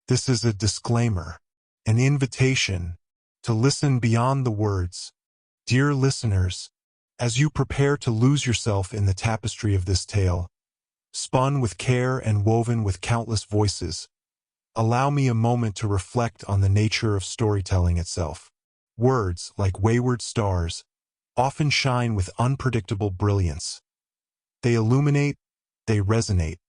This is a disclaimer, an invitation to listen beyond the words. Dear listeners, as you prepare to lose yourself in the tapestry of this tale, spun with care and woven with countless voices, allow me a moment to reflect on the nature of storytelling itself. Words, like wayward stars, often shine with unpredictable brilliance. They illuminate, they resonate,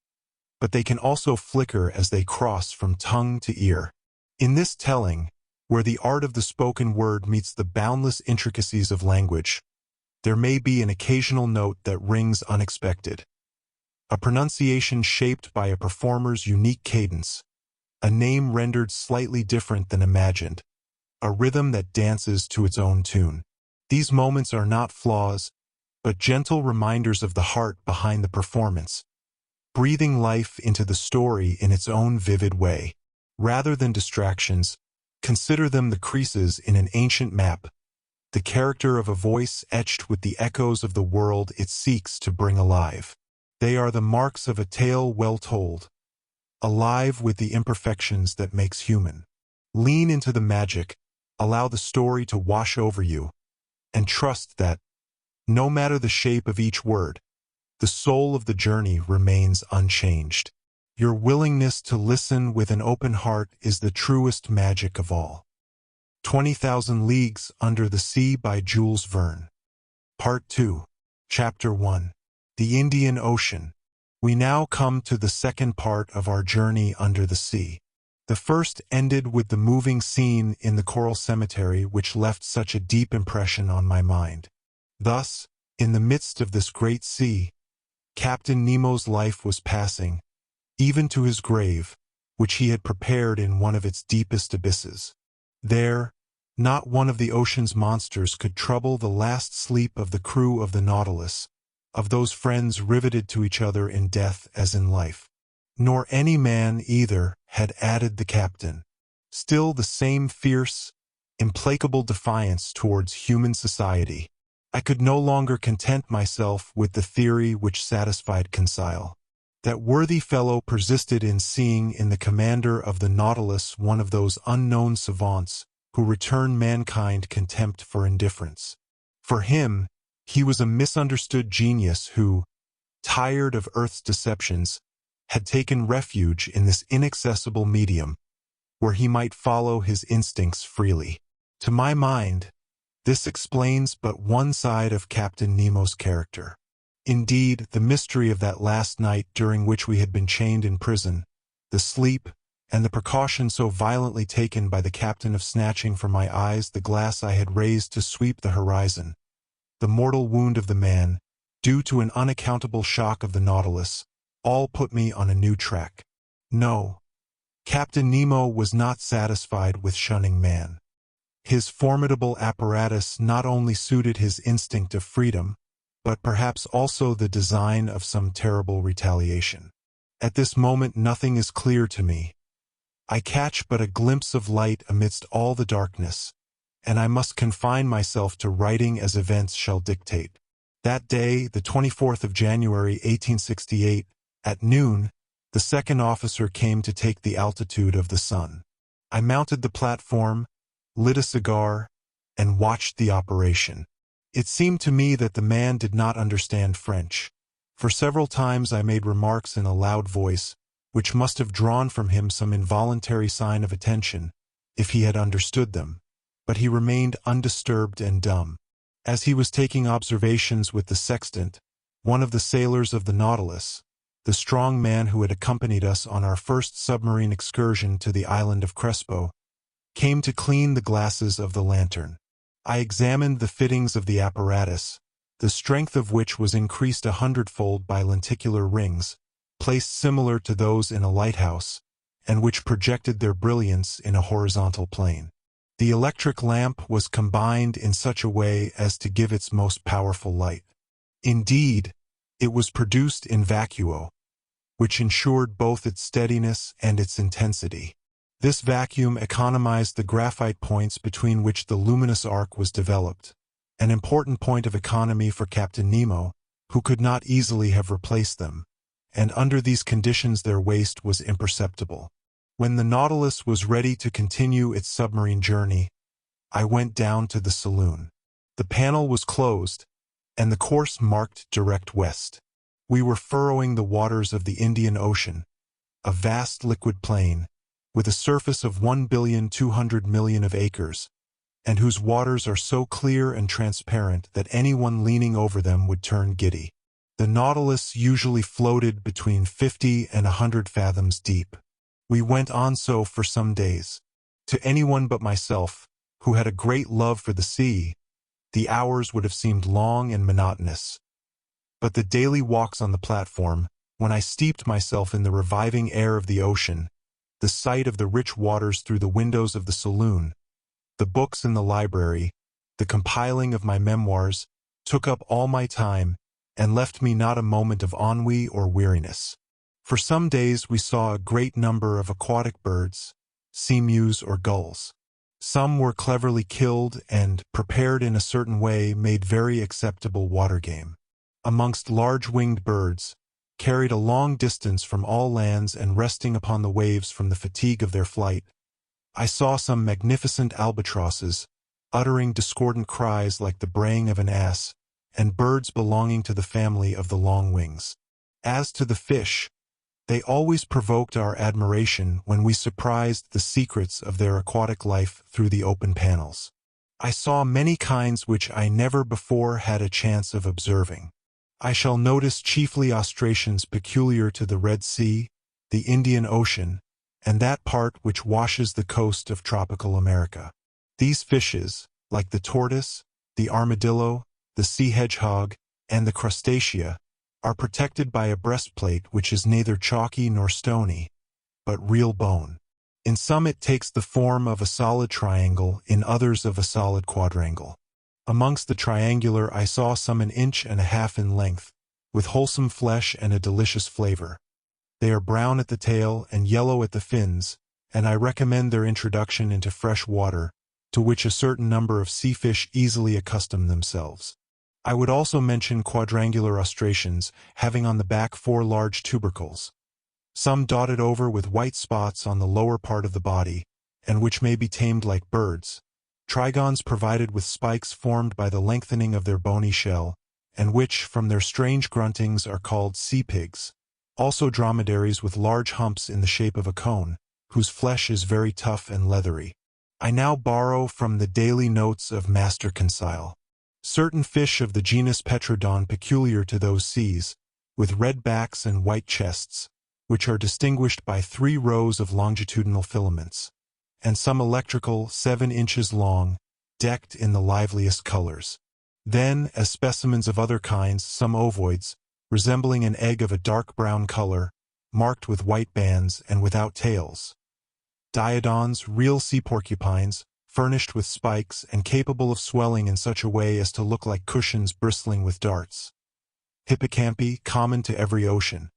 but they can also flicker as they cross from tongue to ear. In this telling, where the art of the spoken word meets the boundless intricacies of language, there may be an occasional note that rings unexpected. A pronunciation shaped by a performer's unique cadence, a name rendered slightly different than imagined, a rhythm that dances to its own tune. These moments are not flaws, but gentle reminders of the heart behind the performance, breathing life into the story in its own vivid way. Rather than distractions, consider them the creases in an ancient map, the character of a voice etched with the echoes of the world it seeks to bring alive. They are the marks of a tale well told, alive with the imperfections that makes human. Lean into the magic, allow the story to wash over you, and trust that, no matter the shape of each word, the soul of the journey remains unchanged. Your willingness to listen with an open heart is the truest magic of all. 20,000 Leagues Under the Sea by Jules Verne. Part 2. Chapter 1. The Indian Ocean. We now come to the second part of our journey under the sea. The first ended with the moving scene in the coral cemetery which left such a deep impression on my mind. Thus, in the midst of this great sea, Captain Nemo's life was passing, even to his grave, which he had prepared in one of its deepest abysses. There, not one of the ocean's monsters could trouble the last sleep of the crew of the Nautilus, of those friends riveted to each other in death as in life. Nor any man either, had added the captain. Still the same fierce, implacable defiance towards human society. I could no longer content myself with the theory which satisfied Conseil. That worthy fellow persisted in seeing in the commander of the Nautilus one of those unknown savants who return mankind contempt for indifference. For him, he was a misunderstood genius who, tired of Earth's deceptions, had taken refuge in this inaccessible medium, where he might follow his instincts freely. To my mind, this explains but one side of Captain Nemo's character. Indeed, the mystery of that last night during which we had been chained in prison, the sleep, and the precaution so violently taken by the captain of snatching from my eyes the glass I had raised to sweep the horizon, the mortal wound of the man, due to an unaccountable shock of the Nautilus, all put me on a new track. No, Captain Nemo was not satisfied with shunning man. His formidable apparatus not only suited his instinct of freedom, but perhaps also the design of some terrible retaliation. At this moment nothing is clear to me. I catch but a glimpse of light amidst all the darkness, and I must confine myself to writing as events shall dictate. That day, the 24th of January, 1868, at noon, the second officer came to take the altitude of the sun. I mounted the platform, lit a cigar, and watched the operation. It seemed to me that the man did not understand French. For several times I made remarks in a loud voice, which must have drawn from him some involuntary sign of attention, if he had understood them, but he remained undisturbed and dumb. As he was taking observations with the sextant, one of the sailors of the Nautilus, the strong man who had accompanied us on our first submarine excursion to the island of Crespo, came to clean the glasses of the lantern. I examined the fittings of the apparatus, the strength of which was increased 100-fold by lenticular rings, placed similar to those in a lighthouse, and which projected their brilliance in a horizontal plane. The electric lamp was combined in such a way as to give its most powerful light. Indeed, it was produced in vacuo, which ensured both its steadiness and its intensity. This vacuum economized the graphite points between which the luminous arc was developed, an important point of economy for Captain Nemo, who could not easily have replaced them, and under these conditions their waste was imperceptible. When the Nautilus was ready to continue its submarine journey, I went down to the saloon. The panel was closed, and the course marked direct west. We were furrowing the waters of the Indian Ocean, a vast liquid plain, with a surface of 1,200,000,000 of acres, and whose waters are so clear and transparent that anyone leaning over them would turn giddy. The Nautilus usually floated between 50 and 100 fathoms deep. We went on so for some days. To anyone but myself, who had a great love for the sea, the hours would have seemed long and monotonous. But the daily walks on the platform, when I steeped myself in the reviving air of the ocean, the sight of the rich waters through the windows of the saloon, the books in the library, the compiling of my memoirs, took up all my time and left me not a moment of ennui or weariness. For some days we saw a great number of aquatic birds, seamews or gulls. Some were cleverly killed and, prepared in a certain way, made very acceptable water game. Amongst large-winged birds, carried a long distance from all lands and resting upon the waves from the fatigue of their flight, I saw some magnificent albatrosses, uttering discordant cries like the braying of an ass, and birds belonging to the family of the long-wings. As to the fish, they always provoked our admiration when we surprised the secrets of their aquatic life through the open panels. I saw many kinds which I never before had a chance of observing. I shall notice chiefly ostracions peculiar to the Red Sea, the Indian Ocean, and that part which washes the coast of tropical America. These fishes, like the tortoise, the armadillo, the sea hedgehog, and the crustacea, are protected by a breastplate which is neither chalky nor stony, but real bone. In some it takes the form of a solid triangle, in others of a solid quadrangle. Amongst the triangular I saw some 1.5 inches in length, with wholesome flesh and a delicious flavor. They are brown at the tail and yellow at the fins, and I recommend their introduction into fresh water, to which a certain number of sea fish easily accustom themselves. I would also mention quadrangular ostracions, having on the back 4 large tubercles, some dotted over with white spots on the lower part of the body, and which may be tamed like birds, trigons provided with spikes formed by the lengthening of their bony shell, and which, from their strange gruntings, are called sea pigs, also dromedaries with large humps in the shape of a cone, whose flesh is very tough and leathery. I now borrow from the daily notes of Master Conseil. Certain fish of the genus Petrodon peculiar to those seas, with red backs and white chests, which are distinguished by 3 rows of longitudinal filaments, and some electrical 7 inches long, decked in the liveliest colors. Then, as specimens of other kinds, some ovoids, resembling an egg of a dark brown color, marked with white bands and without tails. Diodons, real sea porcupines, furnished with spikes and capable of swelling in such a way as to look like cushions bristling with darts. Hippocampi, common to every ocean.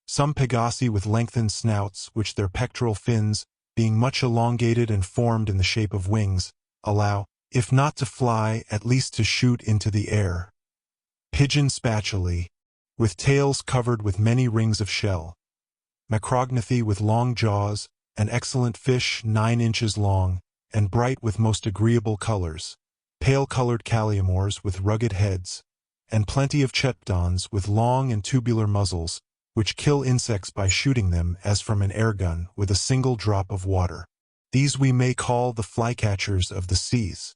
Some Pegasi with lengthened snouts, which their pectoral fins, being much elongated and formed in the shape of wings, allow, if not to fly, at least to shoot into the air. Pigeon spatulae, with tails covered with many rings of shell. Macrognathi with long jaws, an excellent fish 9 inches long, and bright with most agreeable colors. Pale-colored calliamores with rugged heads, and plenty of chetodons with long and tubular muzzles, which kill insects by shooting them as from an air gun with a single drop of water. These we may call the flycatchers of the seas.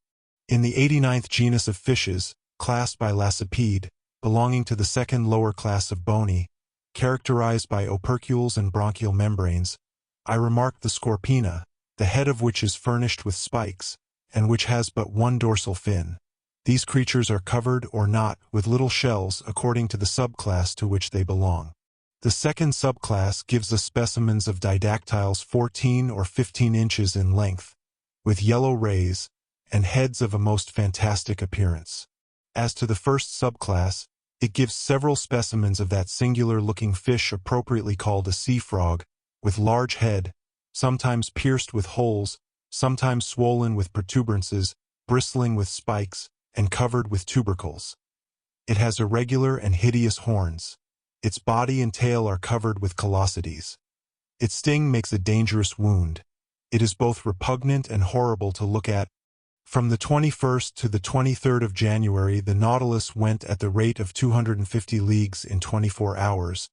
In the 89th genus of fishes, classed by Lacipede, belonging to the second lower class of boni, characterized by opercules and bronchial membranes, I remarked the Scorpina, the head of which is furnished with spikes, and which has but 1 dorsal fin. These creatures are covered or not with little shells according to the subclass to which they belong. The second subclass gives us specimens of didactyls 14 or 15 inches in length, with yellow rays, and heads of a most fantastic appearance. As to the first subclass, it gives several specimens of that singular-looking fish appropriately called a sea frog, with large head, sometimes pierced with holes, sometimes swollen with protuberances, bristling with spikes, and covered with tubercles. It has irregular and hideous horns. Its body and tail are covered with callosities. Its sting makes a dangerous wound. It is both repugnant and horrible to look at. From the 21st to the 23rd of January, the Nautilus went at the rate of 250 leagues in 24 hours,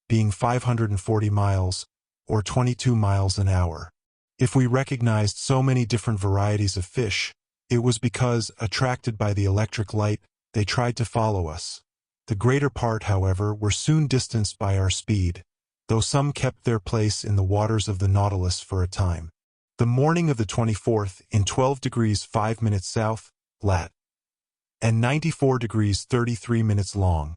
being 540 miles, or 22 miles an hour. If we recognized so many different varieties of fish, it was because, attracted by the electric light, they tried to follow us. The greater part, however, were soon distanced by our speed, though some kept their place in the waters of the Nautilus for a time. The morning of the 24th, in 12 degrees 5 minutes south, lat. and 94 degrees 33 minutes long,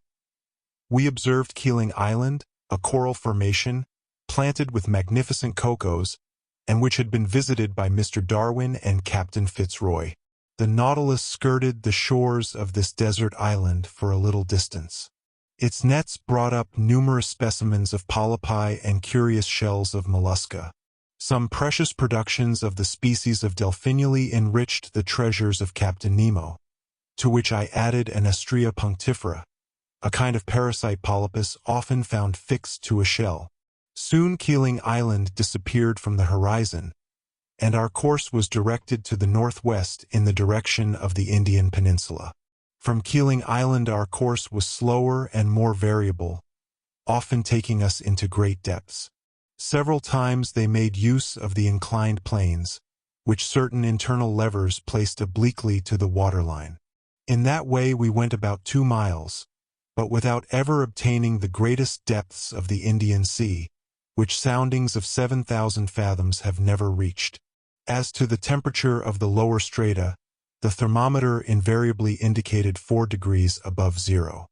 we observed Keeling Island, a coral formation, planted with magnificent cocos, and which had been visited by Mr. Darwin and Captain Fitzroy. The Nautilus skirted the shores of this desert island for a little distance. Its nets brought up numerous specimens of polypi and curious shells of mollusca. Some precious productions of the species of Delphinulae enriched the treasures of Captain Nemo, to which I added an Astrea punctifera, a kind of parasite polypus often found fixed to a shell. Soon Keeling Island disappeared from the horizon, and our course was directed to the northwest in the direction of the Indian Peninsula. From Keeling Island our course was slower and more variable, often taking us into great depths. Several times they made use of the inclined planes, which certain internal levers placed obliquely to the waterline. In that way we went about 2 miles, but without ever obtaining the greatest depths of the Indian Sea, which soundings of 7,000 fathoms have never reached. As to the temperature of the lower strata, the thermometer invariably indicated 4 degrees above zero.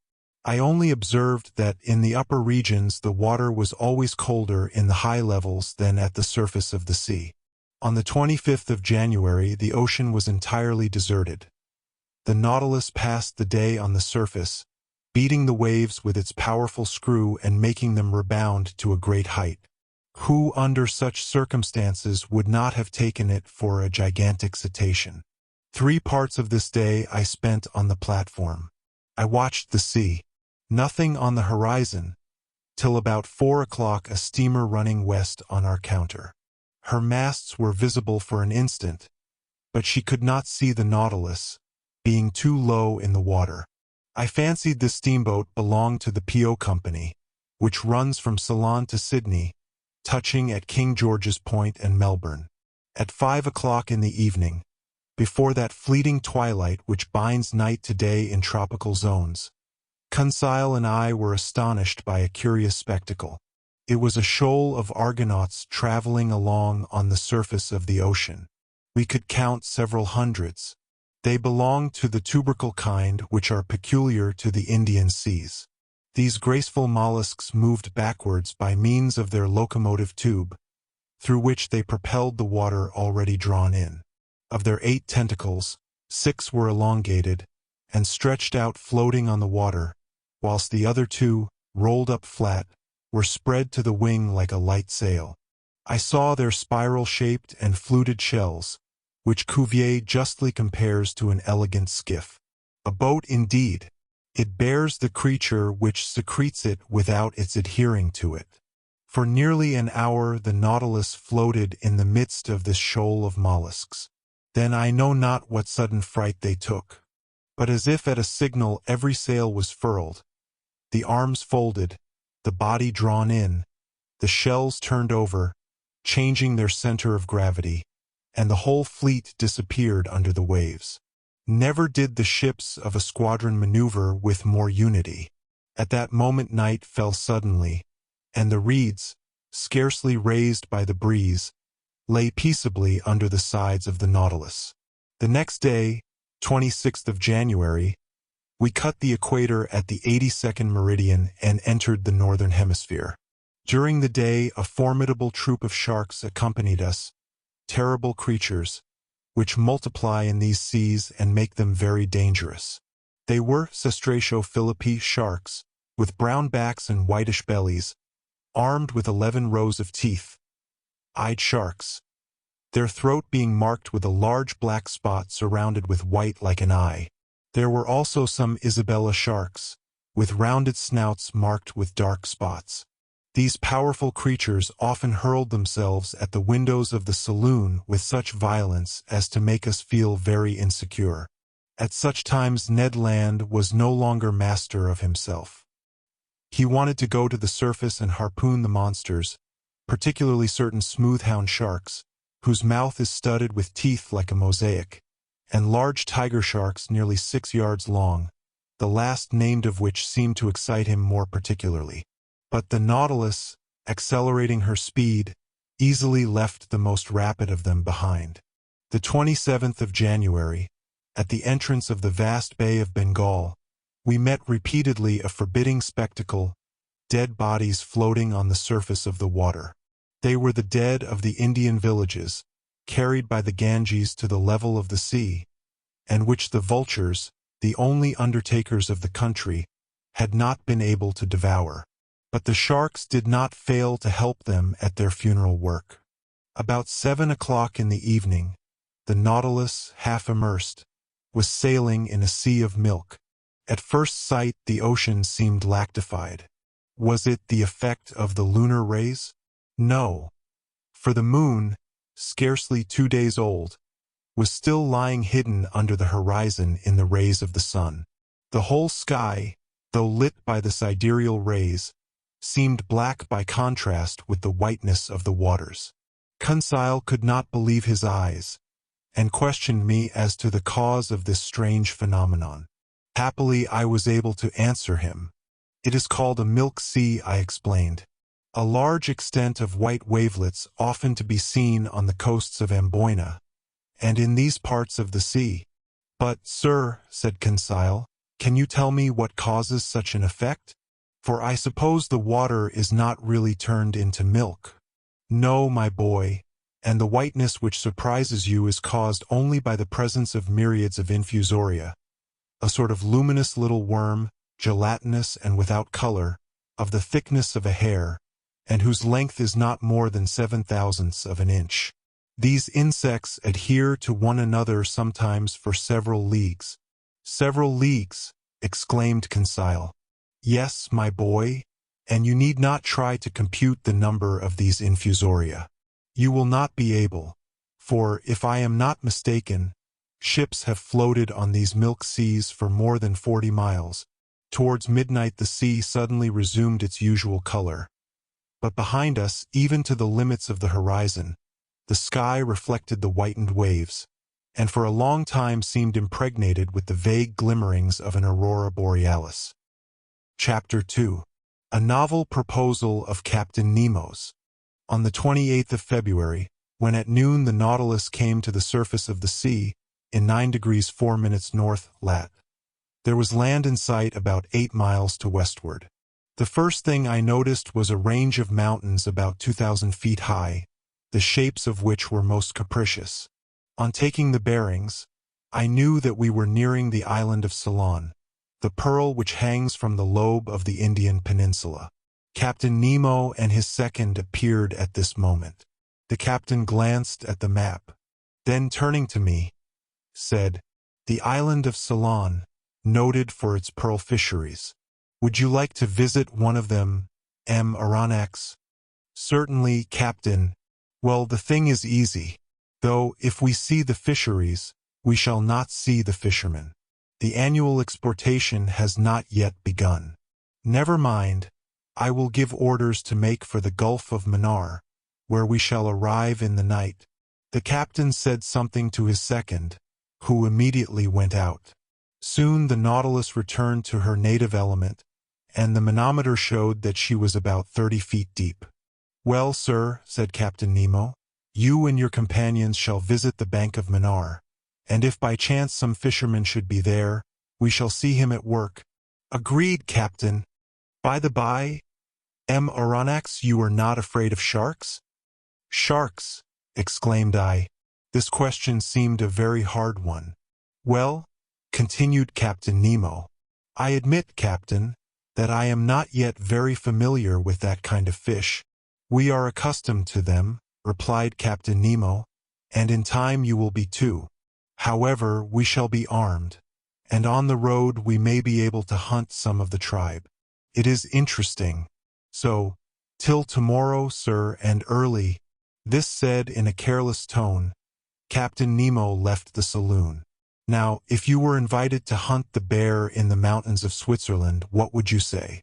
I only observed that in the upper regions the water was always colder in the high levels than at the surface of the sea. On the 25th of January the ocean was entirely deserted. The Nautilus passed the day on the surface, beating the waves with its powerful screw and making them rebound to a great height. Who under such circumstances would not have taken it for a gigantic cetacean? 3 parts of this day I spent on the platform. I watched the sea. Nothing on the horizon, till about 4 o'clock a steamer running west on our counter. Her masts were visible for an instant, but she could not see the Nautilus, being too low in the water. I fancied this steamboat belonged to the P.O. Company, which runs from Ceylon to Sydney, touching at King George's Point and Melbourne. At 5 o'clock in the evening, before that fleeting twilight which binds night to day in tropical zones, Conseil and I were astonished by a curious spectacle. It was a shoal of Argonauts traveling along on the surface of the ocean. We could count several hundreds. They belonged to the tubercle kind which are peculiar to the Indian seas. These graceful mollusks moved backwards by means of their locomotive tube, through which they propelled the water already drawn in. Of their 8 tentacles, 6 were elongated, and stretched out floating on the water, whilst the other 2, rolled up flat, were spread to the wing like a light sail. I saw their spiral-shaped and fluted shells, which Cuvier justly compares to an elegant skiff. A boat indeed. It bears the creature which secretes it without its adhering to it. For nearly an hour the Nautilus floated in the midst of this shoal of mollusks. Then I know not what sudden fright they took, but as if at a signal every sail was furled, the arms folded, the body drawn in, the shells turned over, changing their center of gravity, and the whole fleet disappeared under the waves. Never did the ships of a squadron maneuver with more unity. At that moment night fell suddenly, and the reeds, scarcely raised by the breeze, lay peaceably under the sides of the Nautilus. The next day, 26th of January, we cut the equator at the 82nd meridian and entered the northern hemisphere. During the day a formidable troop of sharks accompanied us, terrible creatures, which multiply in these seas and make them very dangerous. They were Cestracio-philippi sharks, with brown backs and whitish bellies, armed with 11 rows of teeth, eyed sharks, their throat being marked with a large black spot surrounded with white like an eye. There were also some Isabella sharks, with rounded snouts marked with dark spots. These powerful creatures often hurled themselves at the windows of the saloon with such violence as to make us feel very insecure. At such times Ned Land was no longer master of himself. He wanted to go to the surface and harpoon the monsters, particularly certain smooth-hound sharks, whose mouth is studded with teeth like a mosaic, and large tiger sharks nearly 6 yards long, the last named of which seemed to excite him more particularly. But the Nautilus, accelerating her speed, easily left the most rapid of them behind. The 27th of January, at the entrance of the vast Bay of Bengal, we met repeatedly a forbidding spectacle, dead bodies floating on the surface of the water. They were the dead of the Indian villages, carried by the Ganges to the level of the sea, and which the vultures, the only undertakers of the country, had not been able to devour. But the sharks did not fail to help them at their funeral work. About 7 o'clock in the evening, the Nautilus, half immersed, was sailing in a sea of milk. At first sight the ocean seemed lactified. Was it the effect of the lunar rays? No, for the moon, scarcely 2 days old, was still lying hidden under the horizon in the rays of the sun. The whole sky, though lit by the sidereal rays, seemed black by contrast with the whiteness of the waters. Conseil could not believe his eyes, and questioned me as to the cause of this strange phenomenon. Happily I was able to answer him. It is called a milk sea, I explained. A large extent of white wavelets often to be seen on the coasts of Amboina, and in these parts of the sea. But, sir, said Conseil, can you tell me what causes such an effect? For I suppose the water is not really turned into milk. No, my boy, and the whiteness which surprises you is caused only by the presence of myriads of infusoria, a sort of luminous little worm, gelatinous and without color, of the thickness of a hair, and whose length is not more than 7/1000ths of an inch. These insects adhere to one another sometimes for several leagues. Several leagues, exclaimed Conseil. Yes, my boy, and you need not try to compute the number of these infusoria. You will not be able, for, if I am not mistaken, ships have floated on these milk seas for more than 40 miles. Towards midnight the sea suddenly resumed its usual color. But behind us, even to the limits of the horizon, the sky reflected the whitened waves, and for a long time seemed impregnated with the vague glimmerings of an aurora borealis. Chapter 2. A Novel Proposal of Captain Nemo's. On the 28th of February, when at noon the Nautilus came to the surface of the sea, in 9 degrees 4 minutes north lat., there was land in sight about 8 miles to westward. The first thing I noticed was a range of mountains about 2,000 feet high, the shapes of which were most capricious. On taking the bearings, I knew that we were nearing the island of Ceylon, the pearl which hangs from the lobe of the Indian peninsula. Captain Nemo and his second appeared at this moment. The captain glanced at the map, then turning to me, said, "The island of Ceylon, noted for its pearl fisheries. Would you like to visit one of them, M. Aronnax?" "Certainly, Captain. Well, the thing is easy. Though, if we see the fisheries, we shall not see the fishermen. The annual exportation has not yet begun. Never mind, I will give orders to make for the Gulf of Mannar, where we shall arrive in the night." The captain said something to his second, who immediately went out. Soon the Nautilus returned to her native element, and the manometer showed that she was about 30 feet deep. "Well, sir," said Captain Nemo, "you and your companions shall visit the bank of Mannar, and if by chance some fisherman should be there, we shall see him at work." "Agreed, Captain. By the by, M. Aronnax, you are not afraid of sharks?" "Sharks!" exclaimed I. This question seemed a very hard one. "Well," continued Captain Nemo, "I admit, Captain, that I am not yet very familiar with that kind of fish." "We are accustomed to them," replied Captain Nemo, "and in time you will be too. However, we shall be armed, and on the road we may be able to hunt some of the tribe. It is interesting. So, Till tomorrow, sir, and early." This said in a careless tone, Captain Nemo left the saloon. Now, if you were invited to hunt the bear in the mountains of Switzerland, what would you say?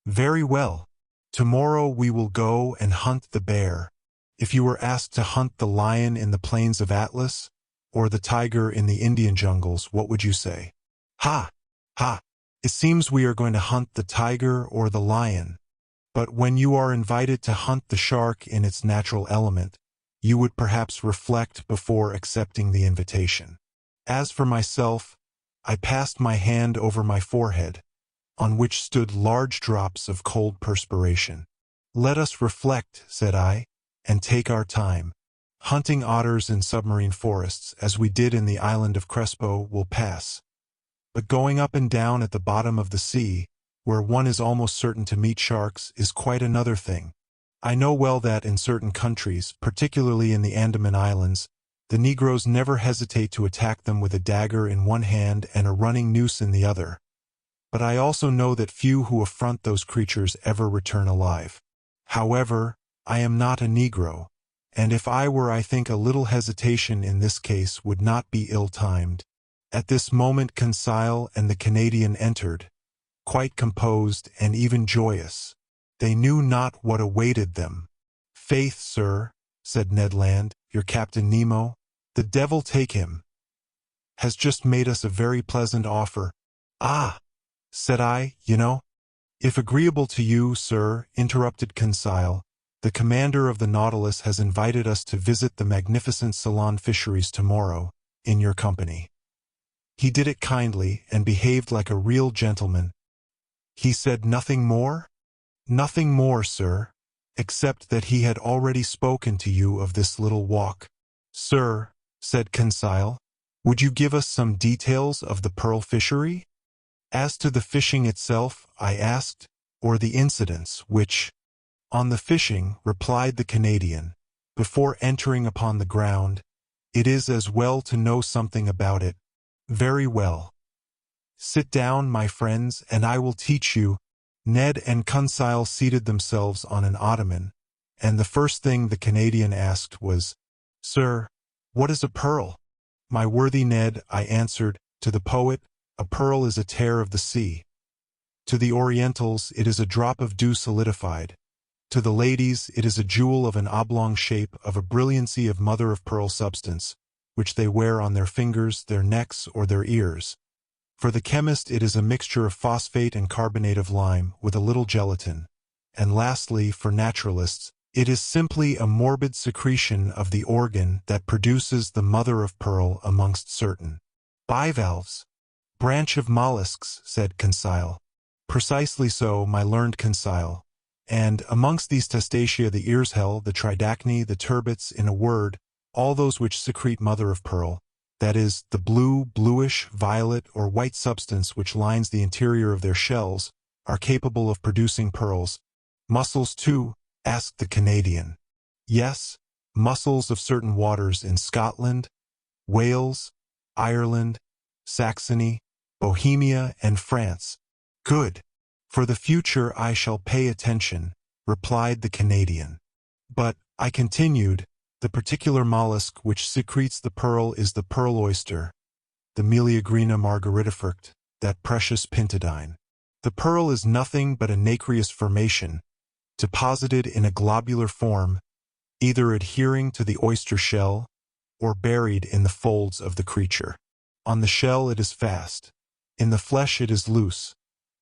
"Very well. Tomorrow we will go and hunt the bear." If you were asked to hunt the lion in the plains of Atlas, or the tiger in the Indian jungles, what would you say? "Ha! Ha! It seems we are going to hunt the tiger or the lion." But when you are invited to hunt the shark in its natural element, you would perhaps reflect before accepting the invitation. As for myself, I passed my hand over my forehead, on which stood large drops of cold perspiration. "Let us reflect," said I, "and take our time. Hunting otters in submarine forests, as we did in the island of Crespo, will pass. But going up and down at the bottom of the sea, where one is almost certain to meet sharks, is quite another thing. I know well that in certain countries, particularly in the Andaman Islands, the Negroes never hesitate to attack them with a dagger in one hand and a running noose in the other. But I also know that few who affront those creatures ever return alive. However, I am not a Negro, and if I were, I think a little hesitation in this case would not be ill-timed." At this moment Conseil and the Canadian entered, quite composed and even joyous. They knew not what awaited them. "Faith, sir," said Ned Land, "your Captain Nemo, the devil take him, has just made us a very pleasant offer." "Ah," said I, "you know." "If agreeable to you, sir," interrupted Conseil, "the commander of the Nautilus has invited us to visit the magnificent Ceylon fisheries tomorrow, in your company. He did it kindly and behaved like a real gentleman." "He said nothing more?" "Nothing more, sir, except that he had already spoken to you of this little walk." "Sir," said Conseil, "would you give us some details of the pearl fishery?" "As to the fishing itself," I asked, "or the incidents which—" "On the fishing," replied the Canadian, "before entering upon the ground, it is as well to know something about it." "Very well. Sit down, my friends, and I will teach you." Ned and Conseil seated themselves on an ottoman, and the first thing the Canadian asked was, "Sir, what is a pearl?" "My worthy Ned," I answered, "to the poet, a pearl is a tear of the sea. To the Orientals, it is a drop of dew solidified. To the ladies, it is a jewel of an oblong shape, of a brilliancy of mother-of-pearl substance, which they wear on their fingers, their necks, or their ears. For the chemist, it is a mixture of phosphate and carbonate of lime, with a little gelatin. And lastly, for naturalists, it is simply a morbid secretion of the organ that produces the mother-of-pearl amongst certain bivalves." "Branch of mollusks," said Conseil. "Precisely so, my learned Conseil. And amongst these testacea the earshell, the tridacne, the turbots, in a word, all those which secrete mother-of-pearl, that is, the blue, bluish, violet, or white substance which lines the interior of their shells, are capable of producing pearls." "Mussels too?" asked the Canadian. "Yes, mussels of certain waters in Scotland, Wales, Ireland, Saxony, Bohemia, and France." "Good. For the future I shall pay attention," replied the Canadian. "But," I continued, "the particular mollusk which secretes the pearl is the pearl oyster, the Meleagrina margaritifruct, that precious pintadine. The pearl is nothing but a nacreous formation, deposited in a globular form, either adhering to the oyster shell, or buried in the folds of the creature. On the shell it is fast, in the flesh it is loose,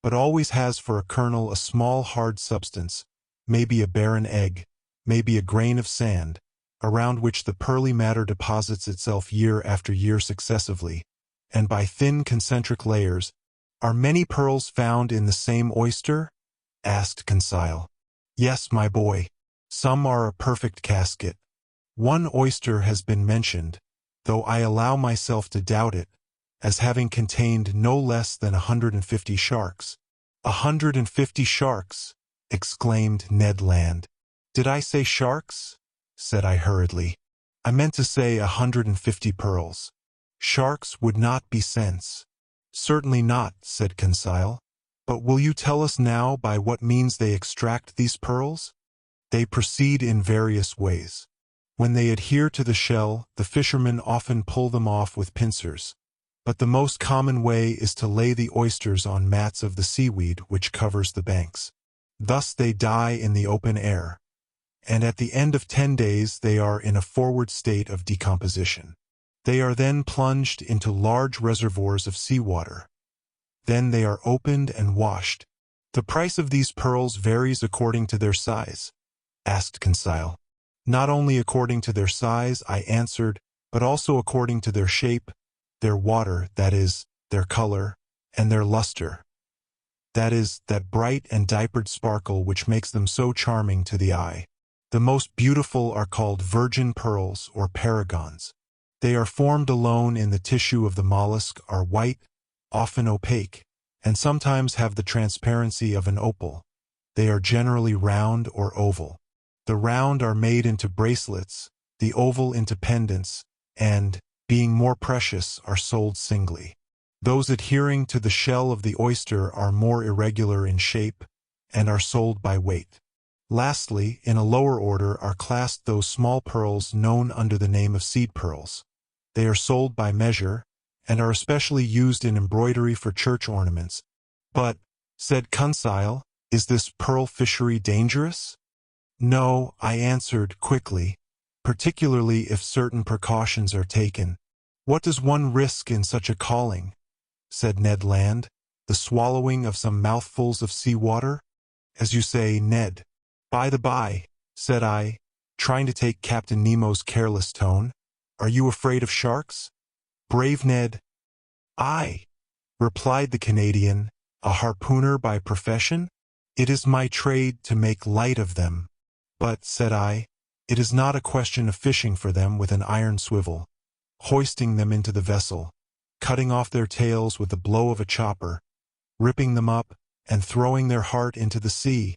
but always has for a kernel a small hard substance, maybe a barren egg, maybe a grain of sand, around which the pearly matter deposits itself year after year successively, and by thin concentric layers. "Are many pearls found in the same oyster?" asked Conseil. "Yes, my boy. Some are a perfect casket. One oyster has been mentioned, though I allow myself to doubt it, as having contained no less than 150 sharks." "150 sharks!" exclaimed Ned Land. "Did I say sharks?" said I hurriedly. "I meant to say 150 pearls. Sharks would not be sense." "Certainly not," said Conseil. "But will you tell us now by what means they extract these pearls?" They proceed in various ways. When they adhere to the shell, the fishermen often pull them off with pincers. But the most common way is to lay the oysters on mats of the seaweed which covers the banks. Thus they die in the open air, and at the end of 10 days they are in a forward state of decomposition. They are then plunged into large reservoirs of seawater. Then they are opened and washed. The price of these pearls varies according to their size, asked Conseil. Not only according to their size, I answered, but also according to their shape, their water, that is, their color, and their luster. That is, that bright and diapered sparkle which makes them so charming to the eye. The most beautiful are called virgin pearls or paragons. They are formed alone in the tissue of the mollusk, are white, often opaque, and sometimes have the transparency of an opal. They are generally round or oval. The round are made into bracelets, the oval into pendants, and, being more precious, are sold singly. Those adhering to the shell of the oyster are more irregular in shape, and are sold by weight. Lastly, in a lower order are classed those small pearls known under the name of seed pearls. They are sold by measure, and are especially used in embroidery for church ornaments. But, said Conseil, is this pearl fishery dangerous? No, I answered quickly, particularly if certain precautions are taken. What does one risk in such a calling? Said Ned Land. The swallowing of some mouthfuls of seawater? As you say, Ned. By the by, said I, trying to take Captain Nemo's careless tone, are you afraid of sharks? Brave Ned. I, replied the Canadian, a harpooner by profession. It is my trade to make light of them. But, said I, it is not a question of fishing for them with an iron swivel, hoisting them into the vessel, cutting off their tails with the blow of a chopper, ripping them up, and throwing their heart into the sea.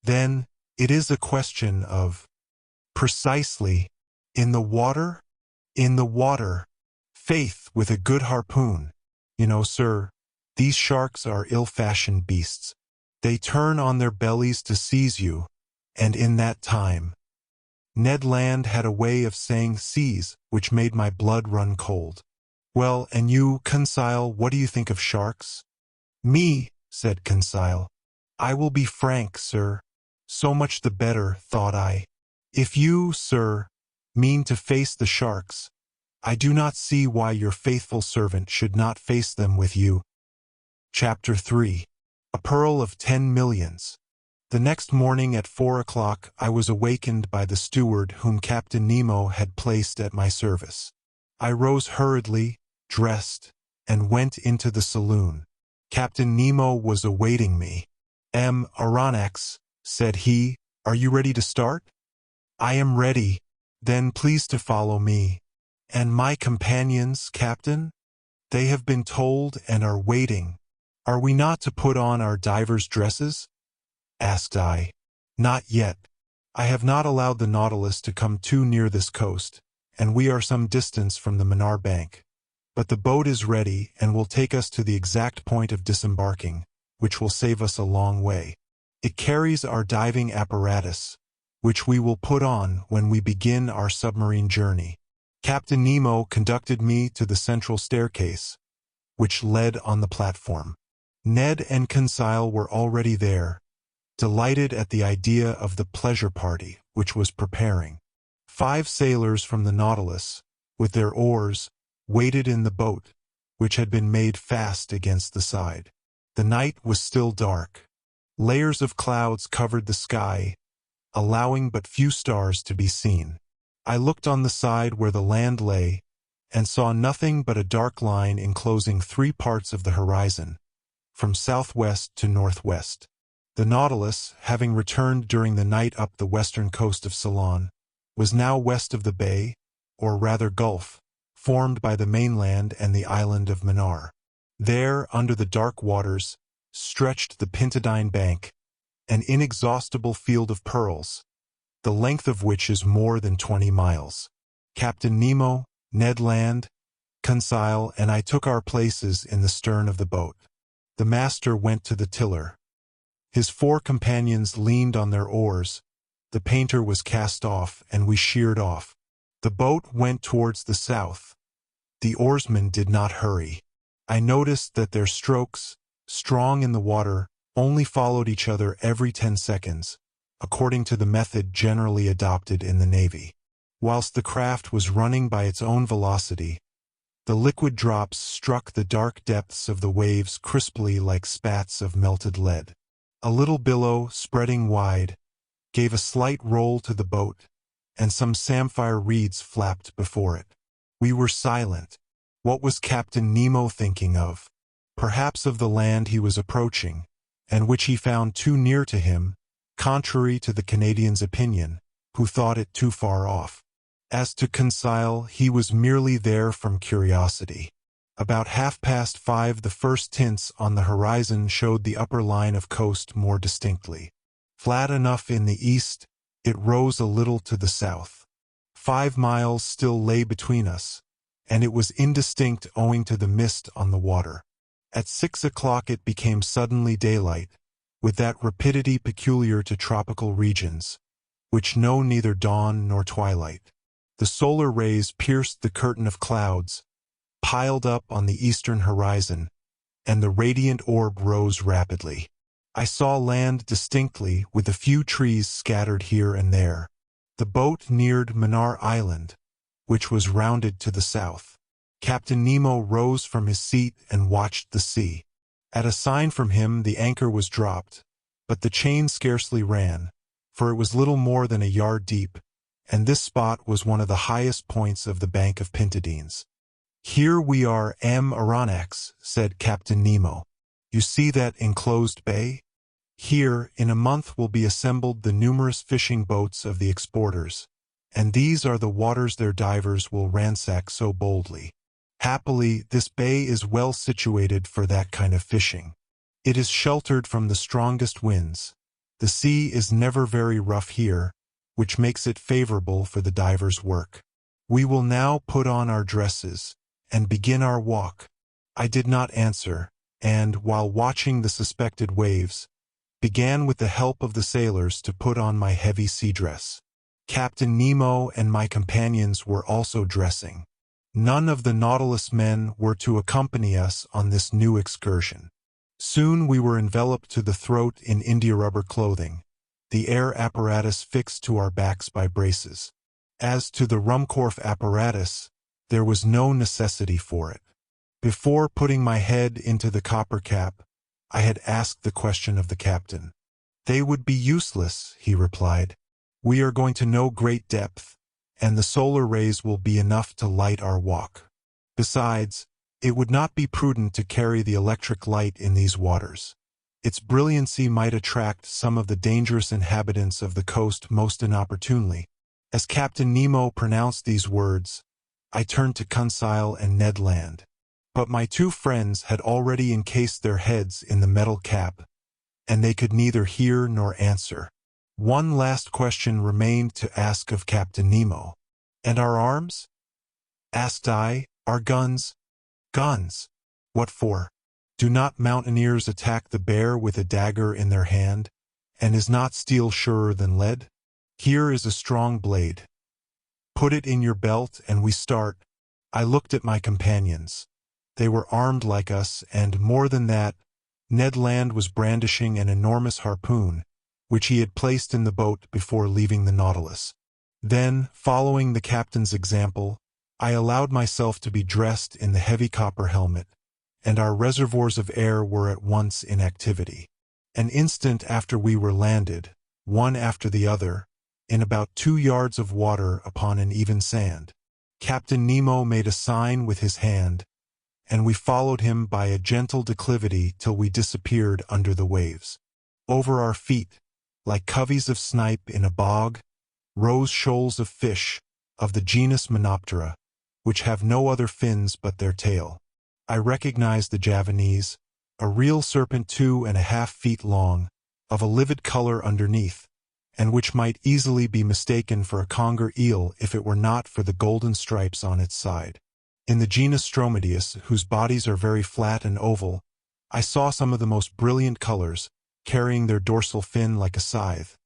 Then, it is a question of, precisely, in the water? In the water. Faith, with a good harpoon. You know, sir, these sharks are ill-fashioned beasts. They turn on their bellies to seize you, and in that time. Ned Land had a way of saying seize, which made my blood run cold. Well, and you, Conseil, what do you think of sharks? Me, said Conseil. I will be frank, sir. So much the better, thought I. If you, sir, mean to face the sharks, I do not see why your faithful servant should not face them with you. Chapter 3. A Pearl of 10 Millions. The next morning at 4 o'clock I was awakened by the steward whom Captain Nemo had placed at my service. I rose hurriedly, dressed, and went into the saloon. Captain Nemo was awaiting me. Aronnax, said he, are you ready to start? I am ready. Then please to follow me. And my companions, Captain? They have been told and are waiting. Are we not to put on our divers' dresses? Asked I. Not yet. I have not allowed the Nautilus to come too near this coast, and we are some distance from the Manar bank. But the boat is ready and will take us to the exact point of disembarking, which will save us a long way. It carries our diving apparatus, which we will put on when we begin our submarine journey. Captain Nemo conducted me to the central staircase, which led on the platform. Ned and Conseil were already there, delighted at the idea of the pleasure party which was preparing. 5 sailors from the Nautilus, with their oars, waited in the boat, which had been made fast against the side. The night was still dark. Layers of clouds covered the sky, allowing but few stars to be seen. I looked on the side where the land lay, and saw nothing but a dark line enclosing 3 parts of the horizon, from southwest to northwest. The Nautilus, having returned during the night up the western coast of Ceylon, was now west of the bay, or rather gulf, formed by the mainland and the island of Manar. There, under the dark waters, stretched the Pintadine Bank, an inexhaustible field of pearls, the length of which is more than 20 miles. Captain Nemo, Ned Land, Conseil, and I took our places in the stern of the boat. The master went to the tiller. His 4 companions leaned on their oars. The the painter was cast off and we sheered off. The boat went towards the south. The oarsmen did not hurry. I noticed that their strokes, strong in the water, only followed each other every 10 seconds, according to the method generally adopted in the Navy. Whilst the craft was running by its own velocity, the liquid drops struck the dark depths of the waves crisply like spats of melted lead. A little billow, spreading wide, gave a slight roll to the boat, and some samphire reeds flapped before it. We were silent. What was Captain Nemo thinking of? Perhaps of the land he was approaching, and which he found too near to him, contrary to the Canadian's opinion, who thought it too far off. As to Conseil, he was merely there from curiosity. About 5:30 the first tints on the horizon showed the upper line of coast more distinctly. Flat enough in the east, it rose a little to the south. 5 miles still lay between us, and it was indistinct owing to the mist on the water. At 6 o'clock it became suddenly daylight, with that rapidity peculiar to tropical regions, which know neither dawn nor twilight. The solar rays pierced the curtain of clouds, piled up on the eastern horizon, and the radiant orb rose rapidly. I saw land distinctly, with a few trees scattered here and there. The boat neared Manar Island, which was rounded to the south. Captain Nemo rose from his seat and watched the sea. At a sign from him the anchor was dropped, but the chain scarcely ran, for it was little more than a yard deep, and this spot was one of the highest points of the bank of Pintadines. "Here we are, Aronnax," said Captain Nemo. "You see that enclosed bay? Here, in a month, will be assembled the numerous fishing boats of the exporters, and these are the waters their divers will ransack so boldly. Happily, this bay is well situated for that kind of fishing. It is sheltered from the strongest winds. The sea is never very rough here, which makes it favorable for the diver's work. We will now put on our dresses and begin our walk." I did not answer, and, while watching the suspected waves, began with the help of the sailors to put on my heavy sea dress. Captain Nemo and my companions were also dressing. None of the Nautilus men were to accompany us on this new excursion. Soon we were enveloped to the throat in india-rubber clothing, the air apparatus fixed to our backs by braces. As to the Ruhmkorff apparatus, there was no necessity for it. Before putting my head into the copper cap, I had asked the question of the captain. "They would be useless," he replied. "We are going to no great depth, and the solar rays will be enough to light our walk. Besides, it would not be prudent to carry the electric light in these waters. Its brilliancy might attract some of the dangerous inhabitants of the coast most inopportunely." As Captain Nemo pronounced these words, I turned to Conseil and Ned Land. But my two friends had already encased their heads in the metal cap, and they could neither hear nor answer. One last question remained to ask of Captain Nemo. "And our arms?" asked I. "Our guns?" "Guns? What for? Do not mountaineers attack the bear with a dagger in their hand, and is not steel surer than lead? Here is a strong blade. Put it in your belt and we start." I looked at my companions. They were armed like us, and, more than that, Ned Land was brandishing an enormous harpoon, which he had placed in the boat before leaving the Nautilus. Then, following the captain's example, I allowed myself to be dressed in the heavy copper helmet, and our reservoirs of air were at once in activity. An instant after we were landed, one after the other, in about 2 yards of water upon an even sand. Captain Nemo made a sign with his hand, and we followed him by a gentle declivity till we disappeared under the waves. Over our feet, like coveys of snipe in a bog, rose shoals of fish, of the genus Menoptera, which have no other fins but their tail. I recognized the Javanese, a real serpent 2.5 feet long, of a livid color underneath, and which might easily be mistaken for a conger eel if it were not for the golden stripes on its side. In the genus Stromidius, whose bodies are very flat and oval, I saw some of the most brilliant colors, carrying their dorsal fin like a scythe.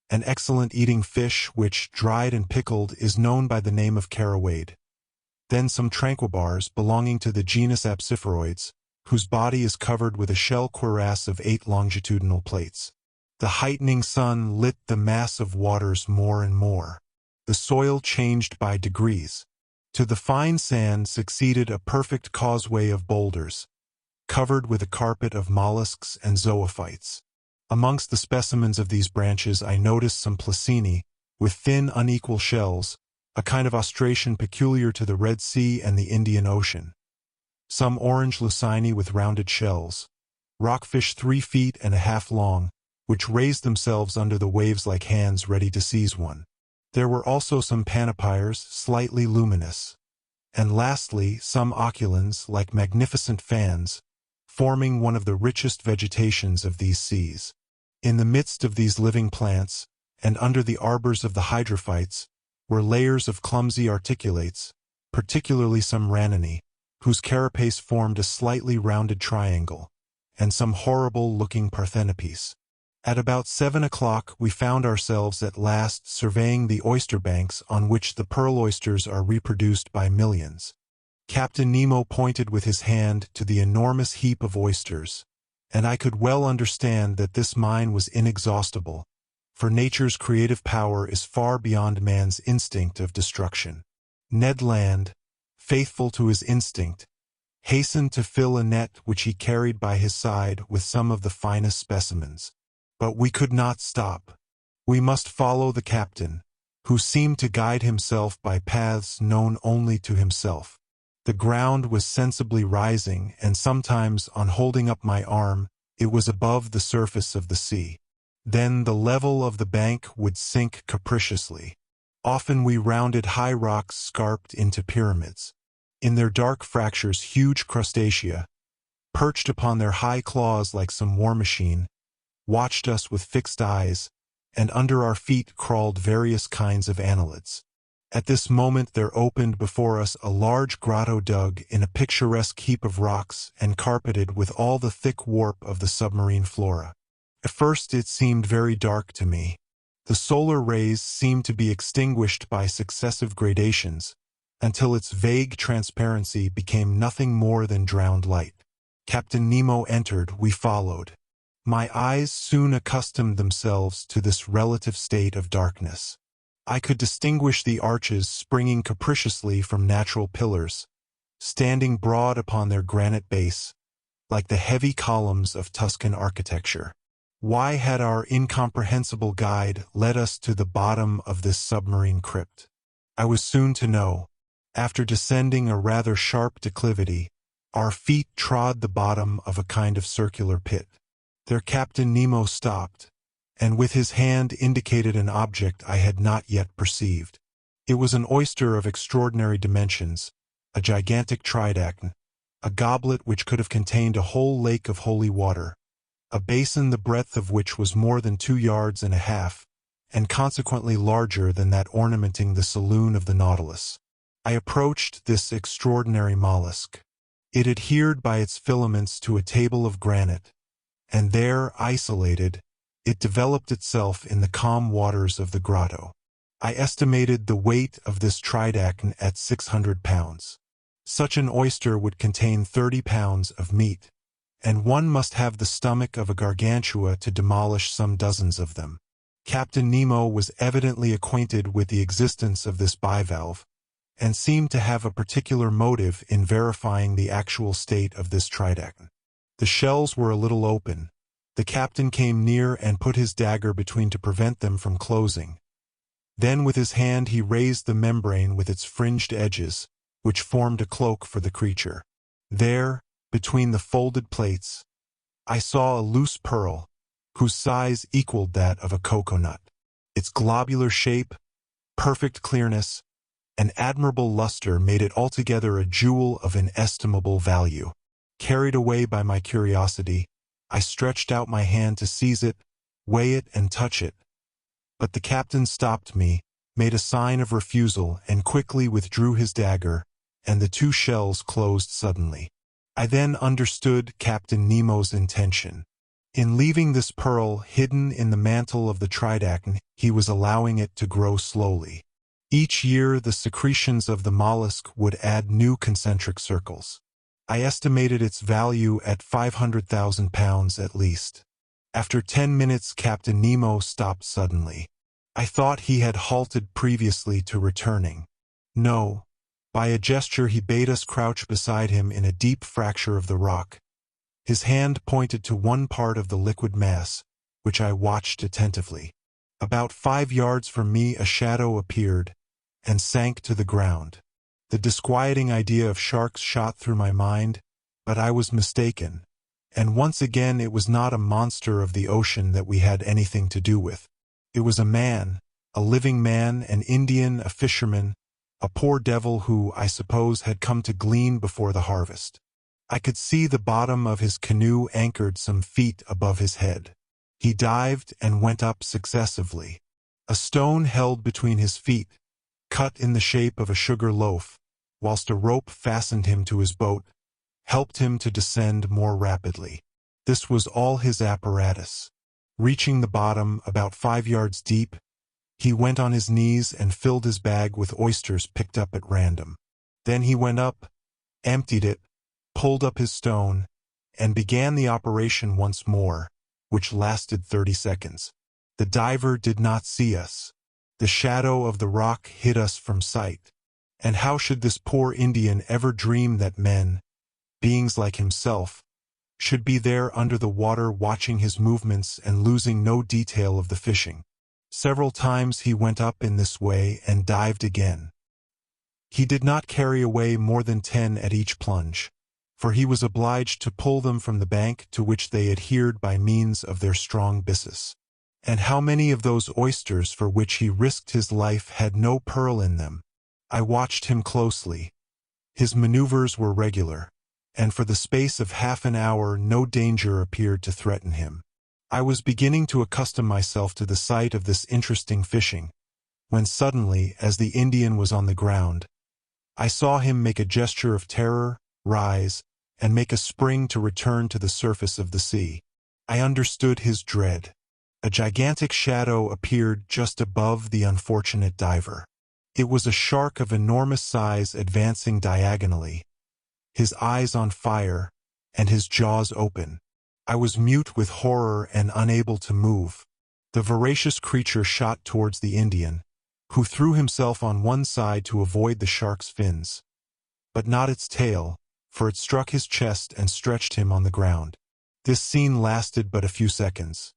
an excellent eating fish which, dried and pickled, is known by the name of carawade. Then some tranquilbars belonging to the genus Apsiferoids, whose body is covered with a shell cuirass of 8 longitudinal plates. The heightening sun lit the mass of waters more and more. The soil changed by degrees. To the fine sand succeeded a perfect causeway of boulders, covered with a carpet of mollusks and zoophytes. Amongst the specimens of these branches I noticed some placini, with thin, unequal shells, a kind of ostration peculiar to the Red Sea and the Indian Ocean. Some orange lucini with rounded shells. Rockfish 3 feet and a half long, which raised themselves under the waves like hands ready to seize one. There were also some panopyres, slightly luminous. And lastly, some oculans, like magnificent fans, forming one of the richest vegetations of these seas. In the midst of these living plants, and under the arbors of the hydrophytes, were layers of clumsy articulates, particularly some ranini, whose carapace formed a slightly rounded triangle, and some horrible-looking parthenopes. At about 7 o'clock we found ourselves at last surveying the oyster banks on which the pearl oysters are reproduced by millions. Captain Nemo pointed with his hand to the enormous heap of oysters, and I could well understand that this mine was inexhaustible, for nature's creative power is far beyond man's instinct of destruction. Ned Land, faithful to his instinct, hastened to fill a net which he carried by his side with some of the finest specimens. But we could not stop. We must follow the captain, who seemed to guide himself by paths known only to himself. The ground was sensibly rising, and sometimes, on holding up my arm, it was above the surface of the sea. Then the level of the bank would sink capriciously. Often we rounded high rocks scarped into pyramids. In their dark fractures huge crustacea, perched upon their high claws like some war machine, watched us with fixed eyes, and under our feet crawled various kinds of annelids. At this moment there opened before us a large grotto dug in a picturesque heap of rocks and carpeted with all the thick warp of the submarine flora. At first it seemed very dark to me. The solar rays seemed to be extinguished by successive gradations, until its vague transparency became nothing more than drowned light. Captain Nemo entered, we followed. My eyes soon accustomed themselves to this relative state of darkness. I could distinguish the arches springing capriciously from natural pillars, standing broad upon their granite base, like the heavy columns of Tuscan architecture. Why had our incomprehensible guide led us to the bottom of this submarine crypt? I was soon to know. After descending a rather sharp declivity, our feet trod the bottom of a kind of circular pit. There Captain Nemo stopped, and with his hand indicated an object I had not yet perceived. It was an oyster of extraordinary dimensions, a gigantic tridactyn, a goblet which could have contained a whole lake of holy water, a basin the breadth of which was more than 2 yards and a half, and consequently larger than that ornamenting the saloon of the Nautilus. I approached this extraordinary mollusk. It adhered by its filaments to a table of granite, and there, isolated, it developed itself in the calm waters of the grotto. I estimated the weight of this tridactyn at 600 pounds. Such an oyster would contain 30 pounds of meat, and one must have the stomach of a gargantua to demolish some dozens of them. Captain Nemo was evidently acquainted with the existence of this bivalve, and seemed to have a particular motive in verifying the actual state of this tridactyn. The shells were a little open. The captain came near and put his dagger between to prevent them from closing. Then with his hand he raised the membrane with its fringed edges, which formed a cloak for the creature. There, between the folded plates, I saw a loose pearl, whose size equaled that of a cocoanut. Its globular shape, perfect clearness, and admirable luster made it altogether a jewel of inestimable value. Carried away by my curiosity, I stretched out my hand to seize it, weigh it, and touch it. But the captain stopped me, made a sign of refusal, and quickly withdrew his dagger, and the 2 shells closed suddenly. I then understood Captain Nemo's intention. In leaving this pearl hidden in the mantle of the tridacne, he was allowing it to grow slowly. Each year the secretions of the mollusk would add new concentric circles. I estimated its value at £500,000 at least. After 10 minutes, Captain Nemo stopped suddenly. I thought he had halted previously to returning. No. By a gesture he bade us crouch beside him in a deep fracture of the rock. His hand pointed to one part of the liquid mass, which I watched attentively. About 5 yards from me a shadow appeared and sank to the ground. The disquieting idea of sharks shot through my mind, but I was mistaken, and once again it was not a monster of the ocean that we had anything to do with. It was a man, a living man, an Indian, a fisherman, a poor devil who, I suppose, had come to glean before the harvest. I could see the bottom of his canoe anchored some feet above his head. He dived and went up successively. A stone held between his feet, cut in the shape of a sugar loaf, whilst a rope fastened him to his boat, helped him to descend more rapidly. This was all his apparatus. Reaching the bottom, about 5 yards deep, he went on his knees and filled his bag with oysters picked up at random. Then he went up, emptied it, pulled up his stone, and began the operation once more, which lasted 30 seconds. The diver did not see us. The shadow of the rock hid us from sight. And how should this poor Indian ever dream that men, beings like himself, should be there under the water watching his movements and losing no detail of the fishing? Several times he went up in this way and dived again. He did not carry away more than 10 at each plunge, for he was obliged to pull them from the bank to which they adhered by means of their strong byssus. And how many of those oysters for which he risked his life had no pearl in them? I watched him closely. His maneuvers were regular, and for the space of half an hour no danger appeared to threaten him. I was beginning to accustom myself to the sight of this interesting fishing, when suddenly, as the Indian was on the ground, I saw him make a gesture of terror, rise, and make a spring to return to the surface of the sea. I understood his dread. A gigantic shadow appeared just above the unfortunate diver. It was a shark of enormous size advancing diagonally, his eyes on fire, and his jaws open. I was mute with horror and unable to move. The voracious creature shot towards the Indian, who threw himself on one side to avoid the shark's fins. But not its tail, for it struck his chest and stretched him on the ground. This scene lasted but a few seconds.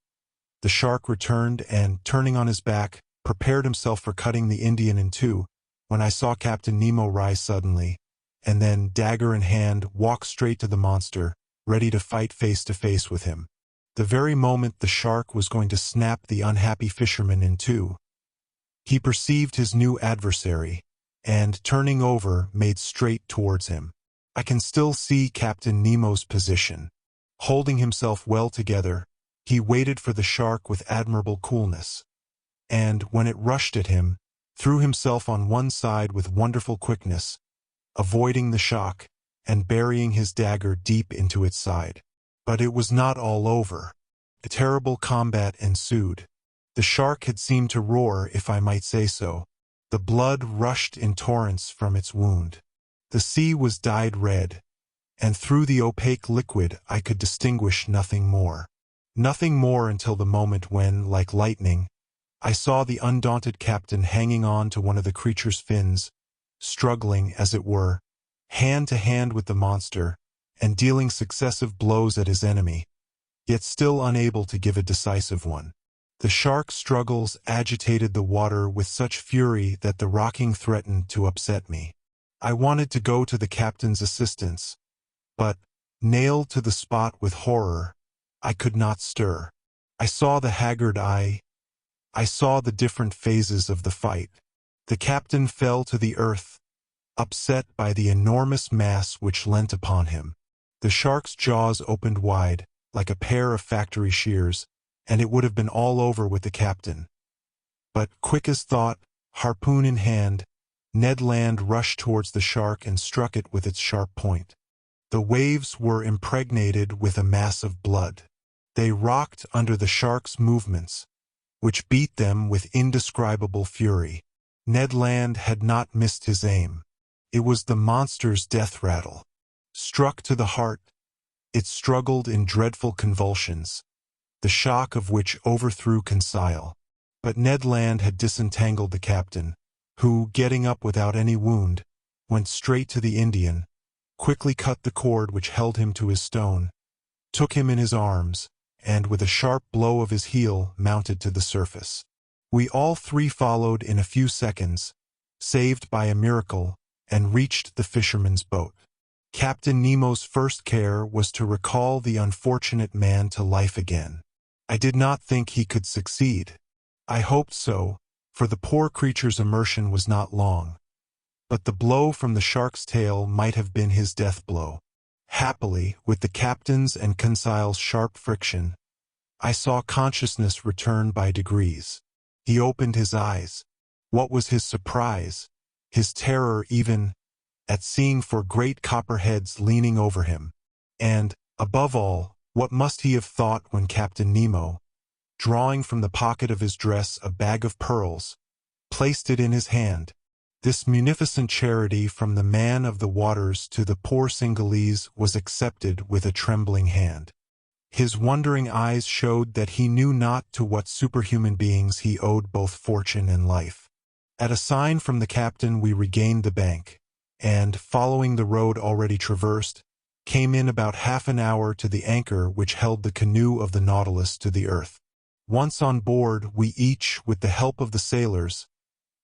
The shark returned and, turning on his back, prepared himself for cutting the Indian in two, when I saw Captain Nemo rise suddenly, and then, dagger in hand, walk straight to the monster, ready to fight face to face with him. The very moment the shark was going to snap the unhappy fisherman in two, he perceived his new adversary, and, turning over, made straight towards him. I can still see Captain Nemo's position. Holding himself well together, he waited for the shark with admirable coolness, and, when it rushed at him, threw himself on one side with wonderful quickness, avoiding the shock, and burying his dagger deep into its side. But it was not all over. A terrible combat ensued. The shark had seemed to roar, if I might say so. The blood rushed in torrents from its wound. The sea was dyed red, and through the opaque liquid I could distinguish nothing more. Nothing more until the moment when, like lightning, I saw the undaunted captain hanging on to one of the creature's fins, struggling, as it were, hand to hand with the monster, and dealing successive blows at his enemy, yet still unable to give a decisive one. The shark's struggles agitated the water with such fury that the rocking threatened to upset me. I wanted to go to the captain's assistance, but, nailed to the spot with horror, I could not stir. I saw the haggard eye. I saw the different phases of the fight. The captain fell to the earth, upset by the enormous mass which leant upon him. The shark's jaws opened wide, like a pair of factory shears, and it would have been all over with the captain. But, quick as thought, harpoon in hand, Ned Land rushed towards the shark and struck it with its sharp point. The waves were impregnated with a mass of blood. They rocked under the shark's movements, which beat them with indescribable fury. Ned Land had not missed his aim. It was the monster's death rattle. Struck to the heart, it struggled in dreadful convulsions, the shock of which overthrew Conseil. But Ned Land had disentangled the captain, who, getting up without any wound, went straight to the Indian, quickly cut the cord which held him to his stone, took him in his arms, and with a sharp blow of his heel mounted to the surface. We all three followed in a few seconds, saved by a miracle, and reached the fisherman's boat. Captain Nemo's first care was to recall the unfortunate man to life again. I did not think he could succeed. I hoped so, for the poor creature's immersion was not long. But the blow from the shark's tail might have been his death blow. Happily, with the captain's and Conseil's sharp friction, I saw consciousness return by degrees. He opened his eyes. What was his surprise, his terror even, at seeing four great copperheads leaning over him. And, above all, what must he have thought when Captain Nemo, drawing from the pocket of his dress a bag of pearls, placed it in his hand. This munificent charity from the man of the waters to the poor Singhalese was accepted with a trembling hand. His wondering eyes showed that he knew not to what superhuman beings he owed both fortune and life. At a sign from the captain we regained the bank, and, following the road already traversed, came in about half an hour to the anchor which held the canoe of the Nautilus to the earth. Once on board, we each, with the help of the sailors,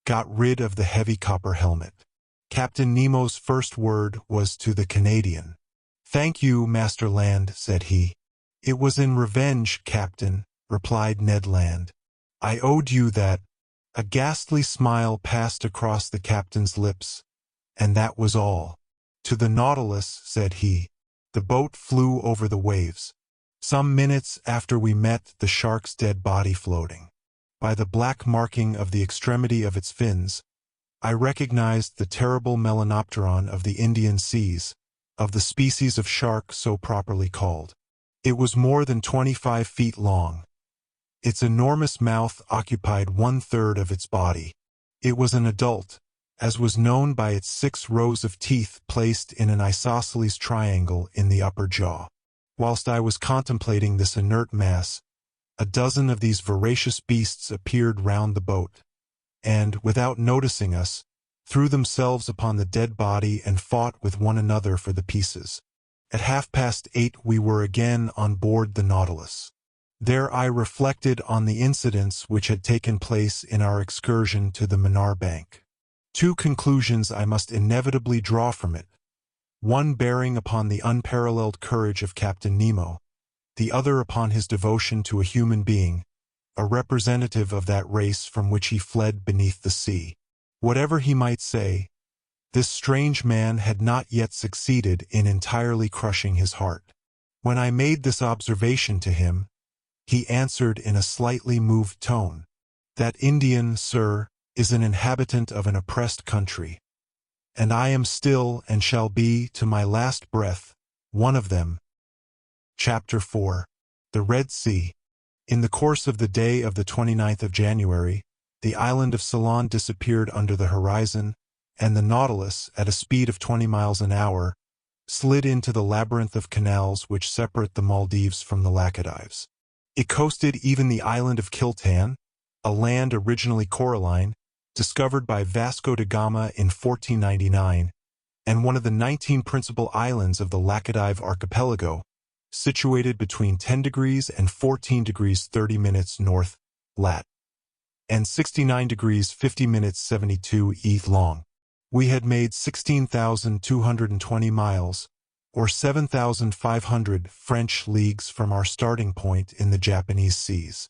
got rid of the heavy copper helmet. Captain Nemo's first word was to the Canadian. "Thank you, Master Land," said he. "It was in revenge, Captain," replied Ned Land. "I owed you that." A ghastly smile passed across the captain's lips, and that was all. "To the Nautilus," said he. The boat flew over the waves. Some minutes after we met the shark's dead body floating. By the black marking of the extremity of its fins, I recognized the terrible melanopteron of the Indian seas, of the species of shark so properly called. It was more than 25 feet long. Its enormous mouth occupied 1/3 of its body. It was an adult, as was known by its 6 rows of teeth placed in an isosceles triangle in the upper jaw. Whilst I was contemplating this inert mass, a dozen of these voracious beasts appeared round the boat, and, without noticing us, threw themselves upon the dead body and fought with one another for the pieces. At 8:30 we were again on board the Nautilus. There I reflected on the incidents which had taken place in our excursion to the Manar Bank. 2 conclusions I must inevitably draw from it, one bearing upon the unparalleled courage of Captain Nemo, the other upon his devotion to a human being, a representative of that race from which he fled beneath the sea. Whatever he might say, this strange man had not yet succeeded in entirely crushing his heart. When I made this observation to him, he answered in a slightly moved tone, "That Indian, sir, is an inhabitant of an oppressed country, and I am still and shall be, to my last breath, one of them." Chapter 4. The Red Sea. In the course of the day of the 29th of January, the island of Ceylon disappeared under the horizon, and the Nautilus, at a speed of 20 miles an hour, slid into the labyrinth of canals which separate the Maldives from the Laccadives. It coasted even the island of Kiltan, a land originally coralline, discovered by Vasco da Gama in 1499, and one of the 19 principal islands of the Laccadive archipelago, situated between 10 degrees and 14 degrees 30 minutes north, lat. and 69 degrees 50 minutes 72 E long. We had made 16,220 miles, or 7,500 French leagues from our starting point in the Japanese seas.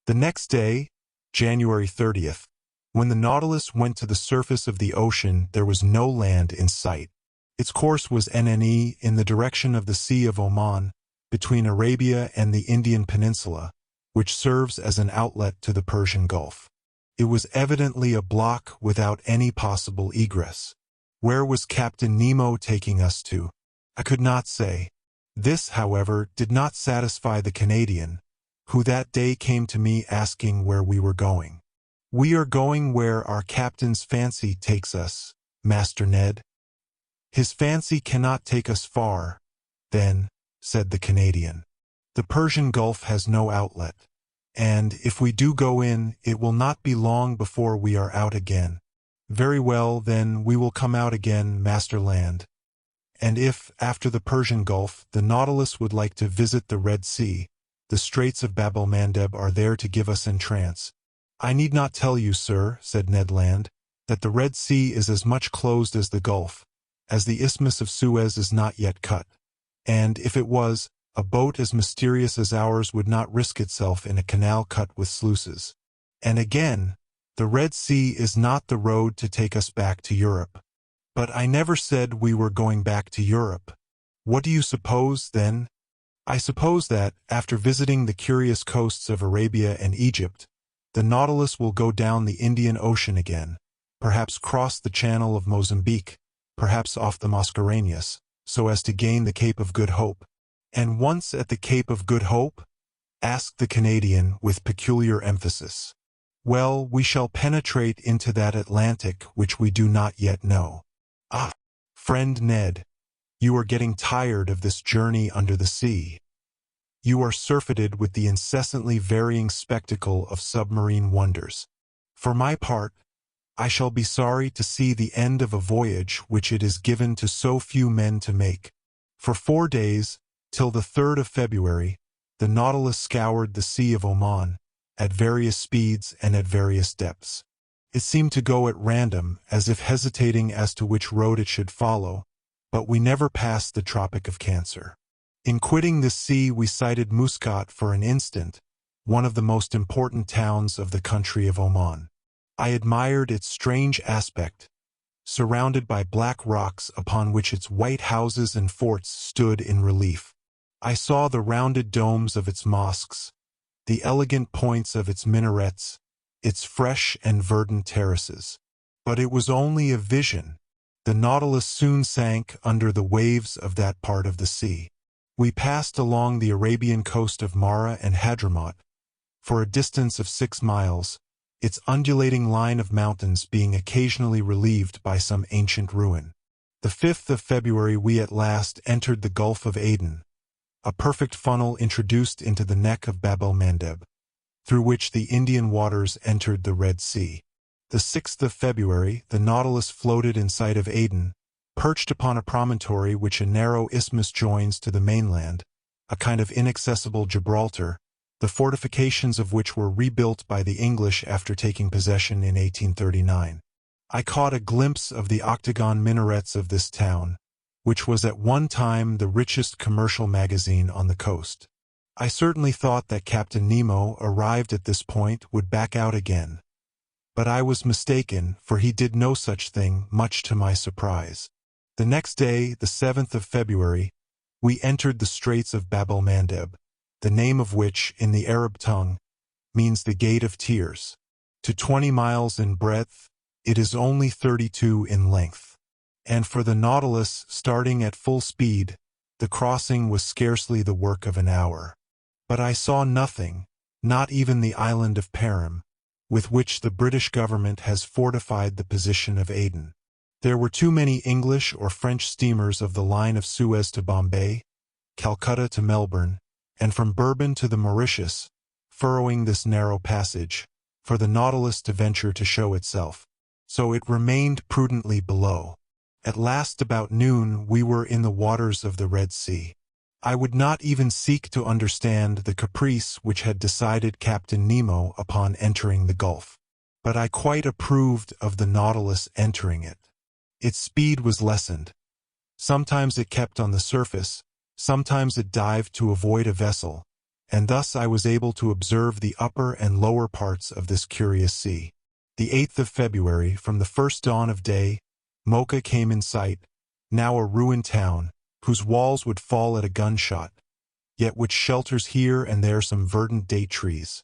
The next day, January 30th, when the Nautilus went to the surface of the ocean, there was no land in sight. Its course was NNE in the direction of the Sea of Oman, between Arabia and the Indian Peninsula, which serves as an outlet to the Persian Gulf. It was evidently a block without any possible egress. Where was Captain Nemo taking us to? I could not say. This, however, did not satisfy the Canadian, who that day came to me asking where we were going. "We are going where our captain's fancy takes us, Master Ned." "His fancy cannot take us far, then," said the Canadian. "The Persian Gulf has no outlet, and if we do go in, it will not be long before we are out again." "Very well, then we will come out again, Master Land. And if, after the Persian Gulf, the Nautilus would like to visit the Red Sea, the Straits of Bab el-Mandeb are there to give us entrance." "I need not tell you, sir," said Ned Land, "that the Red Sea is as much closed as the Gulf, as the Isthmus of Suez is not yet cut. And if it was, a boat as mysterious as ours would not risk itself in a canal cut with sluices. And again, the Red Sea is not the road to take us back to Europe." "But I never said we were going back to Europe." "What do you suppose, then?" "I suppose that, after visiting the curious coasts of Arabia and Egypt, the Nautilus will go down the Indian Ocean again, perhaps cross the Channel of Mozambique, perhaps off the Mascareñas, so as to gain the Cape of Good Hope." "And once at the Cape of Good Hope?" asked the Canadian with peculiar emphasis. "Well, we shall penetrate into that Atlantic which we do not yet know." "Ah, friend Ned, you are getting tired of this journey under the sea. You are surfeited with the incessantly varying spectacle of submarine wonders. For my part, I shall be sorry to see the end of a voyage which it is given to so few men to make." For 4 days, till the 3rd of February, the Nautilus scoured the Sea of Oman, at various speeds and at various depths. It seemed to go at random, as if hesitating as to which road it should follow, but we never passed the Tropic of Cancer. In quitting this sea we sighted Muscat for an instant, one of the most important towns of the country of Oman. I admired its strange aspect, surrounded by black rocks upon which its white houses and forts stood in relief. I saw the rounded domes of its mosques, the elegant points of its minarets, its fresh and verdant terraces. But it was only a vision. The Nautilus soon sank under the waves of that part of the sea. We passed along the Arabian coast of Mara and Hadramaut, for a distance of 6 miles, its undulating line of mountains being occasionally relieved by some ancient ruin. The 5th of February we at last entered the Gulf of Aden, a perfect funnel introduced into the neck of Bab el-Mandeb, through which the Indian waters entered the Red Sea. The 6th of February the Nautilus floated in sight of Aden, perched upon a promontory which a narrow isthmus joins to the mainland, a kind of inaccessible Gibraltar, the fortifications of which were rebuilt by the English after taking possession in 1839. I caught a glimpse of the octagon minarets of this town, which was at one time the richest commercial magazine on the coast. I certainly thought that Captain Nemo, arrived at this point, would back out again. But I was mistaken, for he did no such thing, much to my surprise. The next day, the 7th of February, we entered the Straits of Bab el-Mandeb, the name of which, in the Arab tongue, means the Gate of Tears. To 20 miles in breadth, it is only 32 in length. And for the Nautilus, starting at full speed, the crossing was scarcely the work of an hour. But I saw nothing, not even the island of Perim, with which the British government has fortified the position of Aden. There were too many English or French steamers of the line of Suez to Bombay, Calcutta to Melbourne, and from Bourbon to the Mauritius, furrowing this narrow passage, for the Nautilus to venture to show itself. So it remained prudently below. At last, about noon, we were in the waters of the Red Sea. I would not even seek to understand the caprice which had decided Captain Nemo upon entering the Gulf. But I quite approved of the Nautilus entering it. Its speed was lessened. Sometimes it kept on the surface, sometimes it dived to avoid a vessel, and thus I was able to observe the upper and lower parts of this curious sea. The 8th of February, from the first dawn of day, Mocha came in sight, now a ruined town, whose walls would fall at a gunshot, yet which shelters here and there some verdant date trees.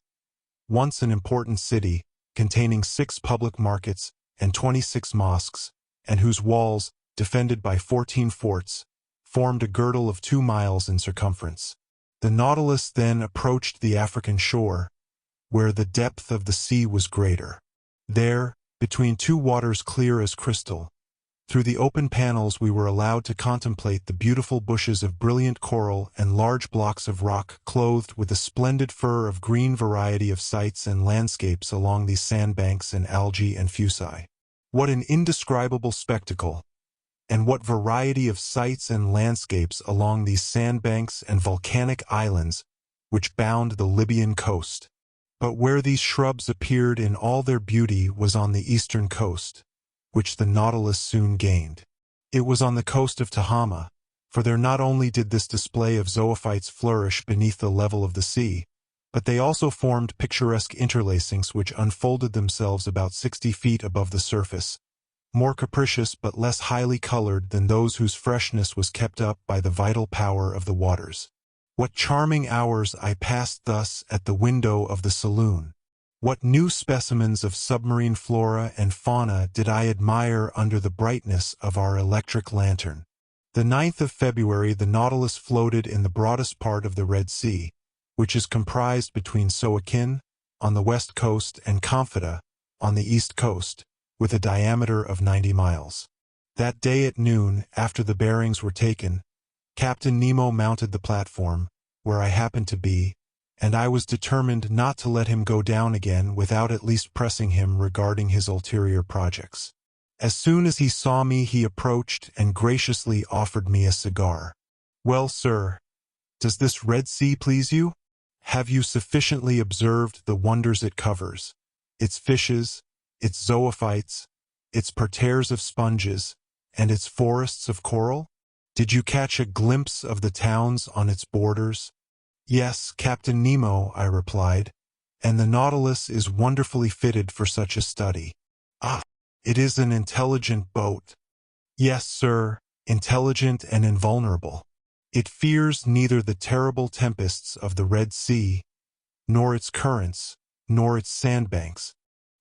Once an important city, containing 6 public markets and 26 mosques, and whose walls, defended by 14 forts, formed a girdle of 2 miles in circumference. The Nautilus then approached the African shore, where the depth of the sea was greater. There, between 2 waters clear as crystal, through the open panels we were allowed to contemplate the beautiful bushes of brilliant coral and large blocks of rock clothed with a splendid fur of green variety of sights and landscapes along these sandbanks and algae and fuci. What an indescribable spectacle! And what variety of sights and landscapes along these sandbanks and volcanic islands which bound the Libyan coast! But where these shrubs appeared in all their beauty was on the eastern coast, which the Nautilus soon gained. It was on the coast of Tahama, for there not only did this display of zoophytes flourish beneath the level of the sea, but they also formed picturesque interlacings which unfolded themselves about 60 feet above the surface, more capricious but less highly colored than those whose freshness was kept up by the vital power of the waters. What charming hours I passed thus at the window of the saloon! What new specimens of submarine flora and fauna did I admire under the brightness of our electric lantern! The 9th of February the Nautilus floated in the broadest part of the Red Sea, which is comprised between Soakin, on the west coast, and Comfita, on the east coast, with a diameter of 90 miles. That day at noon, after the bearings were taken, Captain Nemo mounted the platform, where I happened to be, and I was determined not to let him go down again without at least pressing him regarding his ulterior projects. As soon as he saw me he approached and graciously offered me a cigar. "Well, sir, does this Red Sea please you? Have you sufficiently observed the wonders it covers, its fishes, its zoophytes, its parterres of sponges, and its forests of coral? Did you catch a glimpse of the towns on its borders?" "Yes, Captain Nemo," I replied, "and the Nautilus is wonderfully fitted for such a study." "Ah, it is an intelligent boat." "Yes, sir, intelligent and invulnerable. It fears neither the terrible tempests of the Red Sea, nor its currents, nor its sandbanks."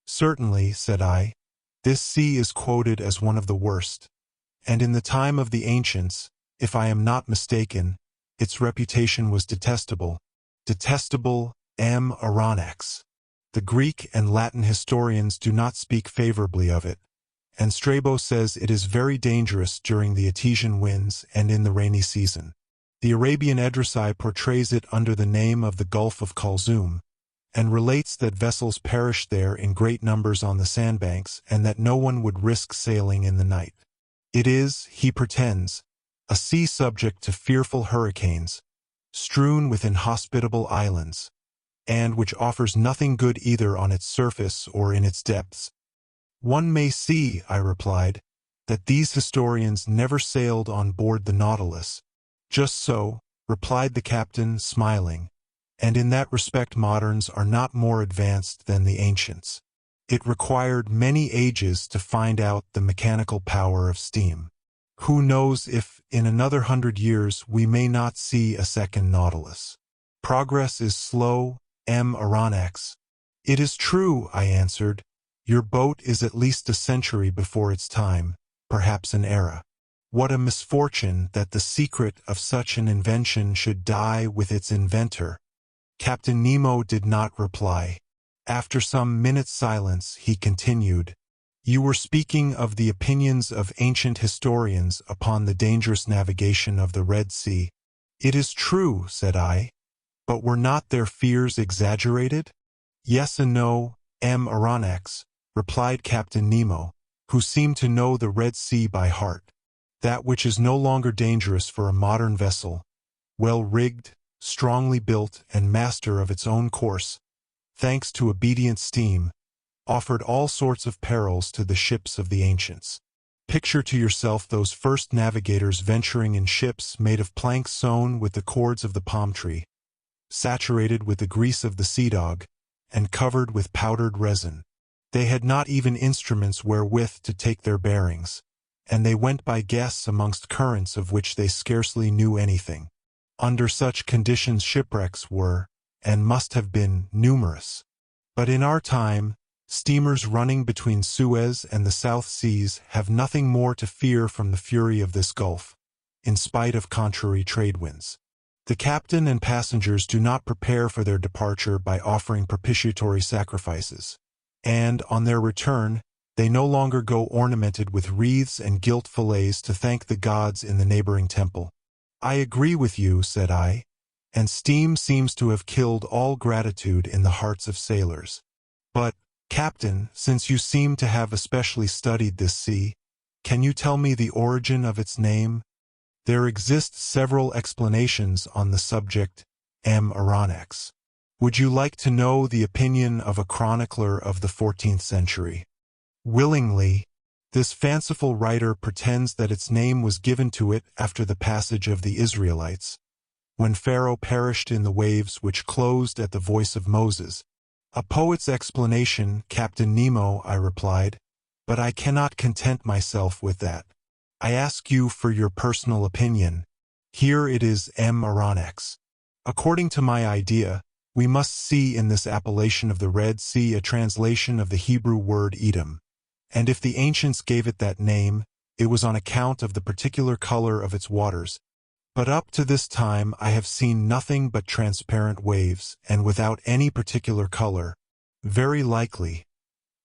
"Certainly," said I, "this sea is quoted as one of the worst, and in the time of the ancients, if I am not mistaken, its reputation was detestable. Detestable, Aronnax. The Greek and Latin historians do not speak favorably of it, and Strabo says it is very dangerous during the Etesian winds and in the rainy season. The Arabian Edrisi portrays it under the name of the Gulf of Kulzum, and relates that vessels perished there in great numbers on the sandbanks and that no one would risk sailing in the night. It is, he pretends, a sea subject to fearful hurricanes, strewn with inhospitable islands, and which offers nothing good either on its surface or in its depths. "One may see," I replied, "that these historians never sailed on board the Nautilus." "Just so," replied the captain, smiling, "and in that respect moderns are not more advanced than the ancients. It required many ages to find out the mechanical power of steam. Who knows if, in another 100 years, we may not see a second Nautilus? Progress is slow, Aronnax." "It is true," I answered. "Your boat is at least a century before its time, perhaps an era. What a misfortune that the secret of such an invention should die with its inventor." Captain Nemo did not reply. After some minutes' silence, he continued, "You were speaking of the opinions of ancient historians upon the dangerous navigation of the Red Sea." "It is true," said I, "but were not their fears exaggerated?" "Yes and no, Aronnax," replied Captain Nemo, who seemed to know the Red Sea by heart. "That which is no longer dangerous for a modern vessel, well rigged, strongly built, and master of its own course, thanks to obedient steam, offered all sorts of perils to the ships of the ancients. Picture to yourself those first navigators venturing in ships made of planks sewn with the cords of the palm tree, saturated with the grease of the sea dog, and covered with powdered resin. They had not even instruments wherewith to take their bearings, and they went by guess amongst currents of which they scarcely knew anything. Under such conditions shipwrecks were, and must have been, numerous. But in our time, steamers running between Suez and the South Seas have nothing more to fear from the fury of this gulf. in spite of contrary trade winds. The captain and passengers do not prepare for their departure by offering propitiatory sacrifices, and, on their return, they no longer go ornamented with wreaths and gilt fillets to thank the gods in the neighboring temple. "I agree with you," said I, "and steam seems to have killed all gratitude in the hearts of sailors. But, Captain, since you seem to have especially studied this sea, can you tell me the origin of its name? There exist several explanations on the subject, Aronnax. Would you like to know the opinion of a chronicler of the 14th century? Willingly. This fanciful writer pretends that its name was given to it after the passage of the Israelites, when Pharaoh perished in the waves which closed at the voice of Moses. A poet's explanation, Captain Nemo, I replied, but I cannot content myself with that. I ask you for your personal opinion. Here it is, Aronnax. According to my idea, we must see in this appellation of the Red Sea a translation of the Hebrew word Edom, and if the ancients gave it that name, it was on account of the particular color of its waters. But up to this time I have seen nothing but transparent waves, and without any particular color. Very likely.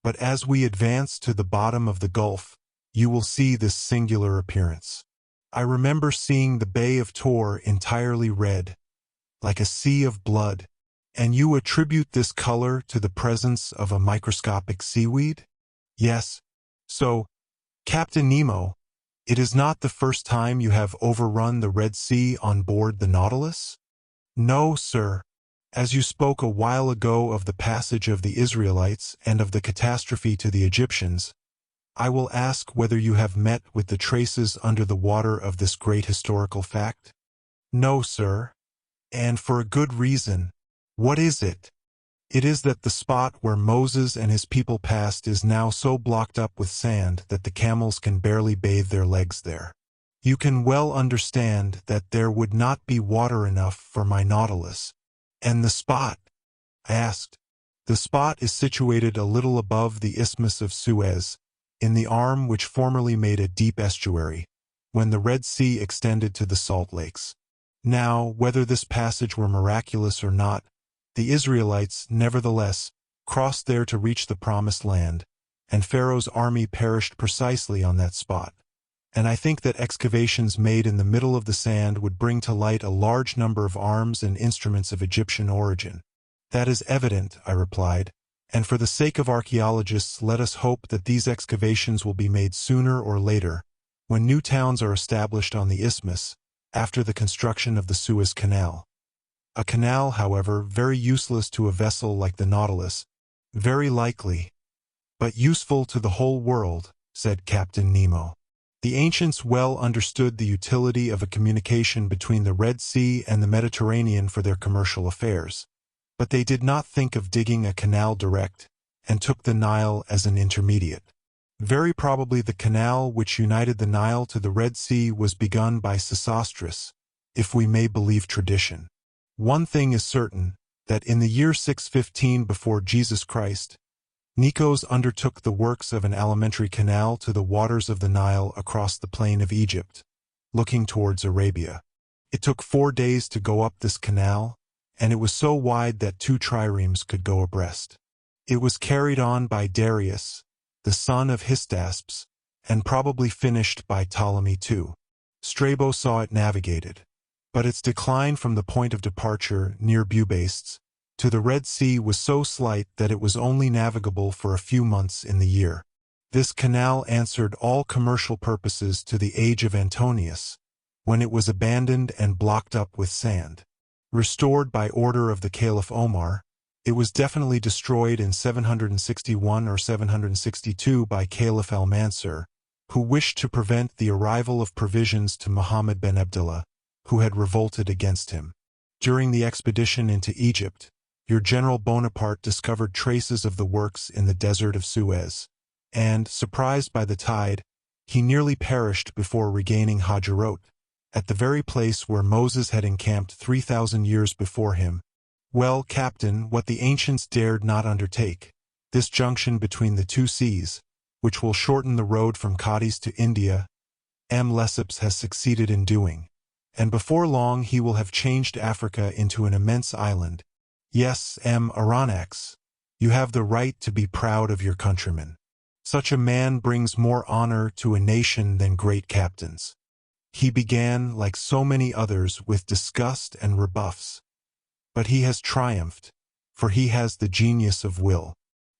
But as we advance to the bottom of the gulf, you will see this singular appearance. I remember seeing the Bay of Tor entirely red, like a sea of blood, and you attribute this color to the presence of a microscopic seaweed? Yes. So, Captain Nemo, it is not the first time you have overrun the Red Sea on board the Nautilus? No, sir. As you spoke a while ago of the passage of the Israelites and of the catastrophe to the Egyptians, I will ask whether you have met with the traces under the water of this great historical fact? No, sir. And for a good reason. What is it? It is that the spot where Moses and his people passed is now so blocked up with sand that the camels can barely bathe their legs there. You can well understand that there would not be water enough for my Nautilus. And the spot? I asked. The spot is situated a little above the Isthmus of Suez, in the arm which formerly made a deep estuary, when the Red Sea extended to the Salt Lakes. Now, whether this passage were miraculous or not, the Israelites, nevertheless, crossed there to reach the Promised Land, and Pharaoh's army perished precisely on that spot. And I think that excavations made in the middle of the sand would bring to light a large number of arms and instruments of Egyptian origin. That is evident, I replied, and for the sake of archaeologists let us hope that these excavations will be made sooner or later, when new towns are established on the isthmus, after the construction of the Suez Canal. A canal, however, very useless to a vessel like the Nautilus, very likely, but useful to the whole world, said Captain Nemo. The ancients well understood the utility of a communication between the Red Sea and the Mediterranean for their commercial affairs, but they did not think of digging a canal direct, and took the Nile as an intermediate. Very probably the canal which united the Nile to the Red Sea was begun by Sesostris, if we may believe tradition. One thing is certain, that in the year 615 before Jesus Christ, Nikos undertook the works of an alimentary canal to the waters of the Nile across the plain of Egypt, looking towards Arabia. It took 4 days to go up this canal, and it was so wide that 2 triremes could go abreast. It was carried on by Darius, the son of Hystaspes, and probably finished by Ptolemy II. Strabo saw it navigated, but its decline from the point of departure near Bubastes to the Red Sea was so slight that it was only navigable for a few months in the year. This canal answered all commercial purposes to the age of Antonius, when it was abandoned and blocked up with sand. Restored by order of the Caliph Omar, it was definitely destroyed in 761 or 762 by Caliph al-Mansur, who wished to prevent the arrival of provisions to Muhammad ben Abdullah, who had revolted against him. During the expedition into Egypt, your General Bonaparte discovered traces of the works in the desert of Suez, and, surprised by the tide, he nearly perished before regaining Hajarot, at the very place where Moses had encamped 3,000 years before him. Well, Captain, what the ancients dared not undertake, this junction between the 2 seas, which will shorten the road from Cadiz to India, M. Lesseps has succeeded in doing, and before long he will have changed Africa into an immense island. Yes, M. Aronnax, you have the right to be proud of your countrymen. Such a man brings more honor to a nation than great captains. He began, like so many others, with disgust and rebuffs. But he has triumphed, for he has the genius of will.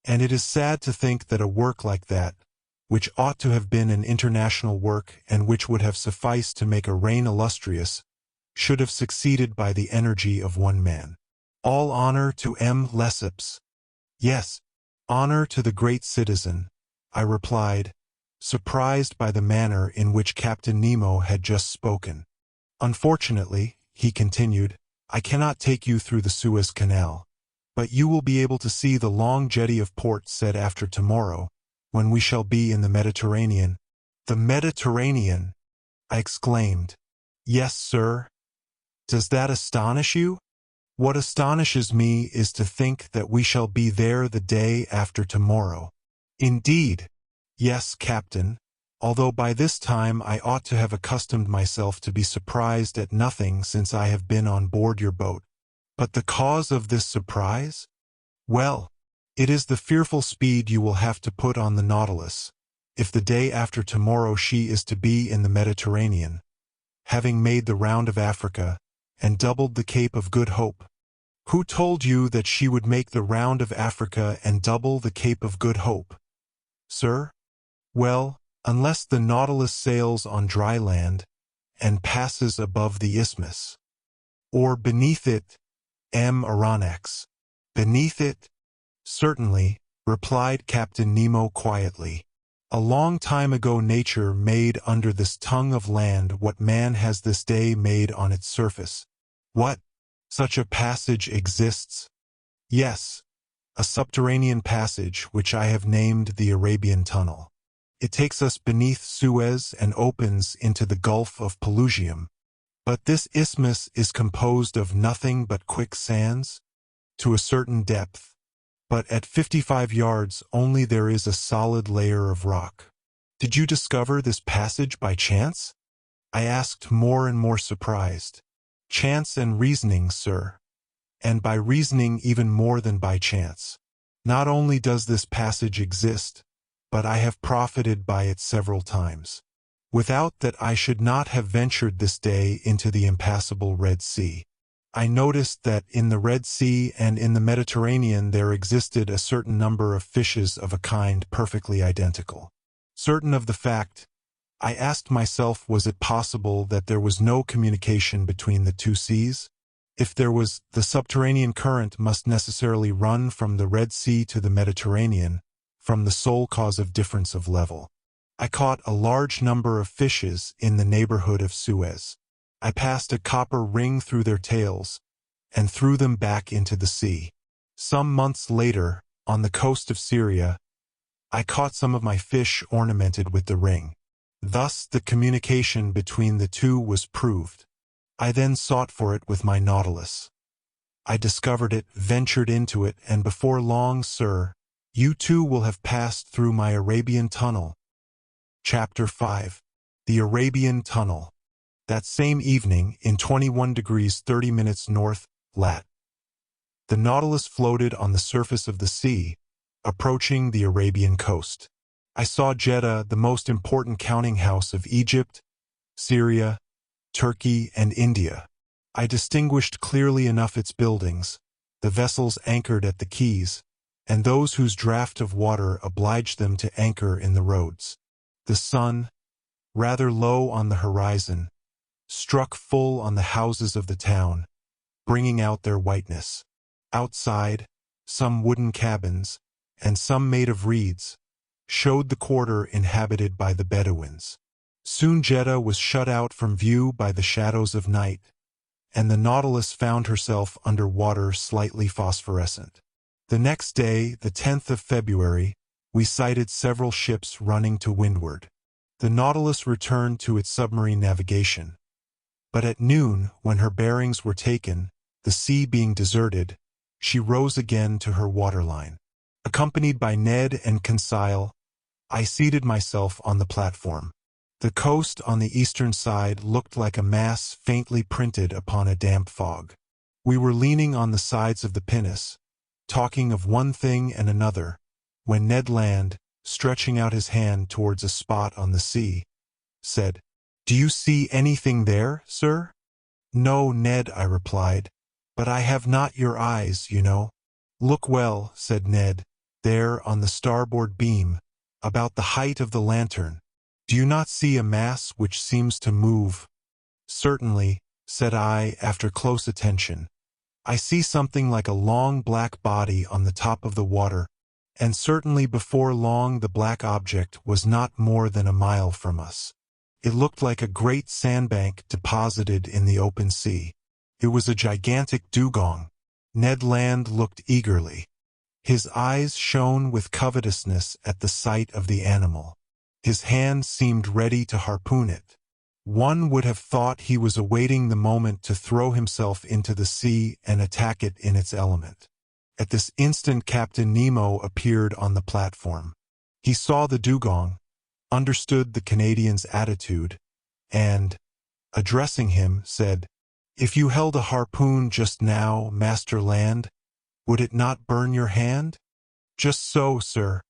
And it is sad to think that a work like that, which ought to have been an international work and which would have sufficed to make a reign illustrious, should have succeeded by the energy of one man. All honor to M. Lesseps. Yes, honor to the great citizen, I replied, surprised by the manner in which Captain Nemo had just spoken. Unfortunately, he continued, I cannot take you through the Suez Canal, but you will be able to see the long jetty of Port Said after tomorrow, when we shall be in the Mediterranean. The Mediterranean, I exclaimed. Yes, sir. Does that astonish you? What astonishes me is to think that we shall be there the day after tomorrow. Indeed. Yes, Captain, although by this time I ought to have accustomed myself to be surprised at nothing since I have been on board your boat. But the cause of this surprise? Well, it is the fearful speed you will have to put on the Nautilus, if the day after tomorrow she is to be in the Mediterranean, having made the round of Africa, and doubled the Cape of Good Hope. Who told you that she would make the round of Africa and double the Cape of Good Hope? Sir? Well, unless the Nautilus sails on dry land, and passes above the isthmus. Or beneath it, M. Aronnax. Beneath it? Certainly, replied Captain Nemo quietly. A long time ago nature made under this tongue of land what man has this day made on its surface. What? Such a passage exists? Yes, a subterranean passage which I have named the Arabian Tunnel. It takes us beneath Suez and opens into the Gulf of Pelusium. But this isthmus is composed of nothing but quicksands, to a certain depth. But at 55 yards only there is a solid layer of rock. Did you discover this passage by chance? I asked, more and more surprised. Chance and reasoning, sir. And by reasoning even more than by chance. Not only does this passage exist, but I have profited by it several times. Without that I should not have ventured this day into the impassable Red Sea. I noticed that in the Red Sea and in the Mediterranean there existed a certain number of fishes of a kind perfectly identical. Certain of the fact, I asked myself, was it possible that there was no communication between the two seas? If there was, the subterranean current must necessarily run from the Red Sea to the Mediterranean, from the sole cause of difference of level. I caught a large number of fishes in the neighborhood of Suez. I passed a copper ring through their tails, and threw them back into the sea. Some months later, on the coast of Syria, I caught some of my fish ornamented with the ring. Thus the communication between the two was proved. I then sought for it with my Nautilus. I discovered it, ventured into it, and before long, sir, you too will have passed through my Arabian Tunnel. Chapter 5. The Arabian Tunnel. That same evening, in 21 degrees 30 minutes north, lat. The Nautilus floated on the surface of the sea, approaching the Arabian coast. I saw Jeddah, the most important counting house of Egypt, Syria, Turkey, and India. I distinguished clearly enough its buildings, the vessels anchored at the quays, and those whose draught of water obliged them to anchor in the roads. The sun, rather low on the horizon, struck full on the houses of the town, bringing out their whiteness. Outside, some wooden cabins, and some made of reeds, showed the quarter inhabited by the Bedouins. Soon Jeddah was shut out from view by the shadows of night, and the Nautilus found herself under water slightly phosphorescent. The next day, the 10th of February, we sighted several ships running to windward. The Nautilus returned to its submarine navigation. But at noon, when her bearings were taken, the sea being deserted, she rose again to her waterline. Accompanied by Ned and Conseil, I seated myself on the platform. The coast on the eastern side looked like a mass faintly printed upon a damp fog. We were leaning on the sides of the pinnace, talking of one thing and another, when Ned Land, stretching out his hand towards a spot on the sea, said, "Do you see anything there, sir?" "No, Ned," I replied, "but I have not your eyes, you know." "Look well," said Ned, "there on the starboard beam, about the height of the lantern. Do you not see a mass which seems to move?" "Certainly," said I after close attention. "I see something like a long black body on the top of the water, and certainly before long the black object was not more than a mile from us. It looked like a great sandbank deposited in the open sea. It was a gigantic dugong." Ned Land looked eagerly. His eyes shone with covetousness at the sight of the animal. His hand seemed ready to harpoon it. One would have thought he was awaiting the moment to throw himself into the sea and attack it in its element. At this instant Captain Nemo appeared on the platform. He saw the dugong, understood the Canadian's attitude, and, addressing him, said, "If you held a harpoon just now, Master Land, would it not burn your hand?" "Just so, sir.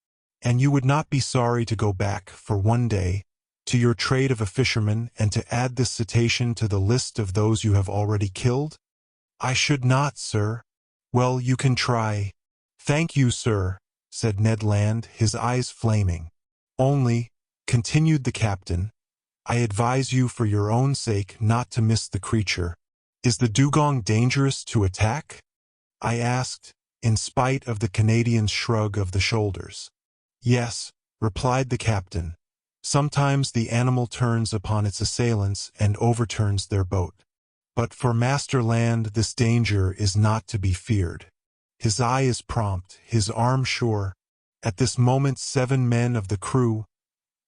And you would not be sorry to go back, for one day, to your trade of a fisherman and to add this cetacean to the list of those you have already killed?" "I should not, sir." "Well, you can try." "Thank you, sir," said Ned Land, his eyes flaming. "Only," continued the captain, "I advise you for your own sake not to miss the creature." "Is the dugong dangerous to attack?" I asked, in spite of the Canadian's shrug of the shoulders. "Yes," replied the captain. "Sometimes the animal turns upon its assailants and overturns their boat. But for Master Land this danger is not to be feared. His eye is prompt, his arm sure." At this moment 7 men of the crew,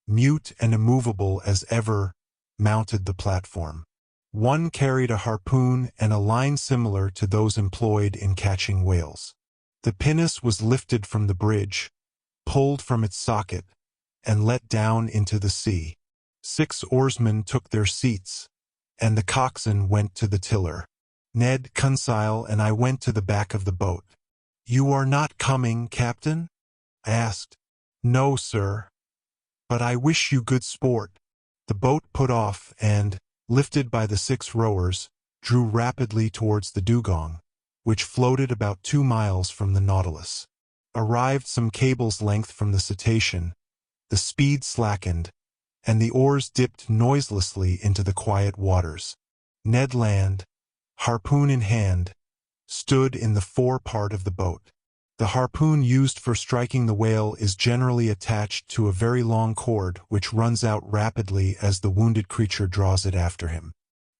mute and immovable as ever, mounted the platform. One carried a harpoon and a line similar to those employed in catching whales. The pinnace was lifted from the bridge, pulled from its socket, and let down into the sea. 6 oarsmen took their seats, and the coxswain went to the tiller. Ned, Conseil, and I went to the back of the boat. "You are not coming, Captain?" I asked. "No, sir. But I wish you good sport." The boat put off and, lifted by the 6 rowers, drew rapidly towards the dugong, which floated about 2 miles from the Nautilus. Arrived some cable's length from the cetacean, the speed slackened, and the oars dipped noiselessly into the quiet waters. Ned Land, harpoon in hand, stood in the fore part of the boat. The harpoon used for striking the whale is generally attached to a very long cord which runs out rapidly as the wounded creature draws it after him.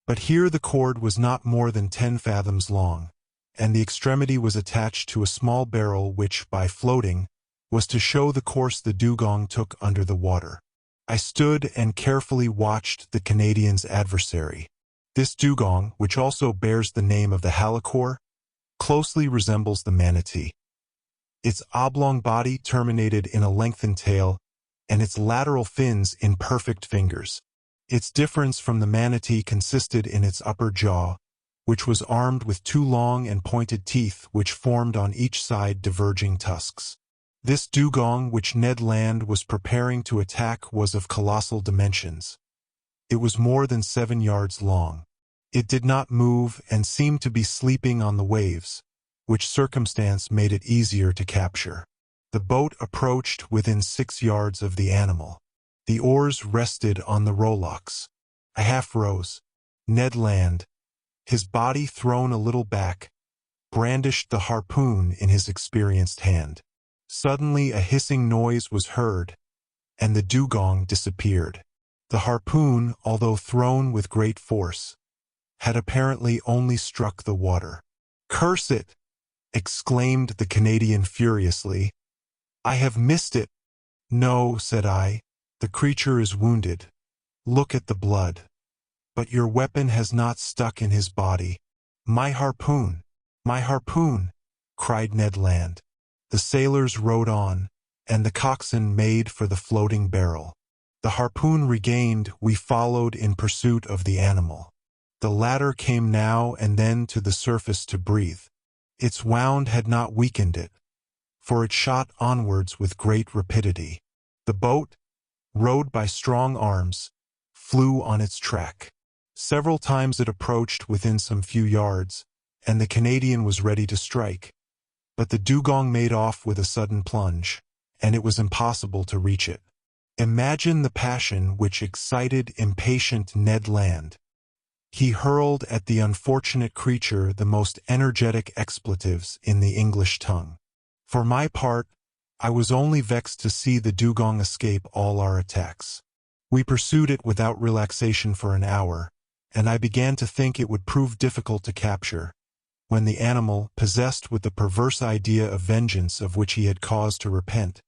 But here the cord was not more than 10 fathoms long, and the extremity was attached to a small barrel which, by floating, was to show the course the dugong took under the water. I stood and carefully watched the Canadian's adversary. This dugong, which also bears the name of the halicore, closely resembles the manatee. Its oblong body terminated in a lengthened tail, and its lateral fins in perfect fingers. Its difference from the manatee consisted in its upper jaw, which was armed with 2 long and pointed teeth which formed on each side diverging tusks. This dugong which Ned Land was preparing to attack was of colossal dimensions. It was more than 7 yards long. It did not move and seemed to be sleeping on the waves, which circumstance made it easier to capture. The boat approached within 6 yards of the animal. The oars rested on the rowlocks. I half rose. Ned Land, his body thrown a little back, brandished the harpoon in his experienced hand. Suddenly a hissing noise was heard, and the dugong disappeared. The harpoon, although thrown with great force, had apparently only struck the water. "Curse it!" exclaimed the Canadian furiously. "I have missed it." "No," said I, "the creature is wounded. Look at the blood. But your weapon has not stuck in his body." "My harpoon! My harpoon!" cried Ned Land. The sailors rowed on, and the coxswain made for the floating barrel. The harpoon regained, we followed in pursuit of the animal. The latter came now and then to the surface to breathe. Its wound had not weakened it, for it shot onwards with great rapidity. The boat, rowed by strong arms, flew on its track. Several times it approached within some few yards, and the Canadian was ready to strike. But the dugong made off with a sudden plunge, and it was impossible to reach it. Imagine the passion which excited impatient Ned Land. He hurled at the unfortunate creature the most energetic expletives in the English tongue. For my part, I was only vexed to see the dugong escape all our attacks. We pursued it without relaxation for an hour, and I began to think it would prove difficult to capture, when the animal, possessed with the perverse idea of vengeance of which he had cause to repent,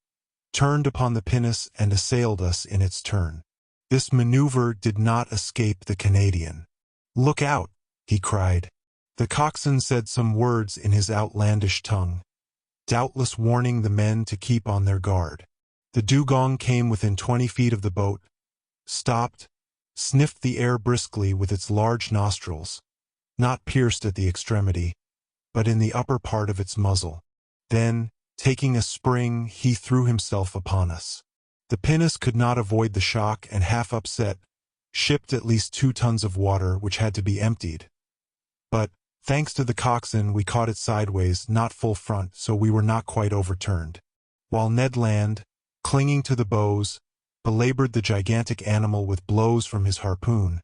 turned upon the pinnace and assailed us in its turn. This maneuver did not escape the Canadian. "Look out!" he cried. The coxswain said some words in his outlandish tongue, doubtless warning the men to keep on their guard. The dugong came within 20 feet of the boat, stopped, sniffed the air briskly with its large nostrils, not pierced at the extremity, but in the upper part of its muzzle. Then, taking a spring, he threw himself upon us. The pinnace could not avoid the shock and, half upset, shipped at least 2 tons of water which had to be emptied. But, thanks to the coxswain, we caught it sideways, not full front, so we were not quite overturned. While Ned Land, clinging to the bows, belabored the gigantic animal with blows from his harpoon,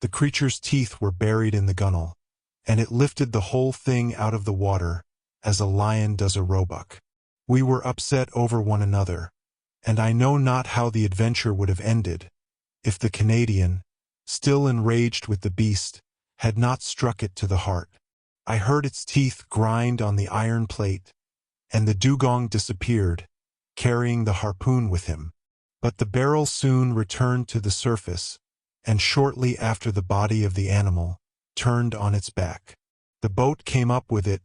the creature's teeth were buried in the gunwale, and it lifted the whole thing out of the water, as a lion does a roebuck. We were upset over one another, and I know not how the adventure would have ended, if the Canadian, still enraged with the beast, had not struck it to the heart. I heard its teeth grind on the iron plate, and the dugong disappeared, carrying the harpoon with him. But the barrel soon returned to the surface, and shortly after the body of the animal turned on its back. The boat came up with it,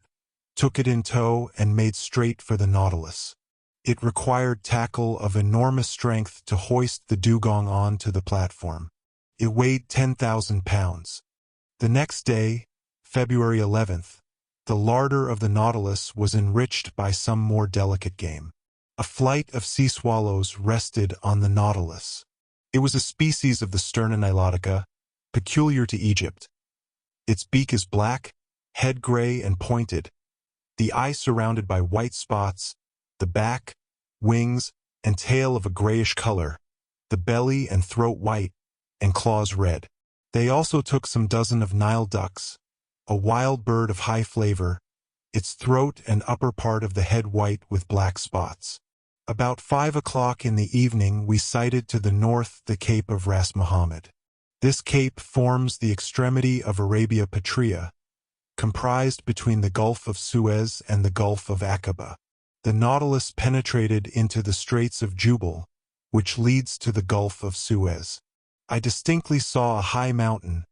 took it in tow, and made straight for the Nautilus. It required tackle of enormous strength to hoist the dugong on to the platform. It weighed 10,000 pounds. The next day, February 11th, the larder of the Nautilus was enriched by some more delicate game. A flight of sea swallows rested on the Nautilus. It was a species of the Sterna nilotica, peculiar to Egypt. Its beak is black, head gray and pointed, the eye surrounded by white spots, the back, wings, and tail of a grayish color, the belly and throat white, and claws red. They also took some dozen of Nile ducks, a wild bird of high flavor, its throat and upper part of the head white with black spots. About 5 o'clock in the evening we sighted to the north the Cape of Ras Mohammed. This cape forms the extremity of Arabia Petrea, comprised between the Gulf of Suez and the Gulf of Aqaba. The Nautilus penetrated into the Straits of Jubal, which leads to the Gulf of Suez. I distinctly saw a high mountain,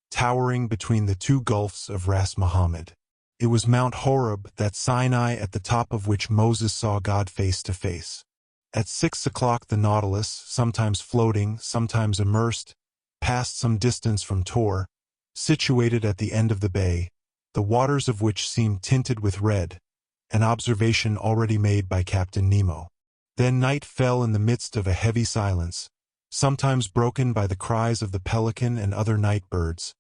towering between the 2 gulfs of Ras Mohammed. It was Mount Horeb, that Sinai at the top of which Moses saw God face to face. At 6 o'clock the Nautilus, sometimes floating, sometimes immersed, passed some distance from Tor, situated at the end of the bay, the waters of which seemed tinted with red, an observation already made by Captain Nemo. Then night fell in the midst of a heavy silence, sometimes broken by the cries of the pelican and other night birds,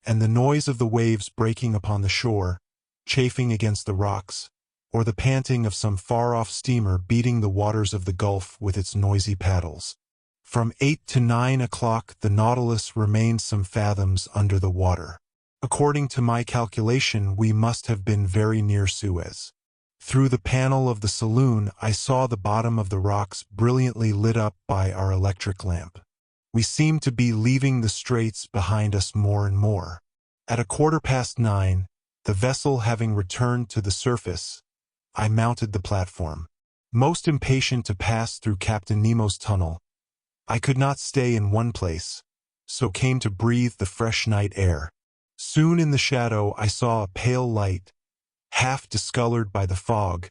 and the noise of the waves breaking upon the shore, chafing against the rocks, or the panting of some far-off steamer beating the waters of the Gulf with its noisy paddles. From 8 to 9 o'clock the Nautilus remained some fathoms under the water. According to my calculation, we must have been very near Suez. Through the panel of the saloon I saw the bottom of the rocks brilliantly lit up by our electric lamp. We seemed to be leaving the straits behind us more and more. At 9:15, the vessel having returned to the surface, I mounted the platform. Most impatient to pass through Captain Nemo's tunnel, I could not stay in one place, so came to breathe the fresh night air. Soon in the shadow I saw a pale light, half discolored by the fog,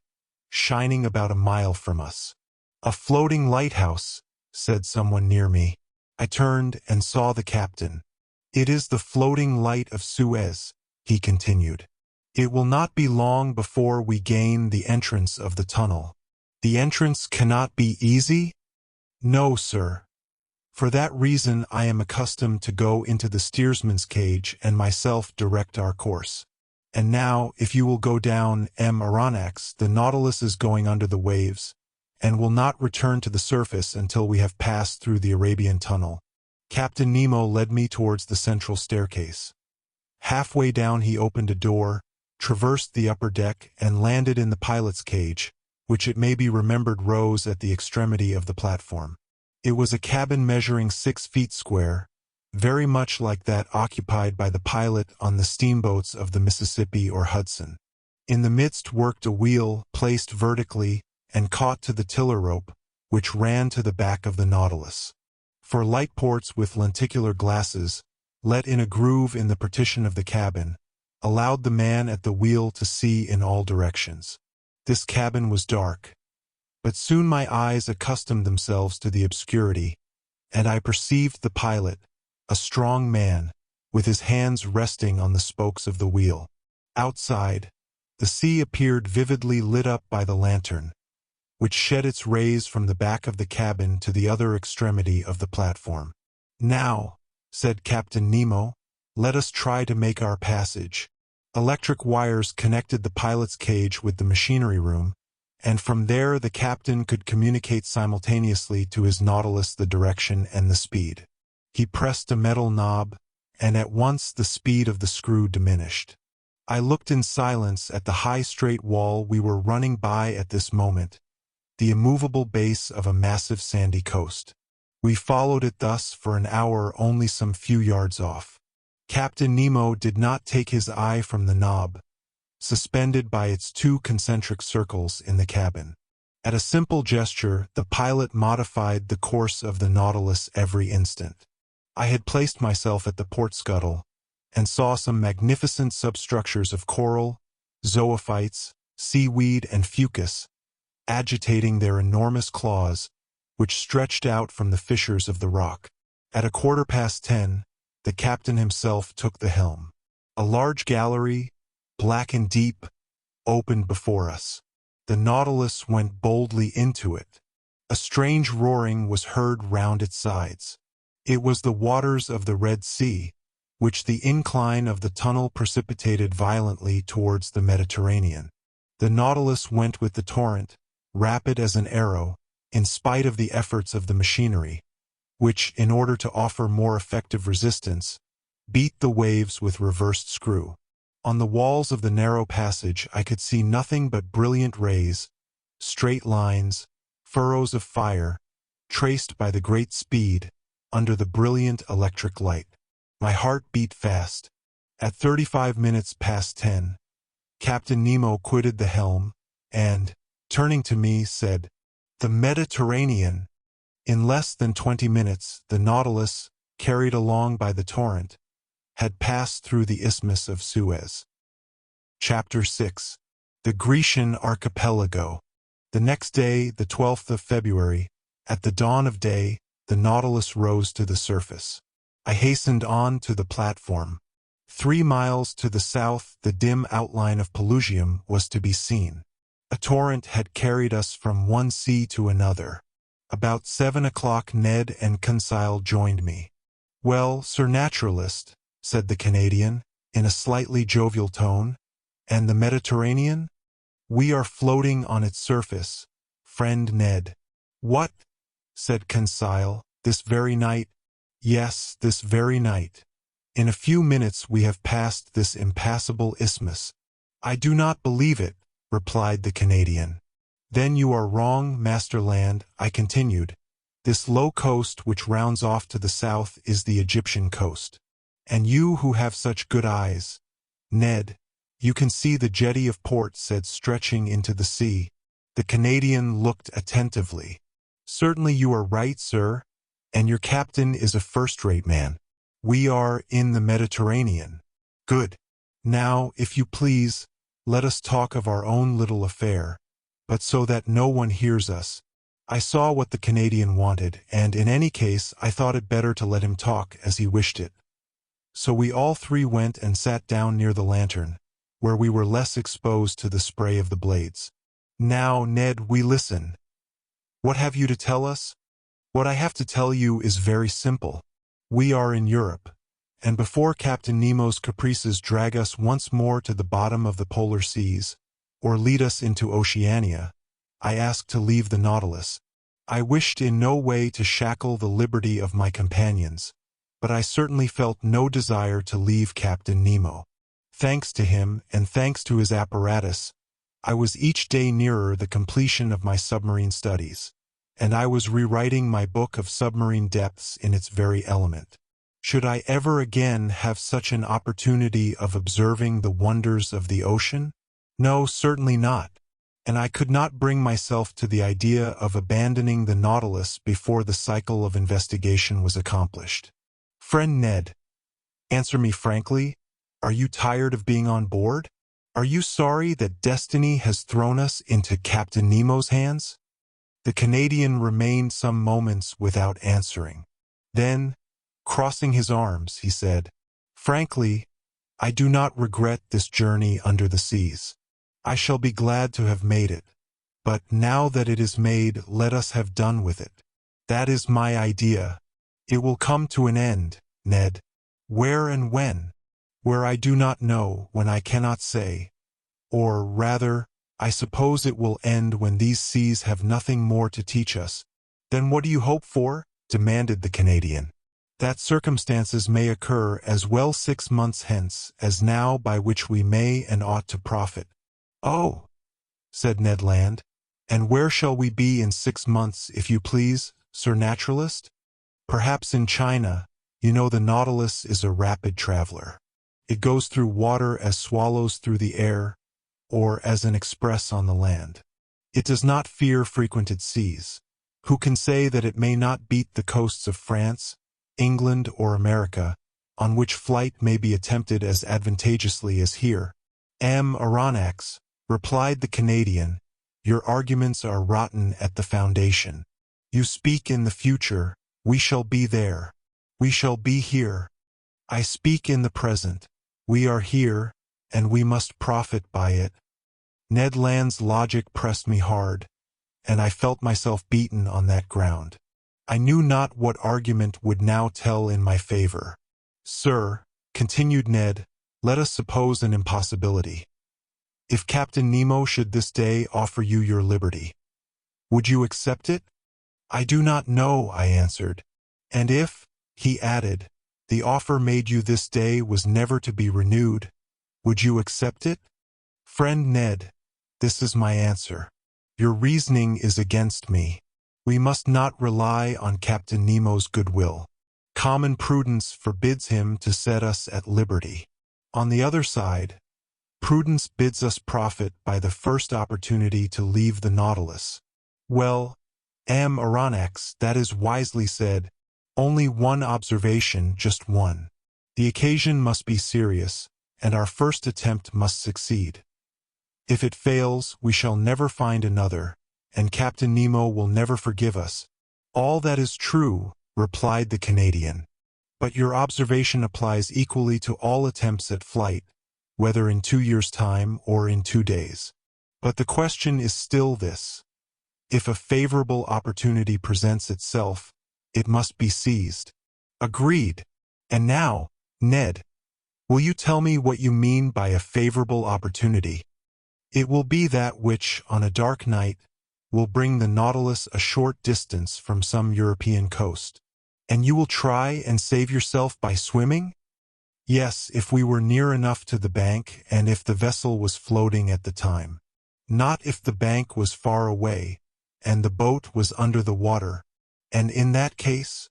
shining about a mile from us. "A floating lighthouse," said someone near me. I turned and saw the captain. "It is the floating light of Suez," he continued. "It will not be long before we gain the entrance of the tunnel." "The entrance cannot be easy?" "No, sir. For that reason I am accustomed to go into the steersman's cage and myself direct our course. And now, if you will go down Aronnax, the Nautilus is going under the waves, and will not return to the surface until we have passed through the Arabian Tunnel." Captain Nemo led me towards the central staircase. Halfway down he opened a door, traversed the upper deck, and landed in the pilot's cage, which it may be remembered rose at the extremity of the platform. It was a cabin measuring 6 feet square, very much like that occupied by the pilot on the steamboats of the Mississippi or Hudson. In the midst worked a wheel, placed vertically and caught to the tiller rope, which ran to the back of the Nautilus. For light ports with lenticular glasses, let in a groove in the partition of the cabin, allowed the man at the wheel to see in all directions. This cabin was dark, but soon my eyes accustomed themselves to the obscurity, and I perceived the pilot, a strong man, with his hands resting on the spokes of the wheel. Outside, the sea appeared vividly lit up by the lantern, which shed its rays from the back of the cabin to the other extremity of the platform. "Now," said Captain Nemo, "let us try to make our passage." Electric wires connected the pilot's cage with the machinery room, and from there the captain could communicate simultaneously to his Nautilus the direction and the speed. He pressed a metal knob, and at once the speed of the screw diminished. I looked in silence at the high straight wall we were running by at this moment, the immovable base of a massive sandy coast. We followed it thus for an hour only some few yards off. Captain Nemo did not take his eye from the knob, suspended by its 2 concentric circles in the cabin. At a simple gesture, the pilot modified the course of the Nautilus every instant. I had placed myself at the port scuttle, and saw some magnificent substructures of coral, zoophytes, seaweed, and fucus, agitating their enormous claws, which stretched out from the fissures of the rock. At 10:15, the captain himself took the helm. A large gallery, black and deep, opened before us. The Nautilus went boldly into it. A strange roaring was heard round its sides. It was the waters of the Red Sea, which the incline of the tunnel precipitated violently towards the Mediterranean. The Nautilus went with the torrent, rapid as an arrow, in spite of the efforts of the machinery, which, in order to offer more effective resistance, beat the waves with reversed screw. On the walls of the narrow passage I could see nothing but brilliant rays, straight lines, furrows of fire, traced by the great speed under the brilliant electric light. My heart beat fast. At 10:35, Captain Nemo quitted the helm, and, turning to me, said, "The Mediterranean." In less than 20 minutes, the Nautilus, carried along by the torrent, had passed through the Isthmus of Suez. Chapter 6. The Grecian Archipelago. The next day, the 12th of February, at the dawn of day, the Nautilus rose to the surface. I hastened on to the platform. 3 miles to the south, the dim outline of Pelusium was to be seen. A torrent had carried us from one sea to another. About 7 o'clock Ned and Conseil joined me. "Well, Sir Naturalist," said the Canadian, in a slightly jovial tone, "and the Mediterranean?" "We are floating on its surface, friend Ned." "What?" said Conseil. "This very night?" "Yes, this very night. In a few minutes we have passed this impassable isthmus." "I do not believe it," replied the Canadian. "Then you are wrong, Master Land," I continued. "This low coast which rounds off to the south is the Egyptian coast. And you who have such good eyes, Ned, you can see the jetty of Port Said stretching into the sea." The Canadian looked attentively. "Certainly you are right, sir, and your captain is a first-rate man. We are in the Mediterranean." "Good. Now, if you please, let us talk of our own little affair, but so that no one hears us. I saw what the Canadian wanted, and in any case I thought it better to let him talk as he wished it. So we all three went and sat down near the lantern, where we were less exposed to the spray of the blades. Now, Ned, we listen. What have you to tell us? What I have to tell you is very simple. We are in Europe, and before Captain Nemo's caprices drag us once more to the bottom of the polar seas, or lead us into Oceania, I ask to leave the Nautilus. I wished in no way to shackle the liberty of my companions, but I certainly felt no desire to leave Captain Nemo. Thanks to him, and thanks to his apparatus, I was each day nearer the completion of my submarine studies, and I was rewriting my book of submarine depths in its very element. Should I ever again have such an opportunity of observing the wonders of the ocean? No, certainly not. And I could not bring myself to the idea of abandoning the Nautilus before the cycle of investigation was accomplished. Friend Ned, answer me frankly, are you tired of being on board? Are you sorry that destiny has thrown us into Captain Nemo's hands? The Canadian remained some moments without answering. Then, crossing his arms, he said, "Frankly, I do not regret this journey under the seas. I shall be glad to have made it. But now that it is made, let us have done with it. That is my idea. It will come to an end, Ned. Where and when? Where I do not know, when I cannot say. Or, rather, I suppose it will end when these seas have nothing more to teach us." "Then what do you hope for?" demanded the Canadian. "That circumstances may occur as well 6 months hence as now by which we may and ought to profit." "Oh," said Ned Land, "and where shall we be in 6 months, if you please, Sir Naturalist?" "Perhaps in China. You know the Nautilus is a rapid traveler. It goes through water as swallows through the air, or as an express on the land. It does not fear frequented seas. Who can say that it may not beat the coasts of France, England, or America, on which flight may be attempted as advantageously as here?" Aronnax, replied the Canadian, "your arguments are rotten at the foundation. You speak in the future. We shall be there. We shall be here. I speak in the present. We are here, and we must profit by it." Ned Land's logic pressed me hard, and I felt myself beaten on that ground. I knew not what argument would now tell in my favor. "Sir," continued Ned, "let us suppose an impossibility. If Captain Nemo should this day offer you your liberty, would you accept it?" "I do not know," I answered. "And if," he added, "the offer made you this day was never to be renewed, would you accept it?" "Friend Ned, this is my answer. Your reasoning is against me. We must not rely on Captain Nemo's goodwill. Common prudence forbids him to set us at liberty. On the other side, prudence bids us profit by the first opportunity to leave the Nautilus." "Well, Aronnax, that is wisely said. Only one observation, just one. The occasion must be serious, and our first attempt must succeed. If it fails, we shall never find another, and Captain Nemo will never forgive us." "All that is true," replied the Canadian. "But your observation applies equally to all attempts at flight, whether in 2 years' time or in 2 days. But the question is still this: if a favorable opportunity presents itself, it must be seized." "Agreed. And now, Ned, will you tell me what you mean by a favorable opportunity?" "It will be that which, on a dark night, will bring the Nautilus a short distance from some European coast." "And you will try and save yourself by swimming?" "Yes, if we were near enough to the bank and if the vessel was floating at the time. Not if the bank was far away and the boat was under the water. And in that case?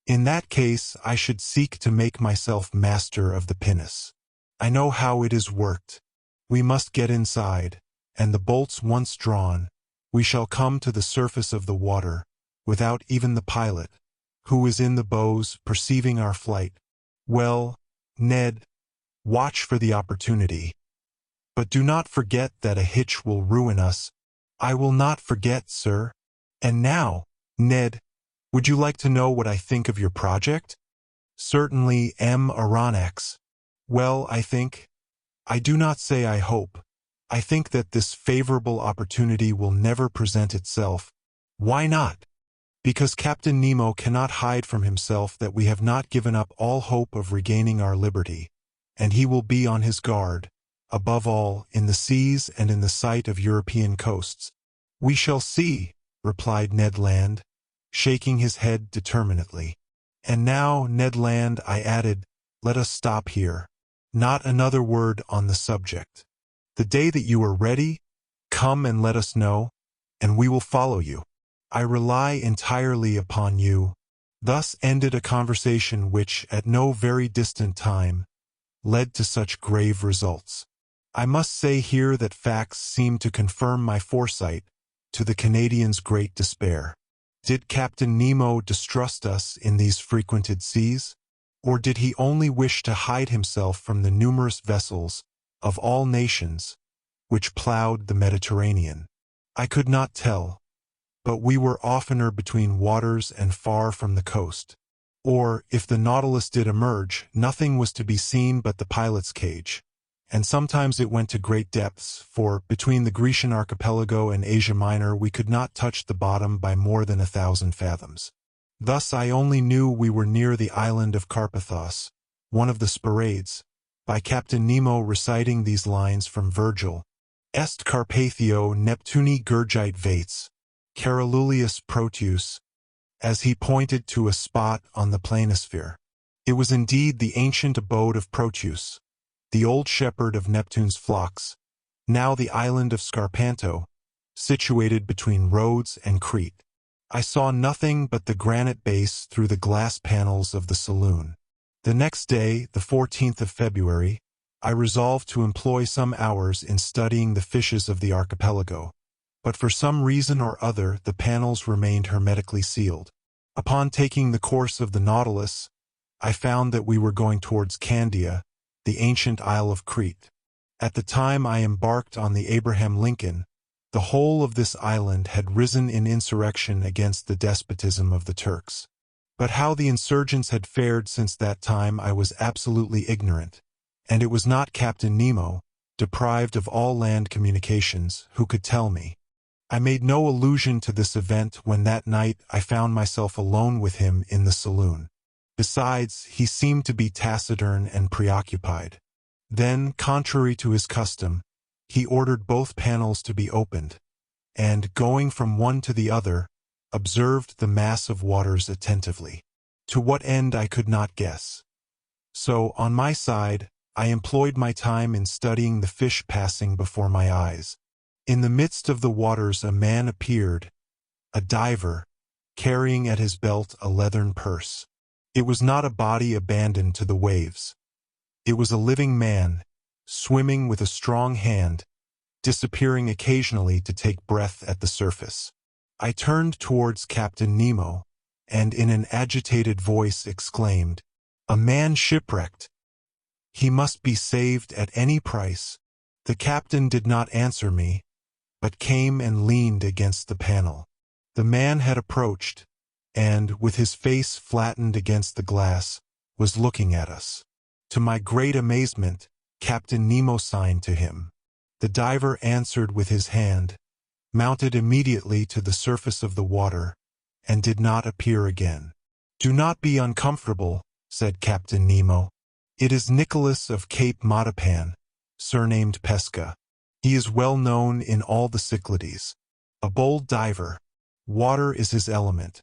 In that case, I should seek to make myself master of the pinnace. I know how it is worked. We must get inside, and the bolts once drawn, we shall come to the surface of the water, without even the pilot, who is in the bows, perceiving our flight. Well, Ned, watch for the opportunity. But do not forget that a hitch will ruin us." "I will not forget, sir." And now, Ned, would you like to know what I think of your project? Certainly, Aronnax. Well, I do not say I hope. I think that this favorable opportunity will never present itself. Why not? Because Captain Nemo cannot hide from himself that we have not given up all hope of regaining our liberty, and he will be on his guard, above all, in the seas and in the sight of European coasts. We shall see, replied Ned Land, shaking his head determinedly. And now, Ned Land, I added, let us stop here. Not another word on the subject. The day that you are ready, come and let us know, and we will follow you. I rely entirely upon you. Thus ended a conversation which, at no very distant time, led to such grave results. I must say here that facts seem to confirm my foresight, to the Canadian's great despair. Did Captain Nemo distrust us in these frequented seas? Or did he only wish to hide himself from the numerous vessels, of all nations, which plowed the Mediterranean? I could not tell, but we were oftener between waters and far from the coast. Or, if the Nautilus did emerge, nothing was to be seen but the pilot's cage, and sometimes it went to great depths, for, between the Grecian archipelago and Asia Minor we could not touch the bottom by more than 1,000 fathoms. Thus I only knew we were near the island of Carpathos, one of the Sporades, by Captain Nemo reciting these lines from Virgil: Est Carpathio Neptuni Gurgite Vates, Carolulius Proteus, as he pointed to a spot on the planisphere. It was indeed the ancient abode of Proteus, the old shepherd of Neptune's flocks, now the island of Scarpanto, situated between Rhodes and Crete. I saw nothing but the granite base through the glass panels of the saloon. The next day, the 14th of February, I resolved to employ some hours in studying the fishes of the archipelago, but for some reason or other the panels remained hermetically sealed. Upon taking the course of the Nautilus, I found that we were going towards Candia, the ancient Isle of Crete. At the time I embarked on the Abraham Lincoln, the whole of this island had risen in insurrection against the despotism of the Turks. But how the insurgents had fared since that time I was absolutely ignorant, and it was not Captain Nemo, deprived of all land communications, who could tell me. I made no allusion to this event when that night I found myself alone with him in the saloon. Besides, he seemed to be taciturn and preoccupied. Then, contrary to his custom, he ordered both panels to be opened, and, going from one to the other, observed the mass of waters attentively. To what end I could not guess. So, on my side, I employed my time in studying the fish passing before my eyes. In the midst of the waters a man appeared, a diver, carrying at his belt a leathern purse. It was not a body abandoned to the waves. It was a living man, swimming with a strong hand, disappearing occasionally to take breath at the surface. I turned towards Captain Nemo, and in an agitated voice exclaimed, "A man shipwrecked! He must be saved at any price." The captain did not answer me, but came and leaned against the panel. The man had approached, and, with his face flattened against the glass, was looking at us. To my great amazement, Captain Nemo signed to him. The diver answered with his hand, mounted immediately to the surface of the water, and did not appear again. "Do not be uncomfortable," said Captain Nemo. "It is Nicholas of Cape Matapan, surnamed Pesca. He is well known in all the Cyclades. A bold diver. Water is his element,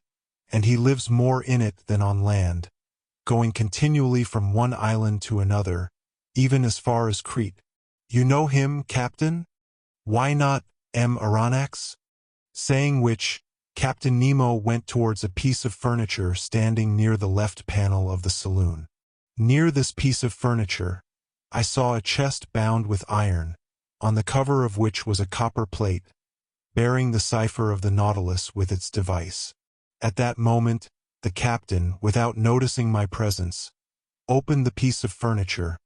and he lives more in it than on land, going continually from one island to another, even as far as Crete. You know him, Captain? Why not Aronnax?" Saying which, Captain Nemo went towards a piece of furniture standing near the left panel of the saloon. Near this piece of furniture, I saw a chest bound with iron, on the cover of which was a copper plate, bearing the cipher of the Nautilus with its device. At that moment, the captain, without noticing my presence, opened the piece of furniture,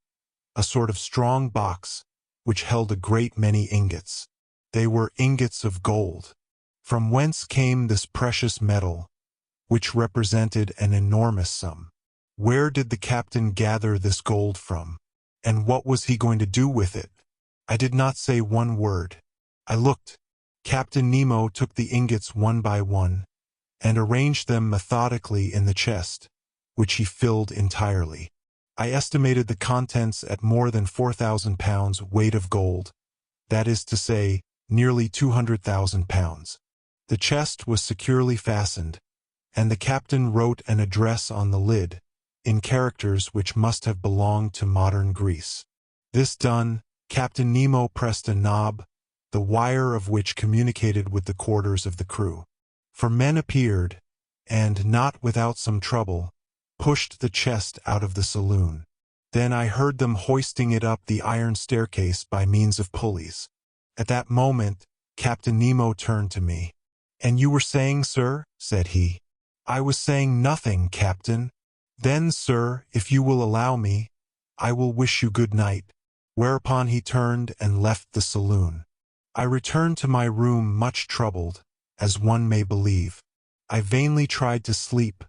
a sort of strong box, which held a great many ingots. They were ingots of gold. From whence came this precious metal, which represented an enormous sum? Where did the captain gather this gold from? And what was he going to do with it? I did not say one word. I looked. Captain Nemo took the ingots one by one and arranged them methodically in the chest, which he filled entirely. I estimated the contents at more than 4,000 pounds weight of gold, that is to say, nearly 200,000 pounds. The chest was securely fastened, and the captain wrote an address on the lid, in characters which must have belonged to modern Greece. This done, Captain Nemo pressed a knob, the wire of which communicated with the quarters of the crew. 4 men appeared, and, not without some trouble, pushed the chest out of the saloon. Then I heard them hoisting it up the iron staircase by means of pulleys. At that moment, Captain Nemo turned to me. "And you were saying, sir?" said he. "I was saying nothing, Captain." "Then, sir, if you will allow me, I will wish you good night." Whereupon he turned and left the saloon. I returned to my room much troubled, as one may believe. I vainly tried to sleep.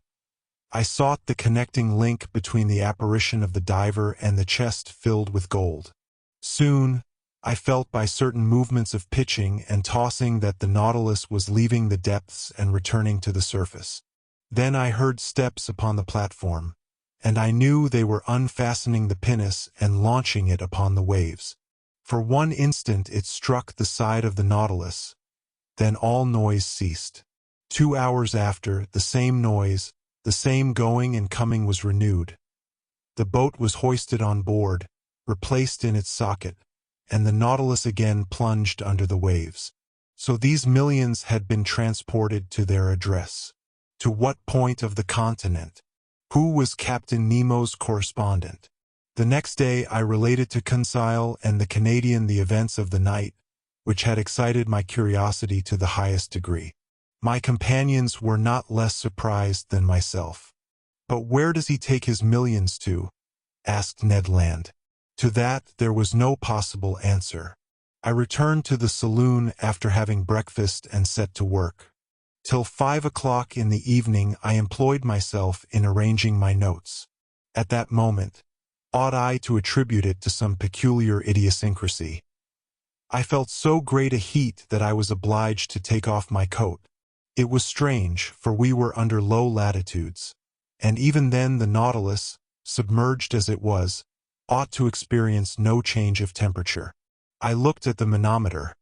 I sought the connecting link between the apparition of the diver and the chest filled with gold. Soon, I felt by certain movements of pitching and tossing that the Nautilus was leaving the depths and returning to the surface. Then I heard steps upon the platform, and I knew they were unfastening the pinnace and launching it upon the waves. For one instant it struck the side of the Nautilus, then all noise ceased. 2 hours after, the same noise, the same going and coming was renewed. The boat was hoisted on board, replaced in its socket, and the Nautilus again plunged under the waves. So these millions had been transported to their address. To what point of the continent? Who was Captain Nemo's correspondent? The next day I related to Conseil and the Canadian the events of the night, which had excited my curiosity to the highest degree. My companions were not less surprised than myself. "But where does he take his millions to?" asked Ned Land. To that there was no possible answer. I returned to the saloon after having breakfast and set to work. Till 5 o'clock in the evening I employed myself in arranging my notes. At that moment, ought I to attribute it to some peculiar idiosyncrasy? I felt so great a heat that I was obliged to take off my coat. It was strange, for we were under low latitudes, and even then the Nautilus, submerged as it was, ought to experience no change of temperature. I looked at the manometer.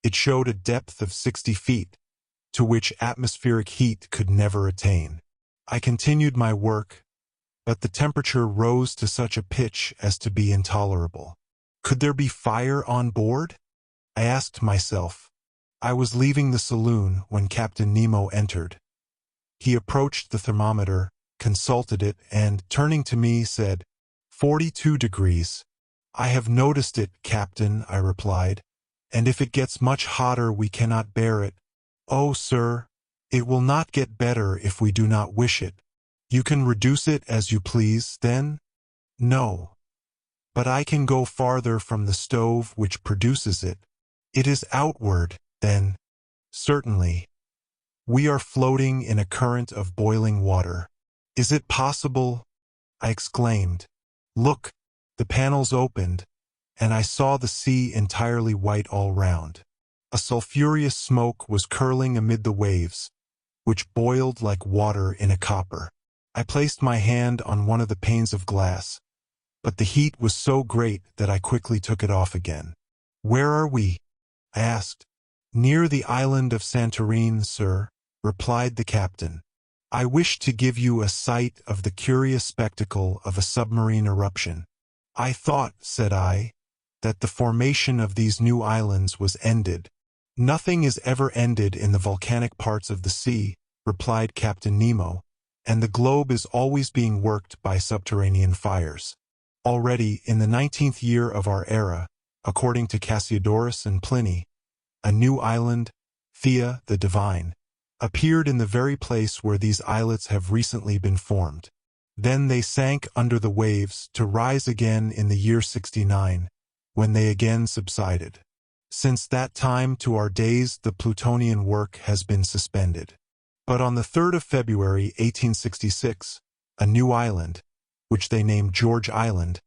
It showed a depth of 60 feet, to which atmospheric heat could never attain. I continued my work, but the temperature rose to such a pitch as to be intolerable. Could there be fire on board? I asked myself. I was leaving the saloon when Captain Nemo entered. He approached the thermometer, consulted it, and, turning to me, said, 42 degrees. "I have noticed it, Captain," I replied, "and if it gets much hotter we cannot bear it." "Oh, sir, it will not get better if we do not wish it." "You can reduce it as you please, then?" "No. But I can go farther from the stove which produces it." "It is outward, then?" "Certainly. We are floating in a current of boiling water." "Is it possible?" I exclaimed. "Look!" The panels opened, and I saw the sea entirely white all round. A sulphurous smoke was curling amid the waves, which boiled like water in a copper. I placed my hand on one of the panes of glass, but the heat was so great that I quickly took it off again. "Where are we?" I asked. "Near the island of Santorin, sir," replied the captain. "I wish to give you a sight of the curious spectacle of a submarine eruption." "I thought," said I, "that the formation of these new islands was ended." "Nothing is ever ended in the volcanic parts of the sea," replied Captain Nemo, "and the globe is always being worked by subterranean fires. Already, in the 19th year of our era, according to Cassiodorus and Pliny, a new island, Thea the Divine, appeared in the very place where these islets have recently been formed. Then they sank under the waves to rise again in the year 69, when they again subsided. Since that time to our days, the Plutonian work has been suspended. But on the 3rd of February 1866, a new island, which they named George Island,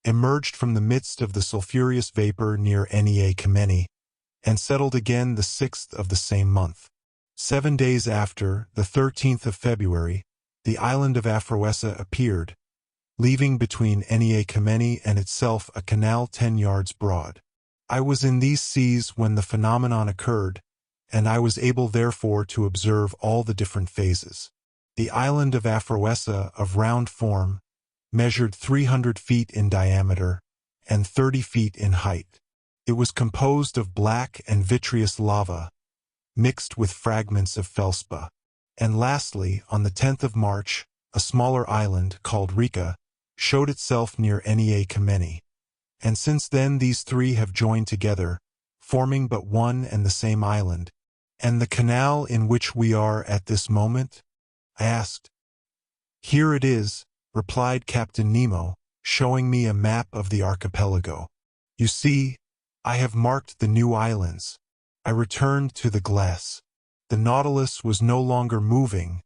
emerged from the midst of the sulphurous vapor near Nea Kameni, and settled again the 6th of the same month. 7 days after, the 13th of February, the island of Aphroessa appeared, leaving between Nea Kameni and itself a canal 10 yards broad. I was in these seas when the phenomenon occurred, and I was able therefore to observe all the different phases. The island of Aphroessa, of round form, measured 300 feet in diameter and 30 feet in height. It was composed of black and vitreous lava, mixed with fragments of felspar. And lastly, on the 10th of March, a smaller island called Rika showed itself near Nea Kameni. And since then these three have joined together, forming but one and the same island. And the canal in which we are at this moment? I asked. Here it is, replied Captain Nemo, showing me a map of the archipelago. You see, I have marked the new islands. I returned to the glass. The Nautilus was no longer moving.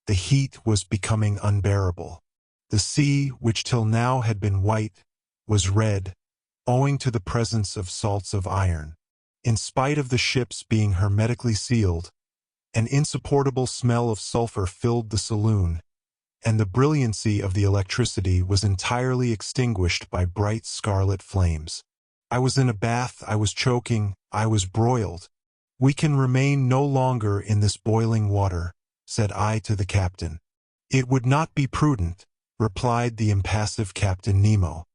The heat was becoming unbearable. The sea, which till now had been white, was red, owing to the presence of salts of iron. In spite of the ships being hermetically sealed, an insupportable smell of sulfur filled the saloon, and the brilliancy of the electricity was entirely extinguished by bright scarlet flames. I was in a bath, I was choking, I was broiled. We can remain no longer in this boiling water, said I to the captain. It would not be prudent, replied the impassive Captain Nemo.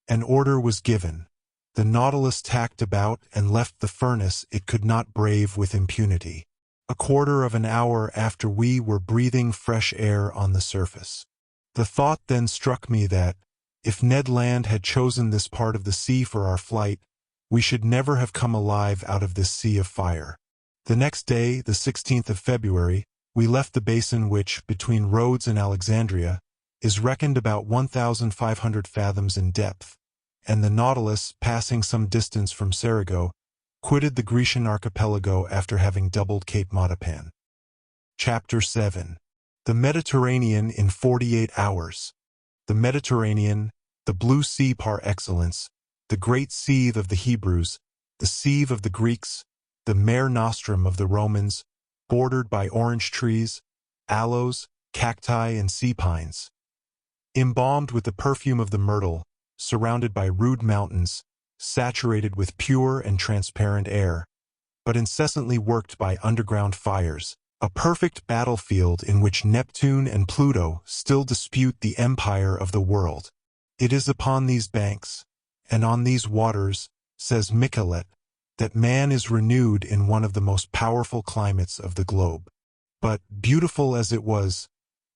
An order was given. The Nautilus tacked about and left the furnace it could not brave with impunity. A quarter of an hour after we were breathing fresh air on the surface. The thought then struck me that, if Ned Land had chosen this part of the sea for our flight, we should never have come alive out of this sea of fire. The next day, the 16th of February, we left the basin which, between Rhodes and Alexandria, is reckoned about 1,500 fathoms in depth, and the Nautilus, passing some distance from Serigo, quitted the Grecian archipelago after having doubled Cape Matapan. Chapter 7. The Mediterranean in 48 hours. The Mediterranean, the blue sea par excellence, the great sea of the Hebrews, the sea of the Greeks, the mare nostrum of the Romans, bordered by orange trees, aloes, cacti, and sea pines. Embalmed with the perfume of the myrtle, surrounded by rude mountains, saturated with pure and transparent air, but incessantly worked by underground fires, a perfect battlefield in which Neptune and Pluto still dispute the empire of the world. It is upon these banks, and on these waters, says Michelet, that man is renewed in one of the most powerful climates of the globe. But, beautiful as it was,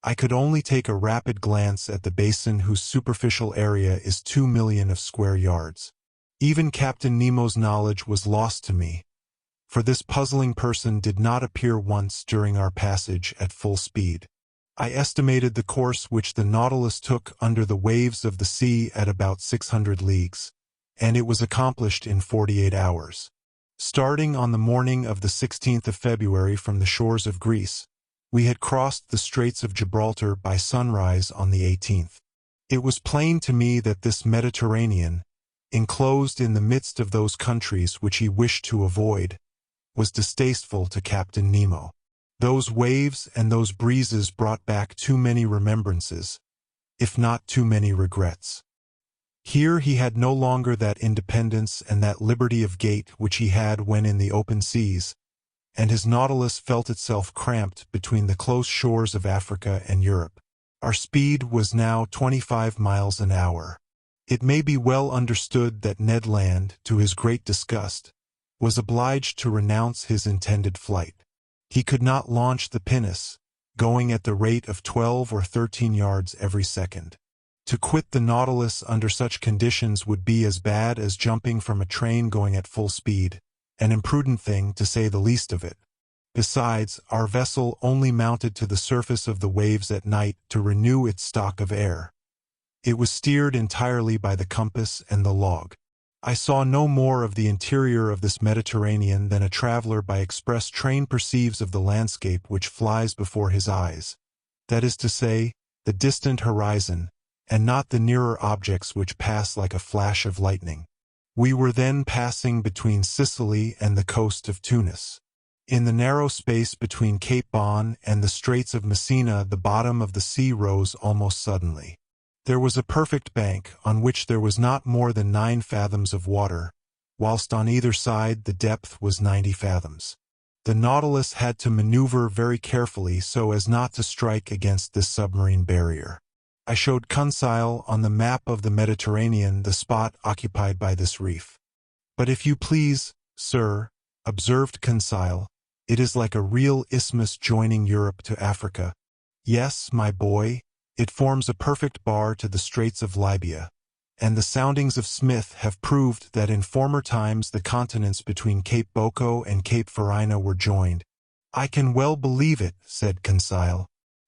I could only take a rapid glance at the basin whose superficial area is 2 million of square yards. Even Captain Nemo's knowledge was lost to me, for this puzzling person did not appear once during our passage at full speed. I estimated the course which the Nautilus took under the waves of the sea at about 600 leagues, and it was accomplished in 48 hours. Starting on the morning of the 16th of February from the shores of Greece, we had crossed the Straits of Gibraltar by sunrise on the 18th. It was plain to me that this Mediterranean, enclosed in the midst of those countries which he wished to avoid, was distasteful to Captain Nemo. Those waves and those breezes brought back too many remembrances, if not too many regrets. Here he had no longer that independence and that liberty of gait which he had when in the open seas, and his Nautilus felt itself cramped between the close shores of Africa and Europe. Our speed was now 25 miles an hour. It may be well understood that Ned Land, to his great disgust, was obliged to renounce his intended flight. He could not launch the pinnace, going at the rate of 12 or 13 yards every second. To quit the Nautilus under such conditions would be as bad as jumping from a train going at full speed, an imprudent thing to say the least of it. Besides, our vessel only mounted to the surface of the waves at night to renew its stock of air. It was steered entirely by the compass and the log. I saw no more of the interior of this Mediterranean than a traveler by express train perceives of the landscape which flies before his eyes. That is to say, the distant horizon, and not the nearer objects which pass like a flash of lightning. We were then passing between Sicily and the coast of Tunis. In the narrow space between Cape Bon and the Straits of Messina, the bottom of the sea rose almost suddenly. There was a perfect bank, on which there was not more than 9 fathoms of water, whilst on either side the depth was 90 fathoms. The Nautilus had to maneuver very carefully so as not to strike against this submarine barrier. I showed Conseil on the map of the Mediterranean the spot occupied by this reef. "But if you please, sir," observed Conseil, "it is like a real isthmus joining Europe to Africa." "Yes, my boy, it forms a perfect bar to the Straits of Libya, and the soundings of Smith have proved that in former times the continents between Cape Boko and Cape Farina were joined." "I can well believe it," said Conseil.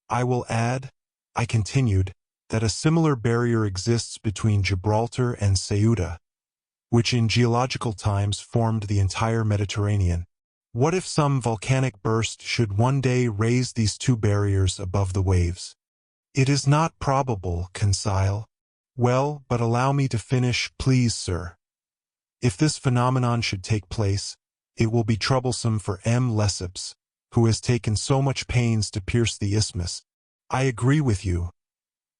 "I will add," I continued, "that a similar barrier exists between Gibraltar and Ceuta, which in geological times formed the entire Mediterranean. What if some volcanic burst should one day raise these 2 barriers above the waves?" "It is not probable, Conseil." "Well, but allow me to finish, please, sir. If this phenomenon should take place, it will be troublesome for M. Lesseps, who has taken so much pains to pierce the isthmus." "I agree with you.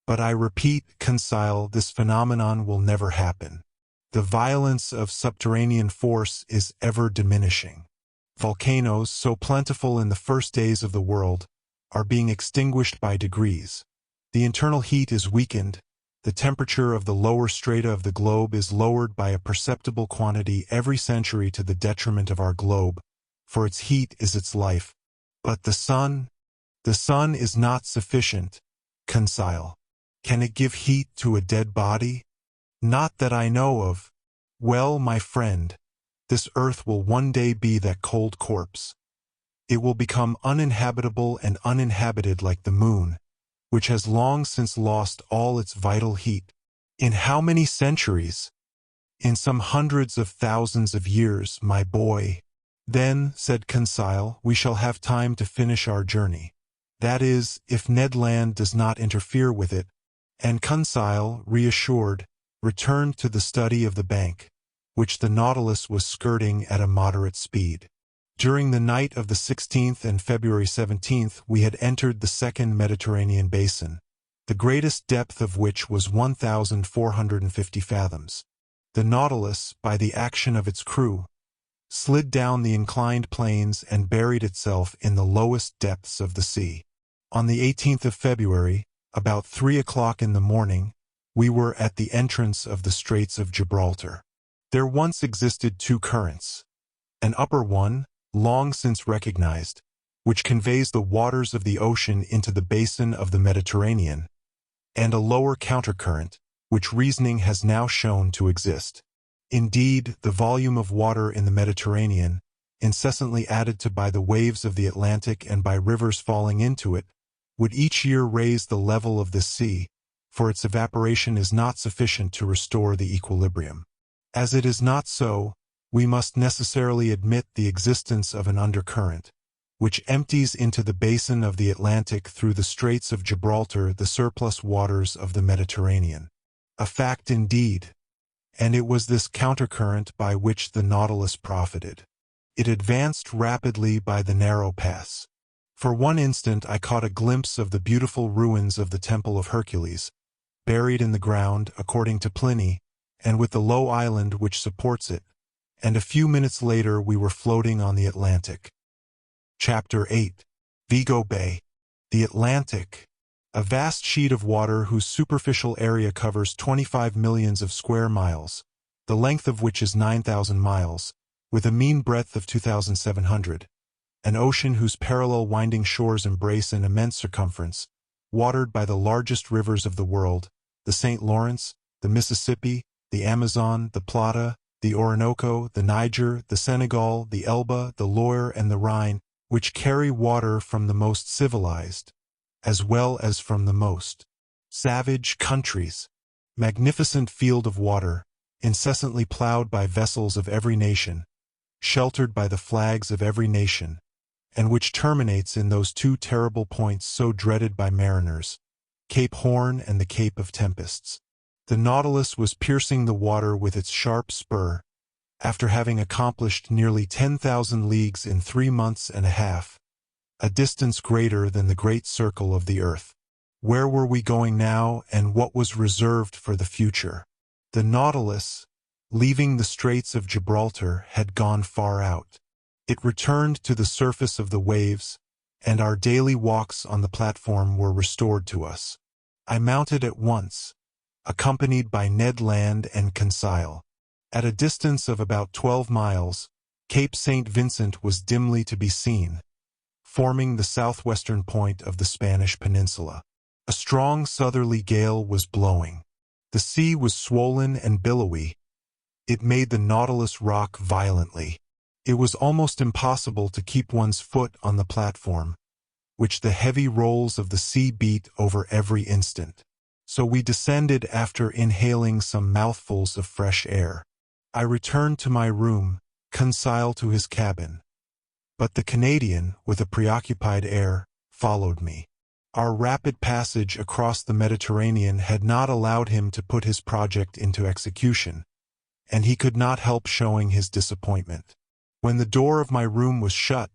But I repeat, Conseil, this phenomenon will never happen. The violence of subterranean force is ever diminishing. Volcanoes, so plentiful in the first days of the world, are being extinguished by degrees. The internal heat is weakened. The temperature of the lower strata of the globe is lowered by a perceptible quantity every century to the detriment of our globe, for its heat is its life. But the sun is not sufficient, Conseil. Can it give heat to a dead body? Not that I know of. Well, my friend, this earth will one day be that cold corpse. It will become uninhabitable and uninhabited like the moon, which has long since lost all its vital heat. In how many centuries? In some hundreds of thousands of years, my boy. Then, said Conseil, we shall have time to finish our journey. That is, if Ned Land does not interfere with it. And Conseil, reassured, returned to the study of the bank, which the Nautilus was skirting at a moderate speed. During the night of the 16th and February 17th, we had entered the second Mediterranean basin, the greatest depth of which was 1,450 fathoms. The Nautilus, by the action of its crew, slid down the inclined planes and buried itself in the lowest depths of the sea. On the 18th of February, about 3 o'clock in the morning, we were at the entrance of the Straits of Gibraltar. There once existed 2 currents, an upper one, long since recognized, which conveys the waters of the ocean into the basin of the Mediterranean, and a lower countercurrent, which reasoning has now shown to exist. Indeed, the volume of water in the Mediterranean, incessantly added to by the waves of the Atlantic and by rivers falling into it, would each year raise the level of this sea, for its evaporation is not sufficient to restore the equilibrium. As it is not so, we must necessarily admit the existence of an undercurrent, which empties into the basin of the Atlantic through the Straits of Gibraltar the surplus waters of the Mediterranean. A fact indeed, and it was this countercurrent by which the Nautilus profited. It advanced rapidly by the narrow pass. For one instant I caught a glimpse of the beautiful ruins of the Temple of Hercules, buried in the ground, according to Pliny, and with the low island which supports it, and a few minutes later we were floating on the Atlantic. Chapter 8. Vigo Bay. The Atlantic, a vast sheet of water whose superficial area covers 25 millions of square miles, the length of which is 9,000 miles, with a mean breadth of 2,700, an ocean whose parallel winding shores embrace an immense circumference, watered by the largest rivers of the world, the St. Lawrence, the Mississippi, the Amazon, the Plata, the Orinoco, the Niger, the Senegal, the Elbe, the Loire, and the Rhine, which carry water from the most civilized, as well as from the most savage countries. Magnificent field of water, incessantly plowed by vessels of every nation, sheltered by the flags of every nation, and which terminates in those two terrible points so dreaded by mariners, Cape Horn and the Cape of Tempests. The Nautilus was piercing the water with its sharp spur, after having accomplished nearly 10,000 leagues in 3 months and a half, a distance greater than the great circle of the earth. Where were we going now, and what was reserved for the future? The Nautilus, leaving the Straits of Gibraltar, had gone far out. It returned to the surface of the waves, and our daily walks on the platform were restored to us. I mounted at once, accompanied by Ned Land and Conseil. At a distance of about 12 miles, Cape St. Vincent was dimly to be seen, forming the southwestern point of the Spanish peninsula. A strong southerly gale was blowing. The sea was swollen and billowy. It made the Nautilus rock violently. It was almost impossible to keep one's foot on the platform, which the heavy rolls of the sea beat over every instant. So we descended after inhaling some mouthfuls of fresh air. I returned to my room, Conseil to his cabin. But the Canadian, with a preoccupied air, followed me. Our rapid passage across the Mediterranean had not allowed him to put his project into execution, and he could not help showing his disappointment. When the door of my room was shut,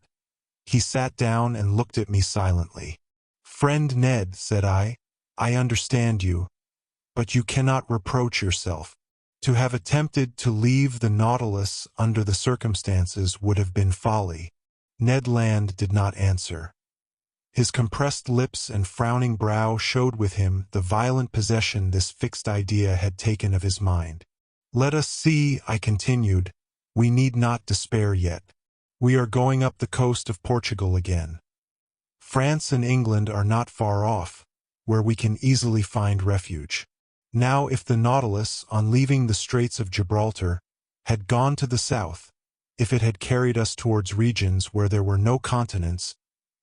he sat down and looked at me silently. "Friend Ned," said I understand you, but you cannot reproach yourself. To have attempted to leave the Nautilus under the circumstances would have been folly." Ned Land did not answer. His compressed lips and frowning brow showed with him the violent possession this fixed idea had taken of his mind. "Let us see," I continued. "We need not despair yet. We are going up the coast of Portugal again. France and England are not far off, where we can easily find refuge. Now, if the Nautilus, on leaving the Straits of Gibraltar, had gone to the south, if it had carried us towards regions where there were no continents,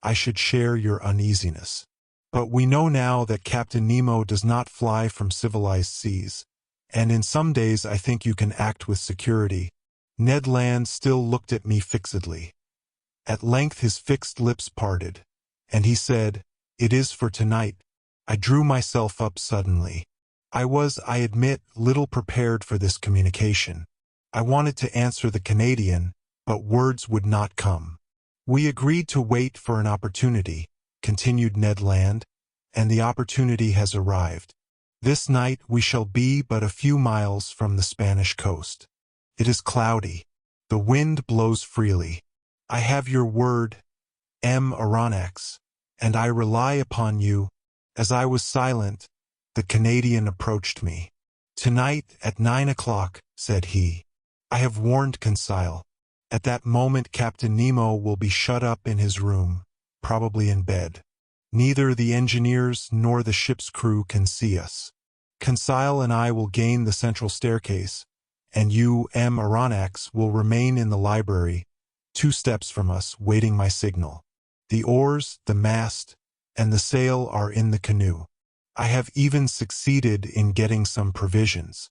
I should share your uneasiness. But we know now that Captain Nemo does not fly from civilized seas, and in some days I think you can act with security." Ned Land still looked at me fixedly. At length his fixed lips parted, and he said, "It is for tonight." I drew myself up suddenly. I was, I admit, little prepared for this communication. I wanted to answer the Canadian, but words would not come. "We agreed to wait for an opportunity," continued Ned Land, "and the opportunity has arrived. This night we shall be but a few miles from the Spanish coast. It is cloudy. The wind blows freely. I have your word, Aronnax, and I rely upon you." As I was silent, the Canadian approached me. "Tonight at 9 o'clock, said he. "I have warned Conseil. At that moment Captain Nemo will be shut up in his room, probably in bed. Neither the engineers nor the ship's crew can see us. Conseil and I will gain the central staircase, and you, Aronnax, will remain in the library, 2 steps from us, waiting my signal. The oars, the mast, and the sail are in the canoe. I have even succeeded in getting some provisions.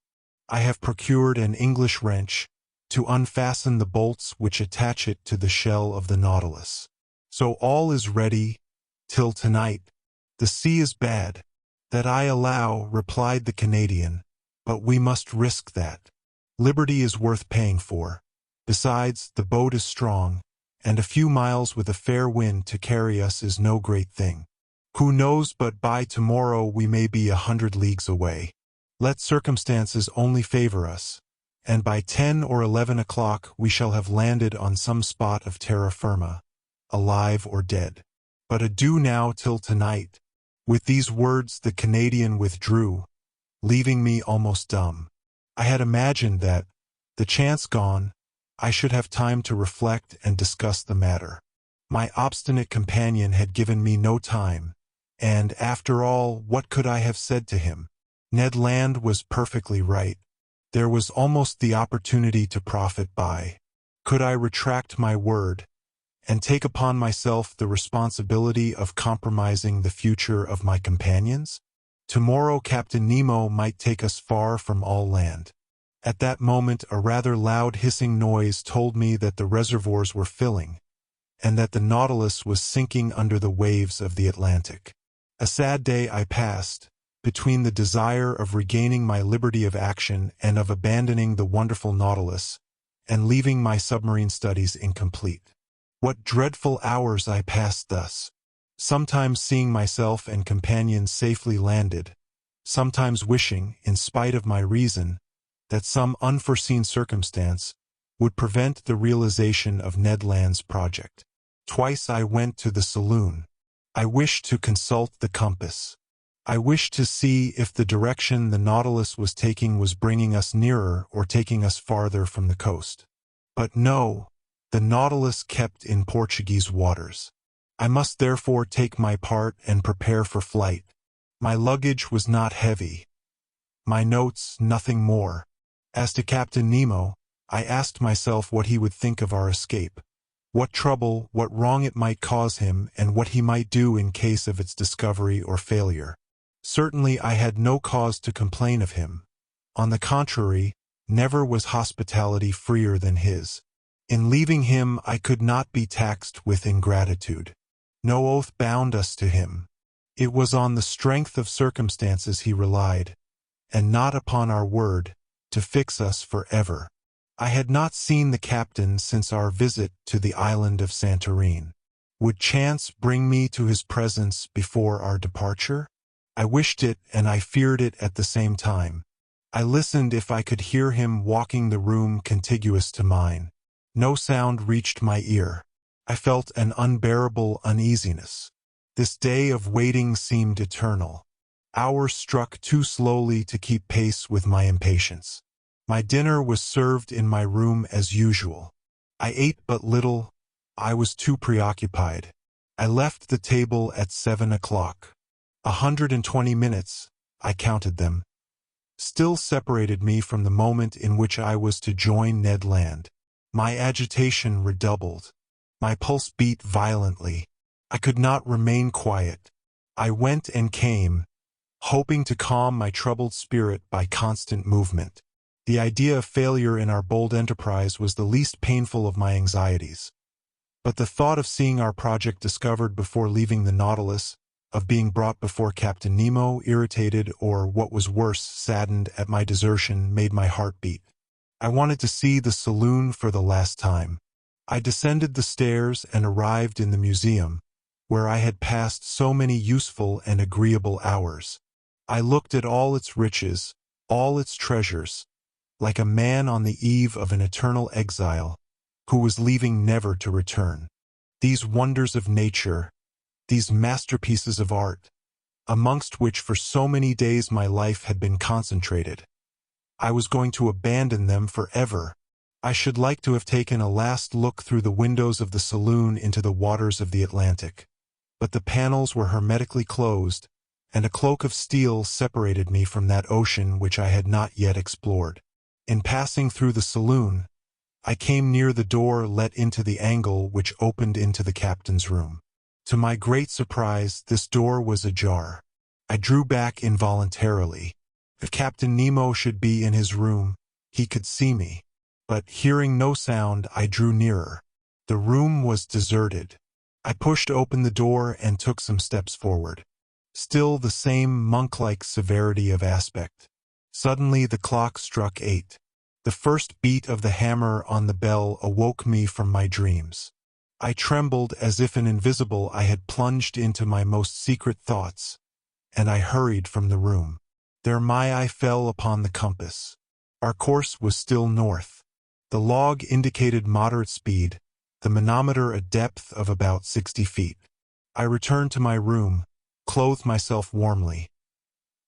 I have procured an English wrench to unfasten the bolts which attach it to the shell of the Nautilus. So all is ready till tonight. The sea is bad." "That I allow," replied the Canadian, "but we must risk that. Liberty is worth paying for. Besides, the boat is strong, and a few miles with a fair wind to carry us is no great thing. Who knows but by tomorrow we may be 100 leagues away. Let circumstances only favor us, and by 10 or 11 o'clock we shall have landed on some spot of terra firma, alive or dead. But adieu now till tonight." With these words the Canadian withdrew, leaving me almost dumb. I had imagined that, the chance gone, I should have time to reflect and discuss the matter. My obstinate companion had given me no time, and, after all, what could I have said to him? Ned Land was perfectly right. There was almost the opportunity to profit by. Could I retract my word, and take upon myself the responsibility of compromising the future of my companions? Tomorrow Captain Nemo might take us far from all land. At that moment, a rather loud hissing noise told me that the reservoirs were filling, and that the Nautilus was sinking under the waves of the Atlantic. A sad day I passed, between the desire of regaining my liberty of action and of abandoning the wonderful Nautilus, and leaving my submarine studies incomplete. What dreadful hours I passed thus, sometimes seeing myself and companions safely landed, sometimes wishing, in spite of my reason, that some unforeseen circumstance would prevent the realization of Ned Land's project. Twice I went to the saloon. I wished to consult the compass. I wished to see if the direction the Nautilus was taking was bringing us nearer or taking us farther from the coast. But no, the Nautilus kept in Portuguese waters. I must therefore take my part and prepare for flight. My luggage was not heavy. My notes, nothing more. As to Captain Nemo, I asked myself what he would think of our escape, what trouble, what wrong it might cause him, and what he might do in case of its discovery or failure. Certainly I had no cause to complain of him. On the contrary, never was hospitality freer than his. In leaving him I could not be taxed with ingratitude. No oath bound us to him. It was on the strength of circumstances he relied, and not upon our word, to fix us forever. I had not seen the captain since our visit to the island of Santorin. Would chance bring me to his presence before our departure? I wished it and I feared it at the same time. I listened if I could hear him walking the room contiguous to mine. No sound reached my ear. I felt an unbearable uneasiness. This day of waiting seemed eternal. Hours struck too slowly to keep pace with my impatience. My dinner was served in my room as usual. I ate but little. I was too preoccupied. I left the table at 7 o'clock. 120 minutes, I counted them, still separated me from the moment in which I was to join Ned Land. My agitation redoubled. My pulse beat violently. I could not remain quiet. I went and came, hoping to calm my troubled spirit by constant movement. The idea of failure in our bold enterprise was the least painful of my anxieties. But the thought of seeing our project discovered before leaving the Nautilus, of being brought before Captain Nemo, irritated, or, what was worse, saddened at my desertion, made my heart beat. I wanted to see the saloon for the last time. I descended the stairs and arrived in the museum, where I had passed so many useful and agreeable hours. I looked at all its riches, all its treasures, like a man on the eve of an eternal exile, who was leaving never to return. These wonders of nature, these masterpieces of art, amongst which for so many days my life had been concentrated, I was going to abandon them forever. I should like to have taken a last look through the windows of the saloon into the waters of the Atlantic, but the panels were hermetically closed, and a cloak of steel separated me from that ocean which I had not yet explored. In passing through the saloon, I came near the door let into the angle which opened into the captain's room. To my great surprise, this door was ajar. I drew back involuntarily. If Captain Nemo should be in his room, he could see me. But hearing no sound, I drew nearer. The room was deserted. I pushed open the door and took some steps forward. Still the same monk-like severity of aspect. Suddenly the clock struck 8. The first beat of the hammer on the bell awoke me from my dreams. I trembled as if an invisible eye had plunged into my most secret thoughts, and I hurried from the room. There my eye fell upon the compass. Our course was still north. The log indicated moderate speed, the manometer a depth of about 60 feet. I returned to my room, clothed myself warmly.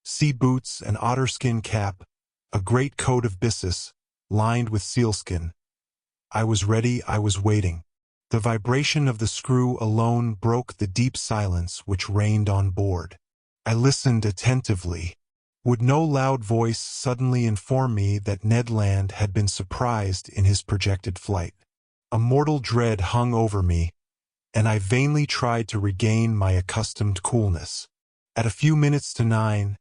Sea boots, an otter-skin cap, a great coat of byssus, lined with sealskin. I was ready, I was waiting. The vibration of the screw alone broke the deep silence which reigned on board. I listened attentively. Would no loud voice suddenly inform me that Ned Land had been surprised in his projected flight? A mortal dread hung over me, and I vainly tried to regain my accustomed coolness. At a few minutes to 9,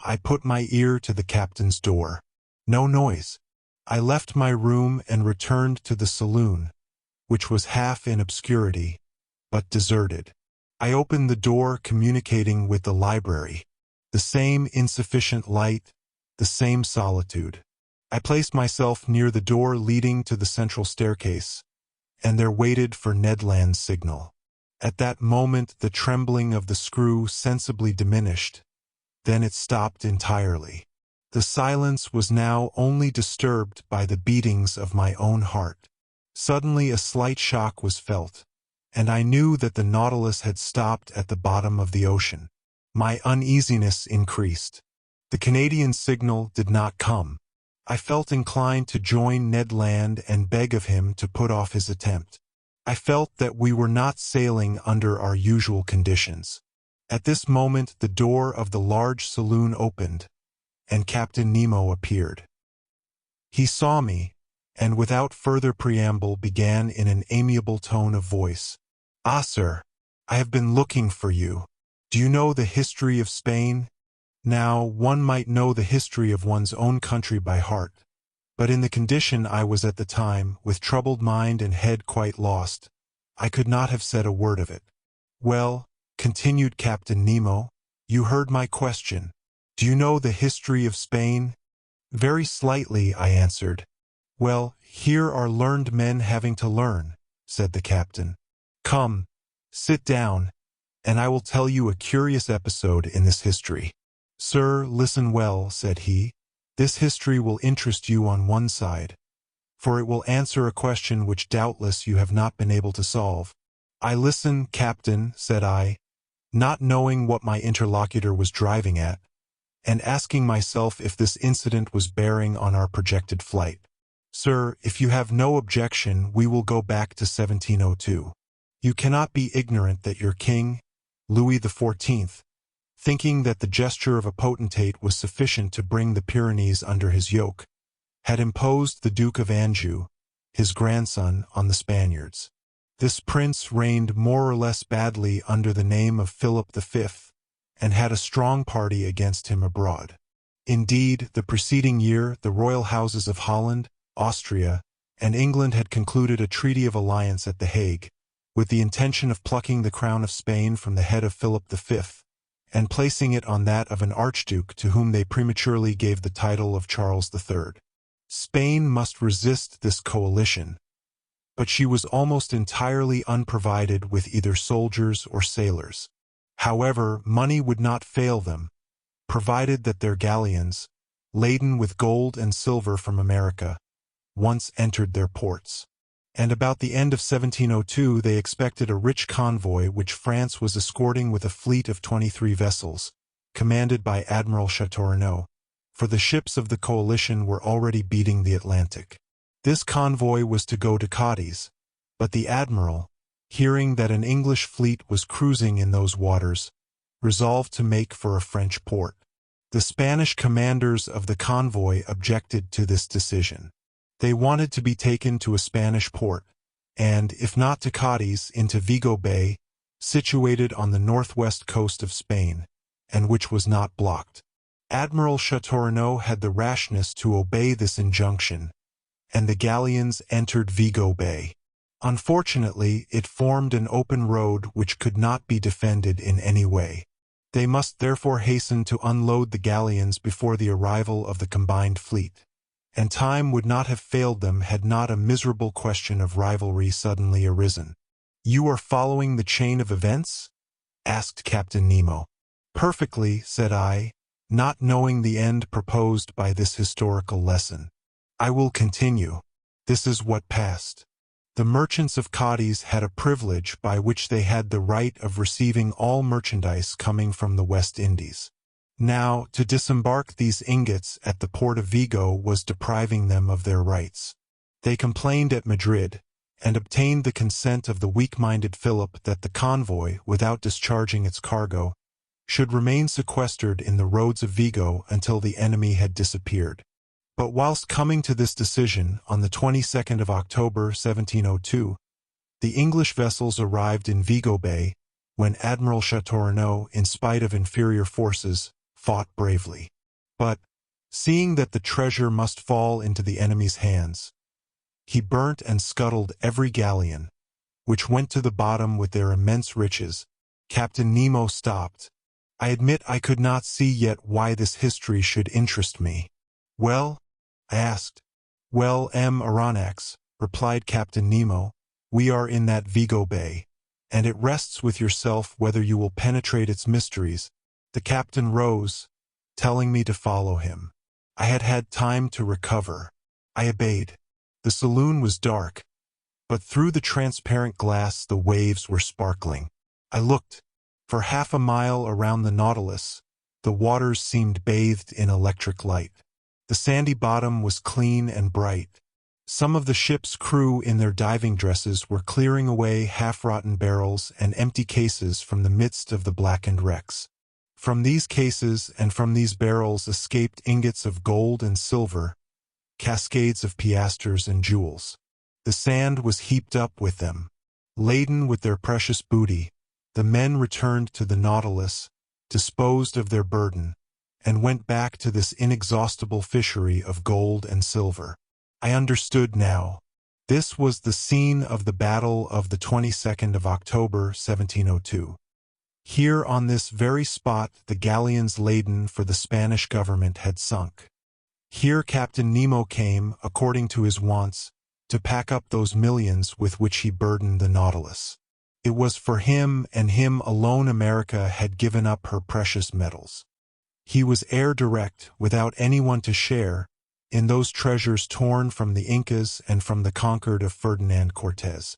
I put my ear to the captain's door. No noise. I left my room and returned to the saloon, which was half in obscurity, but deserted. I opened the door communicating with the library. The same insufficient light, the same solitude. I placed myself near the door leading to the central staircase, and there waited for Ned Land's signal. At that moment the trembling of the screw sensibly diminished, then it stopped entirely. The silence was now only disturbed by the beatings of my own heart. Suddenly a slight shock was felt, and I knew that the Nautilus had stopped at the bottom of the ocean. My uneasiness increased. The Canadian signal did not come. I felt inclined to join Ned Land and beg of him to put off his attempt. I felt that we were not sailing under our usual conditions. At this moment the door of the large saloon opened, and Captain Nemo appeared. He saw me, and without further preamble began in an amiable tone of voice. "Ah, sir, I have been looking for you. Do you know the history of Spain?" Now, one might know the history of one's own country by heart, but in the condition I was at the time, with troubled mind and head quite lost, I could not have said a word of it. "Well," continued Captain Nemo, "you heard my question. Do you know the history of Spain?" "Very slightly," I answered. "Well, here are learned men having to learn," said the captain. "Come, sit down, and I will tell you a curious episode in this history." "Sir, listen well," said he. "This history will interest you on one side, for it will answer a question which doubtless you have not been able to solve." "I listen, Captain," said I, not knowing what my interlocutor was driving at, and asking myself if this incident was bearing on our projected flight. "Sir, if you have no objection, we will go back to 1702. You cannot be ignorant that your king, Louis XIV, thinking that the gesture of a potentate was sufficient to bring the Pyrenees under his yoke, had imposed the Duke of Anjou, his grandson, on the Spaniards. This prince reigned more or less badly under the name of Philip V, and had a strong party against him abroad. Indeed, the preceding year the royal houses of Holland, Austria, and England had concluded a treaty of alliance at The Hague, with the intention of plucking the crown of Spain from the head of Philip V, and placing it on that of an archduke to whom they prematurely gave the title of Charles III. Spain must resist this coalition, but she was almost entirely unprovided with either soldiers or sailors. However, money would not fail them, provided that their galleons, laden with gold and silver from America, once entered their ports. And about the end of 1702 they expected a rich convoy which France was escorting with a fleet of 23 vessels, commanded by Admiral Chateaurenaud, for the ships of the coalition were already beating the Atlantic. This convoy was to go to Cadiz, but the admiral, hearing that an English fleet was cruising in those waters, resolved to make for a French port. The Spanish commanders of the convoy objected to this decision. They wanted to be taken to a Spanish port, and, if not to Cadiz, into Vigo Bay, situated on the northwest coast of Spain, and which was not blocked. Admiral Chateaurenaud had the rashness to obey this injunction, and the galleons entered Vigo Bay. Unfortunately, it formed an open road which could not be defended in any way. They must therefore hasten to unload the galleons before the arrival of the combined fleet, and time would not have failed them had not a miserable question of rivalry suddenly arisen. "You are following the chain of events?" asked Captain Nemo. "Perfectly," said I, not knowing the end proposed by this historical lesson. "I will continue. This is what passed. The merchants of Cadiz had a privilege by which they had the right of receiving all merchandise coming from the West Indies. Now, to disembark these ingots at the port of Vigo was depriving them of their rights. They complained at Madrid, and obtained the consent of the weak-minded Philip that the convoy, without discharging its cargo, should remain sequestered in the roads of Vigo until the enemy had disappeared. But whilst coming to this decision, on the 22nd of October 1702, the English vessels arrived in Vigo Bay, when Admiral Chateaurenaud, in spite of inferior forces, fought bravely. But, Seeing that the treasure must fall into the enemy's hands, he burnt and scuttled every galleon, which went to the bottom with their immense riches. Captain Nemo stopped. I admit I could not see yet why this history should interest me. "Well?" I asked. "Well, Aronnax," replied Captain Nemo, "we are in that Vigo Bay, and it rests with yourself whether you will penetrate its mysteries." The captain rose, telling me to follow him. I had had time to recover. I obeyed. The saloon was dark, but through the transparent glass the waves were sparkling. I looked. For half a mile around the Nautilus, the waters seemed bathed in electric light. The sandy bottom was clean and bright. Some of the ship's crew in their diving dresses were clearing away half-rotten barrels and empty cases from the midst of the blackened wrecks. From these cases and from these barrels escaped ingots of gold and silver, cascades of piastres and jewels. The sand was heaped up with them. Laden with their precious booty, the men returned to the Nautilus, disposed of their burden, and went back to this inexhaustible fishery of gold and silver. I understood now. This was the scene of the battle of the 22nd of October, 1702. Here on this very spot the galleons laden for the Spanish government had sunk. Here Captain Nemo came, according to his wants, to pack up those millions with which he burdened the Nautilus. It was for him and him alone America had given up her precious metals. He was heir direct, without anyone to share, in those treasures torn from the Incas and from the conquered of Ferdinand Cortez.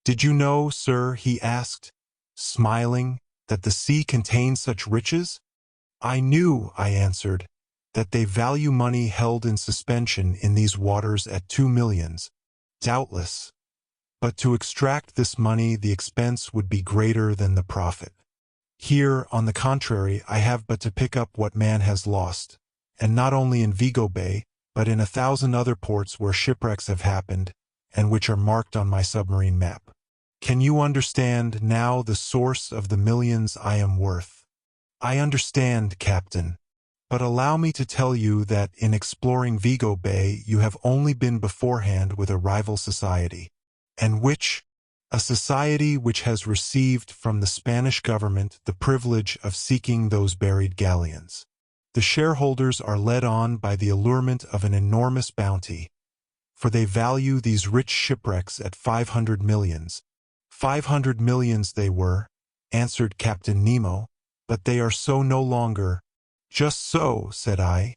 "Did you know, sir," he asked, smiling, "that the sea contains such riches?" "I knew," I answered, "that they value money held in suspension in these waters at 2 millions. Doubtless. But to extract this money the expense would be greater than the profit. Here, on the contrary, I have but to pick up what man has lost, and not only in Vigo Bay, but in 1,000 other ports where shipwrecks have happened, and which are marked on my submarine map. Can you understand now the source of the millions I am worth?" "I understand, Captain. But allow me to tell you that in exploring Vigo Bay you have only been beforehand with a rival society." "And which?" "A society which has received from the Spanish government the privilege of seeking those buried galleons. The shareholders are led on by the allurement of an enormous bounty, for they value these rich shipwrecks at 500 millions. 500 millions they were," answered Captain Nemo, "but they are so no longer." "Just so," said I,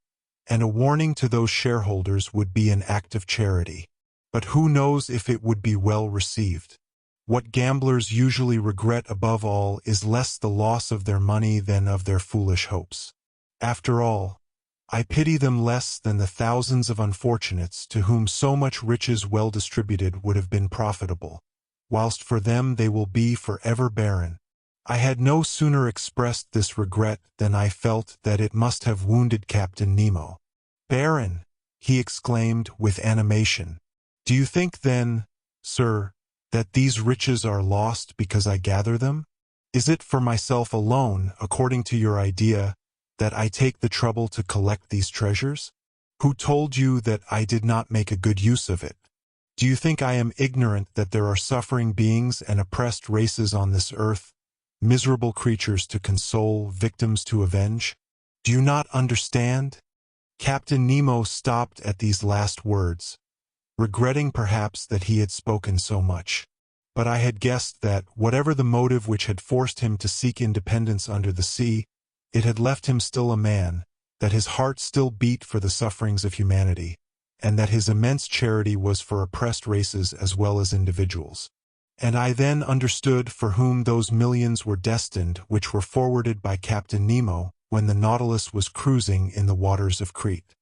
"and a warning to those shareholders would be an act of charity. But who knows if it would be well received? What gamblers usually regret above all is less the loss of their money than of their foolish hopes. After all, I pity them less than the thousands of unfortunates to whom so much riches well distributed would have been profitable, whilst for them they will be forever barren." I had no sooner expressed this regret than I felt that it must have wounded Captain Nemo. "Barren!" he exclaimed with animation. "Do you think then, sir, that these riches are lost because I gather them? Is it for myself alone, according to your idea, that I take the trouble to collect these treasures? Who told you that I did not make a good use of it? Do you think I am ignorant that there are suffering beings and oppressed races on this earth, miserable creatures to console, victims to avenge? Do you not understand?" Captain Nemo stopped at these last words, regretting perhaps that he had spoken so much. But I had guessed that, whatever the motive which had forced him to seek independence under the sea, it had left him still a man, that his heart still beat for the sufferings of humanity, and that his immense charity was for oppressed races as well as individuals. And I then understood for whom those millions were destined which were forwarded by Captain Nemo when the Nautilus was cruising in the waters of Crete.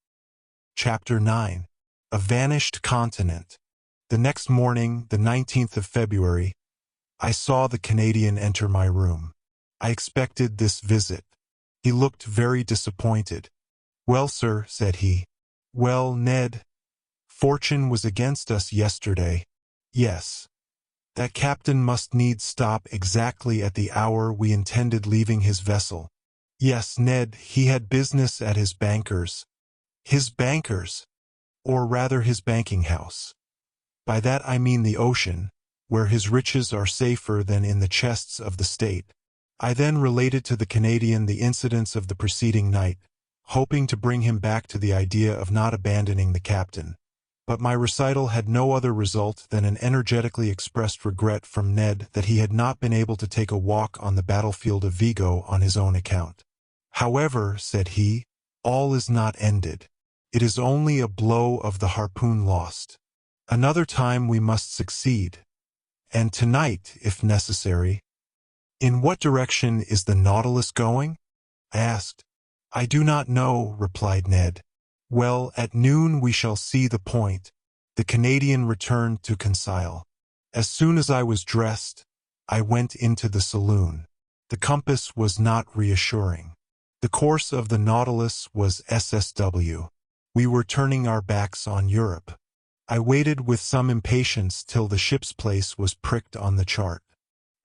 Chapter 9. A Vanished Continent. The next morning, the 19th of February, I saw the Canadian enter my room. I expected this visit. He looked very disappointed. "Well, sir," said he. "Well, Ned, fortune was against us yesterday." "Yes. That captain must needs stop exactly at the hour we intended leaving his vessel." "Yes, Ned, he had business at his banker's. His bankers, or rather his banking house. By that I mean the ocean, where his riches are safer than in the chests of the state. I then related to the Canadian the incidents of the preceding night, hoping to bring him back to the idea of not abandoning the captain. But my recital had no other result than an energetically expressed regret from Ned that he had not been able to take a walk on the battlefield of Vigo on his own account. However, said he, all is not ended. It is only a blow of the harpoon lost. Another time we must succeed. And tonight, if necessary. In what direction is the Nautilus going? I asked. I do not know, replied Ned. Well, at noon we shall see the point. The Canadian returned to Conseil. As soon as I was dressed, I went into the saloon. The compass was not reassuring. The course of the Nautilus was SSW. We were turning our backs on Europe. I waited with some impatience till the ship's place was pricked on the chart.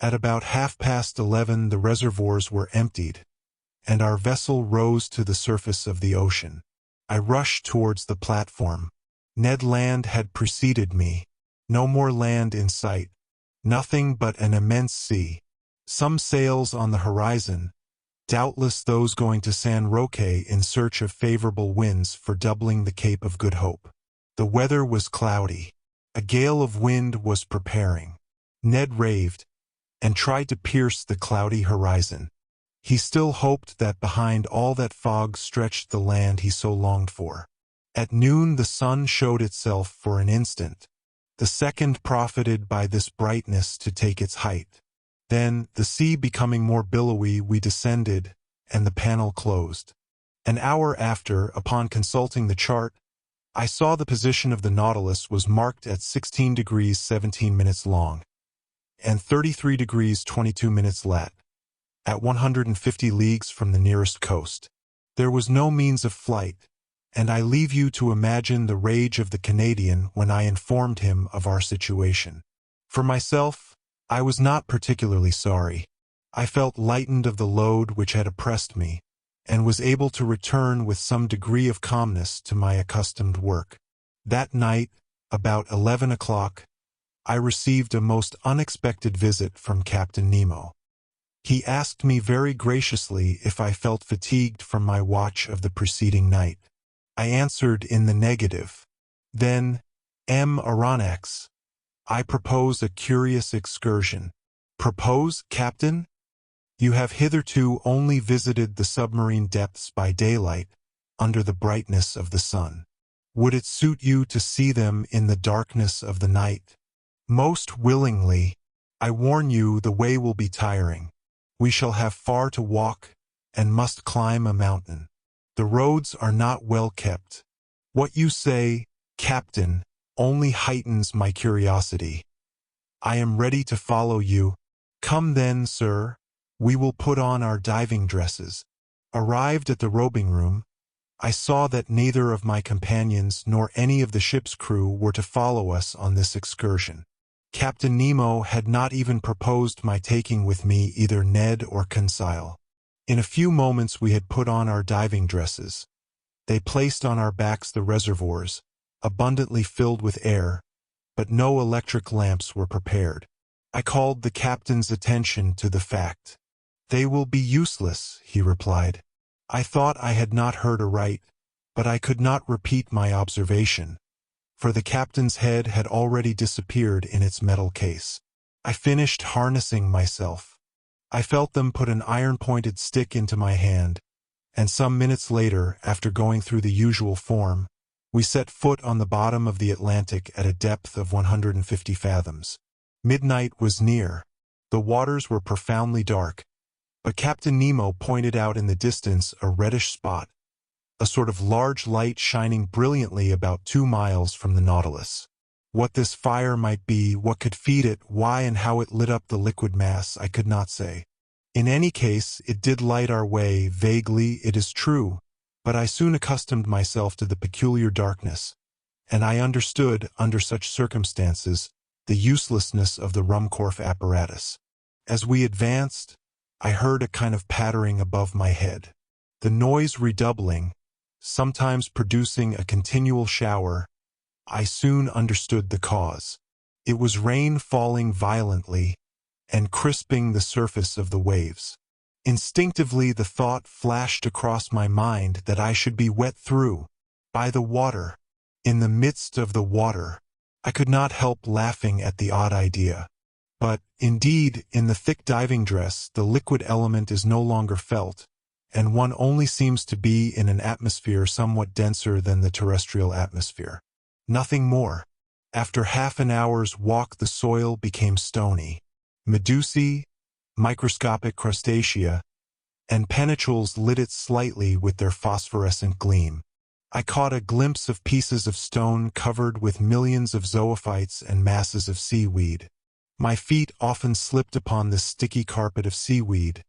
At about 11:30 the reservoirs were emptied, and our vessel rose to the surface of the ocean. I rushed towards the platform. Ned Land had preceded me. No more land in sight. Nothing but an immense sea. Some sails on the horizon, doubtless those going to San Roque in search of favorable winds for doubling the Cape of Good Hope. The weather was cloudy. A gale of wind was preparing. Ned raved, and tried to pierce the cloudy horizon. He still hoped that behind all that fog stretched the land he so longed for. At noon the sun showed itself for an instant. The second profited by this brightness to take its height. Then, the sea becoming more billowy, we descended, and the panel closed. An hour after, upon consulting the chart, I saw the position of the Nautilus was marked at 16 degrees 17 minutes long, and 33 degrees 22 minutes lat, at 150 leagues from the nearest coast. There was no means of flight, and I leave you to imagine the rage of the Canadian when I informed him of our situation. For myself, I was not particularly sorry. I felt lightened of the load which had oppressed me, and was able to return with some degree of calmness to my accustomed work. That night, about 11 o'clock, I received a most unexpected visit from Captain Nemo. He asked me very graciously if I felt fatigued from my watch of the preceding night. I answered in the negative. Then, Aronnax, I propose a curious excursion. Propose, Captain? You have hitherto only visited the submarine depths by daylight, under the brightness of the sun. Would it suit you to see them in the darkness of the night? Most willingly. I warn you the way will be tiring. We shall have far to walk, and must climb a mountain. The roads are not well kept. What you say, Captain, only heightens my curiosity. I am ready to follow you. Come then, sir. We will put on our diving dresses. Arrived at the robing room, I saw that neither of my companions nor any of the ship's crew were to follow us on this excursion. Captain Nemo had not even proposed my taking with me either Ned or Conseil. In a few moments we had put on our diving dresses. They placed on our backs the reservoirs, abundantly filled with air, but no electric lamps were prepared. I called the captain's attention to the fact. They will be useless, he replied. I thought I had not heard aright, but I could not repeat my observation, for the captain's head had already disappeared in its metal case. I finished harnessing myself. I felt them put an iron-pointed stick into my hand, and some minutes later, after going through the usual form, we set foot on the bottom of the Atlantic at a depth of 150 fathoms. Midnight was near. The waters were profoundly dark, but Captain Nemo pointed out in the distance a reddish spot, a sort of large light shining brilliantly about 2 miles from the Nautilus. What this fire might be, what could feed it, why and how it lit up the liquid mass, I could not say. In any case, it did light our way, vaguely, it is true, but I soon accustomed myself to the peculiar darkness, and I understood, under such circumstances, the uselessness of the Ruhmkorff apparatus. As we advanced, I heard a kind of pattering above my head. The noise redoubling, sometimes producing a continual shower, I soon understood the cause. It was rain falling violently and crisping the surface of the waves. Instinctively, the thought flashed across my mind that I should be wet through by the water. In the midst of the water, I could not help laughing at the odd idea. But, indeed, in the thick diving dress, the liquid element is no longer felt, and one only seems to be in an atmosphere somewhat denser than the terrestrial atmosphere. Nothing more. After half an hour's walk, the soil became stony. Medusae, microscopic crustacea, and penetrals lit it slightly with their phosphorescent gleam. I caught a glimpse of pieces of stone covered with millions of zoophytes and masses of seaweed. My feet often slipped upon this sticky carpet of seaweed,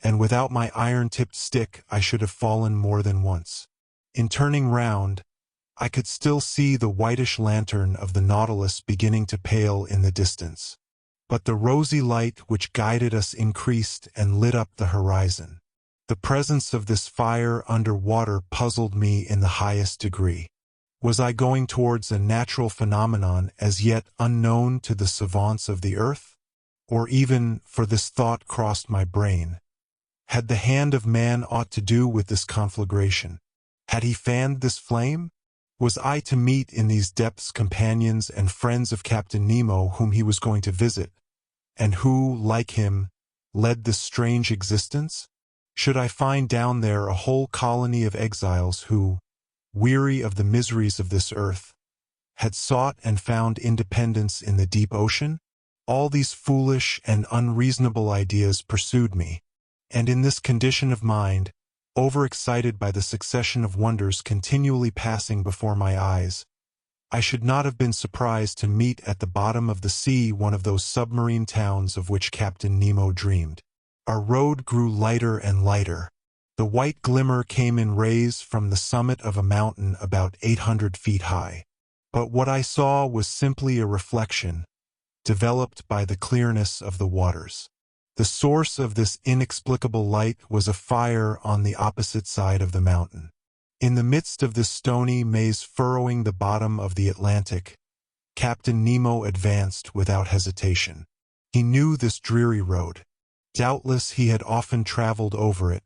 and without my iron-tipped stick I should have fallen more than once. In turning round, I could still see the whitish lantern of the Nautilus beginning to pale in the distance. But the rosy light which guided us increased and lit up the horizon. The presence of this fire under water puzzled me in the highest degree. Was I going towards a natural phenomenon as yet unknown to the savants of the earth? Or even, for this thought crossed my brain, had the hand of man aught to do with this conflagration? Had he fanned this flame? Was I to meet in these depths companions and friends of Captain Nemo whom he was going to visit, and who, like him, led this strange existence? Should I find down there a whole colony of exiles who, weary of the miseries of this earth, had sought and found independence in the deep ocean? All these foolish and unreasonable ideas pursued me, and in this condition of mind, overexcited by the succession of wonders continually passing before my eyes, I should not have been surprised to meet at the bottom of the sea one of those submarine towns of which Captain Nemo dreamed. Our road grew lighter and lighter. The white glimmer came in rays from the summit of a mountain about 800 feet high. But what I saw was simply a reflection, developed by the clearness of the waters. The source of this inexplicable light was a fire on the opposite side of the mountain. In the midst of this stony maze furrowing the bottom of the Atlantic, Captain Nemo advanced without hesitation. He knew this dreary road. Doubtless he had often traveled over it,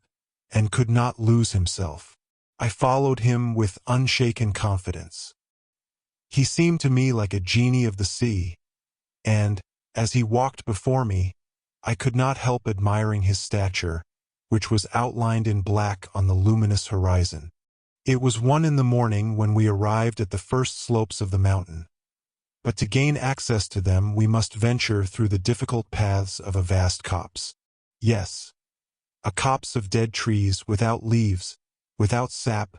and could not lose himself. I followed him with unshaken confidence. He seemed to me like a genie of the sea, and, as he walked before me, I could not help admiring his stature, which was outlined in black on the luminous horizon. It was 1 in the morning when we arrived at the first slopes of the mountain, but to gain access to them we must venture through the difficult paths of a vast copse. Yes, a copse of dead trees without leaves, without sap,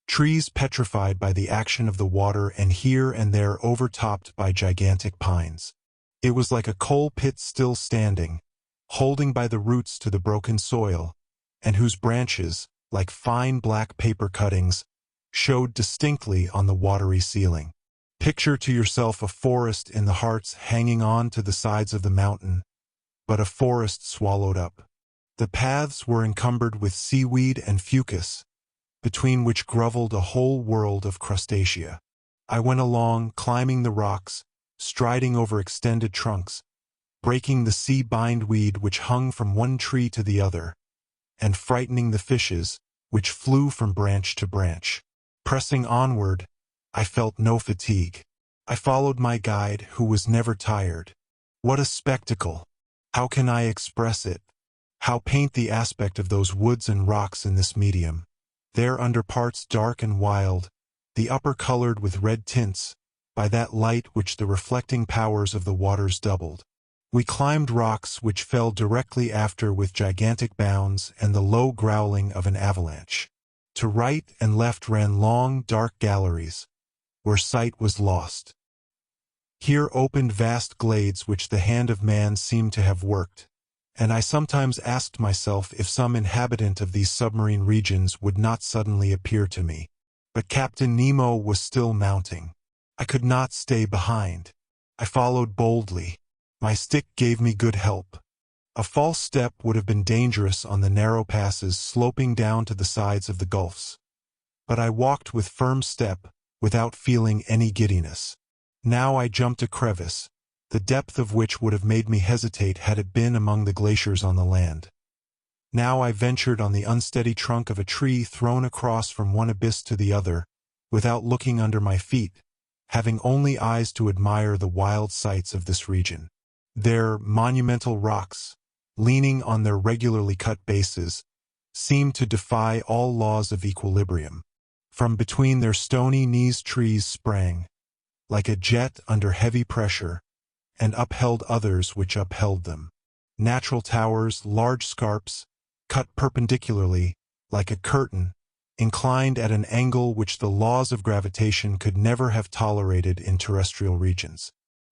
trees petrified by the action of the water and here and there overtopped by gigantic pines. It was like a coal pit still standing, holding by the roots to the broken soil, and whose branches, like fine black paper cuttings, showed distinctly on the watery ceiling. Picture to yourself a forest in the hearts hanging on to the sides of the mountain, but a forest swallowed up. The paths were encumbered with seaweed and fucus, between which grovelled a whole world of crustacea. I went along, climbing the rocks, striding over extended trunks, breaking the sea bindweed which hung from one tree to the other, and frightening the fishes, which flew from branch to branch. Pressing onward, I felt no fatigue. I followed my guide, who was never tired. What a spectacle! How can I express it? How paint the aspect of those woods and rocks in this medium? There under parts dark and wild, the upper colored with red tints, by that light which the reflecting powers of the waters doubled. We climbed rocks which fell directly after with gigantic bounds and the low growling of an avalanche. To right and left ran long, dark galleries, where sight was lost. Here opened vast glades which the hand of man seemed to have worked, and I sometimes asked myself if some inhabitant of these submarine regions would not suddenly appear to me. But Captain Nemo was still mounting. I could not stay behind. I followed boldly. My stick gave me good help. A false step would have been dangerous on the narrow passes sloping down to the sides of the gulfs. but I walked with firm step, without feeling any giddiness. Now I jumped a crevice, the depth of which would have made me hesitate had it been among the glaciers on the land. Now I ventured on the unsteady trunk of a tree thrown across from one abyss to the other, without looking under my feet, having only eyes to admire the wild sights of this region. Their monumental rocks, leaning on their regularly cut bases, seemed to defy all laws of equilibrium. From between their stony knees trees sprang, like a jet under heavy pressure, and upheld others which upheld them. Natural towers, large scarps, cut perpendicularly, like a curtain, inclined at an angle which the laws of gravitation could never have tolerated in terrestrial regions.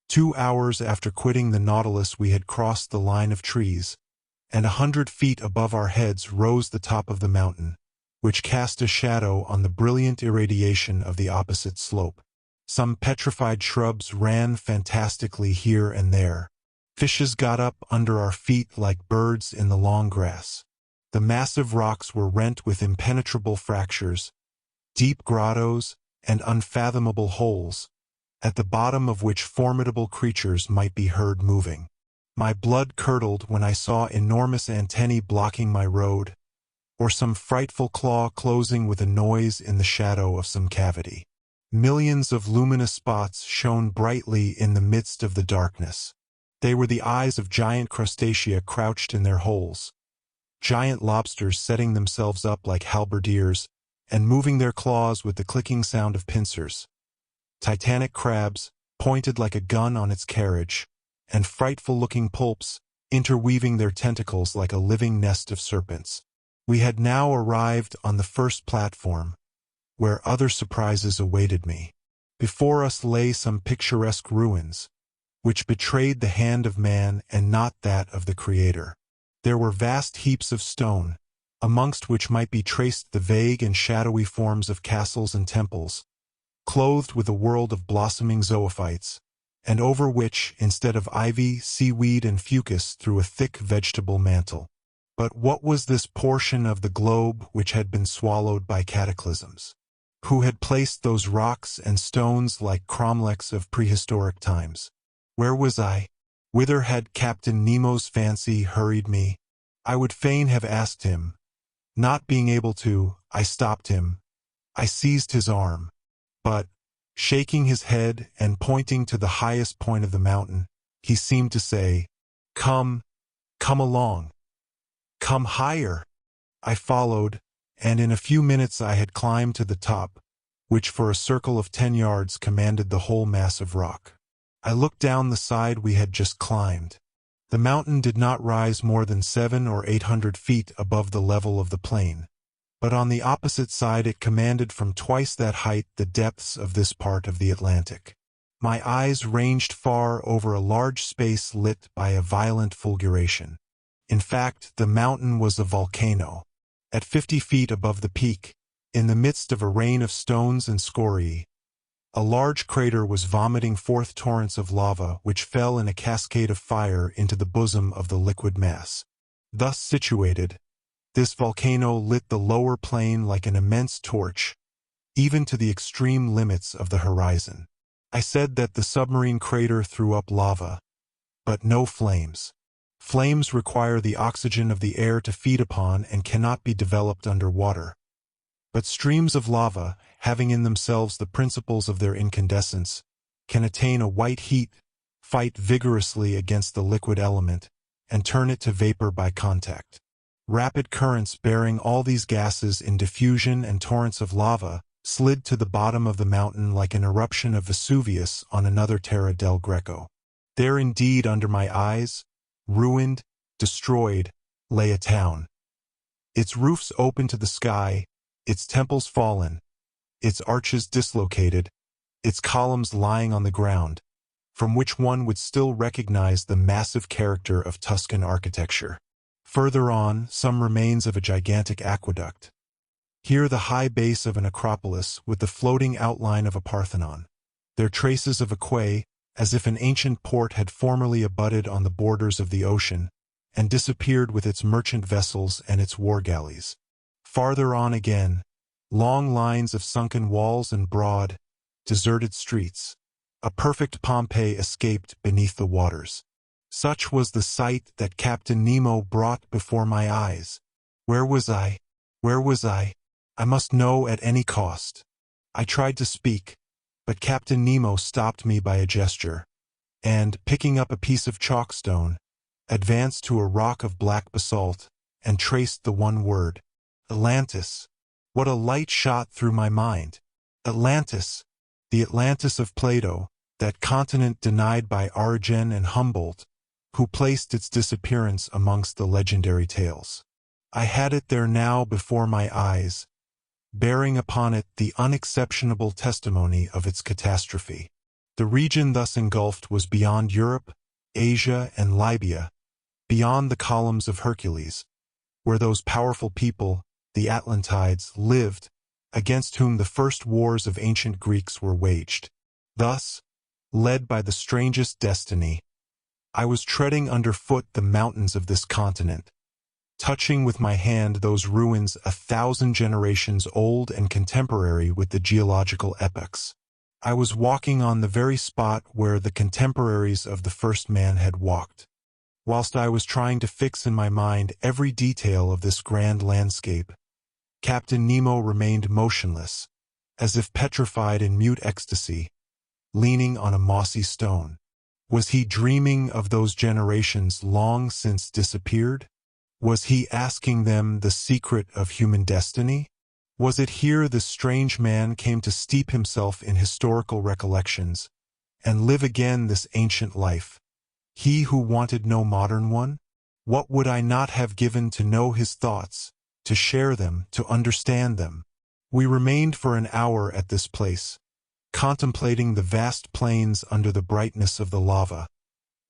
2 hours after quitting the Nautilus we had crossed the line of trees, and 100 feet above our heads rose the top of the mountain, which cast a shadow on the brilliant irradiation of the opposite slope. Some petrified shrubs ran fantastically here and there. Fishes got up under our feet like birds in the long grass. The massive rocks were rent with impenetrable fractures, deep grottos, and unfathomable holes, at the bottom of which formidable creatures might be heard moving. My blood curdled when I saw enormous antennae blocking my road, or some frightful claw closing with a noise in the shadow of some cavity. Millions of luminous spots shone brightly in the midst of the darkness. They were the eyes of giant crustacea crouched in their holes, giant lobsters setting themselves up like halberdiers and moving their claws with the clicking sound of pincers, titanic crabs, pointed like a gun on its carriage, and frightful-looking pulps, interweaving their tentacles like a living nest of serpents. We had now arrived on the first platform, where other surprises awaited me. Before us lay some picturesque ruins, which betrayed the hand of man and not that of the Creator. There were vast heaps of stone, amongst which might be traced the vague and shadowy forms of castles and temples, clothed with a world of blossoming zoophytes, and over which, instead of ivy, seaweed, and fucus, threw a thick vegetable mantle. But what was this portion of the globe which had been swallowed by cataclysms? Who had placed those rocks and stones like cromlechs of prehistoric times? Where was I? Whither had Captain Nemo's fancy hurried me? I would fain have asked him. Not being able to, I stopped him. I seized his arm. But, shaking his head and pointing to the highest point of the mountain, he seemed to say, "Come, come along. Come higher." I followed, and in a few minutes I had climbed to the top, which for a circle of 10 yards commanded the whole mass of rock. I looked down the side we had just climbed. The mountain did not rise more than 700 or 800 feet above the level of the plain, but on the opposite side it commanded from twice that height the depths of this part of the Atlantic. My eyes ranged far over a large space lit by a violent fulguration. In fact, the mountain was a volcano. At 50 feet above the peak, in the midst of a rain of stones and scoriae, a large crater was vomiting forth torrents of lava which fell in a cascade of fire into the bosom of the liquid mass. Thus situated, this volcano lit the lower plain like an immense torch, even to the extreme limits of the horizon. I said that the submarine crater threw up lava, but no flames. Flames require the oxygen of the air to feed upon and cannot be developed under water. But streams of lava, having in themselves the principles of their incandescence, can attain a white heat, fight vigorously against the liquid element, and turn it to vapor by contact. Rapid currents bearing all these gases in diffusion and torrents of lava slid to the bottom of the mountain like an eruption of Vesuvius on another Terra del Greco. There indeed under my eyes, ruined, destroyed, lay a town. Its roofs open to the sky, its temples fallen, its arches dislocated, its columns lying on the ground, from which one would still recognize the massive character of Tuscan architecture. Further on, some remains of a gigantic aqueduct. Here the high base of an acropolis with the floating outline of a Parthenon. There traces of a quay, as if an ancient port had formerly abutted on the borders of the ocean, and disappeared with its merchant vessels and its war galleys. Farther on again, long lines of sunken walls and broad, deserted streets. A perfect Pompeii escaped beneath the waters. Such was the sight that Captain Nemo brought before my eyes. Where was I? Where was I? I must know at any cost. I tried to speak, but Captain Nemo stopped me by a gesture, and, picking up a piece of chalkstone, advanced to a rock of black basalt, and traced the one word, Atlantis. What a light shot through my mind! Atlantis! The Atlantis of Plato, that continent denied by Origen and Humboldt, who placed its disappearance amongst the legendary tales. I had it there now before my eyes, bearing upon it the unexceptionable testimony of its catastrophe. The region thus engulfed was beyond Europe, Asia, and Libya, beyond the columns of Hercules, where those powerful people, the Atlantides, lived, against whom the first wars of ancient Greeks were waged. Thus, led by the strangest destiny, I was treading underfoot the mountains of this continent, touching with my hand those ruins 1,000 generations old and contemporary with the geological epochs. I was walking on the very spot where the contemporaries of the first man had walked. Whilst I was trying to fix in my mind every detail of this grand landscape, Captain Nemo remained motionless, as if petrified in mute ecstasy, leaning on a mossy stone. Was he dreaming of those generations long since disappeared? Was he asking them the secret of human destiny? Was it here this strange man came to steep himself in historical recollections, and live again this ancient life? He who wanted no modern one? What would I not have given to know his thoughts, to share them, to understand them? We remained for an hour at this place, contemplating the vast plains under the brightness of the lava,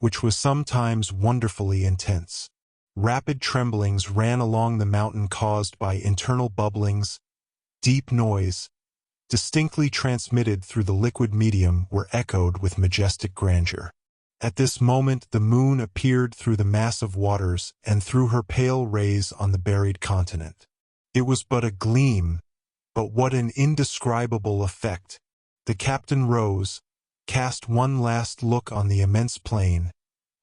which was sometimes wonderfully intense. Rapid tremblings ran along the mountain caused by internal bubblings. Deep noise, distinctly transmitted through the liquid medium, were echoed with majestic grandeur. At this moment the moon appeared through the mass of waters and threw her pale rays on the buried continent. It was but a gleam, but what an indescribable effect! The captain rose, cast one last look on the immense plain,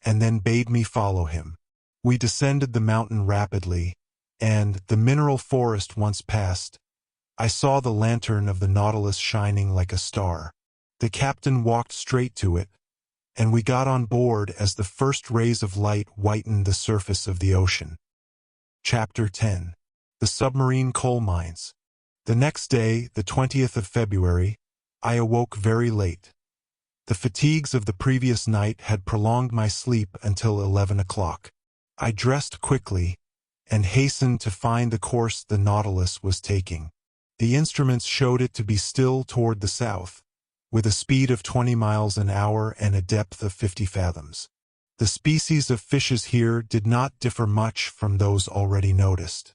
and then bade me follow him. We descended the mountain rapidly, and, the mineral forest once passed, I saw the lantern of the Nautilus shining like a star. The captain walked straight to it, and we got on board as the first rays of light whitened the surface of the ocean. Chapter 10. The Submarine Coal Mines. The next day, the 20th of February, I awoke very late. The fatigues of the previous night had prolonged my sleep until 11 o'clock. I dressed quickly, and hastened to find the course the Nautilus was taking. The instruments showed it to be still toward the south, with a speed of 20 miles an hour and a depth of 50 fathoms. The species of fishes here did not differ much from those already noticed.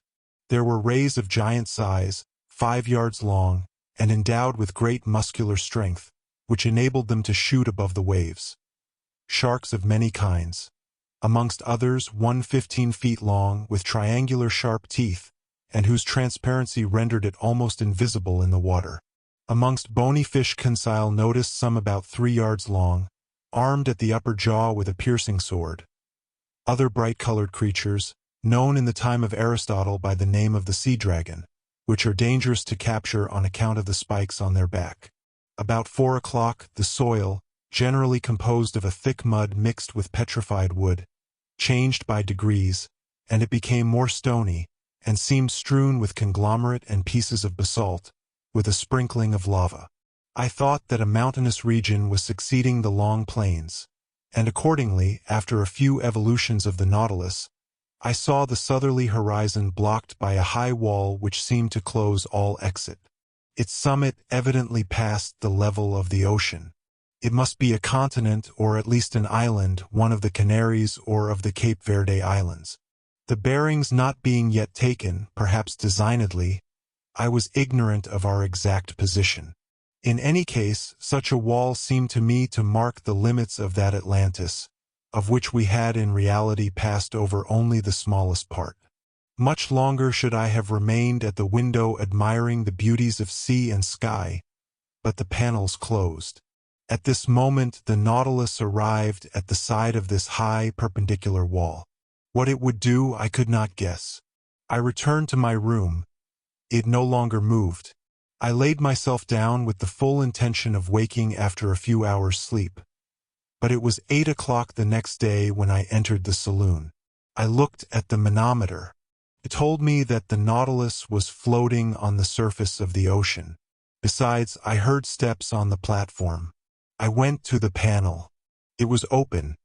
There were rays of giant size, 5 yards long, and endowed with great muscular strength, which enabled them to shoot above the waves. Sharks of many kinds, amongst others one 15 feet long with triangular sharp teeth, and whose transparency rendered it almost invisible in the water. Amongst bony fish Conseil noticed some about 3 yards long, armed at the upper jaw with a piercing sword. Other bright-colored creatures, known in the time of Aristotle by the name of the sea dragon, which are dangerous to capture on account of the spikes on their back. About 4 o'clock, the soil, generally composed of a thick mud mixed with petrified wood, changed by degrees, and it became more stony, and seemed strewn with conglomerate and pieces of basalt, with a sprinkling of lava. I thought that a mountainous region was succeeding the long plains, and accordingly, after a few evolutions of the Nautilus, I saw the southerly horizon blocked by a high wall which seemed to close all exit. Its summit evidently passed the level of the ocean. It must be a continent or at least an island, one of the Canaries or of the Cape Verde Islands. The bearings not being yet taken, perhaps designedly, I was ignorant of our exact position. In any case, such a wall seemed to me to mark the limits of that Atlantis, of which we had in reality passed over only the smallest part. Much longer should I have remained at the window admiring the beauties of sea and sky, but the panels closed. At this moment the Nautilus arrived at the side of this high perpendicular wall. What it would do I could not guess. I returned to my room. It no longer moved. I laid myself down with the full intention of waking after a few hours' sleep. But it was 8 o'clock the next day when I entered the saloon. I looked at the manometer. It told me that the Nautilus was floating on the surface of the ocean. Besides, I heard steps on the platform. I went to the panel. It was open.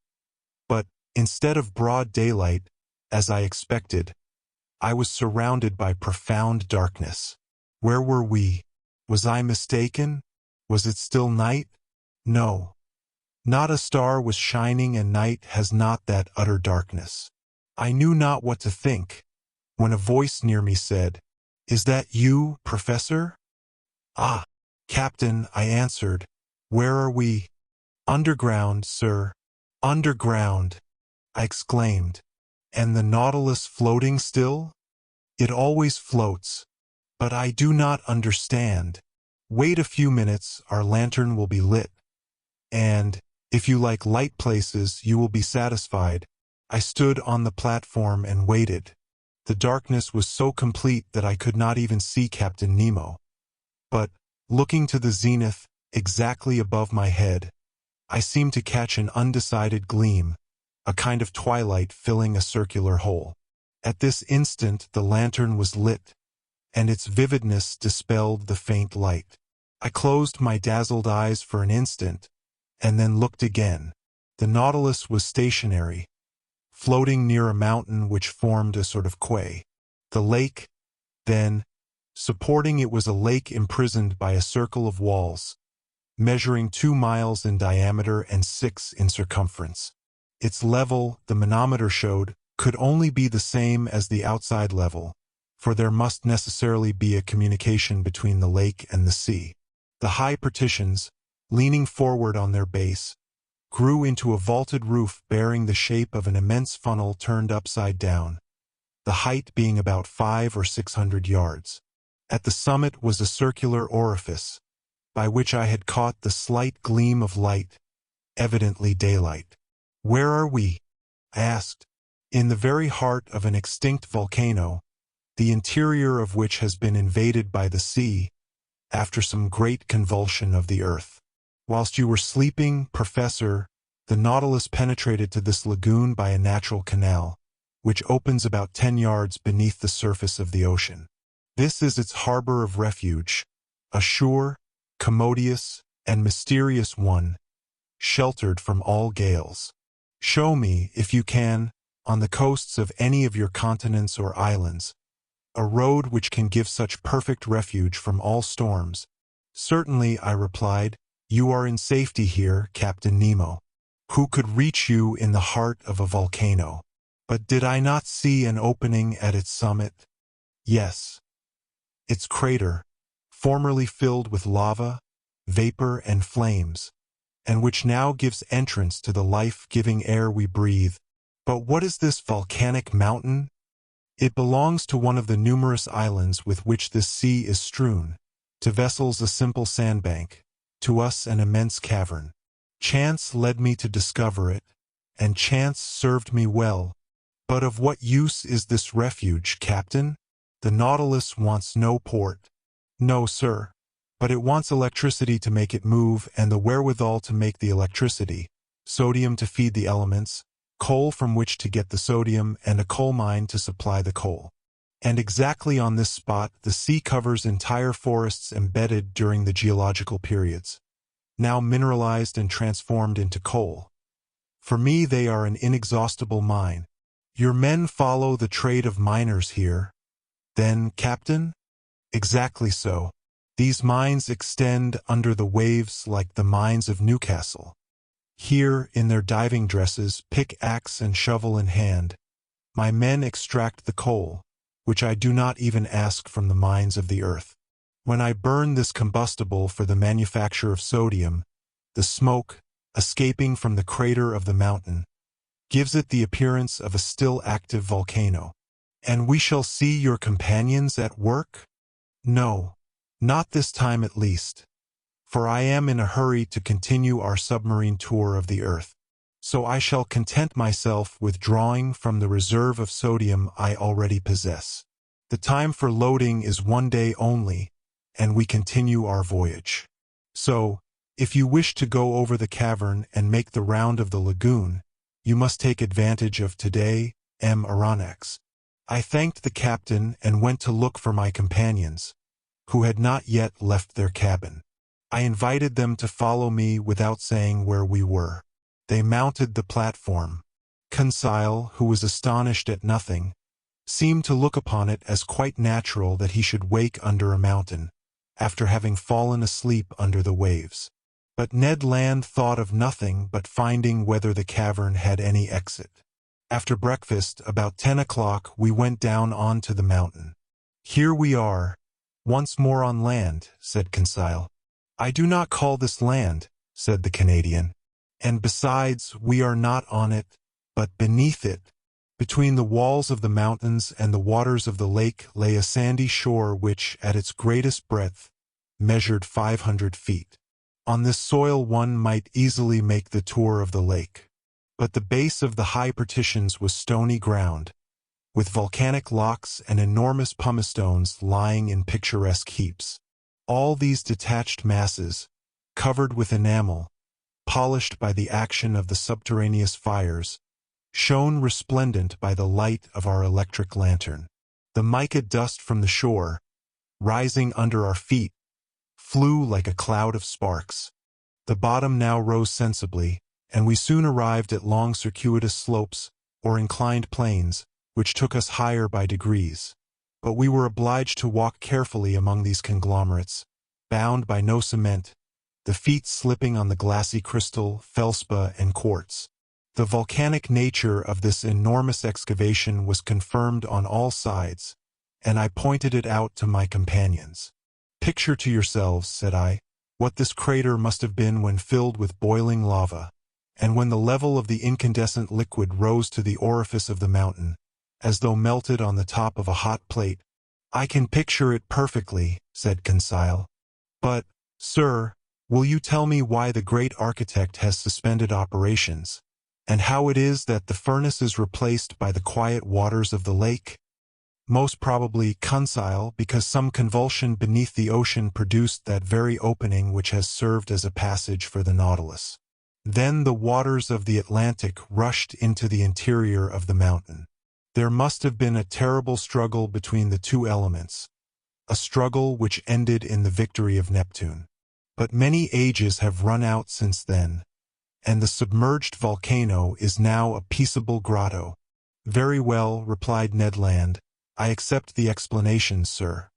But instead of broad daylight, as I expected, I was surrounded by profound darkness. Where were we? Was I mistaken? Was it still night? No. Not a star was shining, and night has not that utter darkness. I knew not what to think, when a voice near me said, "Is that you, Professor?" "Ah, Captain," I answered. "Where are we?" "Underground, sir." "Underground!" I exclaimed. "And the Nautilus floating still?" "It always floats. But I do not understand." "Wait a few minutes, our lantern will be lit. And, if you like light places, you will be satisfied." I stood on the platform and waited. The darkness was so complete that I could not even see Captain Nemo. But, looking to the zenith, exactly above my head, I seemed to catch an undecided gleam, a kind of twilight filling a circular hole. At this instant the lantern was lit, and its vividness dispelled the faint light. I closed my dazzled eyes for an instant, and then looked again. The Nautilus was stationary, floating near a mountain which formed a sort of quay. The lake, then, supporting it was a lake imprisoned by a circle of walls, measuring 2 miles in diameter and 6 in circumference. Its level, the manometer showed, could only be the same as the outside level, for there must necessarily be a communication between the lake and the sea. The high partitions, leaning forward on their base, grew into a vaulted roof bearing the shape of an immense funnel turned upside down, the height being about 500 or 600 yards. At the summit was a circular orifice, by which I had caught the slight gleam of light, evidently daylight. "Where are we?" I asked. "In the very heart of an extinct volcano, the interior of which has been invaded by the sea, after some great convulsion of the earth. Whilst you were sleeping, Professor, the Nautilus penetrated to this lagoon by a natural canal, which opens about 10 yards beneath the surface of the ocean. This is its harbor of refuge, a sure, commodious, and mysterious one, sheltered from all gales. Show me, if you can, on the coasts of any of your continents or islands, a road which can give such perfect refuge from all storms." "Certainly," I replied. "You are in safety here, Captain Nemo. Who could reach you in the heart of a volcano?" "But did I not see an opening at its summit?" "Yes. Its crater, formerly filled with lava, vapor, and flames, and which now gives entrance to the life-giving air we breathe. But what is this volcanic mountain?" "It belongs to one of the numerous islands with which this sea is strewn. To vessels a simple sandbank, to us an immense cavern. Chance led me to discover it, and chance served me well. But of what use is this refuge, Captain? The Nautilus wants no port." "No, sir. But it wants electricity to make it move, and the wherewithal to make the electricity, sodium to feed the elements, coal from which to get the sodium, and a coal mine to supply the coal. And exactly on this spot the sea covers entire forests embedded during the geological periods, now mineralized and transformed into coal. For me they are an inexhaustible mine. Your men follow the trade of miners here, then, Captain?" "Exactly so. These mines extend under the waves like the mines of Newcastle. Here, in their diving dresses, pick-axe and shovel in hand, my men extract the coal, which I do not even ask from the mines of the earth. When I burn this combustible for the manufacture of sodium, the smoke, escaping from the crater of the mountain, gives it the appearance of a still active volcano, And we shall see your companions at work? No, not this time at least, for I am in a hurry to continue our submarine tour of the Earth. So I shall content myself with drawing from the reserve of sodium I already possess. The time for loading is 1 day only, and we continue our voyage. So, if you wish to go over the cavern and make the round of the lagoon, you must take advantage of today, Aronnax. I thanked the captain and went to look for my companions, who had not yet left their cabin. I invited them to follow me without saying where we were. They mounted the platform. Conseil, who was astonished at nothing, seemed to look upon it as quite natural that he should wake under a mountain, after having fallen asleep under the waves. But Ned Land thought of nothing but finding whether the cavern had any exit. After breakfast, about 10 o'clock, we went down onto the mountain. Here we are, once more on land, said Conseil. I do not call this land, said the Canadian. And besides, we are not on it, but beneath it. Between the walls of the mountains and the waters of the lake lay a sandy shore which, at its greatest breadth, measured 500 feet. On this soil one might easily make the tour of the lake. But the base of the high partitions was stony ground, with volcanic locks and enormous pumice stones lying in picturesque heaps. All these detached masses, covered with enamel, polished by the action of the subterraneous fires, shone resplendent by the light of our electric lantern. The mica dust from the shore, rising under our feet, flew like a cloud of sparks. The bottom now rose sensibly, and we soon arrived at long circuitous slopes, or inclined planes, which took us higher by degrees. But we were obliged to walk carefully among these conglomerates, bound by no cement, the feet slipping on the glassy crystal, felspar, and quartz. The volcanic nature of this enormous excavation was confirmed on all sides, and I pointed it out to my companions. Picture to yourselves, said I, what this crater must have been when filled with boiling lava, and when the level of the incandescent liquid rose to the orifice of the mountain, as though melted on the top of a hot plate. I can picture it perfectly, said Conseil. But, sir, will you tell me why the great architect has suspended operations, and how it is that the furnace is replaced by the quiet waters of the lake? Most probably, Conseil, because some convulsion beneath the ocean produced that very opening which has served as a passage for the Nautilus. Then the waters of the Atlantic rushed into the interior of the mountain. There must have been a terrible struggle between the two elements, a struggle which ended in the victory of Neptune. But many ages have run out since then, and the submerged volcano is now a peaceable grotto. Very well, replied Ned Land, I accept the explanation, sir.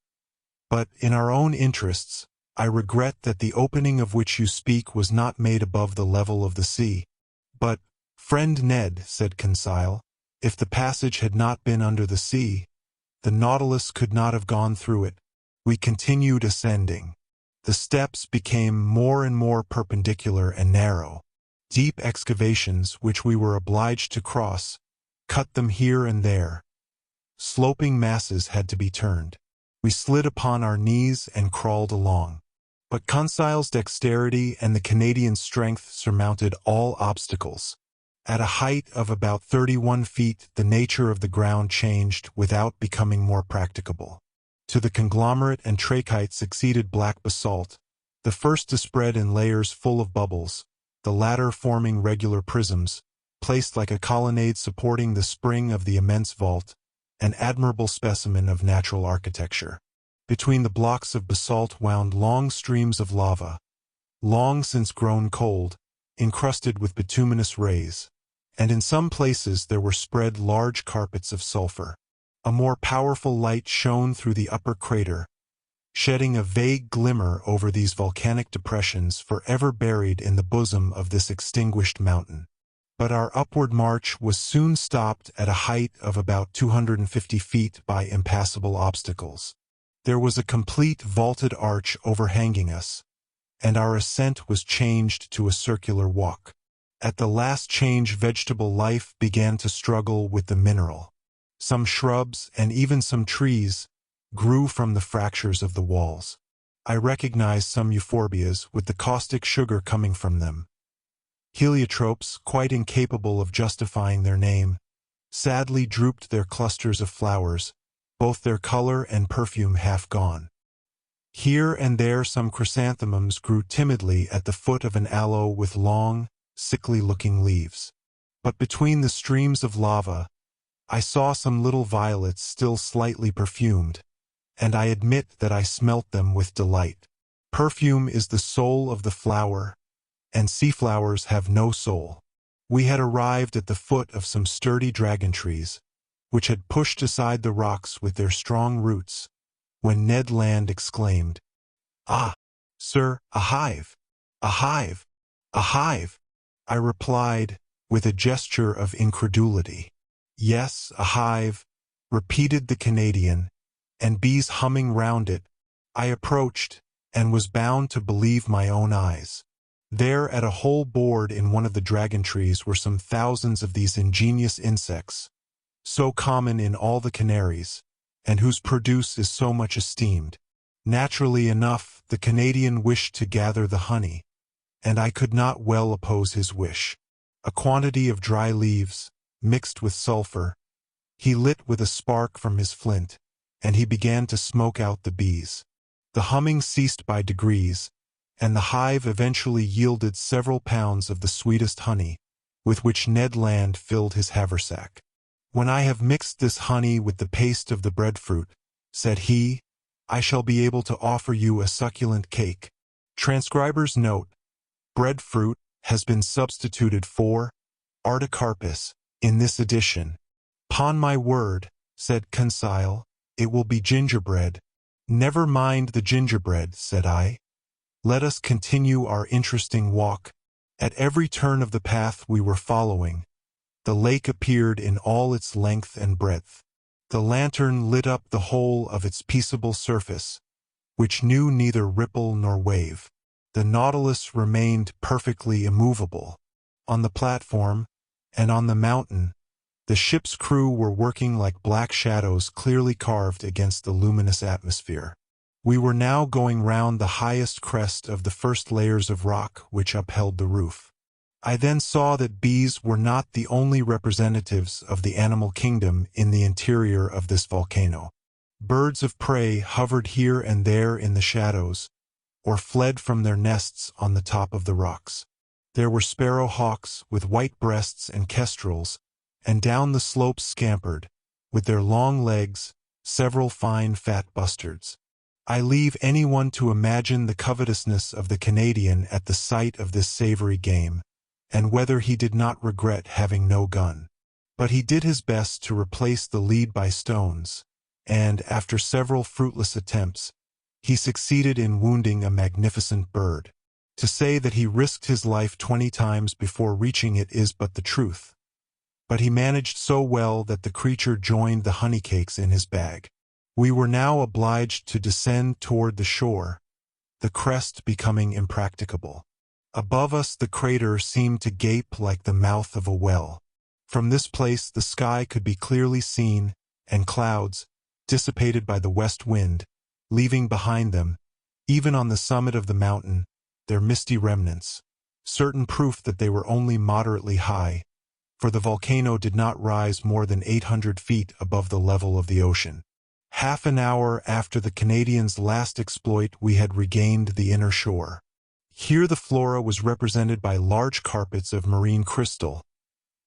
But, in our own interests, I regret that the opening of which you speak was not made above the level of the sea. But, friend Ned, said Conseil, if the passage had not been under the sea, the Nautilus could not have gone through it. We continued ascending. The steps became more and more perpendicular and narrow. Deep excavations, which we were obliged to cross, cut them here and there. Sloping masses had to be turned. We slid upon our knees and crawled along. But Conseil's dexterity and the Canadian's strength surmounted all obstacles. At a height of about 31 feet, the nature of the ground changed without becoming more practicable. To the conglomerate and trachyte succeeded black basalt, the first to spread in layers full of bubbles, the latter forming regular prisms, placed like a colonnade supporting the spring of the immense vault, an admirable specimen of natural architecture. Between the blocks of basalt wound long streams of lava, long since grown cold, encrusted with bituminous rays, and in some places there were spread large carpets of sulfur. A more powerful light shone through the upper crater, shedding a vague glimmer over these volcanic depressions forever buried in the bosom of this extinguished mountain. But our upward march was soon stopped at a height of about 250 feet by impassable obstacles. There was a complete vaulted arch overhanging us, and our ascent was changed to a circular walk. At the last change vegetable life began to struggle with the mineral. Some shrubs and even some trees grew from the fractures of the walls. I recognized some euphorbias with the caustic sugar coming from them. Heliotropes, quite incapable of justifying their name, sadly drooped their clusters of flowers, both their color and perfume half gone. Here and there some chrysanthemums grew timidly at the foot of an aloe with long, sickly-looking leaves. But between the streams of lava, I saw some little violets still slightly perfumed, and I admit that I smelt them with delight. Perfume is the soul of the flower, and sea flowers have no soul. We had arrived at the foot of some sturdy dragon trees, which had pushed aside the rocks with their strong roots, when Ned Land exclaimed, "Ah, sir, a hive! A hive! A hive!" I replied, with a gesture of incredulity. "Yes, a hive," repeated the Canadian, "and bees humming round it." I approached, and was bound to believe my own eyes. There at a whole board in one of the dragon trees were some thousands of these ingenious insects, so common in all the Canaries, and whose produce is so much esteemed. Naturally enough, the Canadian wished to gather the honey, and I could not well oppose his wish. A quantity of dry leaves, mixed with sulfur, he lit with a spark from his flint, and he began to smoke out the bees. The humming ceased by degrees, and the hive eventually yielded several pounds of the sweetest honey, with which Ned Land filled his haversack. "When I have mixed this honey with the paste of the breadfruit," said he, "I shall be able to offer you a succulent cake." Transcriber's note: breadfruit has been substituted for artocarpus in this edition. "'Pon my word," said Conseil, "it will be gingerbread." "Never mind the gingerbread," said I. "Let us continue our interesting walk." At every turn of the path we were following, the lake appeared in all its length and breadth. The lantern lit up the whole of its peaceable surface, which knew neither ripple nor wave. The Nautilus remained perfectly immovable. On the platform, and on the mountain, the ship's crew were working like black shadows clearly carved against the luminous atmosphere. We were now going round the highest crest of the first layers of rock which upheld the roof. I then saw that bees were not the only representatives of the animal kingdom in the interior of this volcano. Birds of prey hovered here and there in the shadows, or fled from their nests on the top of the rocks. There were sparrow-hawks with white breasts and kestrels, and down the slopes scampered, with their long legs, several fine fat bustards. I leave anyone to imagine the covetousness of the Canadian at the sight of this savory game, and whether he did not regret having no gun. But he did his best to replace the lead by stones, and, after several fruitless attempts, he succeeded in wounding a magnificent bird. To say that he risked his life 20 times before reaching it is but the truth. But he managed so well that the creature joined the honeycakes in his bag. We were now obliged to descend toward the shore, the crest becoming impracticable. Above us the crater seemed to gape like the mouth of a well. From this place the sky could be clearly seen, and clouds, dissipated by the west wind, leaving behind them, even on the summit of the mountain, their misty remnants, certain proof that they were only moderately high, for the volcano did not rise more than 800 feet above the level of the ocean. Half an hour after the Canadian's last exploit we had regained the inner shore. Here the flora was represented by large carpets of marine crystal,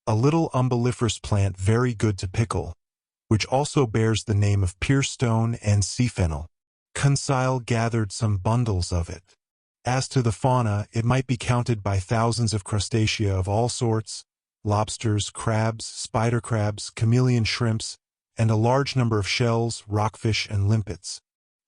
a little umbelliferous plant very good to pickle, which also bears the name of pierstone and sea fennel. Conseil gathered some bundles of it. As to the fauna, it might be counted by thousands of crustacea of all sorts, lobsters, crabs, spider crabs, chameleon shrimps, and a large number of shells, rockfish, and limpets.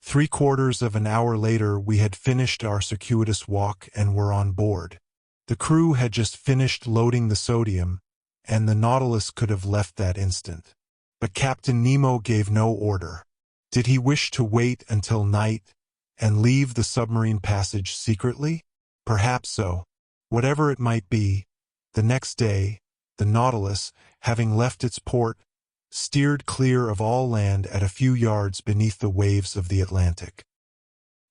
3/4 of an hour later we had finished our circuitous walk and were on board. The crew had just finished loading the sodium, and the Nautilus could have left that instant. But Captain Nemo gave no order. Did he wish to wait until night and leave the submarine passage secretly? Perhaps so. Whatever it might be, the next day, the Nautilus, having left its port, steered clear of all land at a few yards beneath the waves of the Atlantic.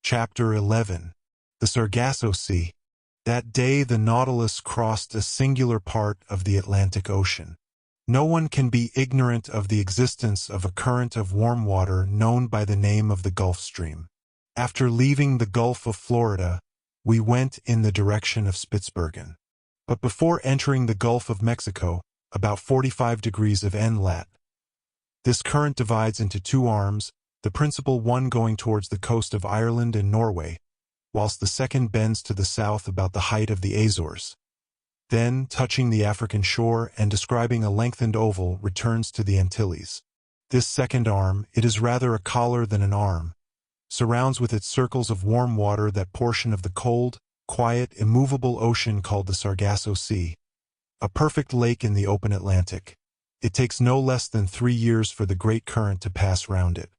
Chapter 11. The Sargasso Sea. That day the Nautilus crossed a singular part of the Atlantic Ocean. No one can be ignorant of the existence of a current of warm water known by the name of the Gulf Stream. After leaving the Gulf of Florida, we went in the direction of Spitzbergen. But before entering the Gulf of Mexico, about 45 degrees of N-lat, this current divides into two arms, the principal one going towards the coast of Ireland and Norway, whilst the second bends to the south about the height of the Azores. Then, touching the African shore and describing a lengthened oval, returns to the Antilles. This second arm, it is rather a collar than an arm, surrounds with its circles of warm water that portion of the cold, quiet, immovable ocean called the Sargasso Sea, a perfect lake in the open Atlantic. It takes no less than 3 years for the great current to pass round it.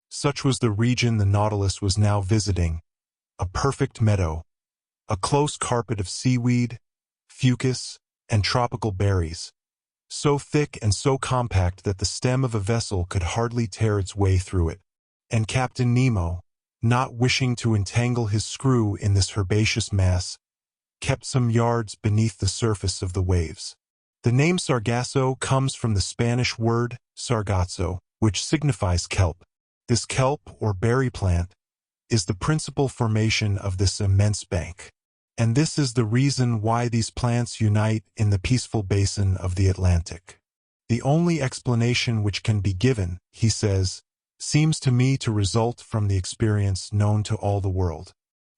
Such was the region the Nautilus was now visiting, a perfect meadow, a close carpet of seaweed, fucus, and tropical berries, so thick and so compact that the stem of a vessel could hardly tear its way through it. And Captain Nemo, not wishing to entangle his screw in this herbaceous mass, kept some yards beneath the surface of the waves. The name Sargasso comes from the Spanish word sargazo, which signifies kelp. This kelp, or berry plant, is the principal formation of this immense bank. And this is the reason why these plants unite in the peaceful basin of the Atlantic. The only explanation which can be given, he says, seems to me to result from the experience known to all the world.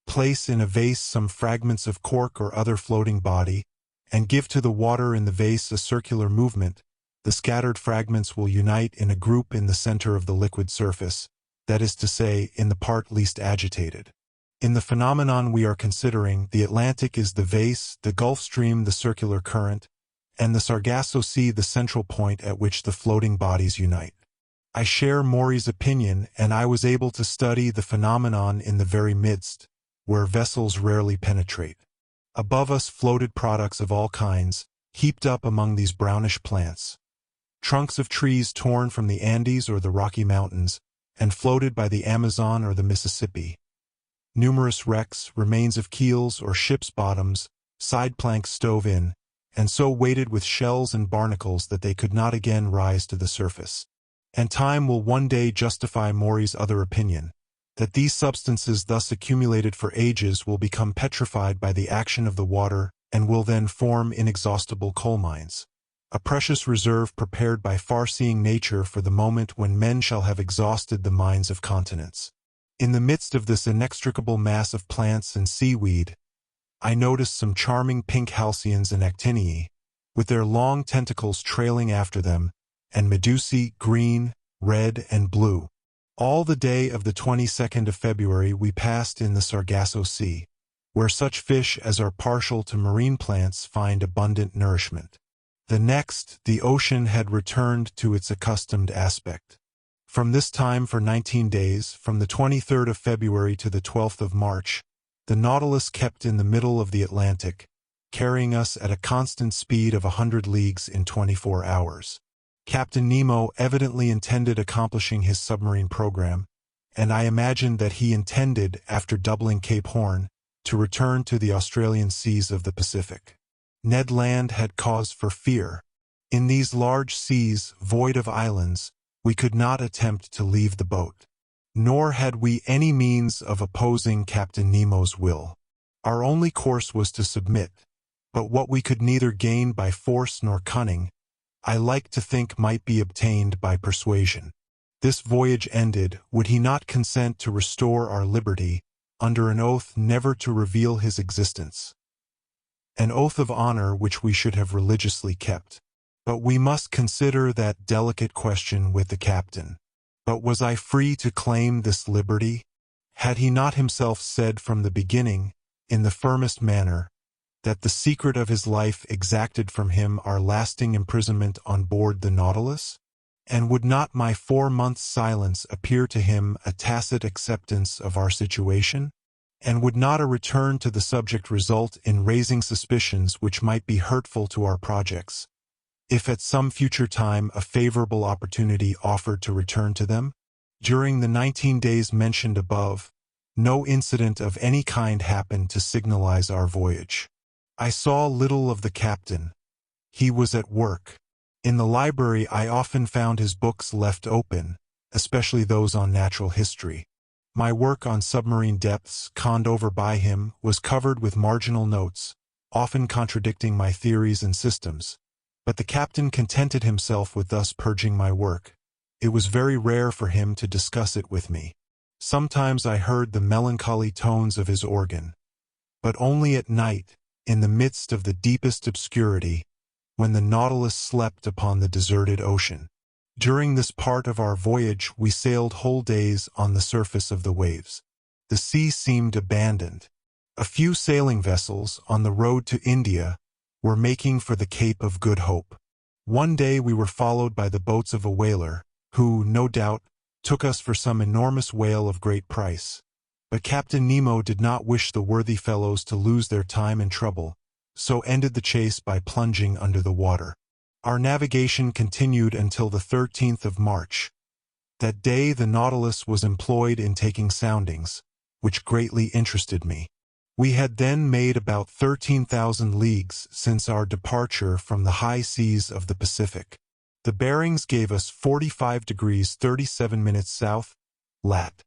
Place in a vase some fragments of cork or other floating body, and give to the water in the vase a circular movement. The scattered fragments will unite in a group in the center of the liquid surface, that is to say, in the part least agitated. In the phenomenon we are considering, the Atlantic is the vase, the Gulf Stream the circular current, and the Sargasso Sea the central point at which the floating bodies unite. I share Maury's opinion, and I was able to study the phenomenon in the very midst, where vessels rarely penetrate. Above us floated products of all kinds, heaped up among these brownish plants. Trunks of trees torn from the Andes or the Rocky Mountains, and floated by the Amazon or the Mississippi. Numerous wrecks, remains of keels or ships' bottoms, side planks stove in, and so weighted with shells and barnacles that they could not again rise to the surface. And time will one day justify Maury's other opinion, that these substances thus accumulated for ages will become petrified by the action of the water and will then form inexhaustible coal mines, a precious reserve prepared by far-seeing nature for the moment when men shall have exhausted the mines of continents. In the midst of this inextricable mass of plants and seaweed, I noticed some charming pink halcyons and actinii, with their long tentacles trailing after them, and medusae, green, red, and blue. All the day of the 22nd of February we passed in the Sargasso Sea, where such fish as are partial to marine plants find abundant nourishment. The next, the ocean had returned to its accustomed aspect. From this time for 19 days, from the 23rd of February to the 12th of March, the Nautilus kept in the middle of the Atlantic, carrying us at a constant speed of 100 leagues in 24 hours. Captain Nemo evidently intended accomplishing his submarine program, and I imagined that he intended, after doubling Cape Horn, to return to the Australian seas of the Pacific. Ned Land had cause for fear. In these large seas, void of islands, we could not attempt to leave the boat. Nor had we any means of opposing Captain Nemo's will. Our only course was to submit, but what we could neither gain by force nor cunning, I like to think might be obtained by persuasion. This voyage ended, would he not consent to restore our liberty, under an oath never to reveal his existence? An oath of honor which we should have religiously kept. But we must consider that delicate question with the captain. But was I free to claim this liberty? Had he not himself said from the beginning, in the firmest manner, that the secret of his life exacted from him our lasting imprisonment on board the Nautilus? And would not my 4 months' silence appear to him a tacit acceptance of our situation? And would not a return to the subject result in raising suspicions which might be hurtful to our projects? if at some future time a favorable opportunity offered to return to them. During the 19 days mentioned above, no incident of any kind happened to signalize our voyage. I saw little of the captain. He was at work. In the library I often found his books left open, especially those on natural history. My work on submarine depths, conned over by him, was covered with marginal notes, often contradicting my theories and systems. But the captain contented himself with thus purging my work. It was very rare for him to discuss it with me. Sometimes I heard the melancholy tones of his organ, but only at night, in the midst of the deepest obscurity, when the Nautilus slept upon the deserted ocean. During this part of our voyage we sailed whole days on the surface of the waves. The sea seemed abandoned. A few sailing vessels, on the road to India, were making for the Cape of Good Hope. One day we were followed by the boats of a whaler, who, no doubt, took us for some enormous whale of great price. But Captain Nemo did not wish the worthy fellows to lose their time and trouble, so ended the chase by plunging under the water. Our navigation continued until the 13th of March. That day the Nautilus was employed in taking soundings, which greatly interested me. We had then made about 13,000 leagues since our departure from the high seas of the Pacific. The bearings gave us 45 degrees 37 minutes south, lat,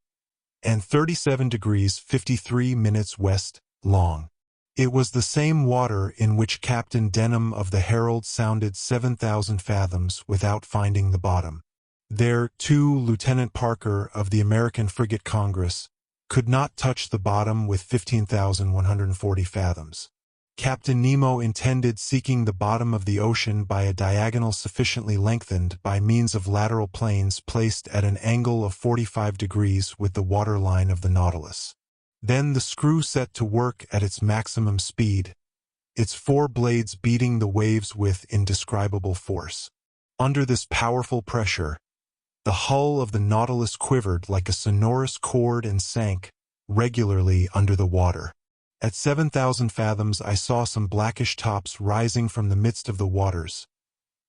and 37 degrees 53 minutes west, long. It was the same water in which Captain Denham of the Herald sounded 7,000 fathoms without finding the bottom. There, too, Lieutenant Parker of the American frigate Congress could not touch the bottom with 15,140 fathoms. Captain Nemo intended seeking the bottom of the ocean by a diagonal sufficiently lengthened by means of lateral planes placed at an angle of 45 degrees with the waterline of the Nautilus. Then the screw set to work at its maximum speed, its four blades beating the waves with indescribable force. Under this powerful pressure, the hull of the Nautilus quivered like a sonorous chord and sank regularly under the water. At 7,000 fathoms I saw some blackish tops rising from the midst of the waters,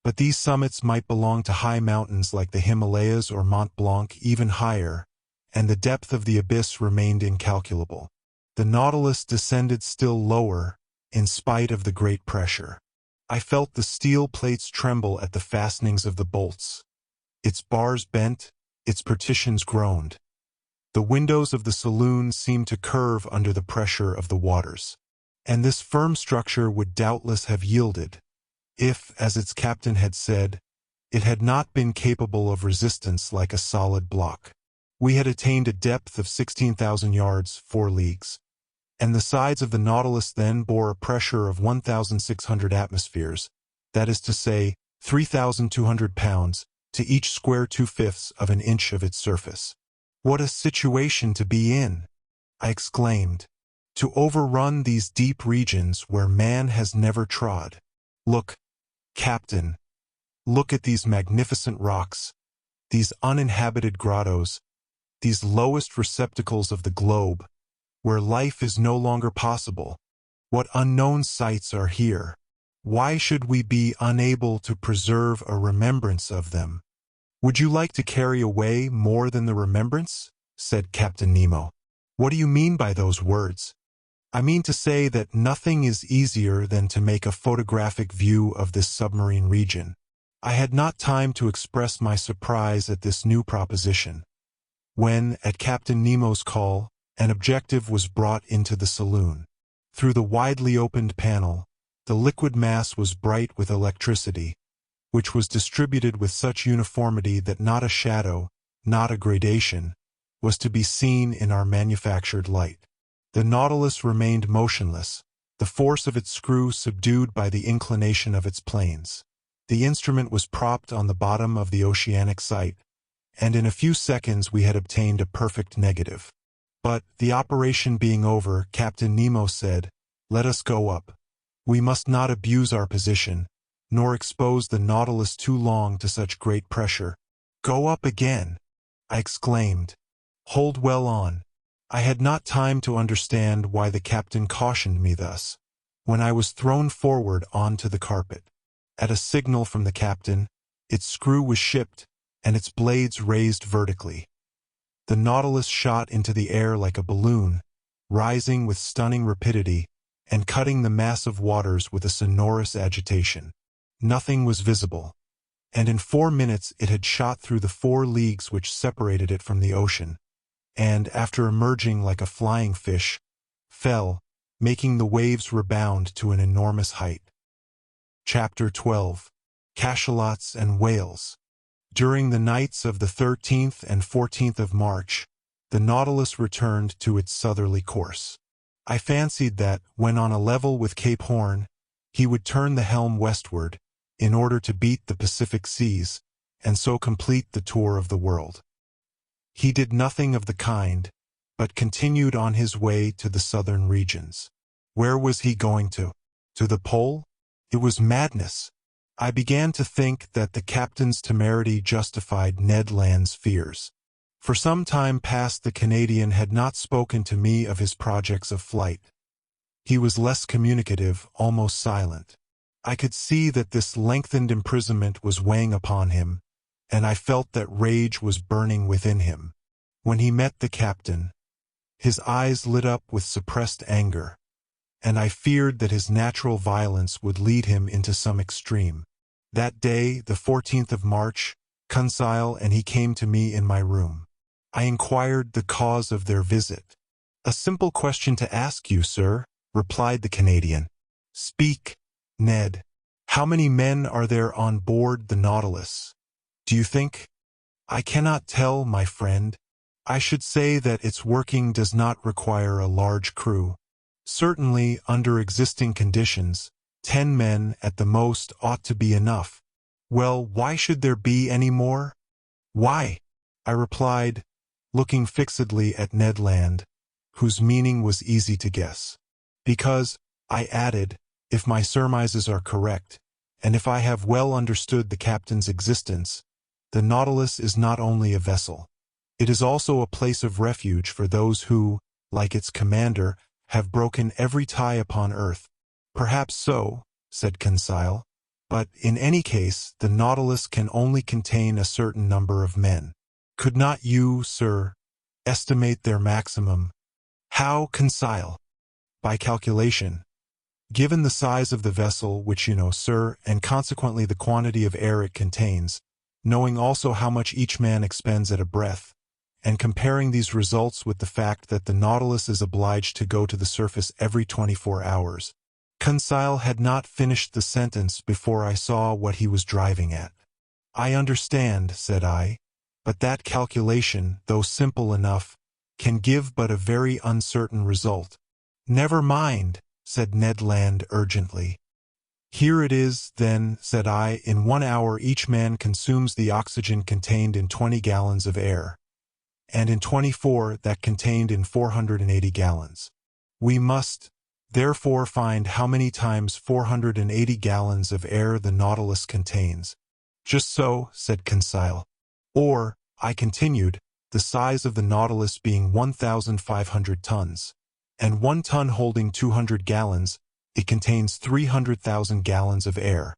but these summits might belong to high mountains like the Himalayas or Mont Blanc, even higher, and the depth of the abyss remained incalculable. The Nautilus descended still lower, in spite of the great pressure. I felt the steel plates tremble at the fastenings of the bolts. Its bars bent, its partitions groaned. The windows of the saloon seemed to curve under the pressure of the waters. And this firm structure would doubtless have yielded, if, as its captain had said, it had not been capable of resistance like a solid block. We had attained a depth of 16,000 yards, 4 leagues, and the sides of the Nautilus then bore a pressure of 1,600 atmospheres, that is to say, 3,200 pounds, to each square 2/5 of an inch of its surface. What a situation to be in, I exclaimed, to overrun these deep regions where man has never trod. Look, Captain, look at these magnificent rocks, these uninhabited grottos, these lowest receptacles of the globe, where life is no longer possible. What unknown sights are here? Why should we be unable to preserve a remembrance of them? Would you like to carry away more than the remembrance? Said Captain Nemo. What do you mean by those words? I mean to say that nothing is easier than to make a photographic view of this submarine region. I had not time to express my surprise at this new proposition, when, at Captain Nemo's call, an objective was brought into the saloon. Through the widely opened panel, the liquid mass was bright with electricity, which was distributed with such uniformity that not a shadow, not a gradation, was to be seen in our manufactured light. The Nautilus remained motionless, the force of its screw subdued by the inclination of its planes. The instrument was propped on the bottom of the oceanic sight, and in a few seconds we had obtained a perfect negative. But, the operation being over, Captain Nemo said, "Let us go up. We must not abuse our position, nor expose the Nautilus too long to such great pressure." "Go up again!" I exclaimed. "Hold well on." I had not time to understand why the captain cautioned me thus, when I was thrown forward onto the carpet. At a signal from the captain, its screw was shipped, and its blades raised vertically. The Nautilus shot into the air like a balloon, rising with stunning rapidity and cutting the massive waters with a sonorous agitation. Nothing was visible, and in 4 minutes it had shot through the 4 leagues which separated it from the ocean, and, after emerging like a flying fish, fell, making the waves rebound to an enormous height. Chapter 12. Cachalots and Whales. During the nights of the 13th and 14th of March, the Nautilus returned to its southerly course. I fancied that, when on a level with Cape Horn, he would turn the helm westward, in order to beat the Pacific seas, and so complete the tour of the world. He did nothing of the kind, but continued on his way to the southern regions. Where was he going to? To the pole? It was madness. I began to think that the captain's temerity justified Ned Land's fears. For some time past the Canadian had not spoken to me of his projects of flight. He was less communicative, almost silent. I could see that this lengthened imprisonment was weighing upon him, and I felt that rage was burning within him. When he met the captain, his eyes lit up with suppressed anger, and I feared that his natural violence would lead him into some extreme. That day, the 14th of March, Conseil and he came to me in my room. I inquired the cause of their visit. "A simple question to ask you, sir," replied the Canadian. "Speak, Ned. How many men are there on board the Nautilus? Do you think?" "I cannot tell, my friend. I should say that its working does not require a large crew. Certainly, under existing conditions, 10 men at the most ought to be enough." "Well, why should there be any more?" "Why?" I replied, looking fixedly at Ned Land, whose meaning was easy to guess. "Because," I added, "if my surmises are correct, and if I have well understood the captain's existence, the Nautilus is not only a vessel. It is also a place of refuge for those who, like its commander, have broken every tie upon earth." "Perhaps so," said Conseil, "but in any case the Nautilus can only contain a certain number of men. Could not you, sir, estimate their maximum?" "How, Conseil?" "By calculation. Given the size of the vessel, which you know, sir, and consequently the quantity of air it contains, knowing also how much each man expends at a breath, and comparing these results with the fact that the Nautilus is obliged to go to the surface every 24 hours. Conseil had not finished the sentence before I saw what he was driving at. "I understand," said I, "but that calculation, though simple enough, can give but a very uncertain result." "Never mind," said Ned Land urgently. "Here it is, then," said I. "In 1 hour each man consumes the oxygen contained in 20 gallons of air, and in 24 that contained in 480 gallons. We must, therefore, find how many times 480 gallons of air the Nautilus contains." "Just so," said Conseil. "Or," I continued, "the size of the Nautilus being 1,500 tons, and 1 ton holding 200 gallons, it contains 300,000 gallons of air,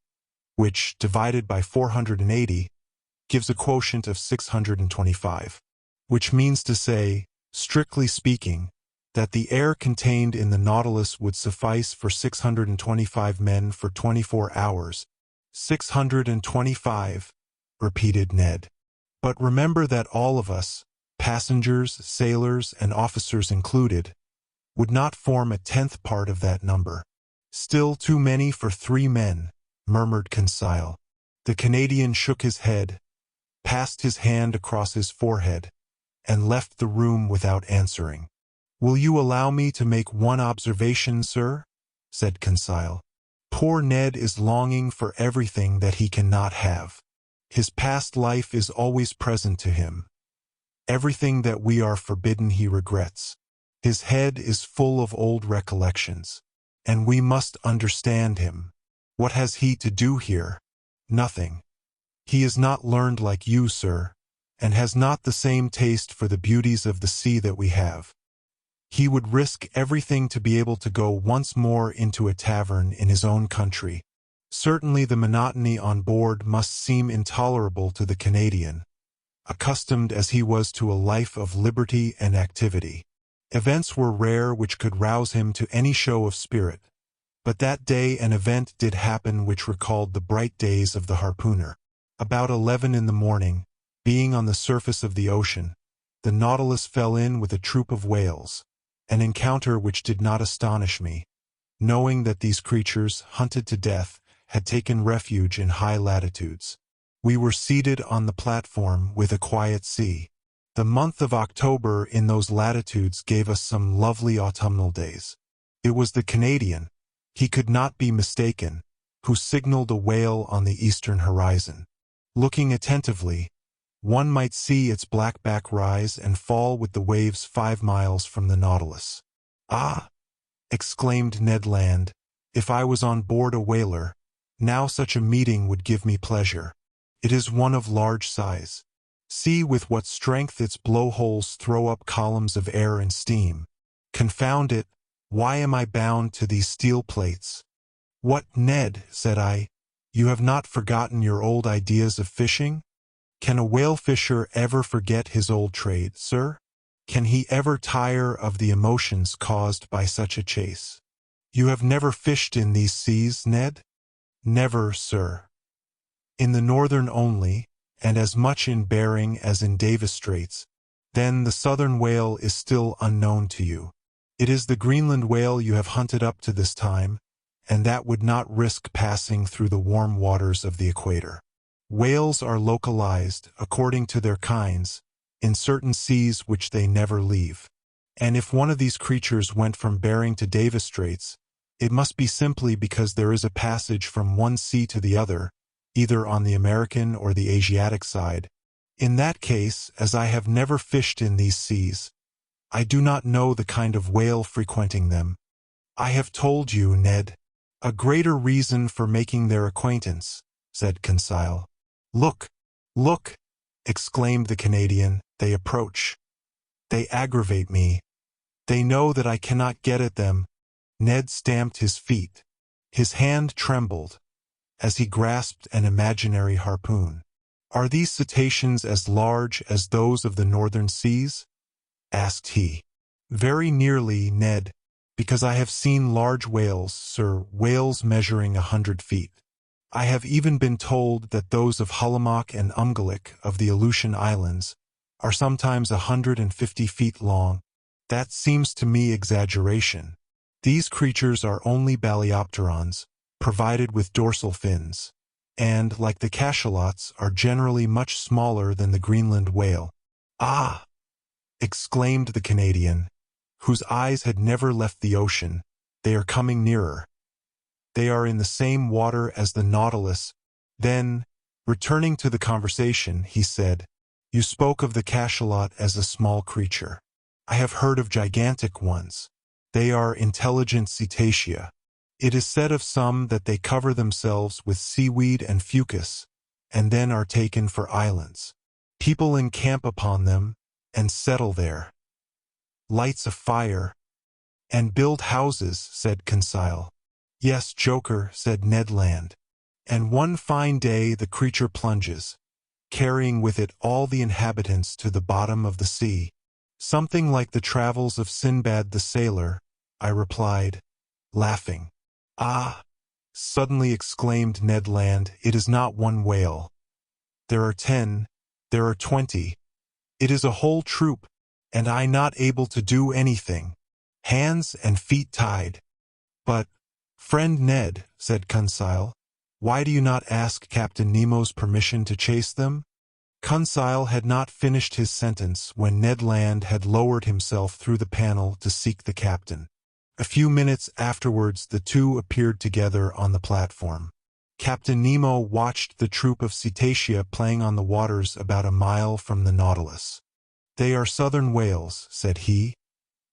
which, divided by 480, gives a quotient of 625. Which means to say, strictly speaking, that the air contained in the Nautilus would suffice for 625 men for 24 hours. 625, repeated Ned. "But remember that all of us, passengers, sailors, and officers included, would not form a 10th part of that number." "Still too many for 3 men," murmured Conseil. The Canadian shook his head, passed his hand across his forehead, and left the room without answering. "Will you allow me to make one observation, sir?" said Conseil. "Poor Ned is longing for everything that he cannot have. His past life is always present to him. Everything that we are forbidden he regrets. His head is full of old recollections, and we must understand him. What has he to do here? Nothing. He is not learned like you, sir, and has not the same taste for the beauties of the sea that we have. He would risk everything to be able to go once more into a tavern in his own country. Certainly the monotony on board must seem intolerable to the Canadian, accustomed as he was to a life of liberty and activity. Events were rare which could rouse him to any show of spirit, but that day an event did happen which recalled the bright days of the harpooner. About 11 in the morning, being on the surface of the ocean, the Nautilus fell in with a troop of whales, an encounter which did not astonish me, knowing that these creatures, hunted to death, had taken refuge in high latitudes. We were seated on the platform with a quiet sea. The month of October in those latitudes gave us some lovely autumnal days. It was the Canadian, he could not be mistaken, who signaled a whale on the eastern horizon. Looking attentively, one might see its black back rise and fall with the waves 5 miles from the Nautilus. "Ah!" exclaimed Ned Land, "if I was on board a whaler, now such a meeting would give me pleasure. It is one of large size. See with what strength its blowholes throw up columns of air and steam. Confound it, why am I bound to these steel plates?" "What, Ned," said I, "you have not forgotten your old ideas of fishing? Can a whale fisher ever forget his old trade, sir? Can he ever tire of the emotions caused by such a chase? You have never fished in these seas, Ned?" "Never, sir." "In the northern only, and as much in Bering as in Davis Straits. Then the southern whale is still unknown to you. It is the Greenland whale you have hunted up to this time, and that would not risk passing through the warm waters of the equator. Whales are localized, according to their kinds, in certain seas which they never leave. And if one of these creatures went from Bering to Davis Straits, it must be simply because there is a passage from one sea to the other, either on the American or the Asiatic side. In that case, as I have never fished in these seas, I do not know the kind of whale frequenting them. I have told you, Ned. A greater reason for making their acquaintance," said Conseil. "Look, look!" exclaimed the Canadian. "They approach. They aggravate me. They know that I cannot get at them." Ned stamped his feet. His hand trembled as he grasped an imaginary harpoon. "Are these cetaceans as large as those of the northern seas?" asked he. "Very nearly, Ned, because I have seen large whales, sir, whales measuring 100 feet. I have even been told that those of Hullamock and Umgalik of the Aleutian Islands are sometimes 150 feet long. That seems to me exaggeration. These creatures are only baleopterons, provided with dorsal fins, and, like the cachalots, are generally much smaller than the Greenland whale." "Ah!" exclaimed the Canadian, whose eyes had never left the ocean. "They are coming nearer. They are in the same water as the Nautilus." Then, returning to the conversation, he said, "You spoke of the cachalot as a small creature. I have heard of gigantic ones. They are intelligent cetacea. It is said of some that they cover themselves with seaweed and fucus, and then are taken for islands. People encamp upon them and settle there. Lights a fire and build houses," said Conseil. "Yes, Joker," said Ned Land. "And one fine day the creature plunges, carrying with it all the inhabitants to the bottom of the sea." "Something like the travels of Sinbad the sailor," I replied, laughing. "Ah!" suddenly exclaimed Ned Land, "it is not one whale. There are 10, there are 20. It is a whole troop, and I not able to do anything. Hands and feet tied." "But, friend Ned," said Conseil, "why do you not ask Captain Nemo's permission to chase them?" Conseil had not finished his sentence when Ned Land had lowered himself through the panel to seek the captain. A few minutes afterwards the two appeared together on the platform. Captain Nemo watched the troop of cetacea playing on the waters about a mile from the Nautilus. "They are southern whales," said he.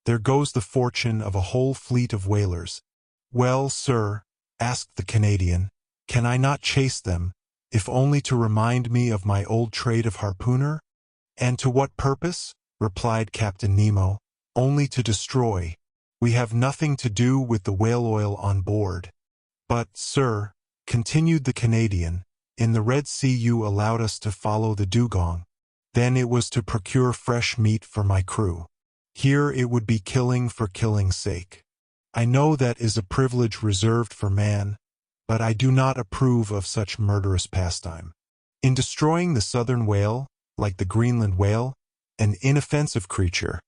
"There goes the fortune of a whole fleet of whalers." "Well, sir," asked the Canadian, "can I not chase them, if only to remind me of my old trade of harpooner?" "And to what purpose?" replied Captain Nemo. "Only to destroy. We have nothing to do with the whale oil on board." "But, sir," Continued the Canadian, in the Red Sea you allowed us to follow the dugong. Then it was to procure fresh meat for my crew. Here it would be killing for killing's sake. I know that is a privilege reserved for man, but I do not approve of such murderous pastime. In destroying the southern whale, like the Greenland whale, an inoffensive creature,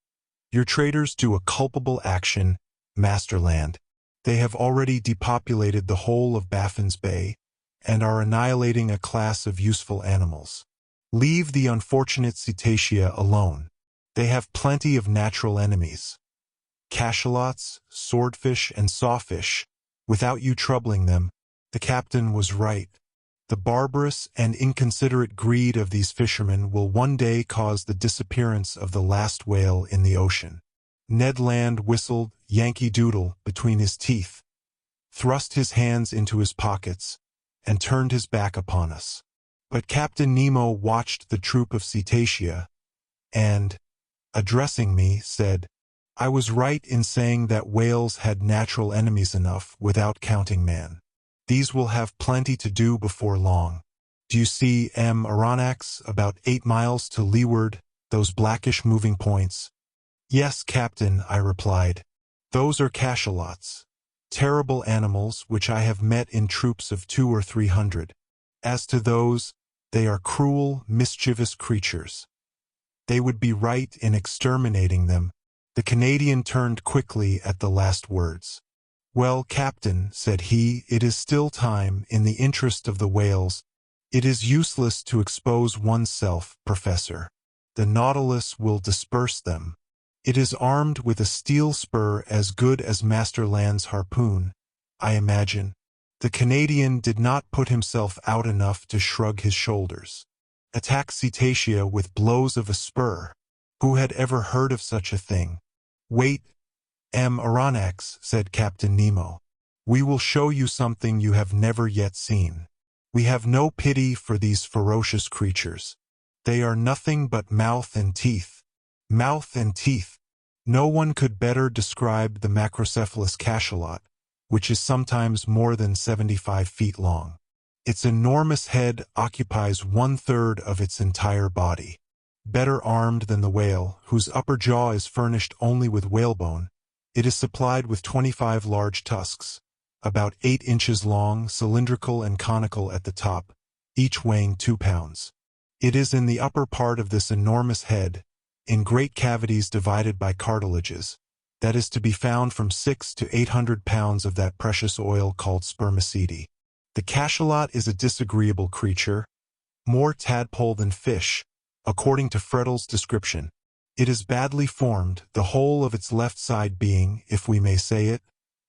your traders do a culpable action, Master Land. They have already depopulated the whole of Baffin's Bay and are annihilating a class of useful animals. Leave the unfortunate cetacea alone. They have plenty of natural enemies. Cachalots, swordfish, and sawfish, without you troubling them. The captain was right. The barbarous and inconsiderate greed of these fishermen will one day cause the disappearance of the last whale in the ocean. Ned Land whistled Yankee Doodle between his teeth, thrust his hands into his pockets, and turned his back upon us. But Captain Nemo watched the troop of cetacea, and, addressing me, said, I was right in saying that whales had natural enemies enough without counting man. These will have plenty to do before long. Do you see Aronnax about 8 miles to leeward, those blackish moving points? Yes, Captain, I replied. Those are cachalots, terrible animals which I have met in troops of 200 or 300. As to those, they are cruel, mischievous creatures. They would be right in exterminating them. The Canadian turned quickly at the last words. Well, Captain, said he, it is still time, in the interest of the whales. It is useless to expose oneself, Professor. The Nautilus will disperse them. It is armed with a steel spur as good as Master Land's harpoon, I imagine. The Canadian did not put himself out enough to shrug his shoulders. Attack cetacea with blows of a spur. Who had ever heard of such a thing? Wait, Aronnax, said Captain Nemo. We will show you something you have never yet seen. We have no pity for these ferocious creatures. They are nothing but mouth and teeth. Mouth and teeth. No one could better describe the macrocephalous cachalot, which is sometimes more than 75 feet long. Its enormous head occupies 1/3 of its entire body. Better armed than the whale, whose upper jaw is furnished only with whalebone, it is supplied with 25 large tusks, about 8 inches long, cylindrical and conical at the top, each weighing 2 pounds. It is in the upper part of this enormous head, in great cavities divided by cartilages, that is to be found from 600 to 800 pounds of that precious oil called spermaceti. The cachalot is a disagreeable creature, more tadpole than fish, according to Fredel's description. It is badly formed, the whole of its left side being, if we may say it,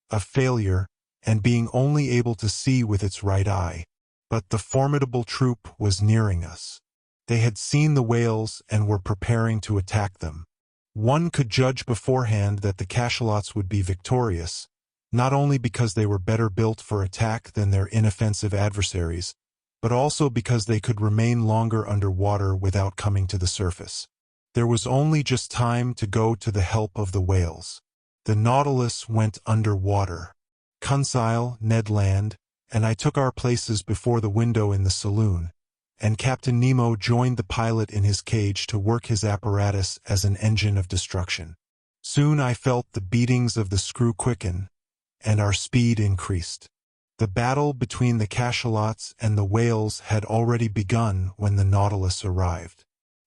a failure, and being only able to see with its right eye. But the formidable troop was nearing us. They had seen the whales and were preparing to attack them. One could judge beforehand that the cachalots would be victorious, not only because they were better built for attack than their inoffensive adversaries, but also because they could remain longer under water without coming to the surface. There was only just time to go to the help of the whales. The Nautilus went under water. Conseil, Ned Land, and I took our places before the window in the saloon, and Captain Nemo joined the pilot in his cage to work his apparatus as an engine of destruction. Soon I felt the beatings of the screw quicken, and our speed increased. The battle between the cachalots and the whales had already begun when the Nautilus arrived.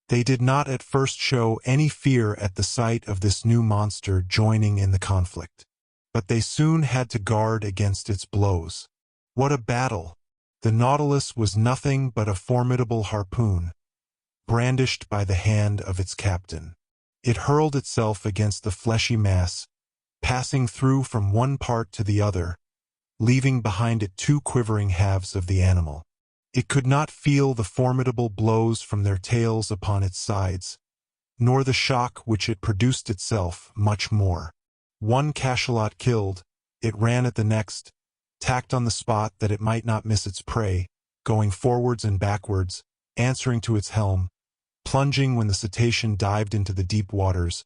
They did not at first show any fear at the sight of this new monster joining in the conflict, but they soon had to guard against its blows. What a battle! The Nautilus was nothing but a formidable harpoon, brandished by the hand of its captain. It hurled itself against the fleshy mass, passing through from one part to the other, leaving behind it 2 quivering halves of the animal. It could not feel the formidable blows from their tails upon its sides, nor the shock which it produced itself, much more. One cachalot killed, it ran at the next, tacked on the spot that it might not miss its prey, going forwards and backwards, answering to its helm, plunging when the cetacean dived into the deep waters,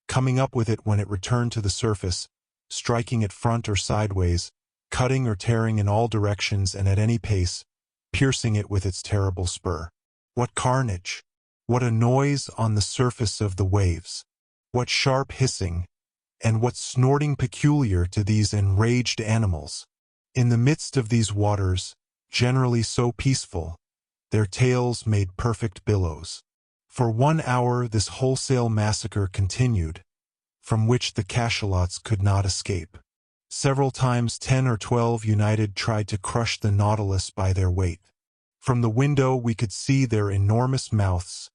coming up with it when it returned to the surface, striking it front or sideways, cutting or tearing in all directions and at any pace, piercing it with its terrible spur. What carnage! What a noise on the surface of the waves! What sharp hissing, and what snorting peculiar to these enraged animals! In the midst of these waters, generally so peaceful, their tails made perfect billows. For 1 hour this wholesale massacre continued, from which the cachalots could not escape. Several times 10 or 12 united tried to crush the Nautilus by their weight. From the window we could see their enormous mouths,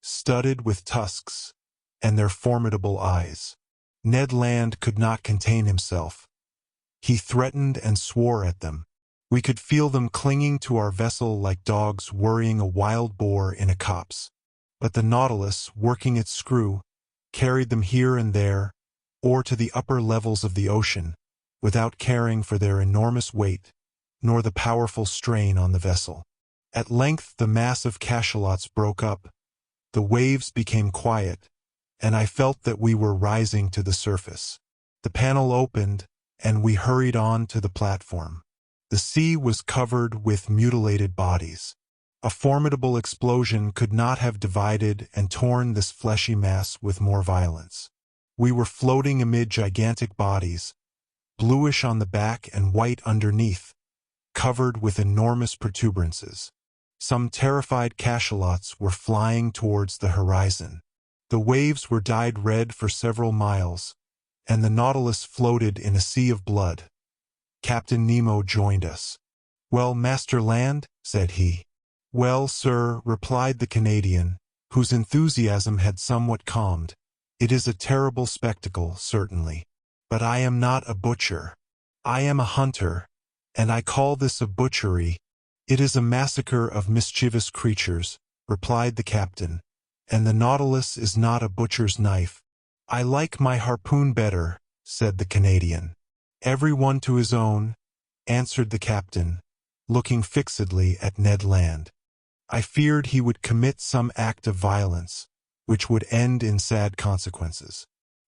studded with tusks, and their formidable eyes. Ned Land could not contain himself. He threatened and swore at them. We could feel them clinging to our vessel like dogs worrying a wild boar in a copse. But the Nautilus, working its screw, carried them here and there, or to the upper levels of the ocean, without caring for their enormous weight, nor the powerful strain on the vessel. At length the mass of cachalots broke up, the waves became quiet, and I felt that we were rising to the surface. The panel opened, and we hurried on to the platform. The sea was covered with mutilated bodies. A formidable explosion could not have divided and torn this fleshy mass with more violence. We were floating amid gigantic bodies, bluish on the back and white underneath, covered with enormous protuberances. Some terrified cachalots were flying towards the horizon. The waves were dyed red for several miles, and the Nautilus floated in a sea of blood. Captain Nemo joined us. "Well, Master Land," said he. "Well, sir," replied the Canadian, whose enthusiasm had somewhat calmed, "it is a terrible spectacle, certainly. But I am not a butcher. I am a hunter, and I call this a butchery." "It is a massacre of mischievous creatures," replied the captain, "and the Nautilus is not a butcher's knife." "I like my harpoon better," said the Canadian. "Every one to his own," answered the captain, looking fixedly at Ned Land. I feared he would commit some act of violence, which would end in sad consequences.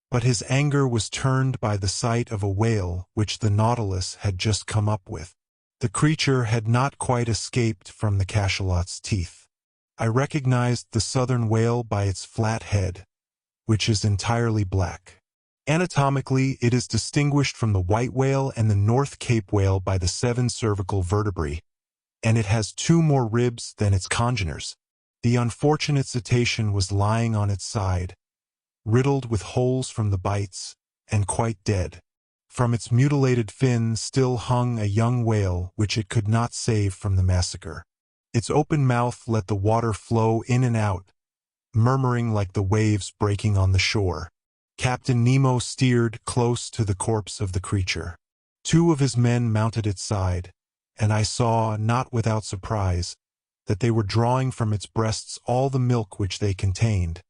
But his anger was turned by the sight of a whale which the Nautilus had just come up with. The creature had not quite escaped from the cachalot's teeth. I recognized the southern whale by its flat head, which is entirely black. Anatomically, it is distinguished from the white whale and the North Cape whale by the 7 cervical vertebrae, and it has 2 more ribs than its congeners. The unfortunate cetacean was lying on its side, riddled with holes from the bites, and quite dead. From its mutilated fin still hung a young whale which it could not save from the massacre. Its open mouth let the water flow in and out, murmuring like the waves breaking on the shore. Captain Nemo steered close to the corpse of the creature. 2 of his men mounted its side, and I saw, not without surprise, that they were drawing from its breasts all the milk which they contained,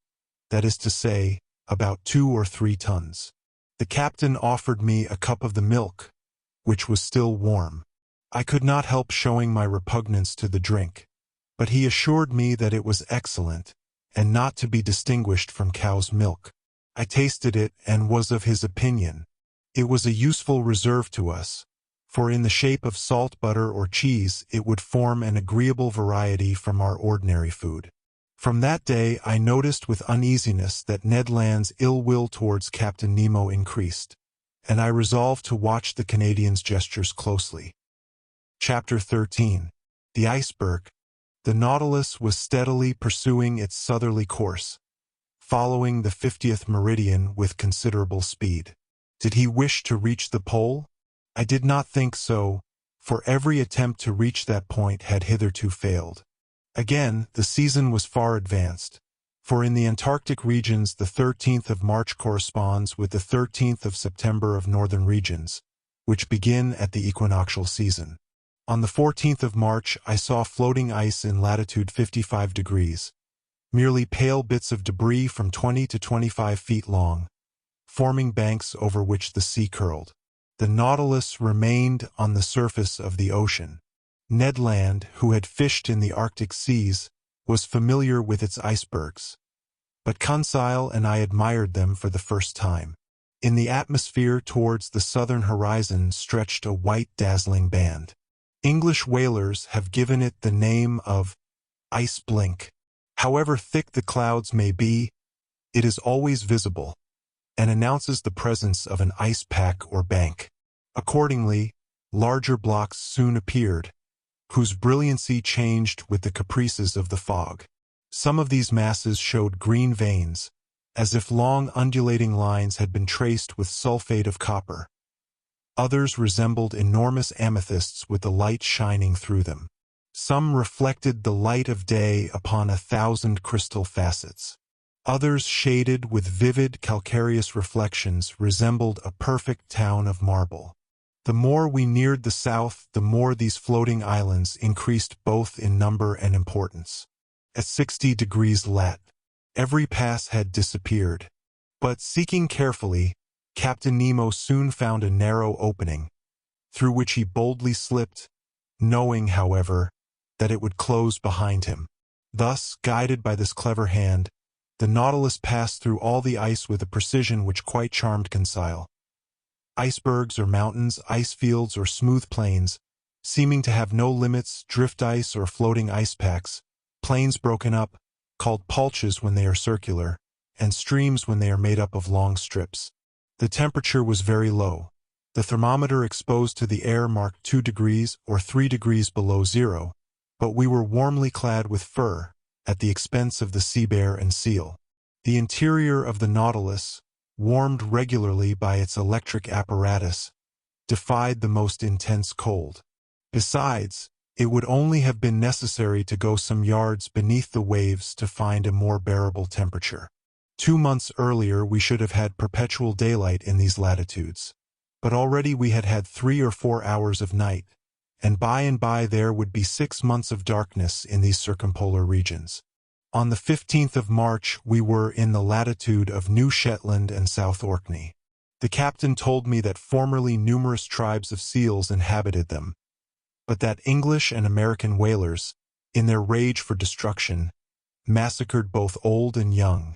that is to say, about 2 or 3 tons. The captain offered me a cup of the milk, which was still warm. I could not help showing my repugnance to the drink, but he assured me that it was excellent, and not to be distinguished from cow's milk. I tasted it and was of his opinion. It was a useful reserve to us, for in the shape of salt butter or cheese it would form an agreeable variety from our ordinary food. From that day I noticed with uneasiness that Ned Land's ill will towards Captain Nemo increased, and I resolved to watch the Canadian's gestures closely. Chapter 13. The Iceberg. The Nautilus was steadily pursuing its southerly course, following the 50th meridian with considerable speed. Did he wish to reach the pole? I did not think so, for every attempt to reach that point had hitherto failed. Again, the season was far advanced, for in the Antarctic regions the 13th of March corresponds with the 13th of September of northern regions, which begin at the equinoctial season. On the 14th of March I saw floating ice in latitude 55 degrees, merely pale bits of debris from 20 to 25 feet long, forming banks over which the sea curled. The Nautilus remained on the surface of the ocean. Ned Land, who had fished in the Arctic seas, was familiar with its icebergs, but Conseil and I admired them for the first time. In the atmosphere towards the southern horizon stretched a white dazzling band. English whalers have given it the name of ice blink. However thick the clouds may be, it is always visible, and announces the presence of an ice pack or bank. Accordingly, larger blocks soon appeared, whose brilliancy changed with the caprices of the fog. Some of these masses showed green veins, as if long undulating lines had been traced with sulfate of copper. Others resembled enormous amethysts with the light shining through them. Some reflected the light of day upon 1,000 crystal facets. Others, shaded with vivid calcareous reflections, resembled a perfect town of marble. The more we neared the south, the more these floating islands increased both in number and importance. At 60 degrees lat, every pass had disappeared. But seeking carefully, Captain Nemo soon found a narrow opening, through which he boldly slipped, knowing, however, that it would close behind him. Thus, guided by this clever hand, the Nautilus passed through all the ice with a precision which quite charmed Conseil. Icebergs or mountains, ice fields or smooth plains, seeming to have no limits, drift ice or floating ice packs, plains broken up, called palches when they are circular, and streams when they are made up of long strips. The temperature was very low. The thermometer exposed to the air marked 2 degrees or 3 degrees below zero, but we were warmly clad with fur, at the expense of the sea bear and seal. The interior of the Nautilus, warmed regularly by its electric apparatus, defied the most intense cold. Besides, it would only have been necessary to go some yards beneath the waves to find a more bearable temperature. 2 months earlier we should have had perpetual daylight in these latitudes, but already we had had 3 or 4 hours of night, and by there would be 6 months of darkness in these circumpolar regions. On the 15th of March we were in the latitude of New Shetland and South Orkney. The captain told me that formerly numerous tribes of seals inhabited them, but that English and American whalers, in their rage for destruction, massacred both old and young.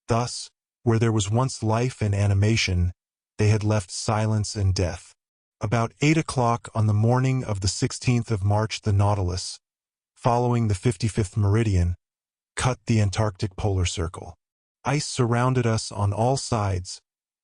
Thus, where there was once life and animation, they had left silence and death. About 8 o'clock on the morning of the 16th of March the Nautilus, following the 55th meridian, cut the Antarctic polar circle. Ice surrounded us on all sides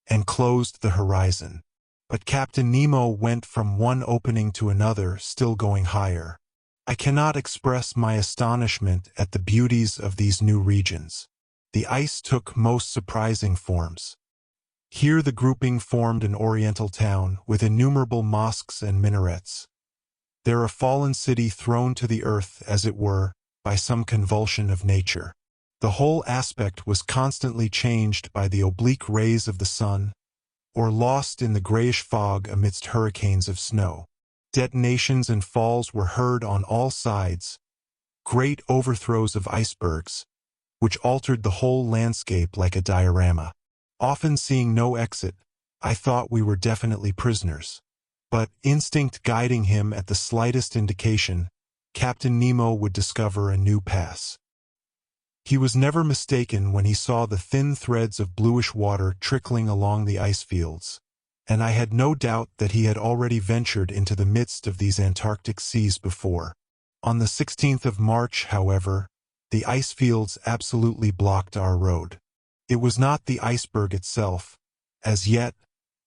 and closed the horizon. But Captain Nemo went from one opening to another, still going higher. I cannot express my astonishment at the beauties of these new regions. The ice took most surprising forms. Here the grouping formed an oriental town with innumerable mosques and minarets. There a fallen city thrown to the earth, as it were, by some convulsion of nature. The whole aspect was constantly changed by the oblique rays of the sun, or lost in the grayish fog amidst hurricanes of snow. Detonations and falls were heard on all sides, great overthrows of icebergs, which altered the whole landscape like a diorama. Often seeing no exit, I thought we were definitely prisoners. But, instinct guiding him at the slightest indication, Captain Nemo would discover a new pass. He was never mistaken when he saw the thin threads of bluish water trickling along the ice fields, and I had no doubt that he had already ventured into the midst of these Antarctic seas before. On the 16th of March, however, the ice fields absolutely blocked our road. It was not the iceberg itself, as yet,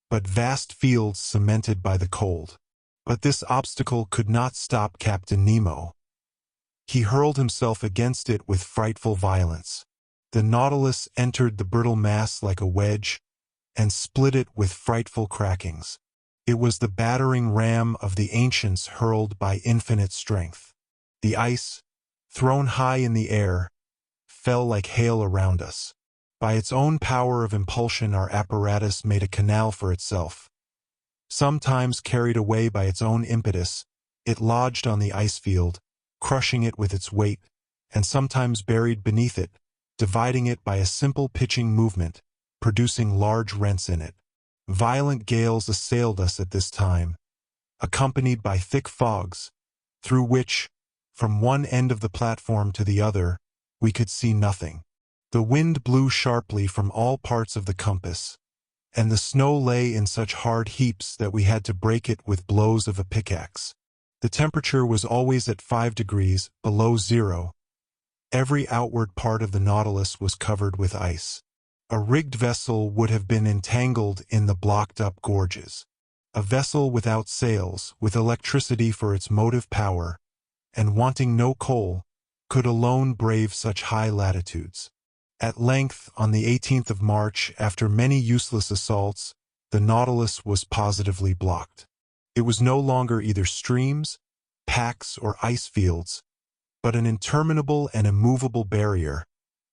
but vast fields cemented by the cold. But this obstacle could not stop Captain Nemo. He hurled himself against it with frightful violence. The Nautilus entered the brittle mass like a wedge, and split it with frightful crackings. It was the battering ram of the ancients hurled by infinite strength. The ice, thrown high in the air, fell like hail around us. By its own power of impulsion our apparatus made a canal for itself. Sometimes carried away by its own impetus, it lodged on the ice field, crushing it with its weight, and sometimes buried beneath it, dividing it by a simple pitching movement, producing large rents in it. Violent gales assailed us at this time, accompanied by thick fogs, through which, from one end of the platform to the other, we could see nothing. The wind blew sharply from all parts of the compass, and the snow lay in such hard heaps that we had to break it with blows of a pickaxe. The temperature was always at 5 degrees below zero. Every outward part of the Nautilus was covered with ice. A rigged vessel would have been entangled in the blocked-up gorges. A vessel without sails, with electricity for its motive power, and wanting no coal, could alone brave such high latitudes. At length, on the 18th of March, after many useless assaults, the Nautilus was positively blocked. It was no longer either streams, packs, or ice fields, but an interminable and immovable barrier,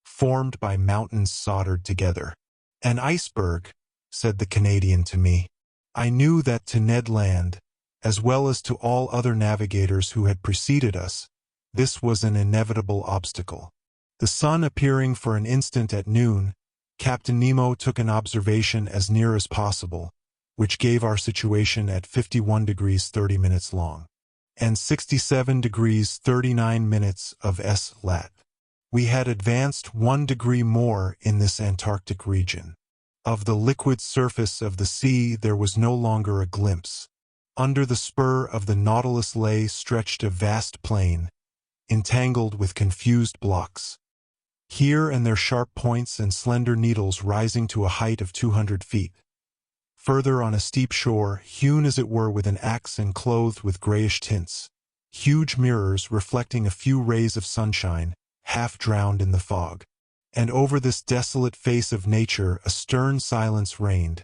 formed by mountains soldered together. "An iceberg," said the Canadian to me. I knew that to Ned Land, as well as to all other navigators who had preceded us, this was an inevitable obstacle. The sun appearing for an instant at noon, Captain Nemo took an observation as near as possible, which gave our situation at 51 degrees 30 minutes long, and 67 degrees 39 minutes of S-lat. We had advanced 1 degree more in this Antarctic region. Of the liquid surface of the sea there was no longer a glimpse. Under the spur of the Nautilus lay stretched a vast plain, entangled with confused blocks, here and there sharp points and slender needles rising to a height of 200 feet. Further on a steep shore, hewn as it were with an axe and clothed with grayish tints, huge mirrors reflecting a few rays of sunshine, half drowned in the fog. And over this desolate face of nature a stern silence reigned,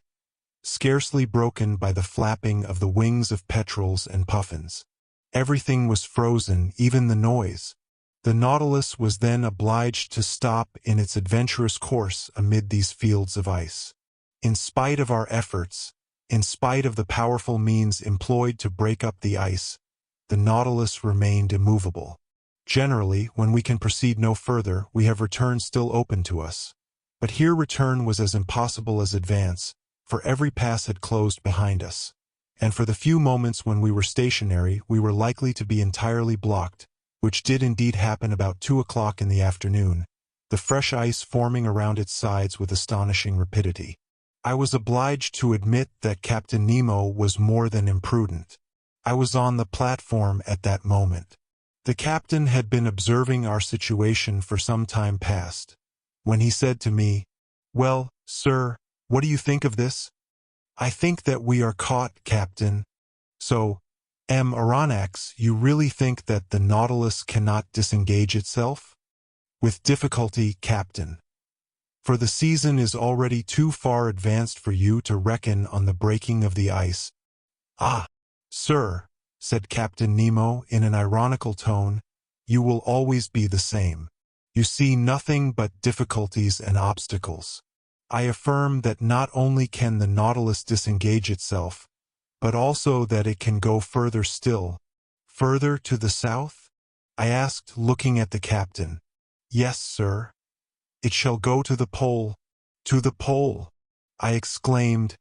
scarcely broken by the flapping of the wings of petrels and puffins. Everything was frozen, even the noise. The Nautilus was then obliged to stop in its adventurous course amid these fields of ice. In spite of our efforts, in spite of the powerful means employed to break up the ice, the Nautilus remained immovable. Generally, when we can proceed no further, we have return still open to us. But here return was as impossible as advance, for every pass had closed behind us. And for the few moments when we were stationary, we were likely to be entirely blocked, which did indeed happen about 2 o'clock in the afternoon, the fresh ice forming around its sides with astonishing rapidity. I was obliged to admit that Captain Nemo was more than imprudent. I was on the platform at that moment. The captain had been observing our situation for some time past, when he said to me, "Well, sir, what do you think of this?" "I think that we are caught, Captain." "So, Aronnax, you really think that the Nautilus cannot disengage itself?" "With difficulty, Captain. For the season is already too far advanced for you to reckon on the breaking of the ice." "Ah, sir," said Captain Nemo in an ironical tone, "you will always be the same. You see nothing but difficulties and obstacles. I affirm that not only can the Nautilus disengage itself, but also that it can go further still." "Further to the south?" I asked, looking at the captain. "Yes, sir. It shall go to the pole." "To the pole!" I exclaimed,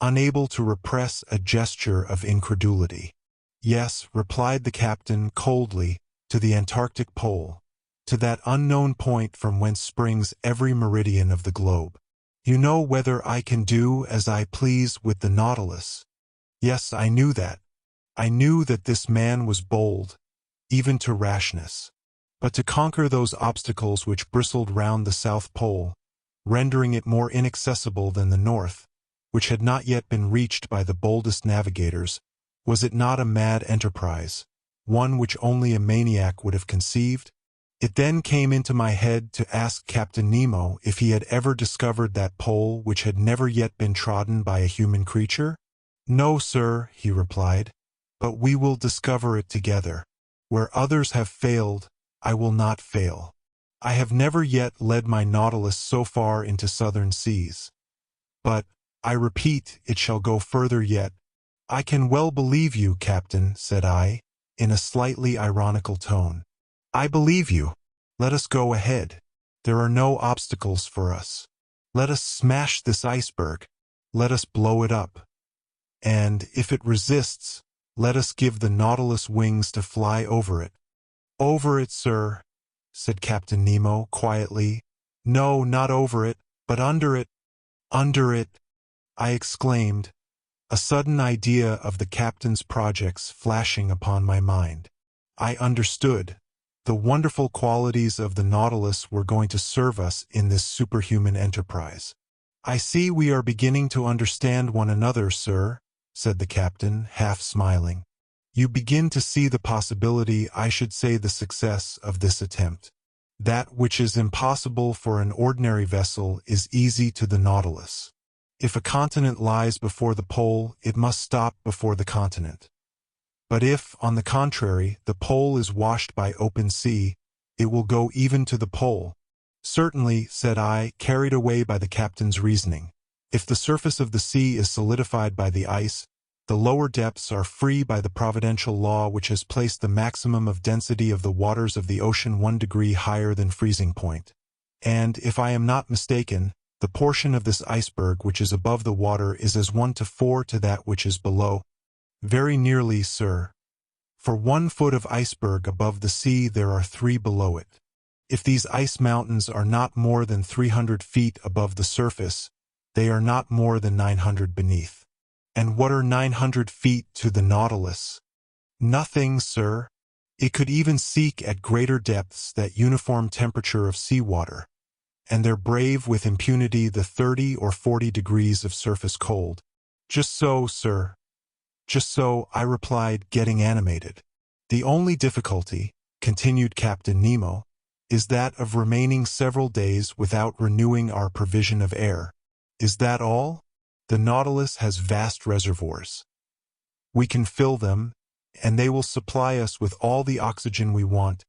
unable to repress a gesture of incredulity. "Yes," replied the captain coldly, "to the Antarctic pole, to that unknown point from whence springs every meridian of the globe. You know whether I can do as I please with the Nautilus." Yes, I knew that. I knew that this man was bold, even to rashness. But to conquer those obstacles which bristled round the South Pole, rendering it more inaccessible than the North, which had not yet been reached by the boldest navigators, was it not a mad enterprise, one which only a maniac would have conceived? It then came into my head to ask Captain Nemo if he had ever discovered that pole which had never yet been trodden by a human creature. "No, sir," he replied, "but we will discover it together. Where others have failed, I will not fail. I have never yet led my Nautilus so far into southern seas. But, I repeat, it shall go further yet." "I can well believe you, Captain," said I, in a slightly ironical tone. "I believe you. Let us go ahead. There are no obstacles for us. Let us smash this iceberg. Let us blow it up. And, if it resists, let us give the Nautilus wings to fly over it." "Over it, sir," said Captain Nemo quietly. "No, not over it, but under it." "Under it." I exclaimed, a sudden idea of the captain's projects flashing upon my mind. I understood. The wonderful qualities of the Nautilus were going to serve us in this superhuman enterprise. "I see we are beginning to understand one another, sir," said the captain, half smiling. "You begin to see the possibility, I should say the success, of this attempt. That which is impossible for an ordinary vessel is easy to the Nautilus. If a continent lies before the pole, it must stop before the continent. But if, on the contrary, the pole is washed by open sea, it will go even to the pole." "Certainly," said I, carried away by the captain's reasoning. "If the surface of the sea is solidified by the ice, the lower depths are free by the providential law which has placed the maximum of density of the waters of the ocean 1 degree higher than freezing point. And, if I am not mistaken, the portion of this iceberg which is above the water is as 1 to 4 to that which is below." "Very nearly, sir. For 1 foot of iceberg above the sea there are 3 below it. If these ice mountains are not more than 300 feet above the surface, they are not more than 900 beneath. And what are 900 feet to the Nautilus? Nothing, sir. It could even seek at greater depths that uniform temperature of seawater, and they're brave with impunity the 30 or 40 degrees of surface cold." "Just so, sir. Just so," I replied, getting animated. "The only difficulty," continued Captain Nemo, "is that of remaining several days without renewing our provision of air." "Is that all?" "The Nautilus has vast reservoirs. We can fill them, and they will supply us with all the oxygen we want."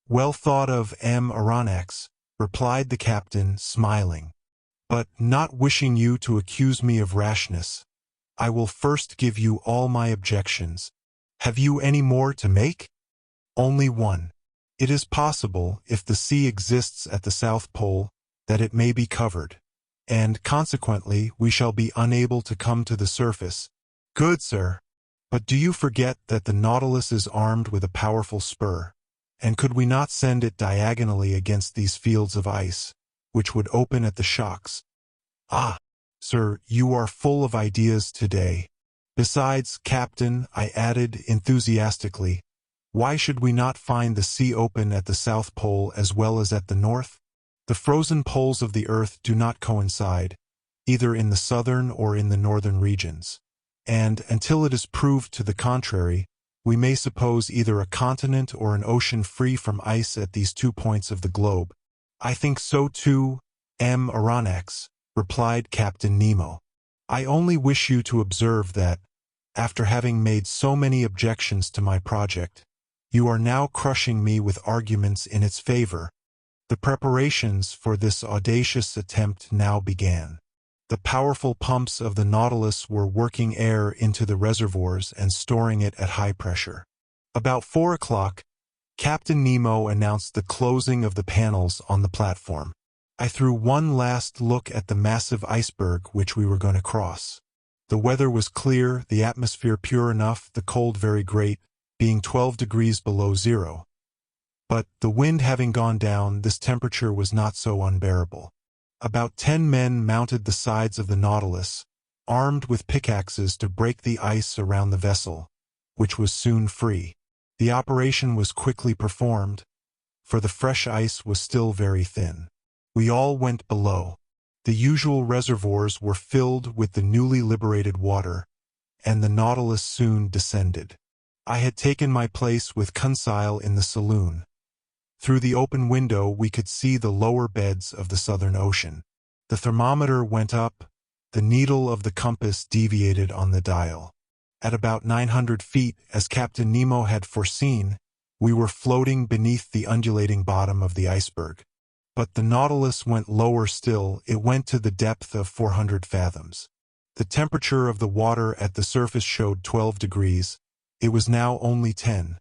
"Well thought of, Aronnax," replied the captain, smiling. "But, not wishing you to accuse me of rashness, I will first give you all my objections." "Have you any more to make?" "Only one. It is possible, if the sea exists at the South Pole, that it may be covered, and, consequently, we shall be unable to come to the surface." "Good, sir. But do you forget that the Nautilus is armed with a powerful spur, and could we not send it diagonally against these fields of ice, which would open at the shocks?" "Ah, sir, you are full of ideas today. Besides, Captain," I added enthusiastically, "why should we not find the sea open at the South Pole as well as at the North? The frozen poles of the earth do not coincide, either in the southern or in the northern regions, and, until it is proved to the contrary, we may suppose either a continent or an ocean free from ice at these 2 points of the globe." "I think so too, Aronnax," replied Captain Nemo. "I only wish you to observe that, after having made so many objections to my project, you are now crushing me with arguments in its favor." The preparations for this audacious attempt now began. The powerful pumps of the Nautilus were working air into the reservoirs and storing it at high pressure. About 4 o'clock, Captain Nemo announced the closing of the panels on the platform. I threw one last look at the massive iceberg which we were going to cross. The weather was clear, the atmosphere pure enough, the cold very great, being 12 degrees below zero. But, the wind having gone down, this temperature was not so unbearable. About 10 men mounted the sides of the Nautilus, armed with pickaxes to break the ice around the vessel, which was soon free. The operation was quickly performed, for the fresh ice was still very thin. We all went below. The usual reservoirs were filled with the newly liberated water, and the Nautilus soon descended. I had taken my place with Conseil in the saloon. Through the open window we could see the lower beds of the Southern Ocean. The thermometer went up, the needle of the compass deviated on the dial. At about 900 feet, as Captain Nemo had foreseen, we were floating beneath the undulating bottom of the iceberg. But the Nautilus went lower still, it went to the depth of 400 fathoms. The temperature of the water at the surface showed 12 degrees. It was now only 10.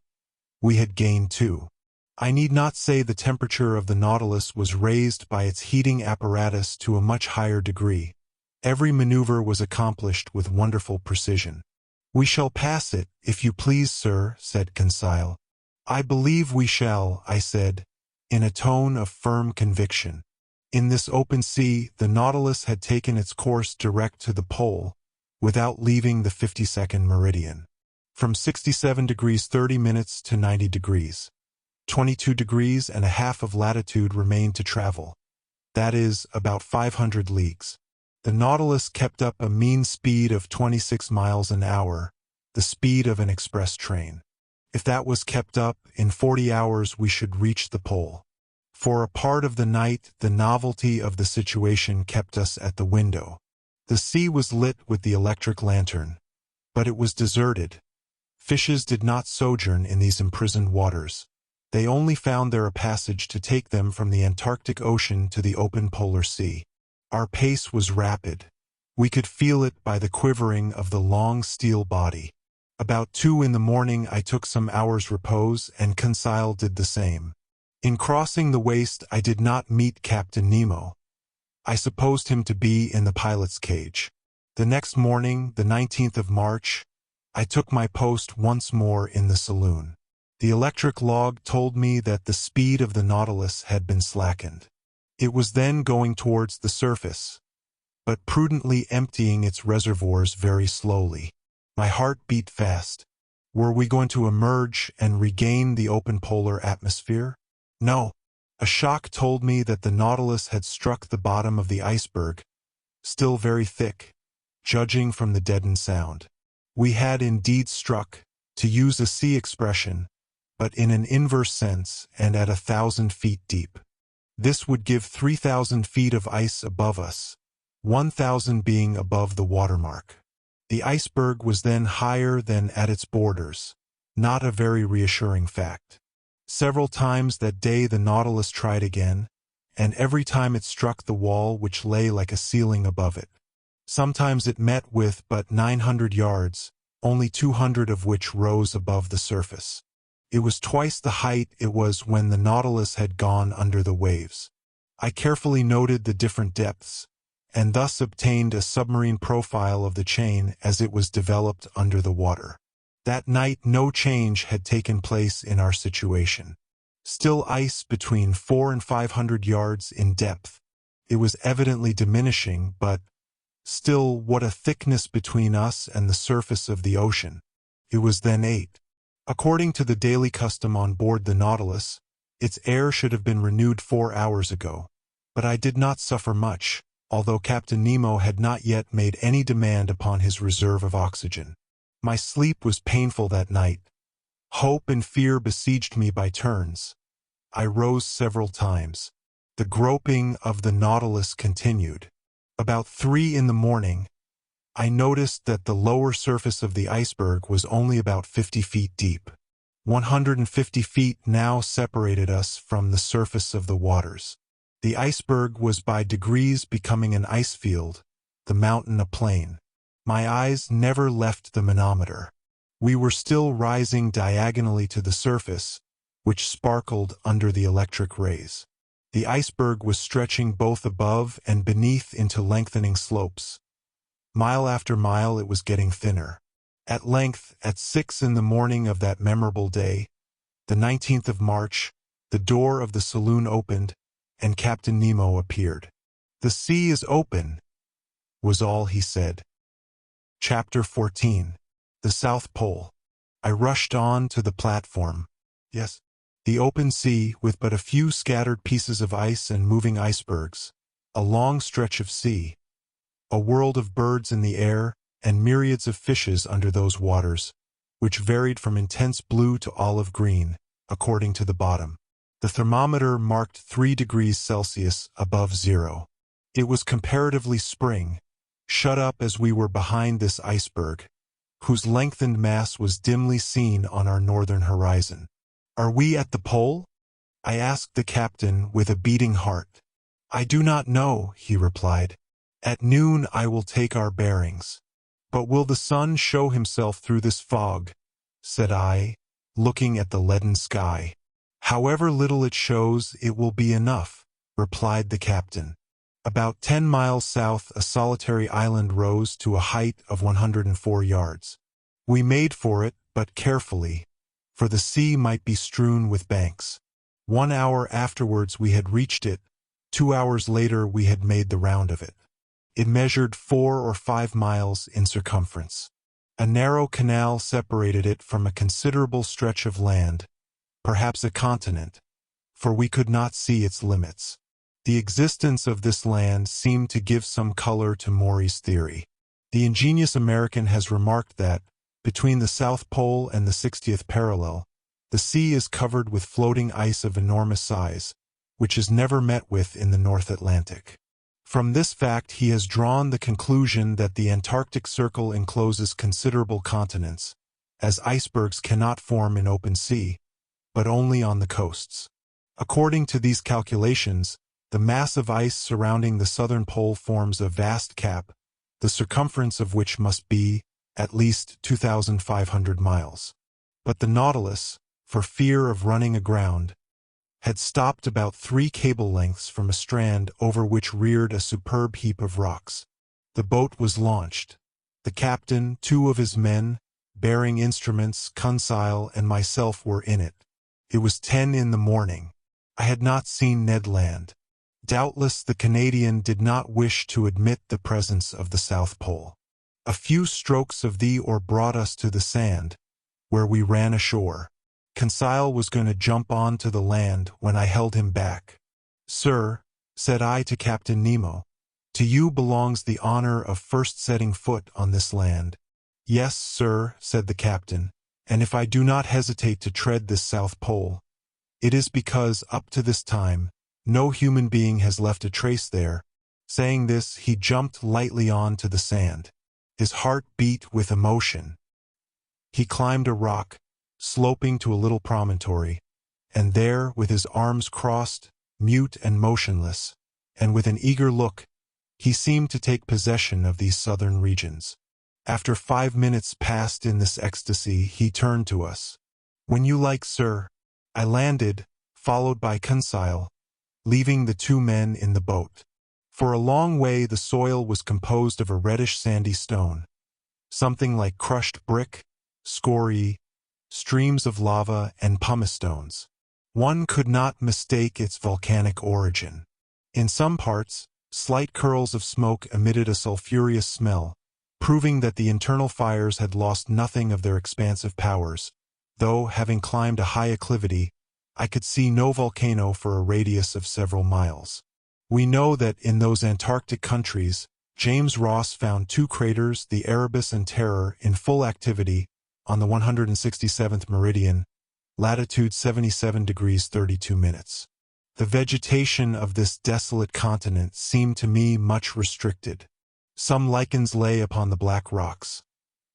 We had gained 2. I need not say the temperature of the Nautilus was raised by its heating apparatus to a much higher degree. Every maneuver was accomplished with wonderful precision. "We shall pass it, if you please, sir," said Conseil. "I believe we shall," I said, in a tone of firm conviction. In this open sea, the Nautilus had taken its course direct to the pole, without leaving the 52nd meridian. From 67 degrees 30 minutes to 90 degrees. 22 degrees and a half of latitude remained to travel. That is, about 500 leagues. The Nautilus kept up a mean speed of 26 miles an hour, the speed of an express train. If that was kept up, in 40 hours we should reach the pole. For a part of the night, the novelty of the situation kept us at the window. The sea was lit with the electric lantern, but it was deserted. Fishes did not sojourn in these imprisoned waters. They only found there a passage to take them from the Antarctic Ocean to the open polar sea. Our pace was rapid. We could feel it by the quivering of the long steel body. About 2 in the morning I took some hours' repose, and Conseil did the same. In crossing the waist I did not meet Captain Nemo. I supposed him to be in the pilot's cage. The next morning, the 19th of March, I took my post once more in the saloon. The electric log told me that the speed of the Nautilus had been slackened. It was then going towards the surface, but prudently emptying its reservoirs very slowly. My heart beat fast. Were we going to emerge and regain the open polar atmosphere? No. A shock told me that the Nautilus had struck the bottom of the iceberg, still very thick, judging from the deadened sound. We had indeed struck, to use a sea expression, but in an inverse sense and at 1,000 feet deep. This would give 3,000 feet of ice above us, 1,000 being above the watermark. The iceberg was then higher than at its borders, not a very reassuring fact. Several times that day the Nautilus tried again, and every time it struck the wall which lay like a ceiling above it. Sometimes it met with but 900 yards, only 200 of which rose above the surface. It was twice the height it was when the Nautilus had gone under the waves. I carefully noted the different depths, and thus obtained a submarine profile of the chain as it was developed under the water. That night no change had taken place in our situation. Still ice between 400 and 500 yards in depth. It was evidently diminishing, but still what a thickness between us and the surface of the ocean. It was then 8. According to the daily custom on board the Nautilus, its air should have been renewed 4 hours ago. But I did not suffer much, although Captain Nemo had not yet made any demand upon his reserve of oxygen. My sleep was painful that night. Hope and fear besieged me by turns. I rose several times. The groping of the Nautilus continued. About 3 in the morning, I noticed that the lower surface of the iceberg was only about 50 feet deep. 150 feet now separated us from the surface of the waters. The iceberg was by degrees becoming an ice field, the mountain a plain. My eyes never left the manometer. We were still rising diagonally to the surface, which sparkled under the electric rays. The iceberg was stretching both above and beneath into lengthening slopes. Mile after mile it was getting thinner. At length, at 6 in the morning of that memorable day, the 19th of March, the door of the saloon opened, and Captain Nemo appeared. "The sea is open," was all he said. Chapter 14. The South Pole. I rushed on to the platform. Yes. The open sea, with but a few scattered pieces of ice and moving icebergs. A long stretch of sea. A world of birds in the air, and myriads of fishes under those waters, which varied from intense blue to olive green, according to the bottom. The thermometer marked 3 degrees Celsius above zero. It was comparatively spring, shut up as we were behind this iceberg, whose lengthened mass was dimly seen on our northern horizon. "Are we at the pole?" I asked the captain with a beating heart. "I do not know," he replied. "At noon I will take our bearings." "But will the sun show himself through this fog?" said I, looking at the leaden sky. "However little it shows, it will be enough," replied the captain. About 10 miles south a solitary island rose to a height of 104 yards. We made for it, but carefully, for the sea might be strewn with banks. 1 hour afterwards we had reached it, 2 hours later we had made the round of it. It measured 4 or 5 miles in circumference. A narrow canal separated it from a considerable stretch of land, perhaps a continent, for we could not see its limits. The existence of this land seemed to give some color to Maury's theory. The ingenious American has remarked that, between the South Pole and the 60th parallel, the sea is covered with floating ice of enormous size, which is never met with in the North Atlantic. From this fact he has drawn the conclusion that the Antarctic Circle encloses considerable continents, as icebergs cannot form in open sea, but only on the coasts. According to these calculations, the mass of ice surrounding the southern pole forms a vast cap, the circumference of which must be, at least 2,500 miles. But the Nautilus, for fear of running aground, had stopped about 3 cable lengths from a strand over which reared a superb heap of rocks. The boat was launched. The captain, 2 of his men, bearing instruments, Conseil, and myself were in it. It was 10 in the morning. I had not seen Ned Land. Doubtless the Canadian did not wish to admit the presence of the South Pole. A few strokes of the oar brought us to the sand, where we ran ashore. Conseil was going to jump on to the land when I held him back. "Sir," said I to Captain Nemo, "to you belongs the honor of first setting foot on this land." "Yes, sir," said the captain, "and if I do not hesitate to tread this South Pole, it is because, up to this time, no human being has left a trace there." Saying this, he jumped lightly on to the sand. His heart beat with emotion. He climbed a rock, sloping to a little promontory, and there, with his arms crossed, mute and motionless, and with an eager look, he seemed to take possession of these southern regions. After 5 minutes passed in this ecstasy, he turned to us. "When you like, sir." I landed, followed by Conseil, leaving the 2 men in the boat. For a long way the soil was composed of a reddish sandy stone, something like crushed brick, scoriae, streams of lava, and pumice stones. One could not mistake its volcanic origin. In some parts, slight curls of smoke emitted a sulphurous smell, proving that the internal fires had lost nothing of their expansive powers, though, having climbed a high acclivity, I could see no volcano for a radius of several miles. We know that in those Antarctic countries, James Ross found 2 craters, the Erebus and Terror, in full activity, on the 167th meridian, latitude 77 degrees 32 minutes. The vegetation of this desolate continent seemed to me much restricted. Some lichens lay upon the black rocks.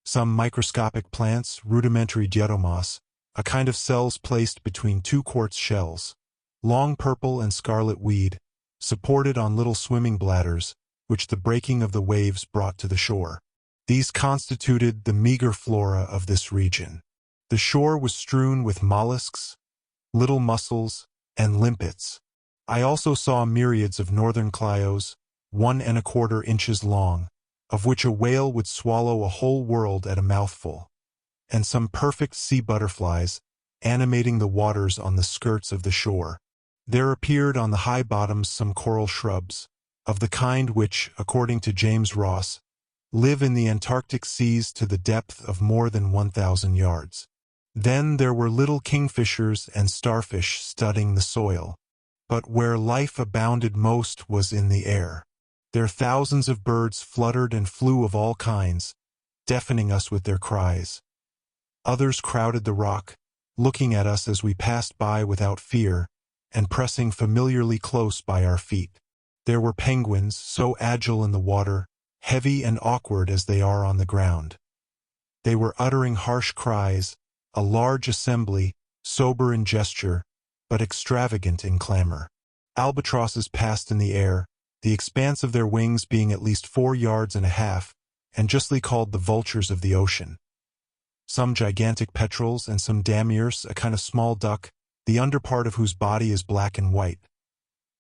Some microscopic plants, rudimentary diatomas, a kind of cells placed between 2 quartz shells, long purple and scarlet weed, supported on little swimming bladders, which the breaking of the waves brought to the shore. These constituted the meager flora of this region. The shore was strewn with mollusks, little mussels, and limpets. I also saw myriads of northern clios, 1¼ inches long, of which a whale would swallow a whole world at a mouthful, and some perfect sea butterflies, animating the waters on the skirts of the shore. There appeared on the high bottoms some coral shrubs, of the kind which, according to James Ross, live in the Antarctic seas to the depth of more than 1,000 yards. Then there were little kingfishers and starfish studding the soil. But where life abounded most was in the air. There thousands of birds fluttered and flew of all kinds, deafening us with their cries. Others crowded the rock, looking at us as we passed by without fear, and pressing familiarly close by our feet. There were penguins, so agile in the water, heavy and awkward as they are on the ground. They were uttering harsh cries, a large assembly, sober in gesture, but extravagant in clamor. Albatrosses passed in the air, the expanse of their wings being at least 4 yards and a half, and justly called the vultures of the ocean. Some gigantic petrels and some damiers, a kind of small duck, the underpart of whose body is black and white.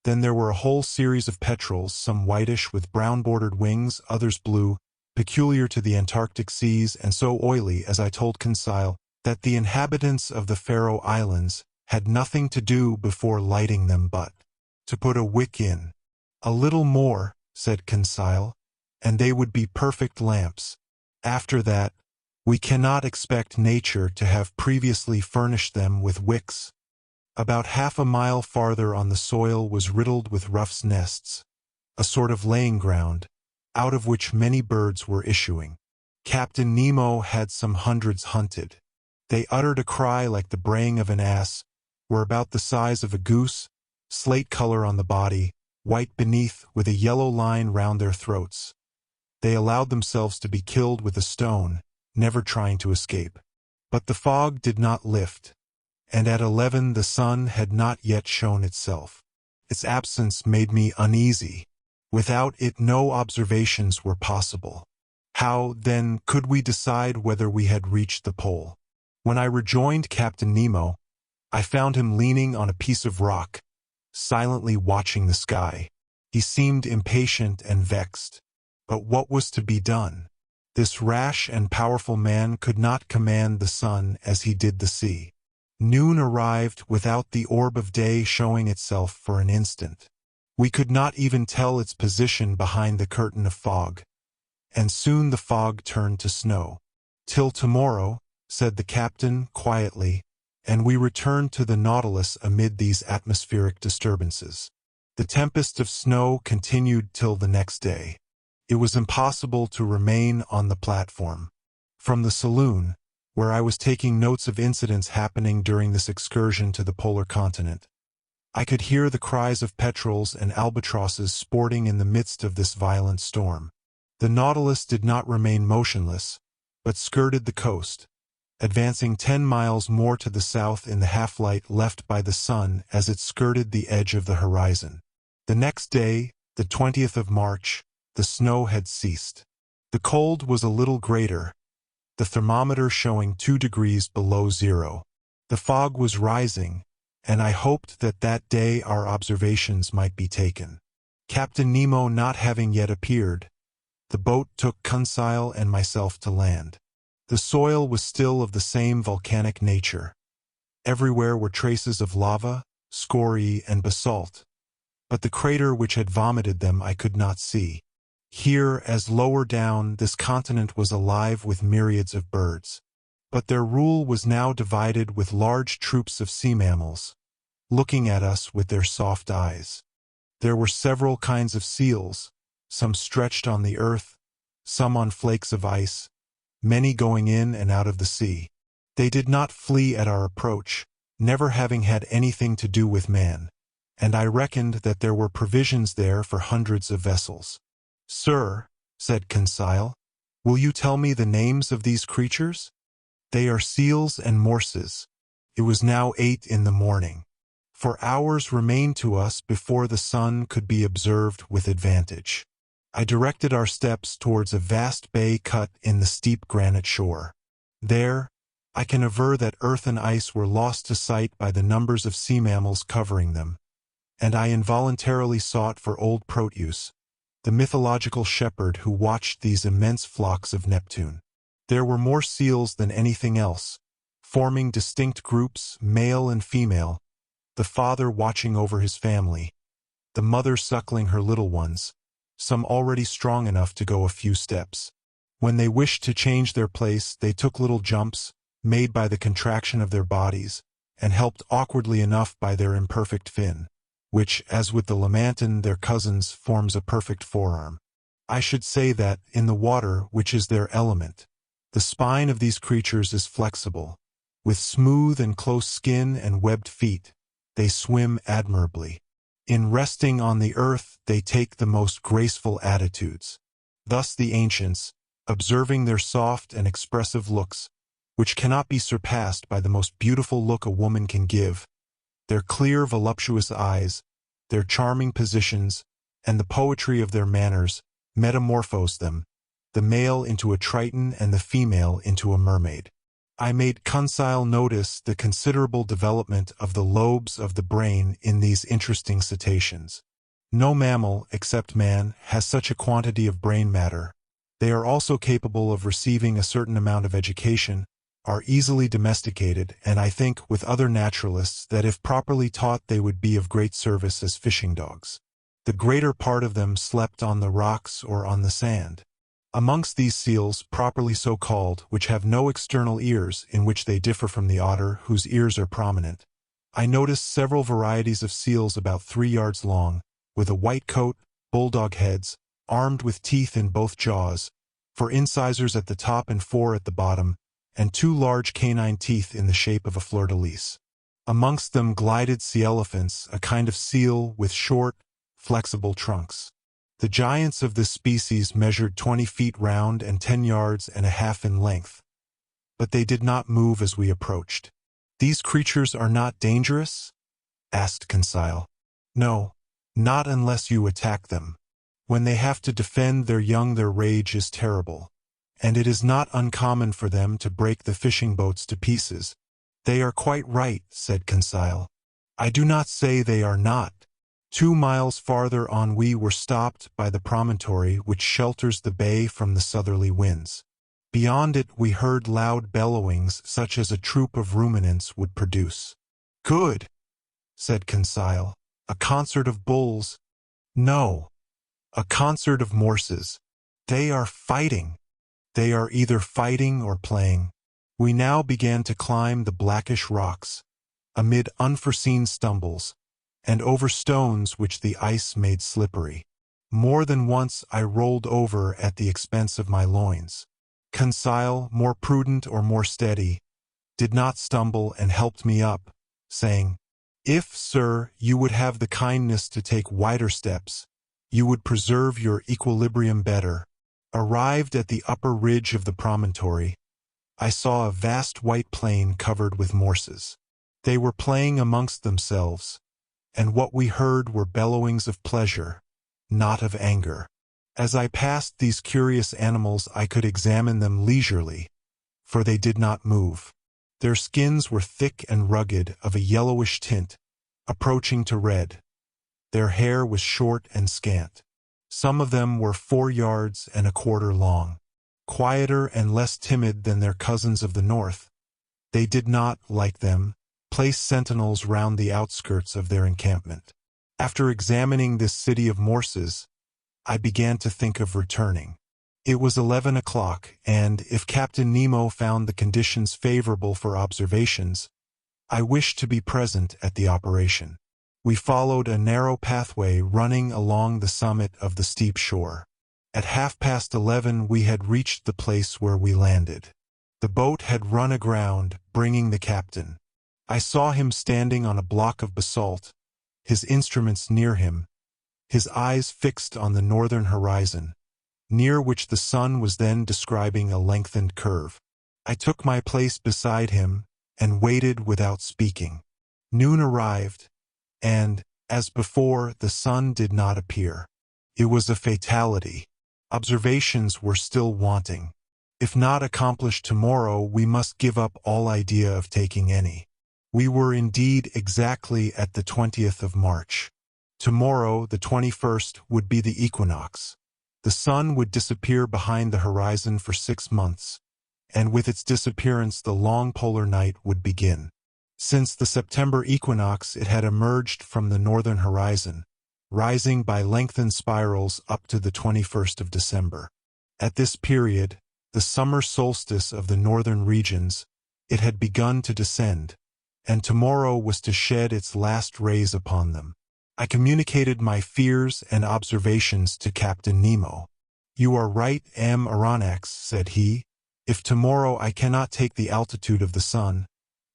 Then there were a whole series of petrels, some whitish with brown-bordered wings, others blue, peculiar to the Antarctic seas and so oily, as I told Conseil, that the inhabitants of the Faroe Islands had nothing to do before lighting them but to put a wick in. A little more, said Conseil, and they would be perfect lamps. After that, we cannot expect nature to have previously furnished them with wicks. About half a mile farther on the soil was riddled with ruff's nests, a sort of laying ground, out of which many birds were issuing. Captain Nemo had some hundreds hunted. They uttered a cry like the braying of an ass, were about the size of a goose, slate color on the body, white beneath with a yellow line round their throats. They allowed themselves to be killed with a stone, never trying to escape. But the fog did not lift, and at 11 the sun had not yet shown itself. Its absence made me uneasy. Without it no observations were possible. How, then, could we decide whether we had reached the pole? When I rejoined Captain Nemo, I found him leaning on a piece of rock, silently watching the sky. He seemed impatient and vexed. But what was to be done? This rash and powerful man could not command the sun as he did the sea. Noon arrived without the orb of day showing itself for an instant. We could not even tell its position behind the curtain of fog. And soon the fog turned to snow. Till tomorrow, said the captain quietly, and we returned to the Nautilus amid these atmospheric disturbances. The tempest of snow continued till the next day. It was impossible to remain on the platform. From the saloon, where I was taking notes of incidents happening during this excursion to the polar continent, I could hear the cries of petrels and albatrosses sporting in the midst of this violent storm. The Nautilus did not remain motionless, but skirted the coast, advancing 10 miles more to the south in the half-light left by the sun as it skirted the edge of the horizon. The next day, the 20th of March, the snow had ceased. The cold was a little greater, the thermometer showing 2 degrees below zero. The fog was rising, and I hoped that that day our observations might be taken. Captain Nemo not having yet appeared, the boat took Conseil and myself to land. The soil was still of the same volcanic nature. Everywhere were traces of lava, scoriae, and basalt, but the crater which had vomited them I could not see. Here, as lower down, this continent was alive with myriads of birds. But their rule was now divided with large troops of sea mammals, looking at us with their soft eyes. There were several kinds of seals, some stretched on the earth, some on flakes of ice, many going in and out of the sea. They did not flee at our approach, never having had anything to do with man, and I reckoned that there were provisions there for hundreds of vessels. "Sir," said Conseil, "will you tell me the names of these creatures?" "They are seals and morses." It was now 8 in the morning. For hours remained to us before the sun could be observed with advantage. I directed our steps towards a vast bay cut in the steep granite shore. There, I can aver that earth and ice were lost to sight by the numbers of sea mammals covering them, and I involuntarily sought for old Proteus, the mythological shepherd who watched these immense flocks of Neptune. There were more seals than anything else, forming distinct groups, male and female, the father watching over his family, the mother suckling her little ones, some already strong enough to go a few steps. When they wished to change their place, they took little jumps, made by the contraction of their bodies, and helped awkwardly enough by their imperfect fin, which, as with the Lamantin, their cousins, forms a perfect forearm. I should say that, in the water, which is their element, the spine of these creatures is flexible. With smooth and close skin and webbed feet, they swim admirably. In resting on the earth, they take the most graceful attitudes. Thus the ancients, observing their soft and expressive looks, which cannot be surpassed by the most beautiful look a woman can give, their clear, voluptuous eyes, their charming positions, and the poetry of their manners, metamorphose them, the male into a Triton and the female into a mermaid. I made Conseil notice the considerable development of the lobes of the brain in these interesting cetaceans. No mammal, except man, has such a quantity of brain matter. They are also capable of receiving a certain amount of education, are easily domesticated, and I think, with other naturalists, that if properly taught they would be of great service as fishing dogs. The greater part of them slept on the rocks or on the sand. Amongst these seals, properly so called, which have no external ears, in which they differ from the otter, whose ears are prominent, I noticed several varieties of seals about 3 yards long, with a white coat, bulldog heads, armed with teeth in both jaws, 4 incisors at the top and 4 at the bottom, and 2 large canine teeth in the shape of a fleur-de-lis. Amongst them glided sea elephants, a kind of seal with short, flexible trunks. The giants of this species measured 20 feet round and 10 yards and a half in length, but they did not move as we approached. "These creatures are not dangerous?" asked Conseil. "No, not unless you attack them. When they have to defend their young, their rage is terrible, and it is not uncommon for them to break the fishing boats to pieces." "They are quite right," said Conseil. "I do not say they are not." 2 miles farther on we were stopped by the promontory which shelters the bay from the southerly winds. Beyond it we heard loud bellowings such as a troop of ruminants would produce. "Good," said Conseil. "A concert of bulls." "No, a concert of morses. They are fighting." "They are either fighting or playing." We now began to climb the blackish rocks, amid unforeseen stumbles, and over stones which the ice made slippery. More than once I rolled over at the expense of my loins. Conseil, more prudent or more steady, did not stumble and helped me up, saying, "If, sir, you would have the kindness to take wider steps, you would preserve your equilibrium better." Arrived at the upper ridge of the promontory, I saw a vast white plain covered with morses. They were playing amongst themselves, and what we heard were bellowings of pleasure, not of anger. As I passed these curious animals I could examine them leisurely, for they did not move. Their skins were thick and rugged, of a yellowish tint, approaching to red. Their hair was short and scant. Some of them were 4 yards and a quarter long. Quieter and less timid than their cousins of the north, they did not, like them, place sentinels round the outskirts of their encampment. After examining this city of morses, I began to think of returning. It was 11 o'clock, and, if Captain Nemo found the conditions favorable for observations, I wished to be present at the operation. We followed a narrow pathway running along the summit of the steep shore. At 11:30 we had reached the place where we landed. The boat had run aground, bringing the captain. I saw him standing on a block of basalt, his instruments near him, his eyes fixed on the northern horizon, near which the sun was then describing a lengthened curve. I took my place beside him and waited without speaking. Noon arrived, and, as before, the sun did not appear. It was a fatality. Observations were still wanting. If not accomplished tomorrow, we must give up all idea of taking any. We were indeed exactly at the 20th of March. Tomorrow, the 21st, would be the equinox. The sun would disappear behind the horizon for 6 months, and with its disappearance the long polar night would begin. Since the September equinox it had emerged from the northern horizon, rising by lengthened spirals up to the 21st of December. At this period, the summer solstice of the northern regions, it had begun to descend, and tomorrow was to shed its last rays upon them. I communicated my fears and observations to Captain Nemo. "You are right, Aronnax," said he. "If tomorrow I cannot take the altitude of the sun,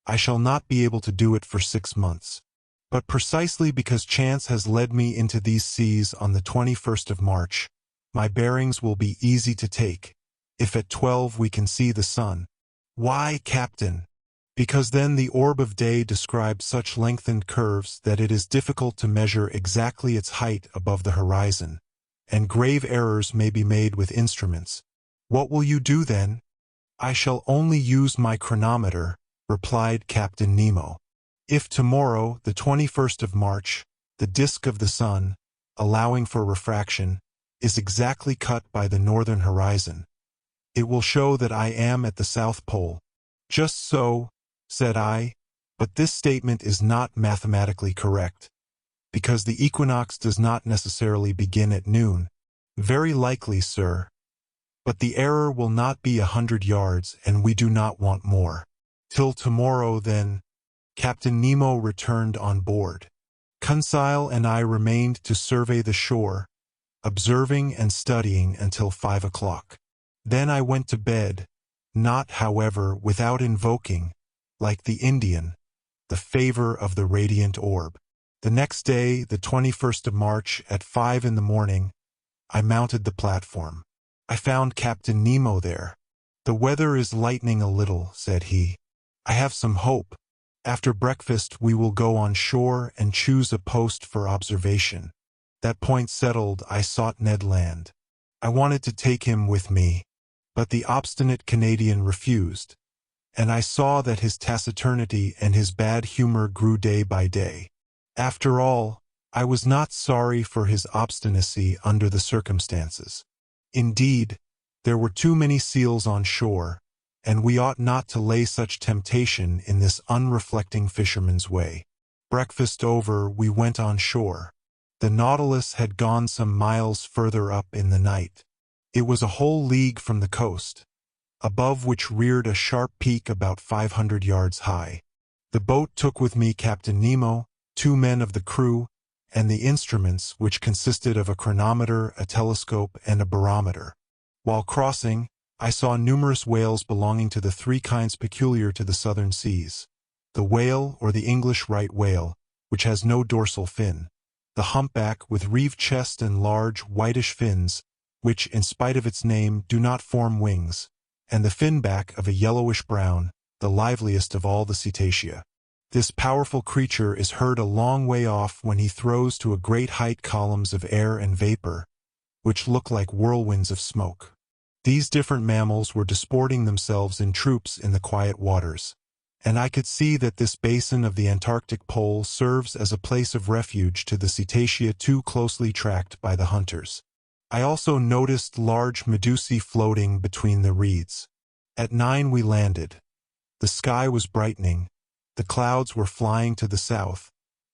I shall not be able to do it for 6 months. But precisely because chance has led me into these seas on the 21st of March, my bearings will be easy to take, if at 12 we can see the sun." "Why, Captain?" "Because then the orb of day describes such lengthened curves that it is difficult to measure exactly its height above the horizon, and grave errors may be made with instruments." "What will you do then?" "I shall only use my chronometer," replied Captain Nemo. "If tomorrow, the 21st of March, the disk of the sun, allowing for refraction, is exactly cut by the northern horizon, it will show that I am at the South Pole. Just so, said I, but this statement is not mathematically correct, because the equinox does not necessarily begin at noon. Very likely, sir. But the error will not be 100 yards, and we do not want more. Till tomorrow, then. Captain Nemo returned on board. Conseil and I remained to survey the shore, observing and studying until 5 o'clock. Then I went to bed, not, however, without invoking, like the Indian, the favor of the radiant orb. The next day, the 21st of March, at 5 in the morning, I mounted the platform. I found Captain Nemo there. "The weather is lightening a little," said he. "I have some hope. After breakfast we will go on shore and choose a post for observation." That point settled, I sought Ned Land. I wanted to take him with me, but the obstinate Canadian refused, and I saw that his taciturnity and his bad humor grew day by day. After all, I was not sorry for his obstinacy under the circumstances. Indeed, there were too many seals on shore, and we ought not to lay such temptation in this unreflecting fisherman's way. Breakfast over, we went on shore. The Nautilus had gone some miles further up in the night. It was a whole league from the coast, above which reared a sharp peak about 500 yards high. The boat took with me Captain Nemo, 2 men of the crew, and the instruments, which consisted of a chronometer, a telescope, and a barometer. While crossing, I saw numerous whales belonging to the 3 kinds peculiar to the southern seas: the whale, or the English right whale, which has no dorsal fin; the humpback, with reeved chest and large, whitish fins, which, in spite of its name, do not form wings; and the finback of a yellowish-brown, the liveliest of all the cetacea. This powerful creature is heard a long way off when he throws to a great height columns of air and vapor, which look like whirlwinds of smoke. These different mammals were disporting themselves in troops in the quiet waters, and I could see that this basin of the Antarctic pole serves as a place of refuge to the cetacea too closely tracked by the hunters. I also noticed large medusae floating between the reeds. At 9 we landed. The sky was brightening, the clouds were flying to the south,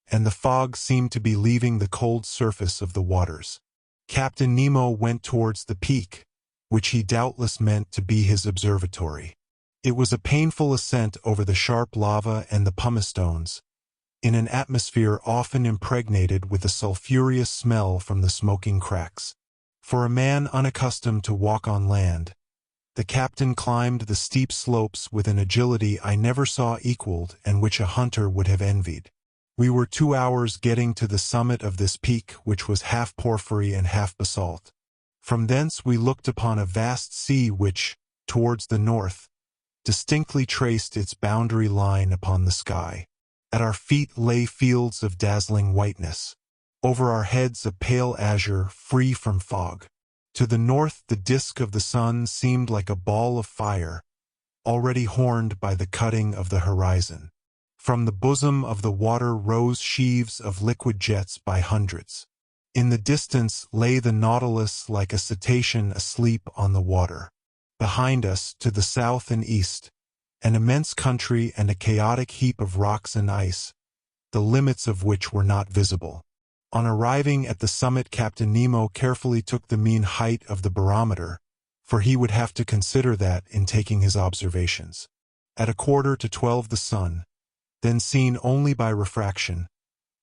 and the fog seemed to be leaving the cold surface of the waters. Captain Nemo went towards the peak, which he doubtless meant to be his observatory. It was a painful ascent over the sharp lava and the pumice stones, in an atmosphere often impregnated with a sulphurous smell from the smoking cracks. For a man unaccustomed to walk on land, the captain climbed the steep slopes with an agility I never saw equaled and which a hunter would have envied. We were 2 hours getting to the summit of this peak, which was half porphyry and half basalt. From thence we looked upon a vast sea which, towards the north, distinctly traced its boundary line upon the sky. At our feet lay fields of dazzling whiteness. Over our heads a pale azure, free from fog. To the north the disk of the sun seemed like a ball of fire, already horned by the cutting of the horizon. From the bosom of the water rose sheaves of liquid jets by hundreds. In the distance lay the Nautilus like a cetacean asleep on the water. Behind us, to the south and east, an immense country and a chaotic heap of rocks and ice, the limits of which were not visible. On arriving at the summit, Captain Nemo carefully took the mean height of the barometer, for he would have to consider that in taking his observations. At 11:45 the sun, then seen only by refraction,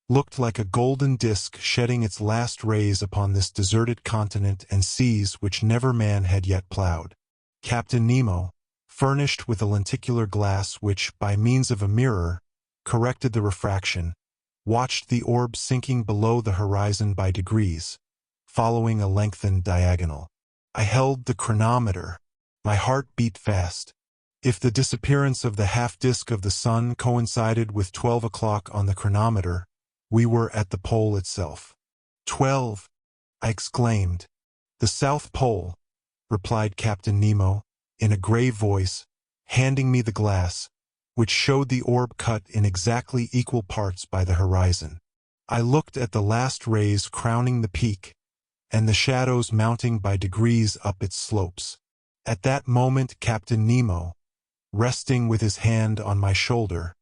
looked like a golden disk shedding its last rays upon this deserted continent and seas which never man had yet plowed. Captain Nemo, furnished with a lenticular glass which, by means of a mirror, corrected the refraction, watched the orb sinking below the horizon by degrees, following a lengthened diagonal. I held the chronometer. My heart beat fast. If the disappearance of the half-disk of the sun coincided with 12 o'clock on the chronometer, we were at the pole itself. 12! I exclaimed. "The South Pole," replied Captain Nemo, in a grave voice, handing me the glass, which showed the orb cut in exactly equal parts by the horizon. I looked at the last rays crowning the peak, and the shadows mounting by degrees up its slopes. At that moment Captain Nemo, resting with his hand on my shoulder,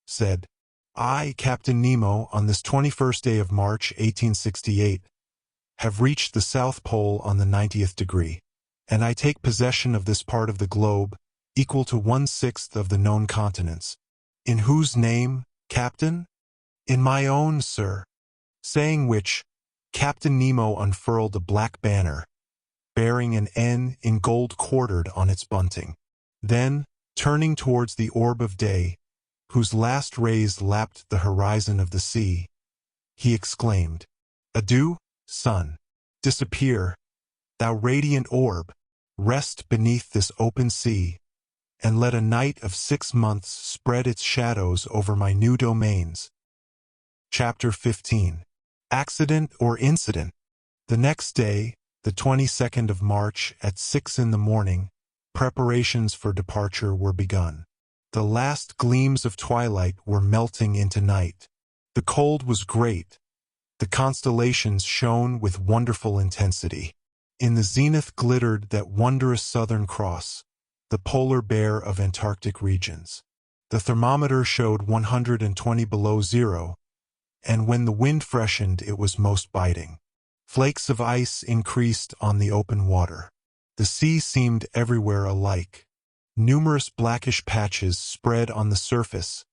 said, "I, Captain Nemo, on this 21st day of March, 1868, have reached the South Pole on the 90th degree, and I take possession of this part of the globe, equal to 1/6 of the known continents." "In whose name, Captain?" "In my own, sir." Saying which, Captain Nemo unfurled a black banner, bearing an N in gold quartered on its bunting. Then, turning towards the orb of day, whose last rays lapped the horizon of the sea, he exclaimed, "Adieu, sun. Disappear, thou radiant orb. Rest beneath this open sea, and let a night of 6 months spread its shadows over my new domains." Chapter 15. Accident or Incident? The next day, the 22nd of March, at 6 in the morning, preparations for departure were begun. The last gleams of twilight were melting into night. The cold was great. The constellations shone with wonderful intensity. In the zenith glittered that wondrous Southern Cross, the polar bear of Antarctic regions. The thermometer showed 120 below zero, and when the wind freshened it was most biting. Flakes of ice increased on the open water. The sea seemed everywhere alike. Numerous blackish patches spread on the surface,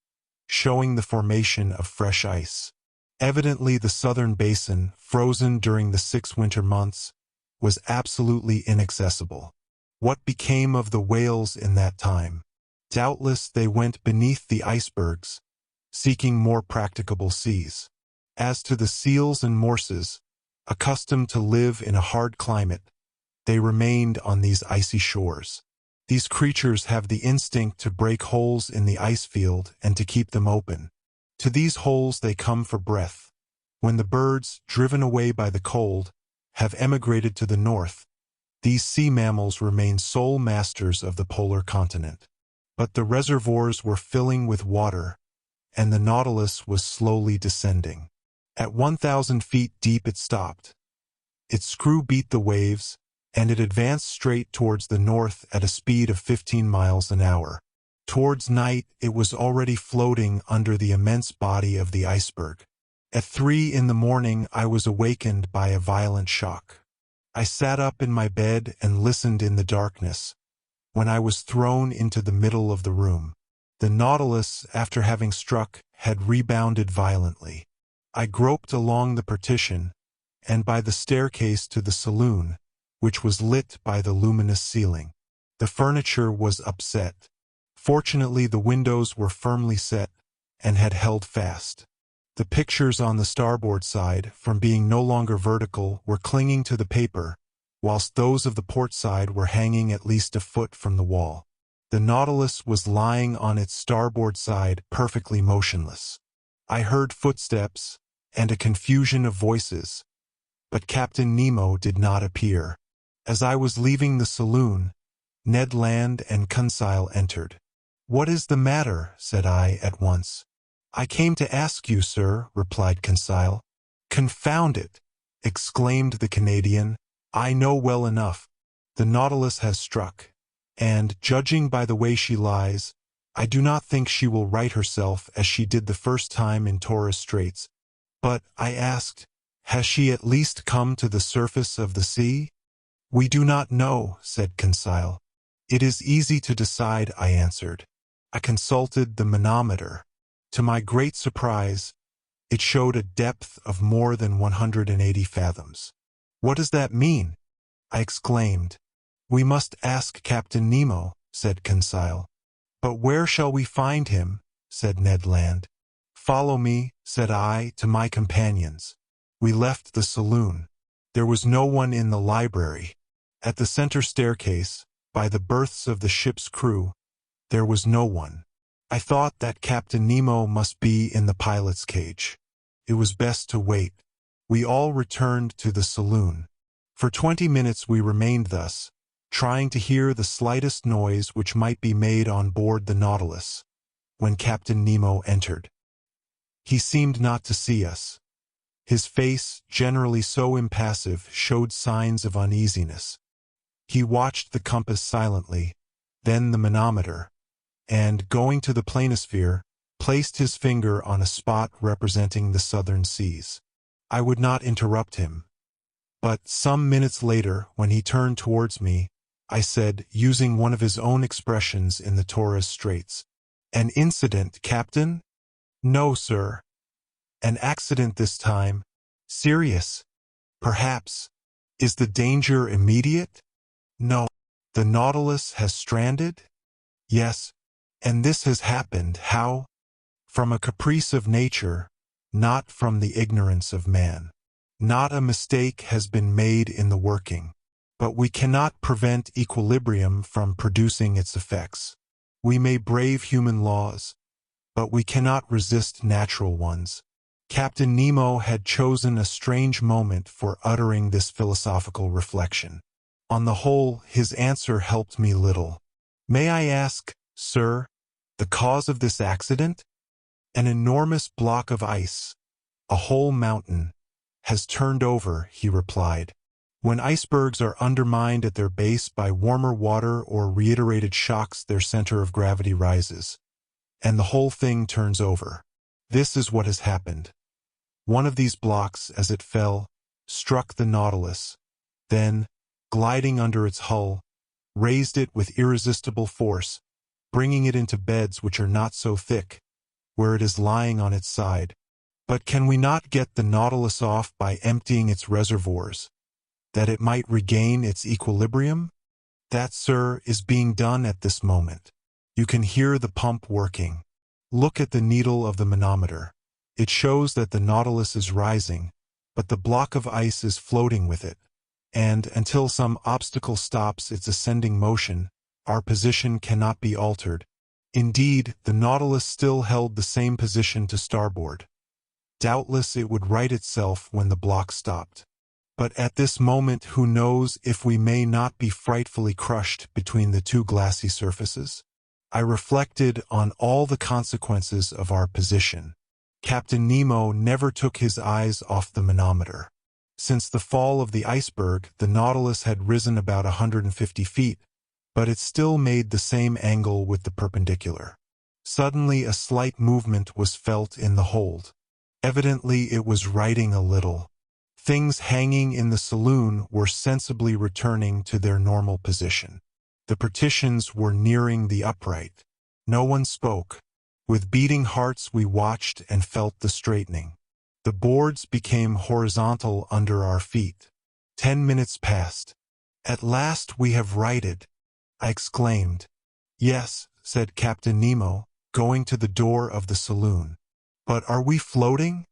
showing the formation of fresh ice. Evidently the southern basin, frozen during the 6 winter months, was absolutely inaccessible. What became of the whales in that time? Doubtless they went beneath the icebergs, seeking more practicable seas. As to the seals and morses, accustomed to live in a hard climate, they remained on these icy shores. These creatures have the instinct to break holes in the ice field and to keep them open. To these holes they come for breath. When the birds, driven away by the cold, have emigrated to the north, these sea mammals remain sole masters of the polar continent. But the reservoirs were filling with water, and the Nautilus was slowly descending. At 1,000 feet deep it stopped. Its screw beat the waves, and it advanced straight towards the north at a speed of 15 miles an hour. Towards night it was already floating under the immense body of the iceberg. At 3 in the morning I was awakened by a violent shock. I sat up in my bed and listened in the darkness, when I was thrown into the middle of the room. The Nautilus, after having struck, had rebounded violently. I groped along the partition, and by the staircase to the saloon, which was lit by the luminous ceiling. The furniture was upset. Fortunately the windows were firmly set, and had held fast. The pictures on the starboard side, from being no longer vertical, were clinging to the paper, whilst those of the port side were hanging at least a foot from the wall. The Nautilus was lying on its starboard side, perfectly motionless. I heard footsteps, and a confusion of voices, but Captain Nemo did not appear. As I was leaving the saloon, Ned Land and Conseil entered. "What is the matter?" said I at once. "I came to ask you, sir," replied Conseil. "Confound it!" exclaimed the Canadian. "I know well enough. The Nautilus has struck, and, judging by the way she lies, I do not think she will right herself as she did the first time in Torres Straits. But," I asked, "has she at least come to the surface of the sea?" "We do not know," said Conseil. "It is easy to decide," I answered. I consulted the manometer. To my great surprise, it showed a depth of more than 180 fathoms. "What does that mean?" I exclaimed. "We must ask Captain Nemo," said Conseil. "But where shall we find him?" said Ned Land. "Follow me," said I to my companions. We left the saloon. There was no one in the library. At the center staircase, by the berths of the ship's crew, there was no one. I thought that Captain Nemo must be in the pilot's cage. It was best to wait. We all returned to the saloon. For 20 minutes we remained thus, trying to hear the slightest noise which might be made on board the Nautilus, when Captain Nemo entered. He seemed not to see us. His face, generally so impassive, showed signs of uneasiness. He watched the compass silently, then the manometer, and, going to the planisphere, placed his finger on a spot representing the southern seas. I would not interrupt him. But some minutes later, when he turned towards me, I said, using one of his own expressions in the Torres Straits, "An incident, Captain?" "No, sir." "An accident this time? Serious? Perhaps. Is the danger immediate?" "No." "The Nautilus has stranded?" "Yes." "And this has happened, how?" "From a caprice of nature, not from the ignorance of man. Not a mistake has been made in the working. But we cannot prevent equilibrium from producing its effects. We may brave human laws, but we cannot resist natural ones." Captain Nemo had chosen a strange moment for uttering this philosophical reflection. On the whole, his answer helped me little. "May I ask, sir, the cause of this accident?" "An enormous block of ice, a whole mountain, has turned over," he replied. "When icebergs are undermined at their base by warmer water or reiterated shocks, their center of gravity rises, and the whole thing turns over. This is what has happened. One of these blocks, as it fell, struck the Nautilus, then, gliding under its hull, raised it with irresistible force, bringing it into beds which are not so thick, where it is lying on its side. But can we not get the Nautilus off by emptying its reservoirs, that it might regain its equilibrium? That, sir, is being done at this moment. You can hear the pump working. Look at the needle of the manometer. It shows that the Nautilus is rising, but the block of ice is floating with it, and, until some obstacle stops its ascending motion, our position cannot be altered." Indeed, the Nautilus still held the same position to starboard. Doubtless it would right itself when the block stopped. But at this moment, who knows if we may not be frightfully crushed between the two glassy surfaces? I reflected on all the consequences of our position. Captain Nemo never took his eyes off the manometer. Since the fall of the iceberg, the Nautilus had risen about 150 feet, but it still made the same angle with the perpendicular. Suddenly a slight movement was felt in the hold. Evidently it was righting a little. Things hanging in the saloon were sensibly returning to their normal position. The partitions were nearing the upright. No one spoke. With beating hearts we watched and felt the straightening. The boards became horizontal under our feet. 10 minutes passed. "At last we have righted," I exclaimed. "Yes," said Captain Nemo, going to the door of the saloon. "But are we floating?"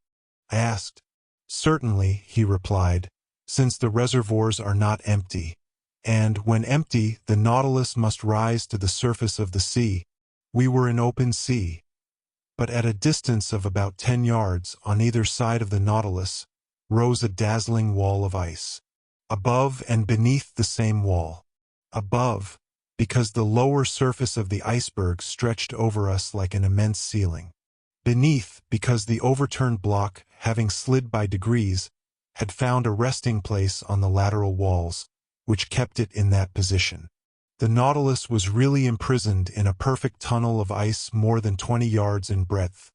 I asked. "Certainly," he replied, "since the reservoirs are not empty. And, when empty, the Nautilus must rise to the surface of the sea. We were in open sea. But at a distance of about 10 yards, on either side of the Nautilus, rose a dazzling wall of ice. Above and beneath the same wall. Above, because the lower surface of the iceberg stretched over us like an immense ceiling. Beneath, because the overturned block, having slid by degrees, had found a resting place on the lateral walls, which kept it in that position. The Nautilus was really imprisoned in a perfect tunnel of ice more than 20 yards in breadth,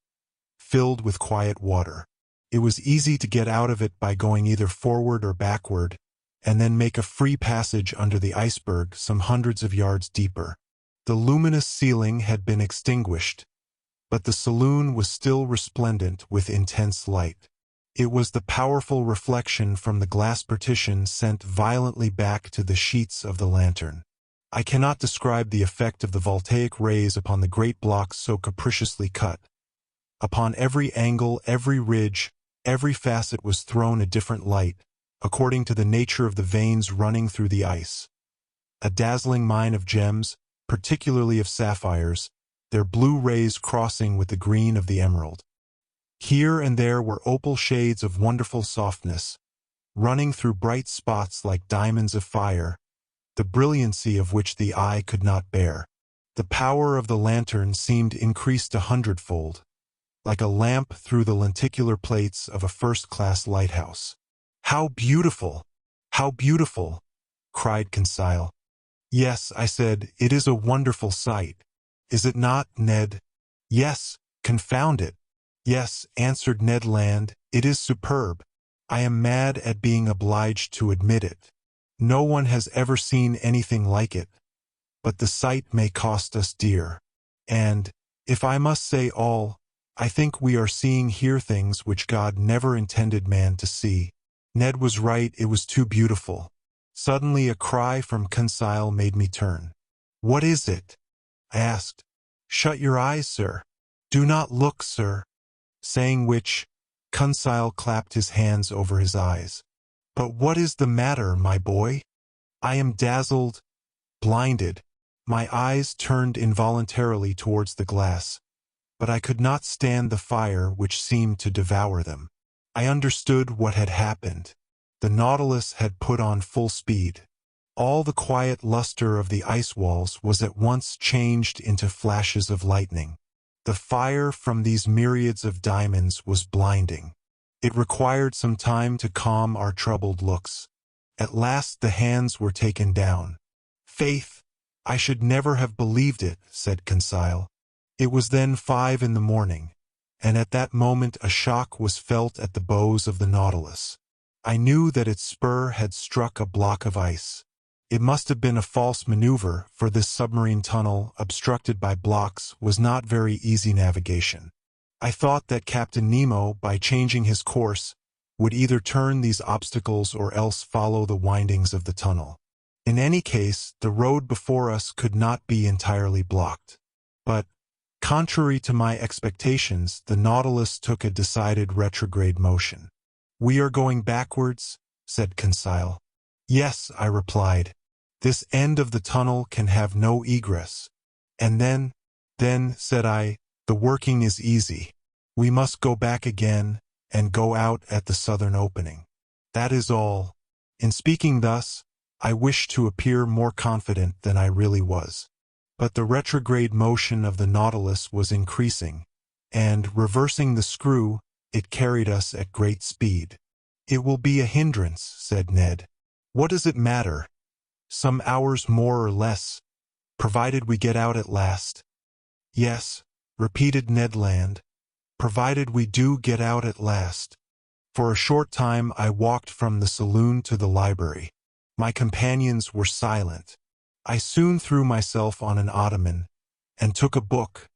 filled with quiet water. It was easy to get out of it by going either forward or backward, and then make a free passage under the iceberg some hundreds of yards deeper. The luminous ceiling had been extinguished, but the saloon was still resplendent with intense light. It was the powerful reflection from the glass partition sent violently back to the sheets of the lantern. I cannot describe the effect of the voltaic rays upon the great blocks so capriciously cut. Upon every angle, every ridge, every facet was thrown a different light, according to the nature of the veins running through the ice. A dazzling mine of gems, particularly of sapphires, their blue rays crossing with the green of the emerald. Here and there were opal shades of wonderful softness, running through bright spots like diamonds of fire, the brilliancy of which the eye could not bear. The power of the lantern seemed increased 100-fold, like a lamp through the lenticular plates of a first-class lighthouse. "How beautiful! How beautiful!" cried Conseil. "Yes," I said, "it is a wonderful sight. Is it not, Ned? Yes, confound it. Yes, answered Ned Land, it is superb. I am mad at being obliged to admit it. No one has ever seen anything like it. But the sight may cost us dear. And, if I must say all, I think we are seeing here things which God never intended man to see. Ned was right, it was too beautiful. Suddenly a cry from Conseil made me turn. What is it? I asked. Shut your eyes, sir. Do not look, sir. Saying which, Conseil clapped his hands over his eyes. But what is the matter, my boy? I am dazzled, blinded. My eyes turned involuntarily towards the glass, but I could not stand the fire which seemed to devour them. I understood what had happened. The Nautilus had put on full speed. All the quiet luster of the ice walls was at once changed into flashes of lightning. The fire from these myriads of diamonds was blinding. It required some time to calm our troubled looks. At last the hands were taken down. Faith, I should never have believed it, said Conseil. It was then 5 in the morning, and at that moment a shock was felt at the bows of the Nautilus. I knew that its spur had struck a block of ice. It must have been a false maneuver, for this submarine tunnel, obstructed by blocks, was not very easy navigation. I thought that Captain Nemo, by changing his course, would either turn these obstacles or else follow the windings of the tunnel. In any case, the road before us could not be entirely blocked. But, contrary to my expectations, the Nautilus took a decided retrograde motion. We are going backwards, said Conseil. Yes, I replied. This end of the tunnel can have no egress. And then, said I, the working is easy. We must go back again, and go out at the southern opening. That is all. In speaking thus, I wished to appear more confident than I really was. But the retrograde motion of the Nautilus was increasing, and, reversing the screw, it carried us at great speed. It will be a hindrance, said Ned. What does it matter? Some hours more or less, provided we get out at last. Yes, repeated Ned Land, provided we do get out at last. For a short time I walked from the saloon to the library. My companions were silent. I soon threw myself on an ottoman, and took a book,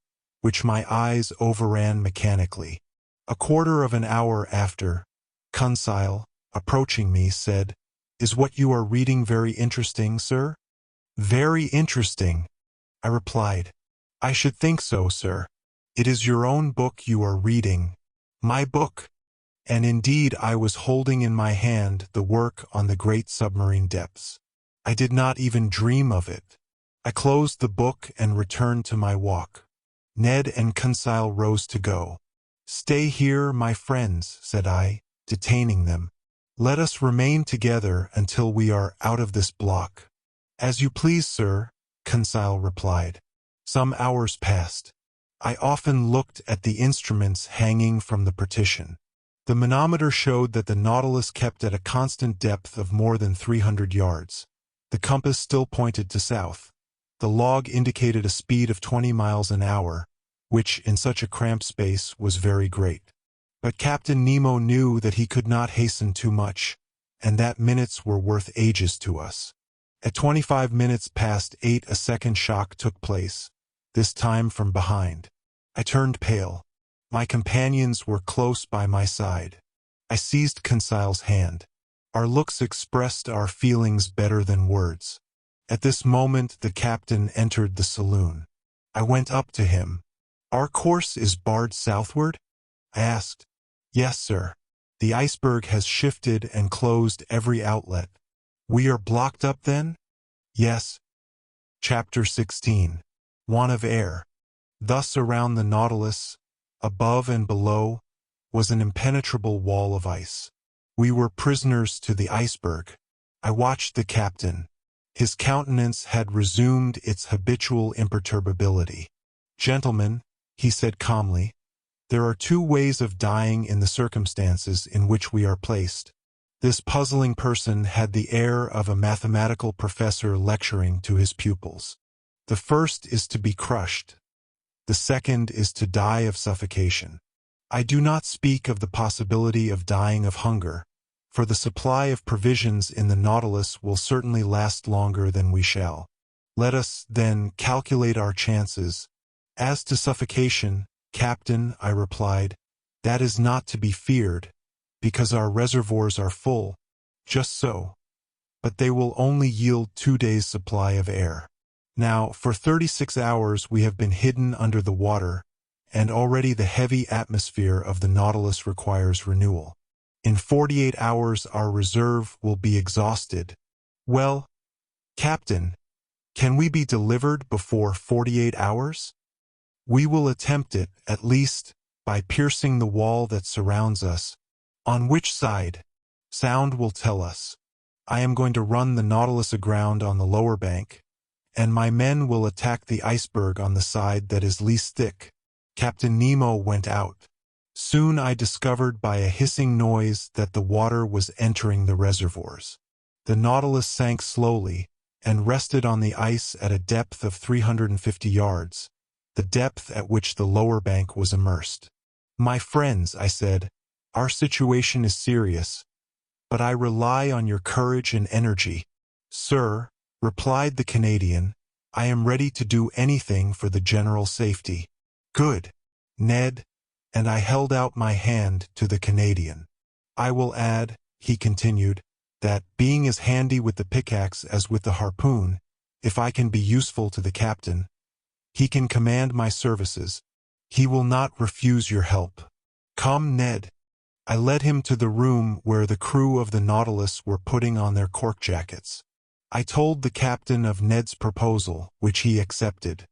which my eyes overran mechanically. A quarter of an hour after, Conseil, approaching me, said, Is what you are reading very interesting, sir? Very interesting, I replied. I should think so, sir. It is your own book you are reading. My book. And indeed I was holding in my hand the work on the great submarine depths. I did not even dream of it. I closed the book and returned to my walk. Ned and Conseil rose to go. Stay here, my friends, said I, detaining them. Let us remain together until we are out of this block. As you please, sir, Conseil replied. Some hours passed. I often looked at the instruments hanging from the partition. The manometer showed that the Nautilus kept at a constant depth of more than 300 yards. The compass still pointed to south. The log indicated a speed of 20 miles an hour, which, in such a cramped space, was very great. But Captain Nemo knew that he could not hasten too much, and that minutes were worth ages to us. At 25 minutes past 8 a second shock took place, this time from behind. I turned pale. My companions were close by my side. I seized Conseil's hand. Our looks expressed our feelings better than words. At this moment the captain entered the saloon. I went up to him. Our course is barred southward? I asked. Yes, sir. The iceberg has shifted and closed every outlet. We are blocked up then? Yes. Chapter 16. Want of air. Thus around the Nautilus, above and below, was an impenetrable wall of ice. We were prisoners to the iceberg. I watched the captain. His countenance had resumed its habitual imperturbability. Gentlemen, he said calmly, there are 2 ways of dying in the circumstances in which we are placed. This puzzling person had the air of a mathematical professor lecturing to his pupils. The first is to be crushed, The second is to die of suffocation. I do not speak of the possibility of dying of hunger, for the supply of provisions in the Nautilus will certainly last longer than we shall. Let us, then, calculate our chances. As to suffocation, Captain, I replied, that is not to be feared, because our reservoirs are full. Just so. But they will only yield 2 days' supply of air. Now, for 36 hours we have been hidden under the water, and already the heavy atmosphere of the Nautilus requires renewal. In 48 hours our reserve will be exhausted. Well, Captain, can we be delivered before 48 hours? We will attempt it, at least, by piercing the wall that surrounds us. On which side? Sound will tell us. I am going to run the Nautilus aground on the lower bank, and my men will attack the iceberg on the side that is least thick. Captain Nemo went out. Soon I discovered by a hissing noise that the water was entering the reservoirs. The Nautilus sank slowly and rested on the ice at a depth of 350 yards, the depth at which the lower bank was immersed. My friends, I said, our situation is serious, but I rely on your courage and energy. Sir, replied the Canadian, I am ready to do anything for the general safety. Good, Ned, and I held out my hand to the Canadian. I will add, he continued, that, being as handy with the pickaxe as with the harpoon, if I can be useful to the captain, he can command my services. He will not refuse your help. Come, Ned. I led him to the room where the crew of the Nautilus were putting on their cork jackets. I told the captain of Ned's proposal, which he accepted.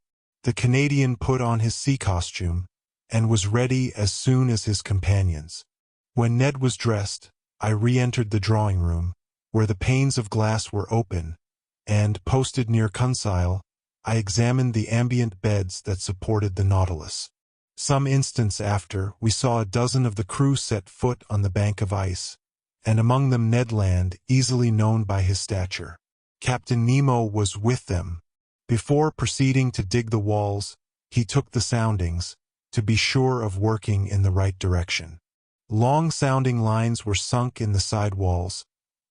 The Canadian put on his sea costume, and was ready as soon as his companions. When Ned was dressed, I re-entered the drawing room, where the panes of glass were open, and, posted near Conseil, I examined the ambient beds that supported the Nautilus. Some instants after, we saw a dozen of the crew set foot on the bank of ice, and among them Ned Land, easily known by his stature. Captain Nemo was with them. Before proceeding to dig the walls, he took the soundings, to be sure of working in the right direction. Long sounding lines were sunk in the side walls,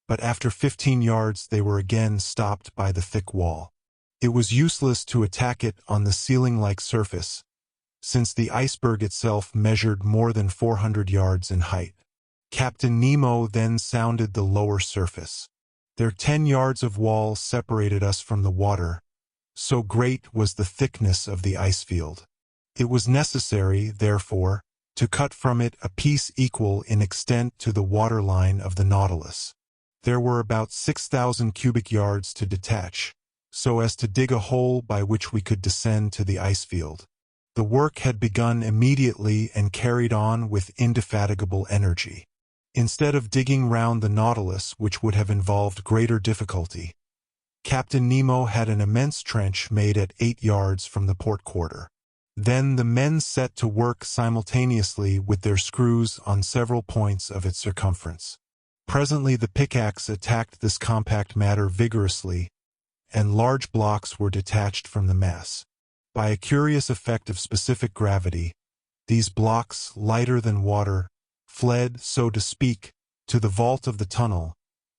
but after 15 yards they were again stopped by the thick wall. It was useless to attack it on the ceiling-like surface, since the iceberg itself measured more than 400 yards in height. Captain Nemo then sounded the lower surface. Their 10 yards of wall separated us from the water, so great was the thickness of the ice field. It was necessary, therefore, to cut from it a piece equal in extent to the waterline of the Nautilus. There were about 6,000 cubic yards to detach, so as to dig a hole by which we could descend to the ice field. The work had begun immediately and carried on with indefatigable energy. Instead of digging round the Nautilus, which would have involved greater difficulty, Captain Nemo had an immense trench made at 8 yards from the port quarter. Then the men set to work simultaneously with their screws on several points of its circumference. Presently the pickaxe attacked this compact matter vigorously, and large blocks were detached from the mass. By a curious effect of specific gravity, these blocks, lighter than water, fled, so to speak, to the vault of the tunnel,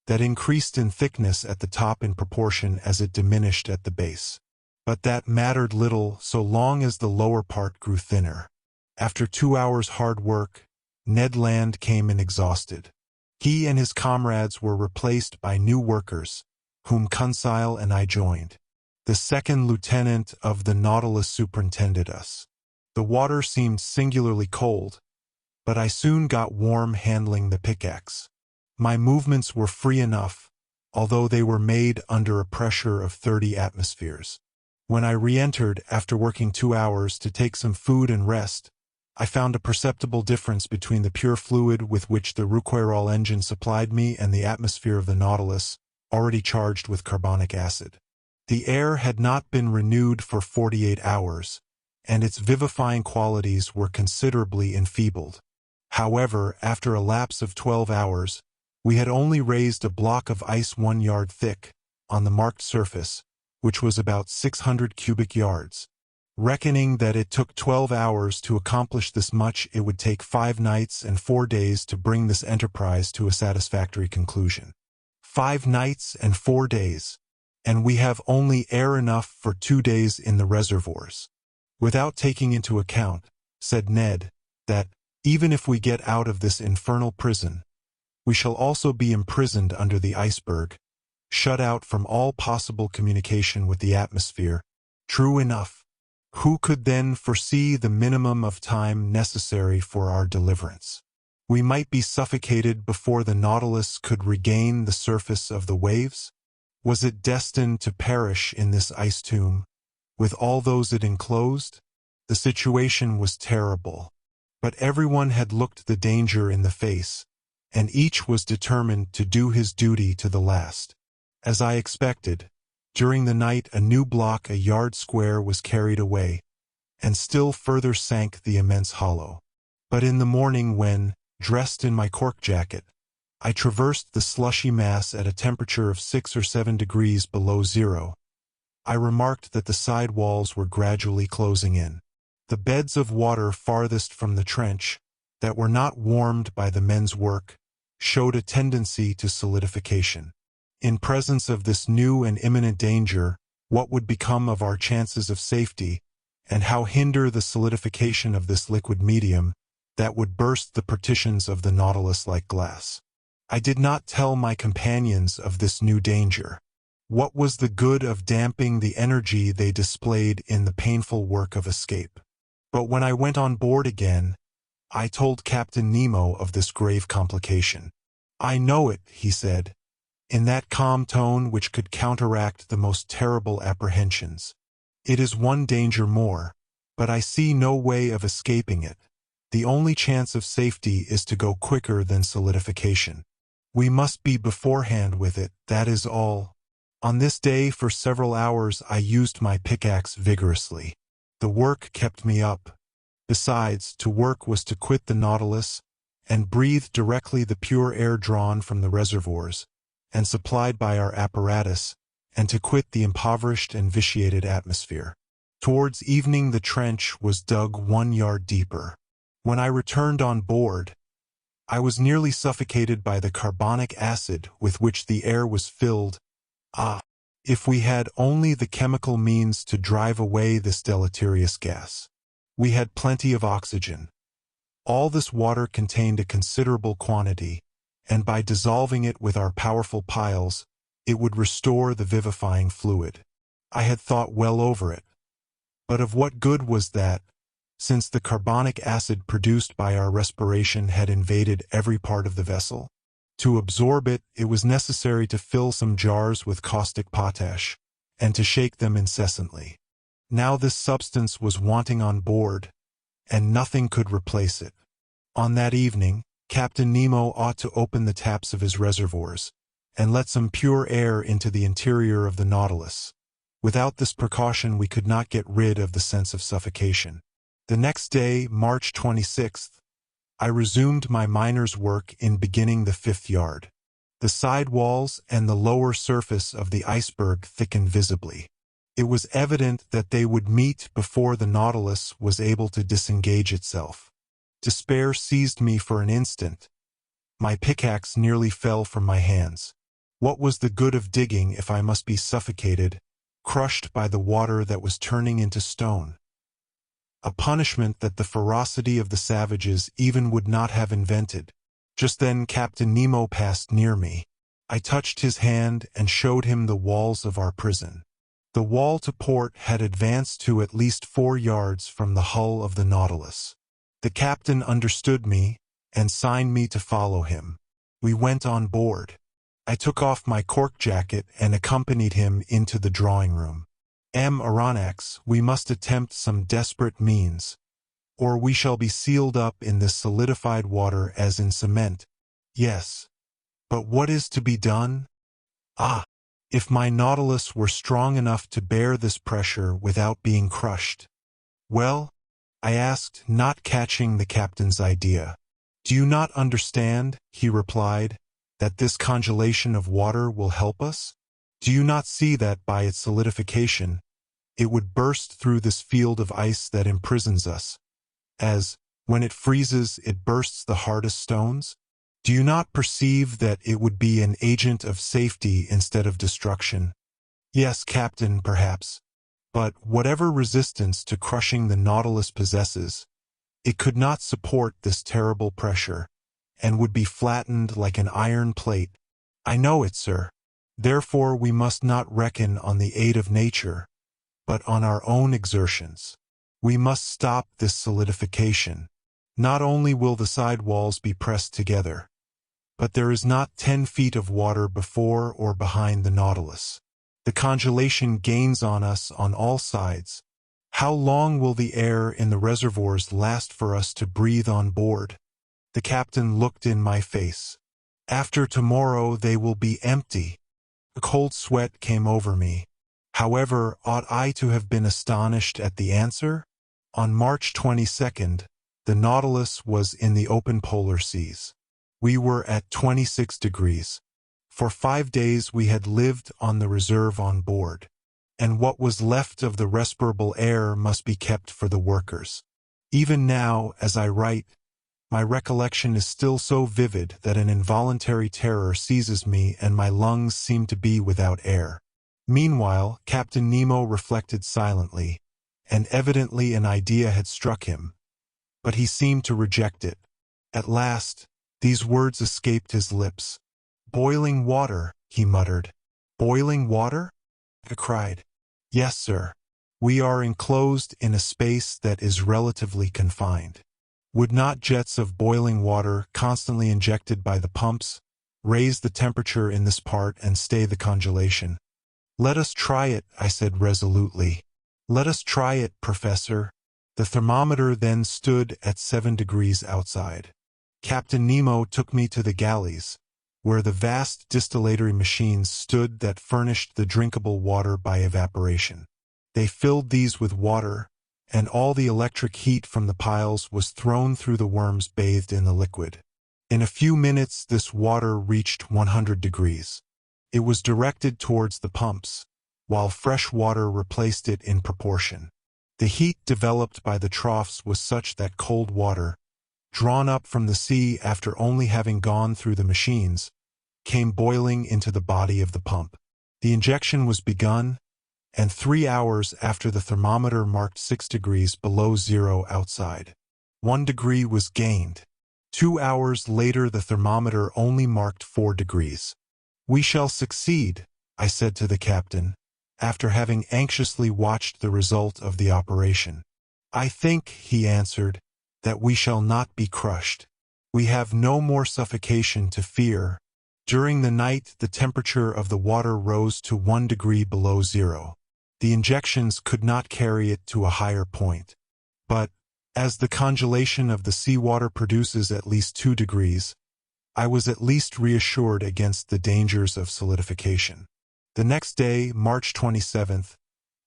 that increased in thickness at the top in proportion as it diminished at the base. But that mattered little so long as the lower part grew thinner. After 2 hours' hard work, Ned Land came in exhausted. He and his comrades were replaced by new workers, whom Conseil and I joined. The second lieutenant of the Nautilus superintended us. The water seemed singularly cold, but I soon got warm handling the pickaxe. My movements were free enough, although they were made under a pressure of 30 atmospheres. When I re-entered after working 2 hours to take some food and rest, I found a perceptible difference between the pure fluid with which the Rouquayrol engine supplied me and the atmosphere of the Nautilus, already charged with carbonic acid. The air had not been renewed for 48 hours, and its vivifying qualities were considerably enfeebled. However, after a lapse of 12 hours, we had only raised a block of ice 1 yard thick, on the marked surface, which was about 600 cubic yards. Reckoning that it took 12 hours to accomplish this much, it would take 5 nights and 4 days to bring this enterprise to a satisfactory conclusion. 5 nights and 4 days, and we have only air enough for 2 days in the reservoirs. Without taking into account, said Ned, that, even if we get out of this infernal prison, we shall also be imprisoned under the iceberg, shut out from all possible communication with the atmosphere. True enough. Who could then foresee the minimum of time necessary for our deliverance? We might be suffocated before the Nautilus could regain the surface of the waves? Was it destined to perish in this ice tomb, with all those it enclosed? The situation was terrible, but everyone had looked the danger in the face, and each was determined to do his duty to the last. As I expected, during the night a new block a yard square was carried away, and still further sank the immense hollow. But in the morning when, dressed in my cork jacket, I traversed the slushy mass at a temperature of 6 or 7 degrees below zero, I remarked that the side walls were gradually closing in. The beds of water farthest from the trench, that were not warmed by the men's work, showed a tendency to solidification. In presence of this new and imminent danger, what would become of our chances of safety, and how hinder the solidification of this liquid medium that would burst the partitions of the Nautilus like glass? I did not tell my companions of this new danger. What was the good of damping the energy they displayed in the painful work of escape? But when I went on board again, I told Captain Nemo of this grave complication. "I know it," he said, in that calm tone which could counteract the most terrible apprehensions. "It is one danger more, but I see no way of escaping it. The only chance of safety is to go quicker than solidification. We must be beforehand with it, that is all." On this day for several hours I used my pickaxe vigorously. The work kept me up. Besides, to work was to quit the Nautilus and breathe directly the pure air drawn from the reservoirs and supplied by our apparatus, and to quit the impoverished and vitiated atmosphere. Towards evening the trench was dug 1 yard deeper. When I returned on board, I was nearly suffocated by the carbonic acid with which the air was filled. Ah, if we had only the chemical means to drive away this deleterious gas! We had plenty of oxygen. All this water contained a considerable quantity, and by dissolving it with our powerful piles, it would restore the vivifying fluid. I had thought well over it. But of what good was that, since the carbonic acid produced by our respiration had invaded every part of the vessel? To absorb it, it was necessary to fill some jars with caustic potash, and to shake them incessantly. Now this substance was wanting on board, and nothing could replace it. On that evening, Captain Nemo ought to open the taps of his reservoirs, and let some pure air into the interior of the Nautilus. Without this precaution we could not get rid of the sense of suffocation. The next day, March 26th, I resumed my miner's work in beginning the 5th yard. The side walls and the lower surface of the iceberg thickened visibly. It was evident that they would meet before the Nautilus was able to disengage itself. Despair seized me for an instant. My pickaxe nearly fell from my hands. What was the good of digging if I must be suffocated, crushed by the water that was turning into stone? A punishment that the ferocity of the savages even would not have invented. Just then Captain Nemo passed near me. I touched his hand and showed him the walls of our prison. The wall to port had advanced to at least 4 yards from the hull of the Nautilus. The captain understood me and signed me to follow him. We went on board. I took off my cork jacket and accompanied him into the drawing room. Aronnax, we must attempt some desperate means, or we shall be sealed up in this solidified water as in cement. Yes, but what is to be done? Ah, if my Nautilus were strong enough to bear this pressure without being crushed. Well, I asked, not catching the captain's idea. "Do you not understand," he replied, "that this congelation of water will help us? Do you not see that by its solidification, it would burst through this field of ice that imprisons us, as, when it freezes, it bursts the hardest stones? Do you not perceive that it would be an agent of safety instead of destruction? Yes, Captain, perhaps. But whatever resistance to crushing the Nautilus possesses, it could not support this terrible pressure, and would be flattened like an iron plate. I know it, sir. Therefore we must not reckon on the aid of nature, but on our own exertions. We must stop this solidification. Not only will the side walls be pressed together, but there is not 10 feet of water before or behind the Nautilus. The congelation gains on us on all sides. How long will the air in the reservoirs last for us to breathe on board? The captain looked in my face. After tomorrow they will be empty. A cold sweat came over me. However, ought I to have been astonished at the answer? On March 22nd, the Nautilus was in the open polar seas. We were at 26 degrees. For 5 days we had lived on the reserve on board, and what was left of the respirable air must be kept for the workers. Even now, as I write, my recollection is still so vivid that an involuntary terror seizes me and my lungs seem to be without air. Meanwhile, Captain Nemo reflected silently, and evidently an idea had struck him, but he seemed to reject it. At last, these words escaped his lips. "Boiling water," he muttered. "Boiling water?" I cried. "Yes, sir. We are enclosed in a space that is relatively confined. Would not jets of boiling water, constantly injected by the pumps, raise the temperature in this part and stay the congelation?" "Let us try it," I said resolutely. "Let us try it, Professor." The thermometer then stood at 7 degrees outside. Captain Nemo took me to the galleys, where the vast distillatory machines stood that furnished the drinkable water by evaporation. They filled these with water, and all the electric heat from the piles was thrown through the worms bathed in the liquid. In a few minutes this water reached 100 degrees. It was directed towards the pumps, while fresh water replaced it in proportion. The heat developed by the troughs was such that cold water, drawn up from the sea after only having gone through the machines, came boiling into the body of the pump. The injection was begun, and 3 hours after the thermometer marked 6 degrees below zero outside. 1 degree was gained. 2 hours later the thermometer only marked 4 degrees. "We shall succeed," I said to the captain, after having anxiously watched the result of the operation. "I think," he answered, "that we shall not be crushed. We have no more suffocation to fear." During the night the temperature of the water rose to 1 degree below zero. The injections could not carry it to a higher point. But, as the congelation of the seawater produces at least 2 degrees, I was at least reassured against the dangers of solidification. The next day, March 27th,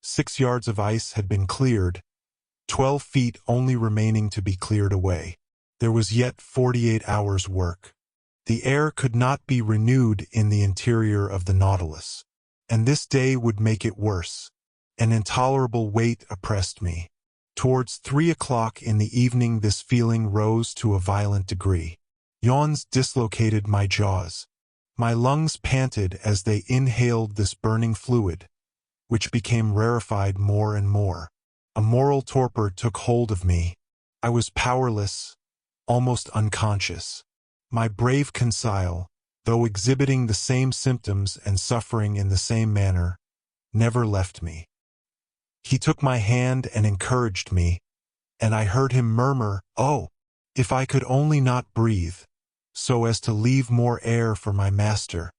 6 yards of ice had been cleared, 12 feet only remaining to be cleared away. There was yet 48 hours' work. The air could not be renewed in the interior of the Nautilus, and this day would make it worse. An intolerable weight oppressed me. Towards 3 o'clock in the evening this feeling rose to a violent degree. Yawns dislocated my jaws. My lungs panted as they inhaled this burning fluid, which became rarefied more and more. A moral torpor took hold of me. I was powerless, almost unconscious. My brave Conseil, though exhibiting the same symptoms and suffering in the same manner, never left me. He took my hand and encouraged me, and I heard him murmur, "Oh, if I could only not breathe, so as to leave more air for my master."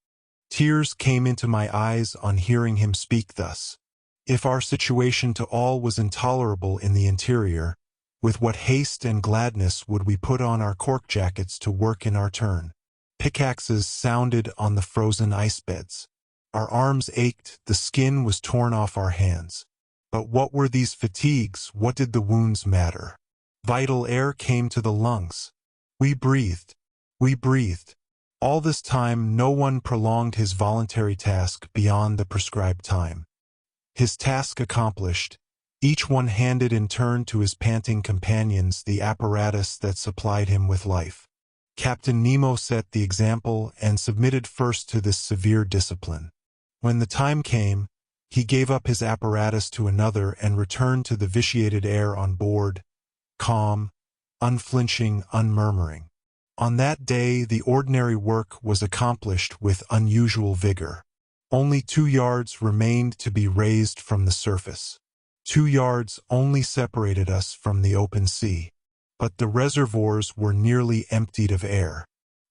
Tears came into my eyes on hearing him speak thus. If our situation to all was intolerable in the interior, with what haste and gladness would we put on our cork jackets to work in our turn. Pickaxes sounded on the frozen ice beds. Our arms ached, the skin was torn off our hands. But what were these fatigues? What did the wounds matter? Vital air came to the lungs. We breathed. We breathed. All this time no one prolonged his voluntary task beyond the prescribed time. His task accomplished, each one handed in turn to his panting companions the apparatus that supplied him with life. Captain Nemo set the example and submitted first to this severe discipline. When the time came, he gave up his apparatus to another and returned to the vitiated air on board, calm, unflinching, unmurmuring. On that day, the ordinary work was accomplished with unusual vigor. Only 2 yards remained to be raised from the surface. 2 yards only separated us from the open sea. But the reservoirs were nearly emptied of air.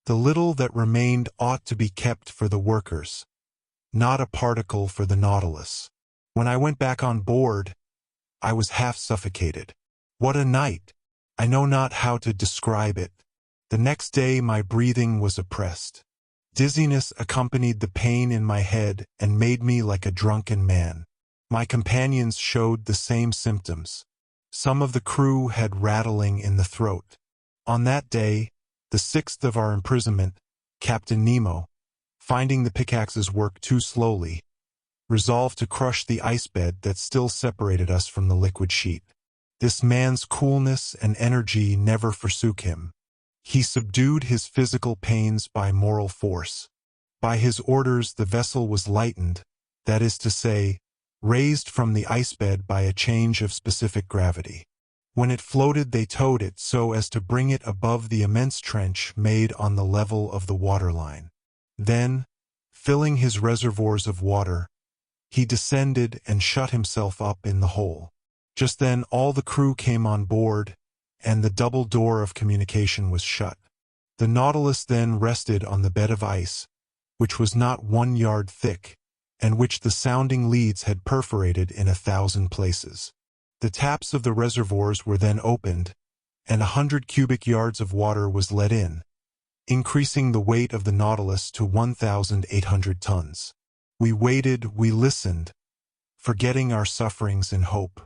The little that remained ought to be kept for the workers, not a particle for the Nautilus. When I went back on board, I was half suffocated. What a night! I know not how to describe it. The next day my breathing was oppressed. Dizziness accompanied the pain in my head and made me like a drunken man. My companions showed the same symptoms. Some of the crew had rattling in the throat. On that day, the 6th of our imprisonment, Captain Nemo, finding the pickaxes work too slowly, resolved to crush the ice bed that still separated us from the liquid sheet. This man's coolness and energy never forsook him. He subdued his physical pains by moral force. By his orders the vessel was lightened, that is to say, raised from the ice bed by a change of specific gravity. When it floated they towed it so as to bring it above the immense trench made on the level of the waterline. Then, filling his reservoirs of water, he descended and shut himself up in the hole. Just then all the crew came on board, and the double door of communication was shut. The Nautilus then rested on the bed of ice, which was not 1 yard thick, and which the sounding leads had perforated in 1,000 places. The taps of the reservoirs were then opened, and 100 cubic yards of water was let in, increasing the weight of the Nautilus to 1,800 tons. We waited, we listened, forgetting our sufferings in hope.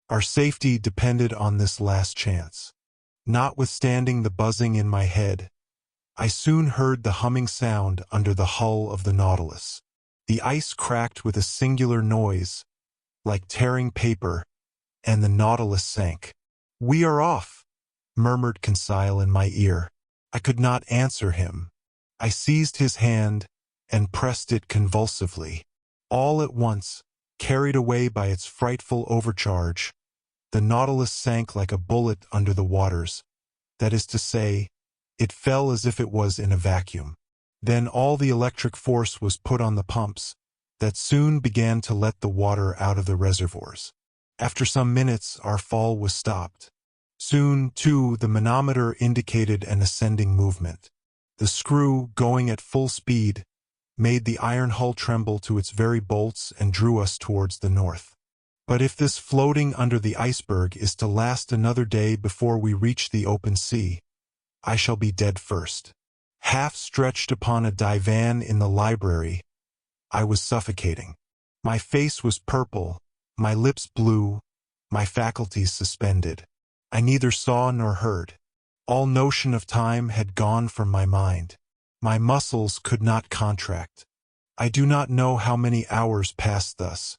Our safety depended on this last chance. Notwithstanding the buzzing in my head, I soon heard the humming sound under the hull of the Nautilus. The ice cracked with a singular noise, like tearing paper, and the Nautilus sank. "We are off," murmured Conseil in my ear. I could not answer him. I seized his hand and pressed it convulsively. All at once, carried away by its frightful overcharge, the Nautilus sank like a bullet under the waters. That is to say, it fell as if it was in a vacuum. Then all the electric force was put on the pumps, that soon began to let the water out of the reservoirs. After some minutes, our fall was stopped. Soon, too, the manometer indicated an ascending movement. The screw, going at full speed, made the iron hull tremble to its very bolts and drew us towards the north. But if this floating under the iceberg is to last another day before we reach the open sea, I shall be dead first. Half stretched upon a divan in the library, I was suffocating. My face was purple, my lips blue, my faculties suspended. I neither saw nor heard. All notion of time had gone from my mind. My muscles could not contract. I do not know how many hours passed thus,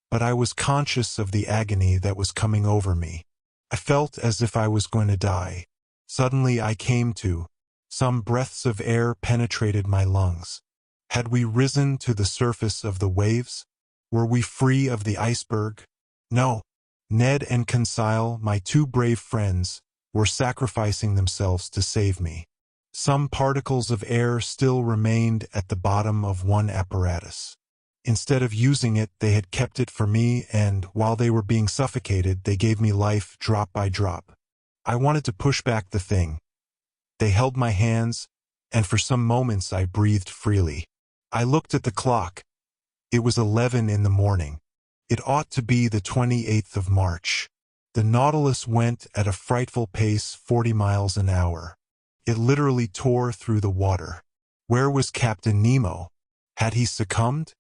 but I was conscious of the agony that was coming over me. I felt as if I was going to die. Suddenly I came to. Some breaths of air penetrated my lungs. Had we risen to the surface of the waves? Were we free of the iceberg? No. Ned and Conseil, my 2 brave friends, were sacrificing themselves to save me. Some particles of air still remained at the bottom of one apparatus. Instead of using it, they had kept it for me, and while they were being suffocated, they gave me life drop by drop. I wanted to push back the thing. They held my hands, and for some moments I breathed freely. I looked at the clock. It was 11 in the morning. It ought to be the 28th of March. The Nautilus went at a frightful pace, 40 miles an hour. It literally tore through the water. Where was Captain Nemo? Had he succumbed?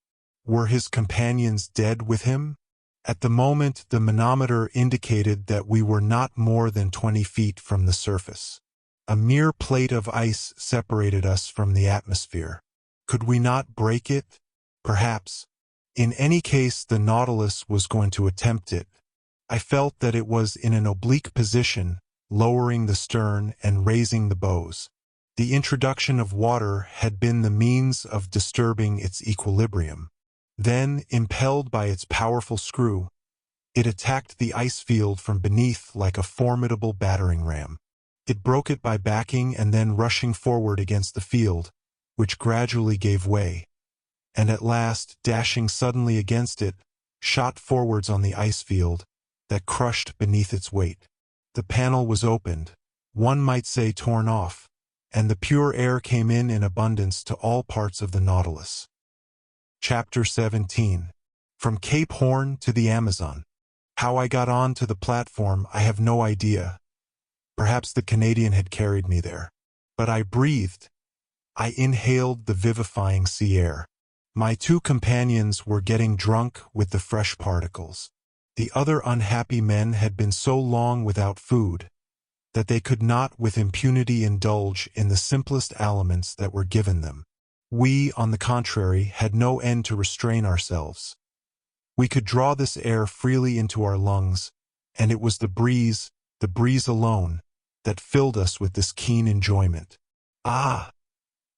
Were his companions dead with him? At the moment, the manometer indicated that we were not more than 20 feet from the surface. A mere plate of ice separated us from the atmosphere. Could we not break it? Perhaps. In any case, the Nautilus was going to attempt it. I felt that it was in an oblique position, lowering the stern and raising the bows. The introduction of water had been the means of disturbing its equilibrium. Then, impelled by its powerful screw, it attacked the ice field from beneath like a formidable battering ram. It broke it by backing and then rushing forward against the field, which gradually gave way, and at last, dashing suddenly against it, shot forwards on the ice field that crushed beneath its weight. The panel was opened, one might say torn off, and the pure air came in abundance to all parts of the Nautilus. Chapter 17. From Cape Horn to the Amazon. How I got on to the platform, I have no idea. Perhaps the Canadian had carried me there. But I breathed. I inhaled the vivifying sea air. My two companions were getting drunk with the fresh particles. The other unhappy men had been so long without food that they could not with impunity indulge in the simplest aliments that were given them. We, on the contrary, had no end to restrain ourselves. We could draw this air freely into our lungs, and it was the breeze alone, that filled us with this keen enjoyment. "Ah,"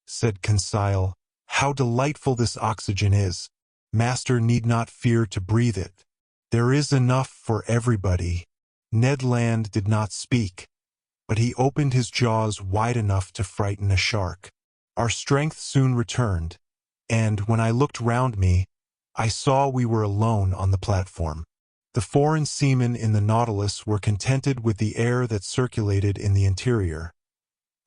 said Conseil, "how delightful this oxygen is! Master need not fear to breathe it. There is enough for everybody." Ned Land did not speak, but he opened his jaws wide enough to frighten a shark. Our strength soon returned, and when I looked round me, I saw we were alone on the platform. The foreign seamen in the Nautilus were contented with the air that circulated in the interior.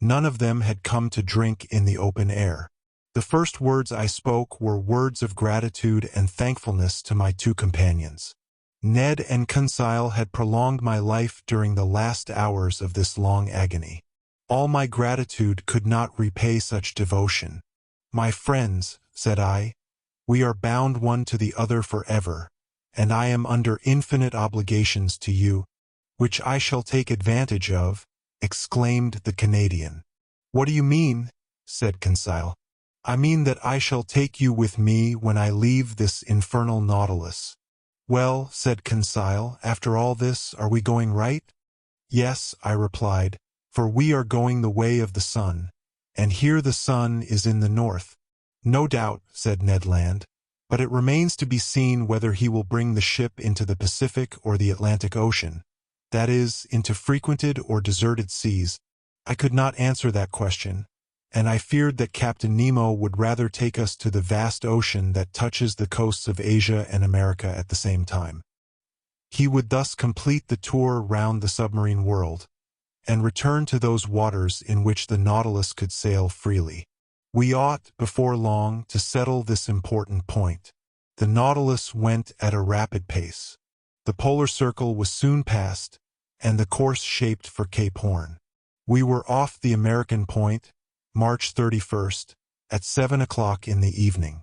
None of them had come to drink in the open air. The first words I spoke were words of gratitude and thankfulness to my two companions. Ned and Conseil had prolonged my life during the last hours of this long agony. All my gratitude could not repay such devotion. "My friends," said I, "we are bound one to the other forever, and I am under infinite obligations to you, which I shall take advantage of," exclaimed the Canadian. "What do you mean?" said Conseil. "I mean that I shall take you with me when I leave this infernal Nautilus." "Well," said Conseil, "after all this, are we going right?" "Yes," I replied, "for we are going the way of the sun, and here the sun is in the north." "No doubt," said Ned Land, "but it remains to be seen whether he will bring the ship into the Pacific or the Atlantic Ocean, that is, into frequented or deserted seas." I could not answer that question, and I feared that Captain Nemo would rather take us to the vast ocean that touches the coasts of Asia and America at the same time. He would thus complete the tour round the submarine world, and return to those waters in which the Nautilus could sail freely. We ought, before long, to settle this important point. The Nautilus went at a rapid pace. The polar circle was soon passed, and the course shaped for Cape Horn. We were off the American point, March 31st, at 7 o'clock in the evening.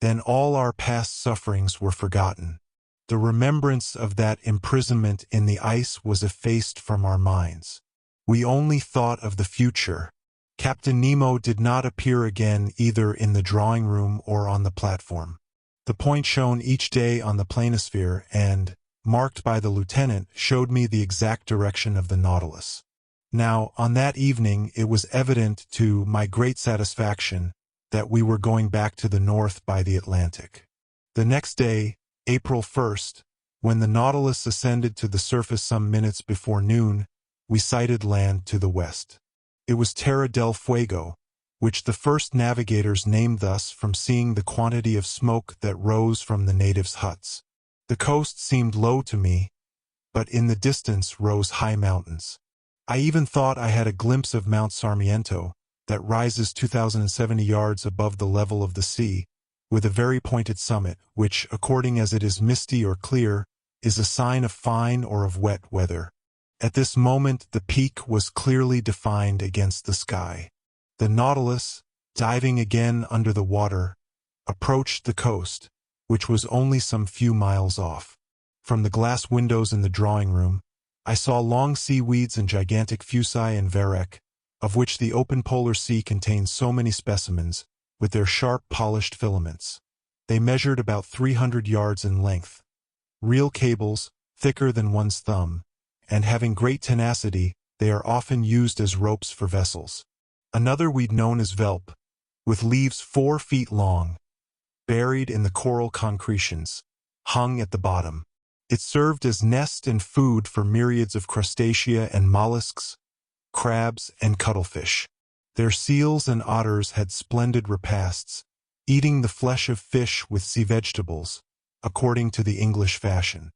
Then all our past sufferings were forgotten. The remembrance of that imprisonment in the ice was effaced from our minds. We only thought of the future. Captain Nemo did not appear again either in the drawing room or on the platform. The point shown each day on the planisphere and, marked by the lieutenant, showed me the exact direction of the Nautilus. Now, on that evening, it was evident to my great satisfaction that we were going back to the north by the Atlantic. The next day, April 1st, when the Nautilus ascended to the surface some minutes before noon, we sighted land to the west. It was Terra del Fuego, which the first navigators named thus from seeing the quantity of smoke that rose from the natives' huts. The coast seemed low to me, but in the distance rose high mountains. I even thought I had a glimpse of Mount Sarmiento, that rises 2,070 yards above the level of the sea, with a very pointed summit, which, according as it is misty or clear, is a sign of fine or of wet weather. At this moment the peak was clearly defined against the sky. The Nautilus, diving again under the water, approached the coast, which was only some few miles off. From the glass windows in the drawing room, I saw long seaweeds and gigantic fuci and varech, of which the open polar sea contains so many specimens, with their sharp polished filaments. They measured about 300 yards in length. Real cables, thicker than one's thumb, and having great tenacity, they are often used as ropes for vessels. Another weed known as velp, with leaves 4 feet long, buried in the coral concretions, hung at the bottom. It served as nest and food for myriads of crustacea and mollusks, crabs and cuttlefish. Their seals and otters had splendid repasts, eating the flesh of fish with sea vegetables, according to the English fashion.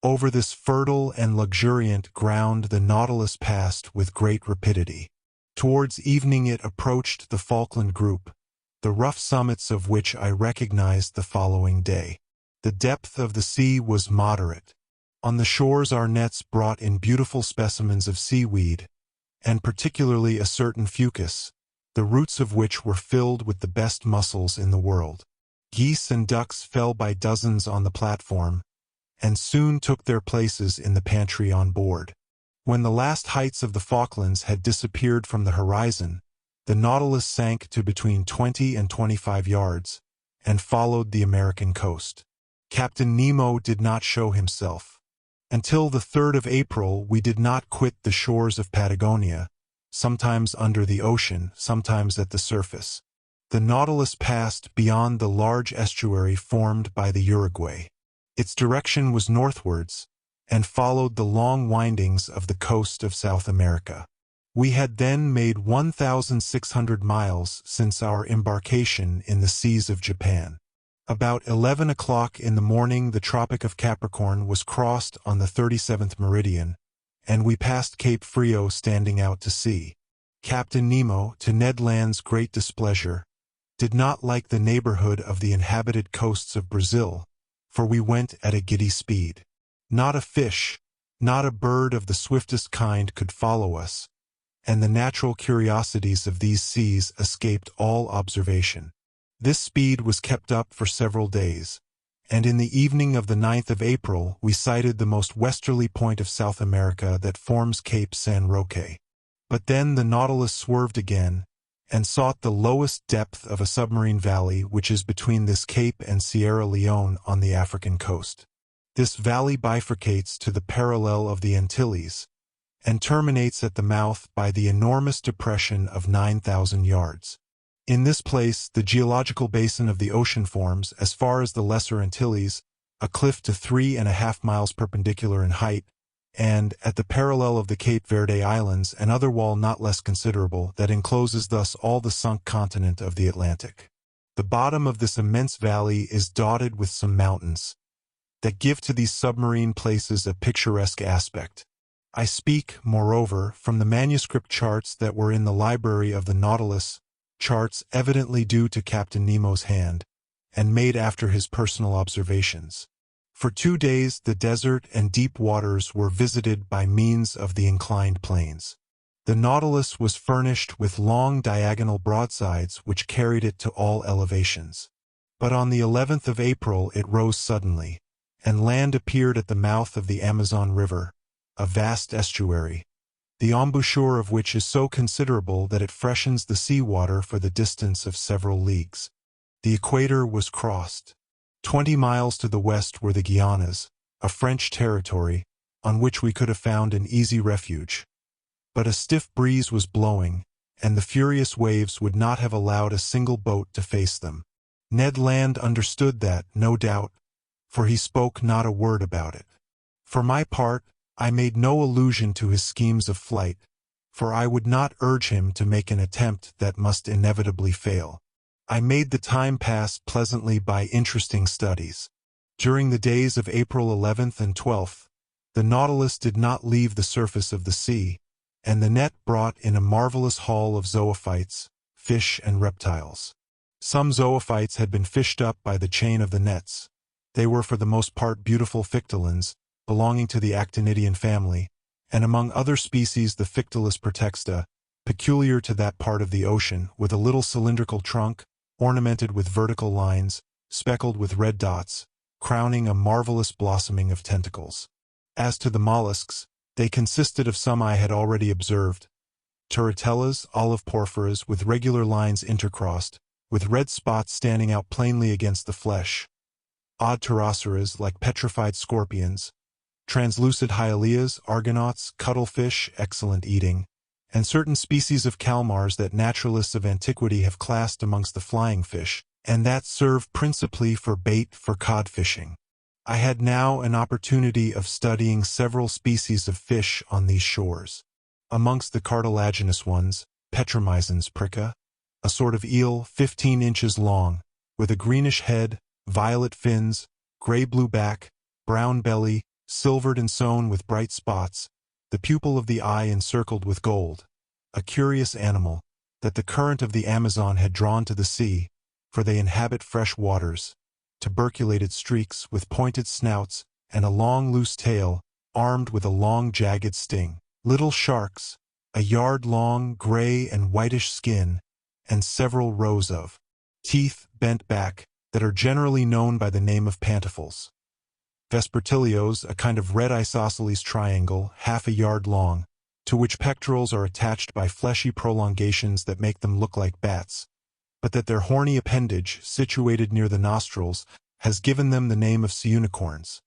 Over this fertile and luxuriant ground the Nautilus passed with great rapidity. Towards evening it approached the Falkland Group, the rough summits of which I recognized the following day. The depth of the sea was moderate. On the shores our nets brought in beautiful specimens of seaweed, and particularly a certain fucus, the roots of which were filled with the best mussels in the world. Geese and ducks fell by dozens on the platform, and soon took their places in the pantry on board. When the last heights of the Falklands had disappeared from the horizon, the Nautilus sank to between 20 and 25 yards, and followed the American coast. Captain Nemo did not show himself. Until the 3rd of April we did not quit the shores of Patagonia, sometimes under the ocean, sometimes at the surface. The Nautilus passed beyond the large estuary formed by the Uruguay. Its direction was northwards, and followed the long windings of the coast of South America. We had then made 1,600 miles since our embarkation in the seas of Japan. About 11 o'clock in the morning the Tropic of Capricorn was crossed on the 37th meridian, and we passed Cape Frio standing out to sea. Captain Nemo, to Ned Land's great displeasure, did not like the neighborhood of the inhabited coasts of Brazil, for we went at a giddy speed. Not a fish, not a bird of the swiftest kind could follow us, and the natural curiosities of these seas escaped all observation. This speed was kept up for several days, and in the evening of the 9th of April we sighted the most westerly point of South America that forms Cape San Roque. But then the Nautilus swerved again, and sought the lowest depth of a submarine valley which is between this cape and Sierra Leone on the African coast. This valley bifurcates to the parallel of the Antilles, and terminates at the mouth by the enormous depression of 9,000 yards. In this place the geological basin of the ocean forms, as far as the Lesser Antilles, a cliff to 3.5 miles perpendicular in height, and, at the parallel of the Cape Verde Islands, an other wall not less considerable that encloses thus all the sunk continent of the Atlantic. The bottom of this immense valley is dotted with some mountains that give to these submarine places a picturesque aspect. I speak, moreover, from the manuscript charts that were in the library of the Nautilus, charts evidently due to Captain Nemo's hand, and made after his personal observations. For 2 days the desert and deep waters were visited by means of the inclined planes. The Nautilus was furnished with long diagonal broadsides which carried it to all elevations. But on the 11th of April it rose suddenly, and land appeared at the mouth of the Amazon River, a vast estuary, the embouchure of which is so considerable that it freshens the sea-water for the distance of several leagues. The equator was crossed. 20 miles to the west were the Guianas, a French territory, on which we could have found an easy refuge. But a stiff breeze was blowing, and the furious waves would not have allowed a single boat to face them. Ned Land understood that, no doubt, for he spoke not a word about it. For my part, I made no allusion to his schemes of flight, for I would not urge him to make an attempt that must inevitably fail. I made the time pass pleasantly by interesting studies. During the days of April 11th and 12th, the Nautilus did not leave the surface of the sea, and the net brought in a marvelous haul of zoophytes, fish and reptiles. Some zoophytes had been fished up by the chain of the nets. They were for the most part beautiful fictolins, belonging to the actinidian family, and among other species the Fictolus protexta, peculiar to that part of the ocean, with a little cylindrical trunk, ornamented with vertical lines, speckled with red dots, crowning a marvelous blossoming of tentacles. As to the mollusks, they consisted of some I had already observed, turritellas, olive porphyras with regular lines intercrossed, with red spots standing out plainly against the flesh. Odd pterosaurs like petrified scorpions, translucid hyalias, argonauts, cuttlefish, excellent eating, and certain species of calmars that naturalists of antiquity have classed amongst the flying fish, and that serve principally for bait for cod fishing. I had now an opportunity of studying several species of fish on these shores. Amongst the cartilaginous ones, Petromyzons prica, a sort of eel 15 inches long, with a greenish head, violet fins, gray-blue back, brown belly, silvered and sewn with bright spots, the pupil of the eye encircled with gold, a curious animal that the current of the Amazon had drawn to the sea, for they inhabit fresh waters, tuberculated streaks with pointed snouts and a long loose tail, armed with a long jagged sting. Little sharks, a yard-long gray and whitish skin, and several rows of teeth bent back that are generally known by the name of pantofles. Vespertilios, a kind of red isosceles triangle, half a yard long, to which pectorals are attached by fleshy prolongations that make them look like bats, but that their horny appendage, situated near the nostrils, has given them the name of unicorns.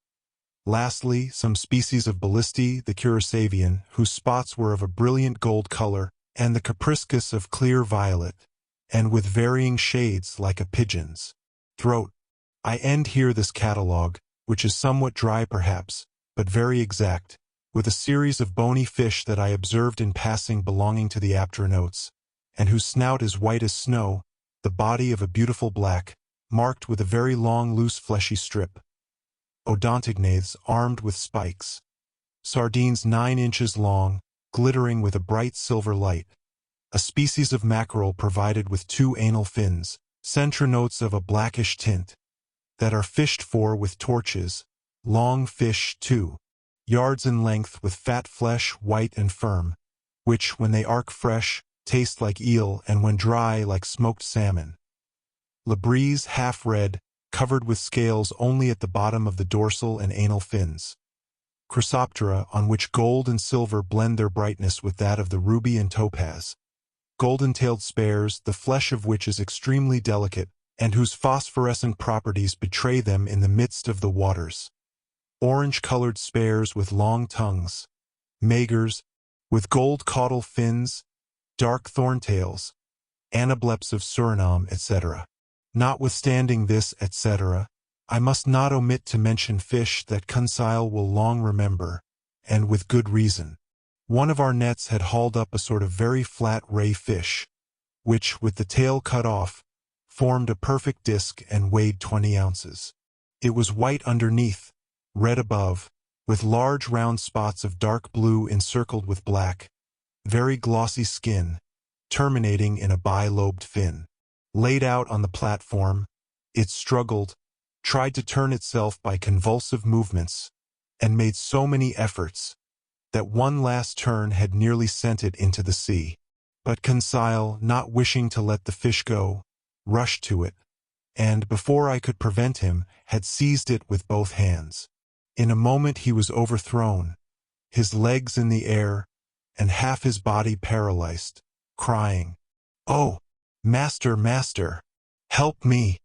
Lastly, some species of ballistae, the curasavian, whose spots were of a brilliant gold color, and the capriscus of clear violet, and with varying shades like a pigeon's throat. I end here this catalogue, which is somewhat dry perhaps, but very exact, with a series of bony fish that I observed in passing belonging to the apteronotes, and whose snout is white as snow, the body of a beautiful black, marked with a very long loose fleshy strip. Odontognathes armed with spikes. Sardines 9 inches long, glittering with a bright silver light. A species of mackerel provided with 2 anal fins, centronotes of a blackish tint, that are fished for with torches, long fish 2 yards in length with fat flesh white and firm, which, when they arc fresh, taste like eel and when dry like smoked salmon. Labrees half red, covered with scales only at the bottom of the dorsal and anal fins. Chrysoptera, on which gold and silver blend their brightness with that of the ruby and topaz. Golden-tailed spares, the flesh of which is extremely delicate, and whose phosphorescent properties betray them in the midst of the waters. Orange-colored spares with long tongues. Magres, with gold caudal fins, dark thorntails, anableps of Suriname, etc. Notwithstanding this, etc., I must not omit to mention fish that Conseil will long remember, and with good reason. One of our nets had hauled up a sort of very flat ray fish, which, with the tail cut off, formed a perfect disc and weighed 20 ounces. It was white underneath, red above, with large round spots of dark blue encircled with black, very glossy skin, terminating in a bi-lobed fin. Laid out on the platform, it struggled, tried to turn itself by convulsive movements, and made so many efforts that one last turn had nearly sent it into the sea. But Conseil, not wishing to let the fish go, rushed to it, and, before I could prevent him, had seized it with both hands. In a moment he was overthrown, his legs in the air, and half his body paralyzed, crying, "Oh, master, master, help me!"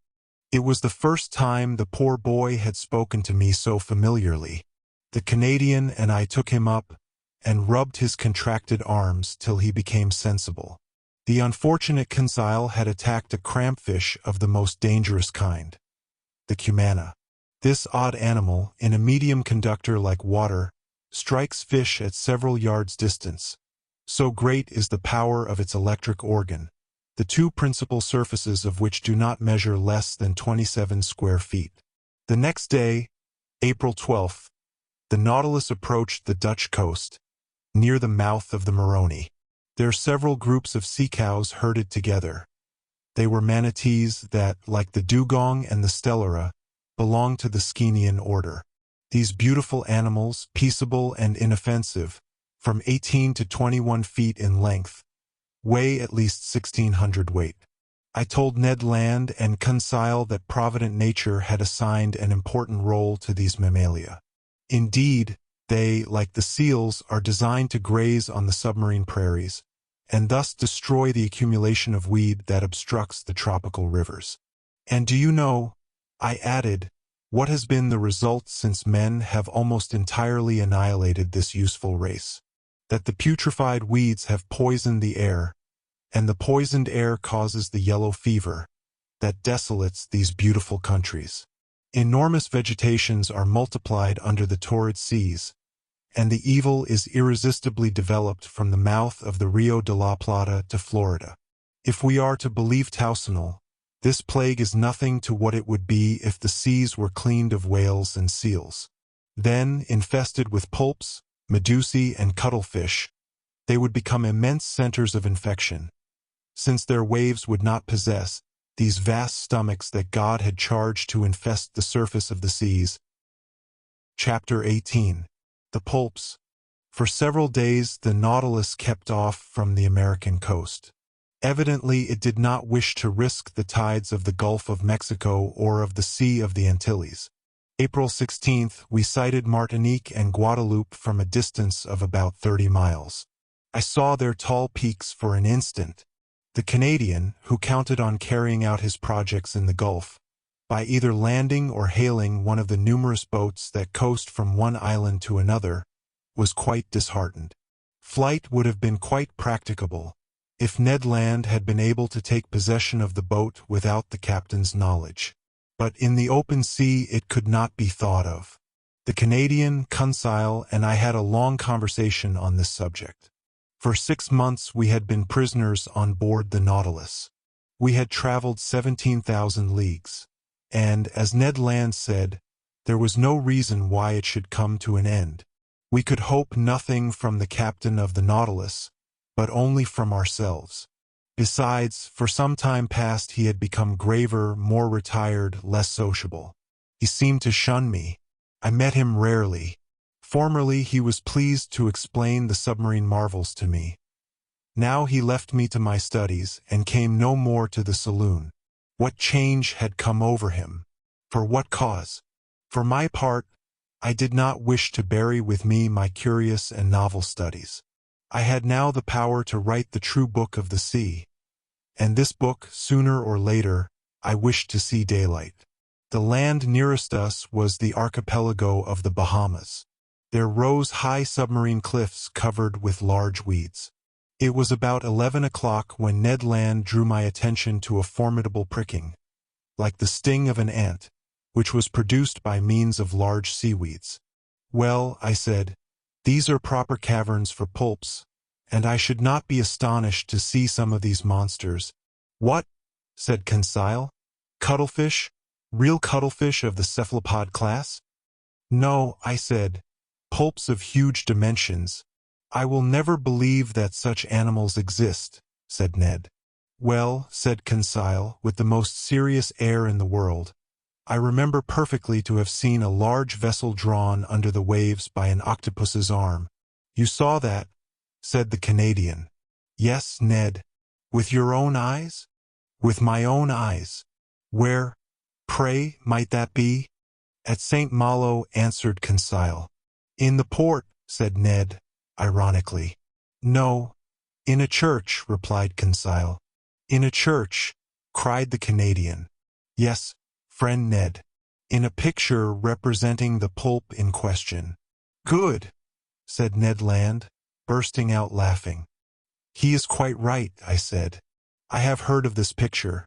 It was the first time the poor boy had spoken to me so familiarly. The Canadian and I took him up and rubbed his contracted arms till he became sensible. The unfortunate Conseil had attacked a crampfish of the most dangerous kind, the cumana. This odd animal, in a medium conductor like water, strikes fish at several yards' distance. So great is the power of its electric organ, the 2 principal surfaces of which do not measure less than 27 square feet. The next day, April 12th, the Nautilus approached the Dutch coast, near the mouth of the Maroni. There are several groups of sea cows herded together. They were manatees that, like the dugong and the stellara, belong to the Scienian order. These beautiful animals, peaceable and inoffensive, from 18 to 21 feet in length, weigh at least 1,600 weight. I told Ned Land and Conseil that provident nature had assigned an important role to these mammalia. Indeed, they, like the seals, are designed to graze on the submarine prairies, and thus destroy the accumulation of weed that obstructs the tropical rivers. And do you know, I added, what has been the result since men have almost entirely annihilated this useful race? That the putrefied weeds have poisoned the air, and the poisoned air causes the yellow fever that desolates these beautiful countries. Enormous vegetations are multiplied under the torrid seas, and the evil is irresistibly developed from the mouth of the Rio de la Plata to Florida. If we are to believe Tausenal, this plague is nothing to what it would be if the seas were cleaned of whales and seals. Then, infested with pulps, medusae, and cuttlefish, they would become immense centers of infection, since their waves would not possess these vast stomachs that God had charged to infest the surface of the seas. Chapter 18. The Pulps. For several days the Nautilus kept off from the American coast. Evidently it did not wish to risk the tides of the Gulf of Mexico or of the Sea of the Antilles. April 16th, we sighted Martinique and Guadeloupe from a distance of about 30 miles. I saw their tall peaks for an instant. The Canadian, who counted on carrying out his projects in the Gulf, by either landing or hailing one of the numerous boats that coast from one island to another, was quite disheartened. Flight would have been quite practicable if Ned Land had been able to take possession of the boat without the captain's knowledge. But in the open sea it could not be thought of. The Canadian, Conseil, and I had a long conversation on this subject. For 6 months we had been prisoners on board the Nautilus. We had traveled 17,000 leagues, and, as Ned Land said, there was no reason why it should come to an end. We could hope nothing from the captain of the Nautilus, but only from ourselves. Besides, for some time past he had become graver, more retired, less sociable. He seemed to shun me. I met him rarely. Formerly he was pleased to explain the submarine marvels to me. Now he left me to my studies and came no more to the saloon. What change had come over him? For what cause? For my part, I did not wish to bury with me my curious and novel studies. I had now the power to write the true book of the sea. And this book, sooner or later, I wished to see daylight. The land nearest us was the archipelago of the Bahamas. There rose high submarine cliffs covered with large weeds. It was about 11 o'clock when Ned Land drew my attention to a formidable pricking, like the sting of an ant, which was produced by means of large seaweeds. Well, I said, these are proper caverns for pulps, and I should not be astonished to see some of these monsters. What? Said Conseil. Cuttlefish? Real cuttlefish of the cephalopod class? No, I said. Pulps of huge dimensions. I will never believe that such animals exist, said Ned. Well, said Conseil, with the most serious air in the world, I remember perfectly to have seen a large vessel drawn under the waves by an octopus's arm. You saw that? Said the Canadian. Yes, Ned. With your own eyes? With my own eyes. Where, pray, might that be? At St. Malo, answered Conseil. In the port, said Ned, ironically. No, in a church, replied Conseil. In a church, cried the Canadian. Yes, friend Ned. In a picture representing the pulp in question. Good, said Ned Land, bursting out laughing. He is quite right, I said. I have heard of this picture.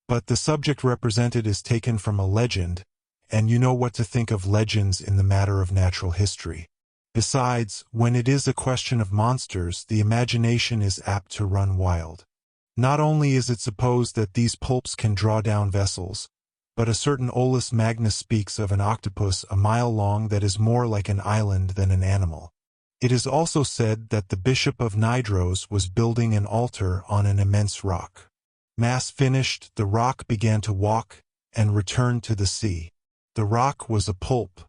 But the subject represented is taken from a legend, and you know what to think of legends in the matter of natural history. Besides, when it is a question of monsters, the imagination is apt to run wild. Not only is it supposed that these pulps can draw down vessels, but a certain Olus Magnus speaks of an octopus a mile long that is more like an island than an animal. It is also said that the Bishop of Nidros was building an altar on an immense rock. Mass finished, the rock began to walk and returned to the sea. The rock was a pulp.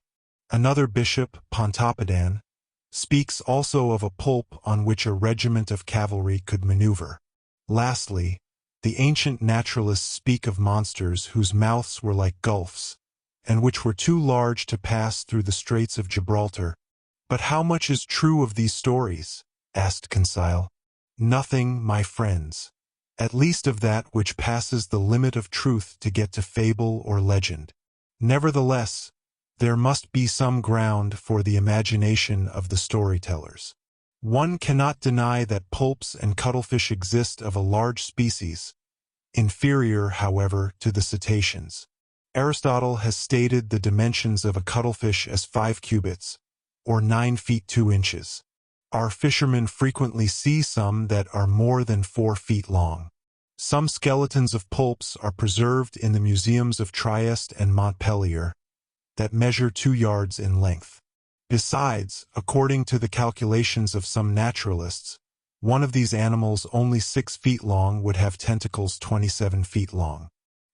Another bishop, Pontoppidan, speaks also of a pulp on which a regiment of cavalry could maneuver. Lastly, the ancient naturalists speak of monsters whose mouths were like gulfs, and which were too large to pass through the Straits of Gibraltar. But how much is true of these stories? Asked Conseil. Nothing, my friends. At least of that which passes the limit of truth to get to fable or legend. Nevertheless, there must be some ground for the imagination of the storytellers. One cannot deny that pulps and cuttlefish exist of a large species, inferior, however, to the cetaceans. Aristotle has stated the dimensions of a cuttlefish as 5 cubits, or 9 feet 2 inches. Our fishermen frequently see some that are more than 4 feet long. Some skeletons of pulps are preserved in the museums of Trieste and Montpellier that measure 2 yards in length. Besides, according to the calculations of some naturalists, one of these animals only 6 feet long would have tentacles 27 feet long.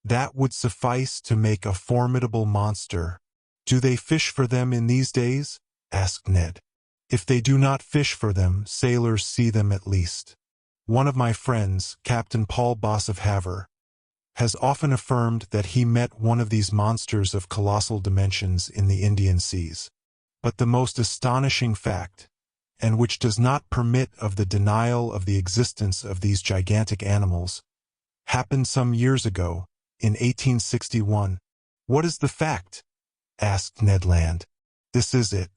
That would suffice to make a formidable monster. Do they fish for them in these days? Asked Ned. If they do not fish for them, sailors see them at least. One of my friends, Captain Paul Boss of Havre, has often affirmed that he met one of these monsters of colossal dimensions in the Indian seas. But the most astonishing fact, and which does not permit of the denial of the existence of these gigantic animals, happened some years ago, in 1861. What is the fact? Asked Ned Land. This is it.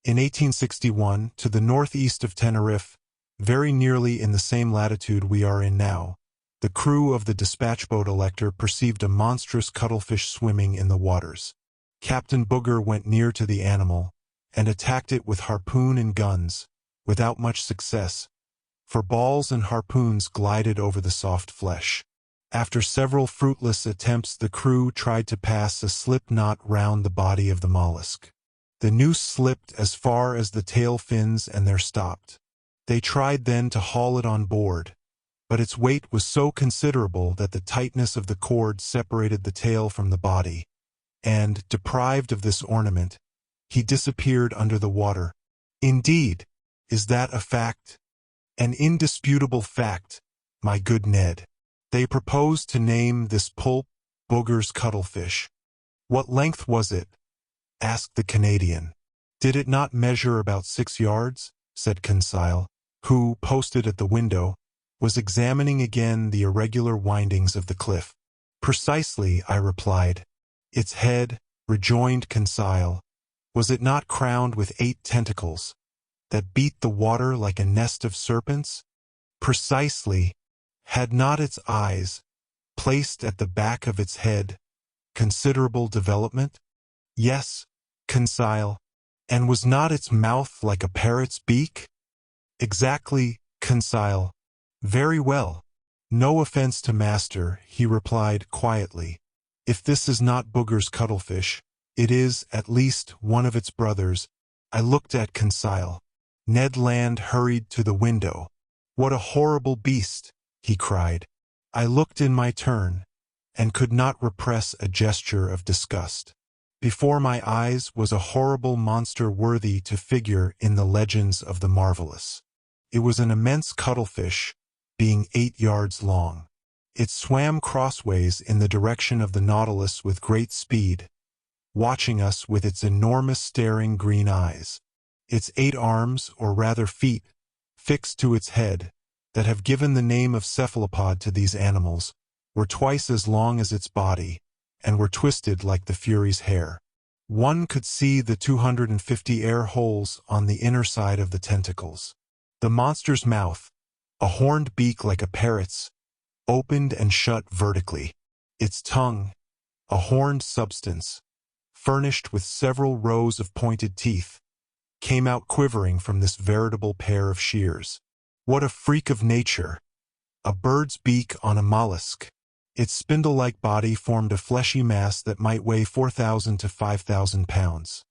In 1861, to the northeast of Tenerife, very nearly in the same latitude we are in now, the crew of the dispatch boat Elector perceived a monstrous cuttlefish swimming in the waters. Captain Booger went near to the animal and attacked it with harpoon and guns, without much success, for balls and harpoons glided over the soft flesh. After several fruitless attempts, the crew tried to pass a slip knot round the body of the mollusk. The noose slipped as far as the tail fins and there stopped. They tried then to haul it on board, but its weight was so considerable that the tightness of the cord separated the tail from the body, and, deprived of this ornament, he disappeared under the water. Indeed, is that a fact? An indisputable fact, my good Ned. They proposed to name this pulp Booger's cuttlefish. What length was it? Asked the Canadian. Did it not measure about 6 yards? Said Conseil, who, posted at the window, was examining again the irregular windings of the cliff. Precisely, I replied. Its head, rejoined Conseil, was it not crowned with 8 tentacles, that beat the water like a nest of serpents? Precisely. Had not its eyes, placed at the back of its head, considerable development? Yes, Conseil. And was not its mouth like a parrot's beak? Exactly, Conseil. Very well. No offense to master, he replied quietly. If this is not Booger's cuttlefish, it is, at least, one of its brothers. I looked at Conseil. Ned Land hurried to the window. What a horrible beast, he cried. I looked in my turn, and could not repress a gesture of disgust. Before my eyes was a horrible monster worthy to figure in the legends of the marvelous. It was an immense cuttlefish, being 8 yards long. It swam crossways in the direction of the Nautilus with great speed, watching us with its enormous staring green eyes. Its 8 arms, or rather feet, fixed to its head, that have given the name of cephalopod to these animals, were twice as long as its body, and were twisted like the Fury's hair. One could see the 250 air holes on the inner side of the tentacles. The monster's mouth, a horned beak like a parrot's, opened and shut vertically. Its tongue, a horned substance, furnished with several rows of pointed teeth, came out quivering from this veritable pair of shears. What a freak of nature! A bird's beak on a mollusk. Its spindle-like body formed a fleshy mass that might weigh 4,000 to 5,000 pounds.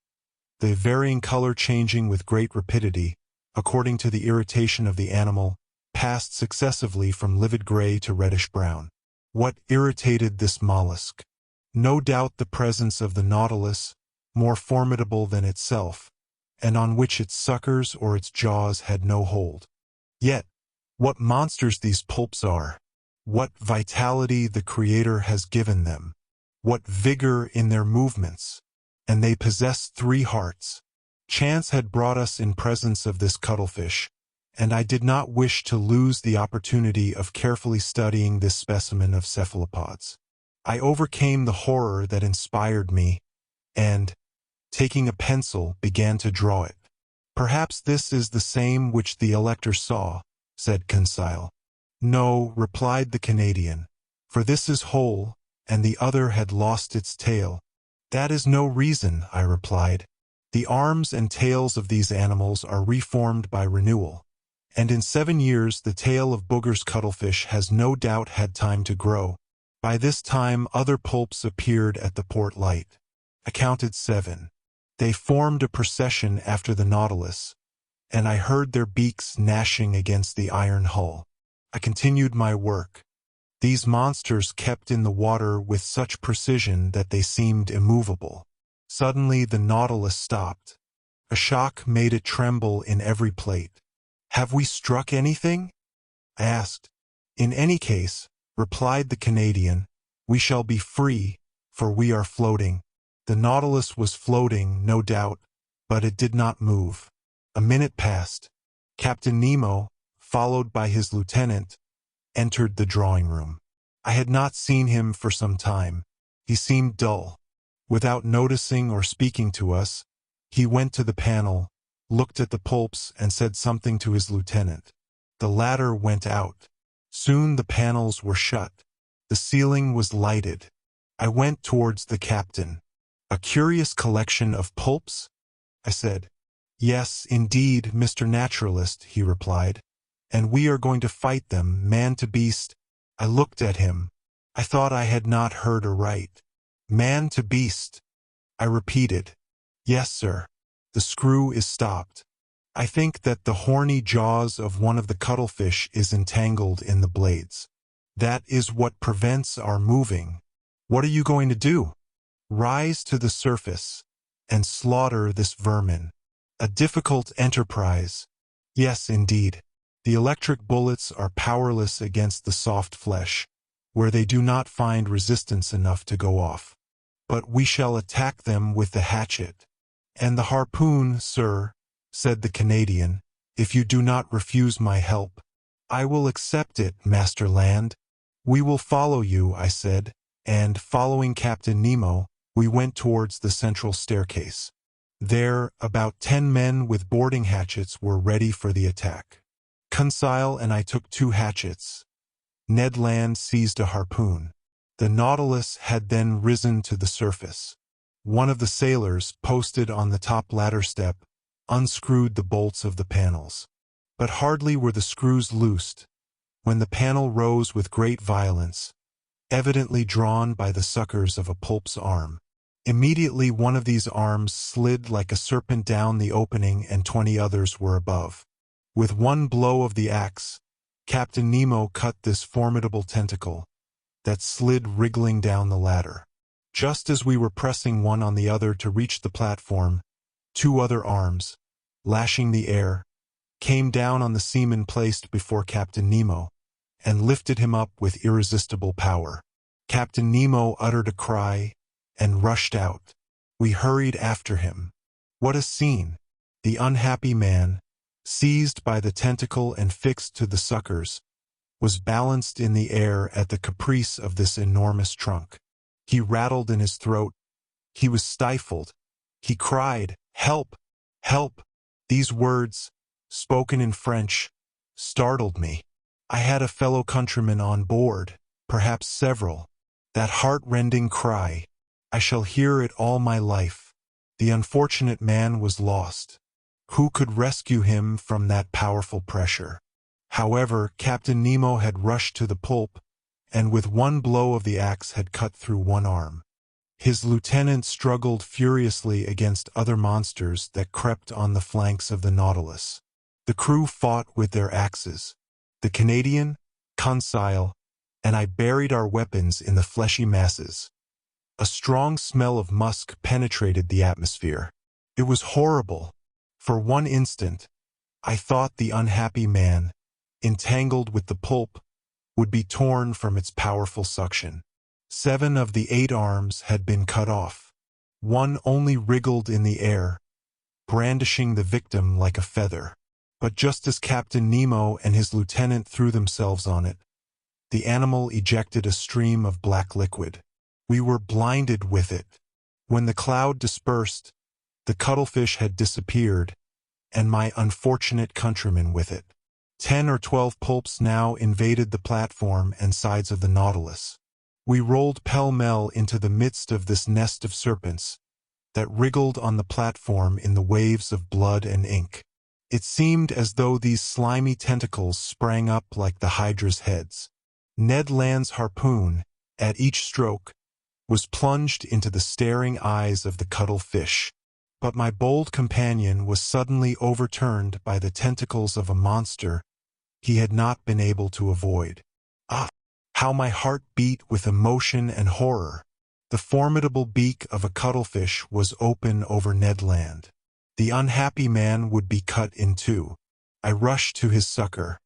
The varying color changing with great rapidity, according to the irritation of the animal, passed successively from livid gray to reddish-brown. What irritated this mollusk? No doubt the presence of the Nautilus, more formidable than itself, and on which its suckers or its jaws had no hold. Yet, what monsters these pulps are! What vitality the Creator has given them! What vigor in their movements! And they possess 3 hearts. Chance had brought us in presence of this cuttlefish, and I did not wish to lose the opportunity of carefully studying this specimen of cephalopods. I overcame the horror that inspired me, and, taking a pencil, began to draw it. "Perhaps this is the same which the elector saw," said Conseil. "No," replied the Canadian, "for this is whole, and the other had lost its tail." "That is no reason," I replied. "The arms and tails of these animals are reformed by renewal, and in 7 years the tail of Booger's cuttlefish has no doubt had time to grow." By this time other pulps appeared at the port light. I counted 7. They formed a procession after the Nautilus, and I heard their beaks gnashing against the iron hull. I continued my work. These monsters kept in the water with such precision that they seemed immovable. Suddenly the Nautilus stopped. A shock made it tremble in every plate. "Have we struck anything?" I asked. "In any case," replied the Canadian, "we shall be free, for we are floating." The Nautilus was floating, no doubt, but it did not move. A minute passed. Captain Nemo, followed by his lieutenant, entered the drawing room. I had not seen him for some time. He seemed dull. Without noticing or speaking to us, he went to the panel, looked at the pulps, and said something to his lieutenant. The latter went out. Soon the panels were shut. The ceiling was lighted. I went towards the captain. "A curious collection of pulps?" I said. "Yes, indeed, Mr. Naturalist," he replied. "And we are going to fight them, man to beast." I looked at him. I thought I had not heard aright. "Man to beast," I repeated. "Yes, sir. The screw is stopped. I think that the horny jaws of one of the cuttlefish is entangled in the blades. That is what prevents our moving." "What are you going to do?" "Rise to the surface and slaughter this vermin." "A difficult enterprise." "Yes, indeed. The electric bullets are powerless against the soft flesh, where they do not find resistance enough to go off. But we shall attack them with the hatchet." "And the harpoon, sir," said the Canadian, "if you do not refuse my help." "I will accept it, Master Land." "We will follow you," I said, and, following Captain Nemo, we went towards the central staircase. There, about 10 men with boarding hatchets were ready for the attack. Conseil and I took 2 hatchets. Ned Land seized a harpoon. The Nautilus had then risen to the surface. One of the sailors, posted on the top ladder step, unscrewed the bolts of the panels. But hardly were the screws loosed, when the panel rose with great violence, evidently drawn by the suckers of a pulp's arm. Immediately one of these arms slid like a serpent down the opening, and 20 others were above. With one blow of the axe, Captain Nemo cut this formidable tentacle that slid wriggling down the ladder. Just as we were pressing one on the other to reach the platform, 2 other arms, lashing the air, came down on the seaman placed before Captain Nemo, and lifted him up with irresistible power. Captain Nemo uttered a cry and rushed out. We hurried after him. What a scene! The unhappy man, seized by the tentacle and fixed to the suckers, was balanced in the air at the caprice of this enormous trunk. He rattled in his throat. He was stifled. He cried, "Help! Help!" These words, spoken in French, startled me. I had a fellow countryman on board, perhaps several. That heart-rending cry, I shall hear it all my life. The unfortunate man was lost. Who could rescue him from that powerful pressure? However, Captain Nemo had rushed to the pulp, and with one blow of the axe had cut through one arm. His lieutenant struggled furiously against other monsters that crept on the flanks of the Nautilus. The crew fought with their axes. The Canadian, Conseil, and I buried our weapons in the fleshy masses. A strong smell of musk penetrated the atmosphere. It was horrible. For one instant, I thought the unhappy man, entangled with the pulp, would be torn from its powerful suction. 7 of the 8 arms had been cut off. One only wriggled in the air, brandishing the victim like a feather. But just as Captain Nemo and his lieutenant threw themselves on it, the animal ejected a stream of black liquid. We were blinded with it. When the cloud dispersed, the cuttlefish had disappeared, and my unfortunate countrymen with it. 10 or 12 pulps now invaded the platform and sides of the Nautilus. We rolled pell-mell into the midst of this nest of serpents that wriggled on the platform in the waves of blood and ink. It seemed as though these slimy tentacles sprang up like the Hydra's heads. Ned Land's harpoon, at each stroke, was plunged into the staring eyes of the cuttlefish. But my bold companion was suddenly overturned by the tentacles of a monster he had not been able to avoid. Ah, how my heart beat with emotion and horror! The formidable beak of a cuttlefish was open over Ned Land. The unhappy man would be cut in two. I rushed to his succor,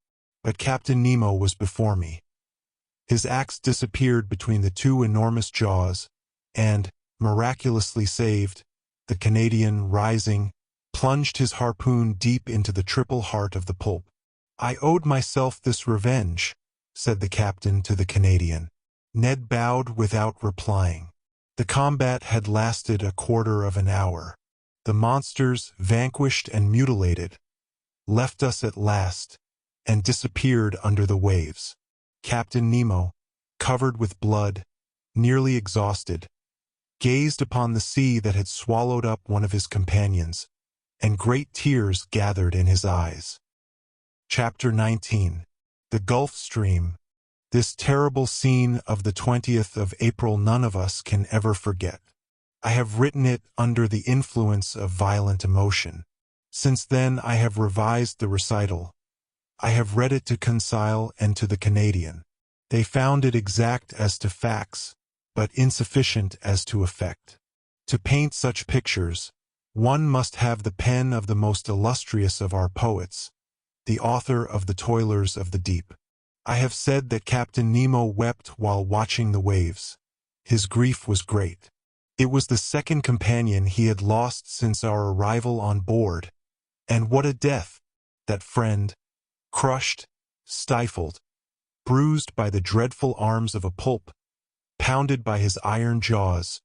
but Captain Nemo was before me. His axe disappeared between the two enormous jaws, and, miraculously saved, the Canadian, rising, plunged his harpoon deep into the triple heart of the pulp. "I owed myself this revenge," said the captain to the Canadian. Ned bowed without replying. The combat had lasted a quarter of an hour. The monsters, vanquished and mutilated, left us at last, and disappeared under the waves. Captain Nemo, covered with blood, nearly exhausted, gazed upon the sea that had swallowed up one of his companions, and great tears gathered in his eyes. Chapter 19. The Gulf Stream. This terrible scene of the 20th of April none of us can ever forget. I have written it under the influence of violent emotion. Since then I have revised the recital. I have read it to Conseil and to the Canadian. They found it exact as to facts, but insufficient as to effect. To paint such pictures, one must have the pen of the most illustrious of our poets, the author of The Toilers of the Deep. I have said that Captain Nemo wept while watching the waves. His grief was great. It was the second companion he had lost since our arrival on board. And what a death! That friend, crushed, stifled, bruised by the dreadful arms of a pulp, pounded by his iron jaws,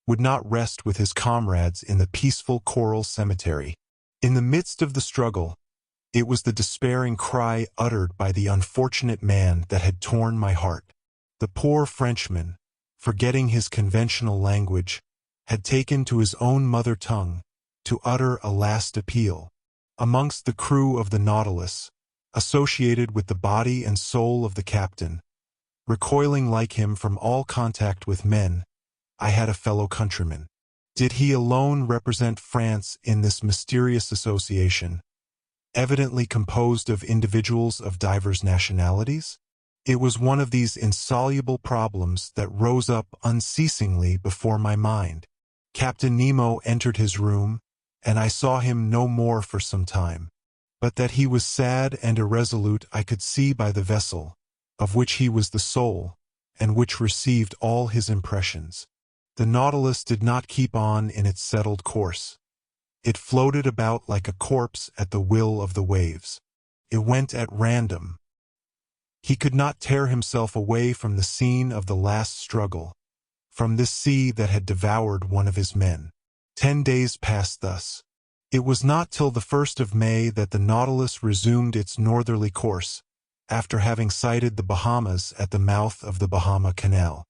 would not rest with his comrades in the peaceful coral cemetery. In the midst of the struggle, it was the despairing cry uttered by the unfortunate man that had torn my heart. The poor Frenchman, forgetting his conventional language, had taken to his own mother tongue to utter a last appeal. Amongst the crew of the Nautilus, associated with the body and soul of the captain, recoiling like him from all contact with men, I had a fellow countryman. Did he alone represent France in this mysterious association, evidently composed of individuals of divers nationalities? It was one of these insoluble problems that rose up unceasingly before my mind. Captain Nemo entered his room, and I saw him no more for some time. But that he was sad and irresolute I could see by the vessel, of which he was the soul, and which received all his impressions. The Nautilus did not keep on in its settled course. It floated about like a corpse at the will of the waves. It went at random. He could not tear himself away from the scene of the last struggle, from this sea that had devoured one of his men. 10 days passed thus. It was not till the 1st of May that the Nautilus resumed its northerly course, after having sighted the Bahamas at the mouth of the Bahama Canal.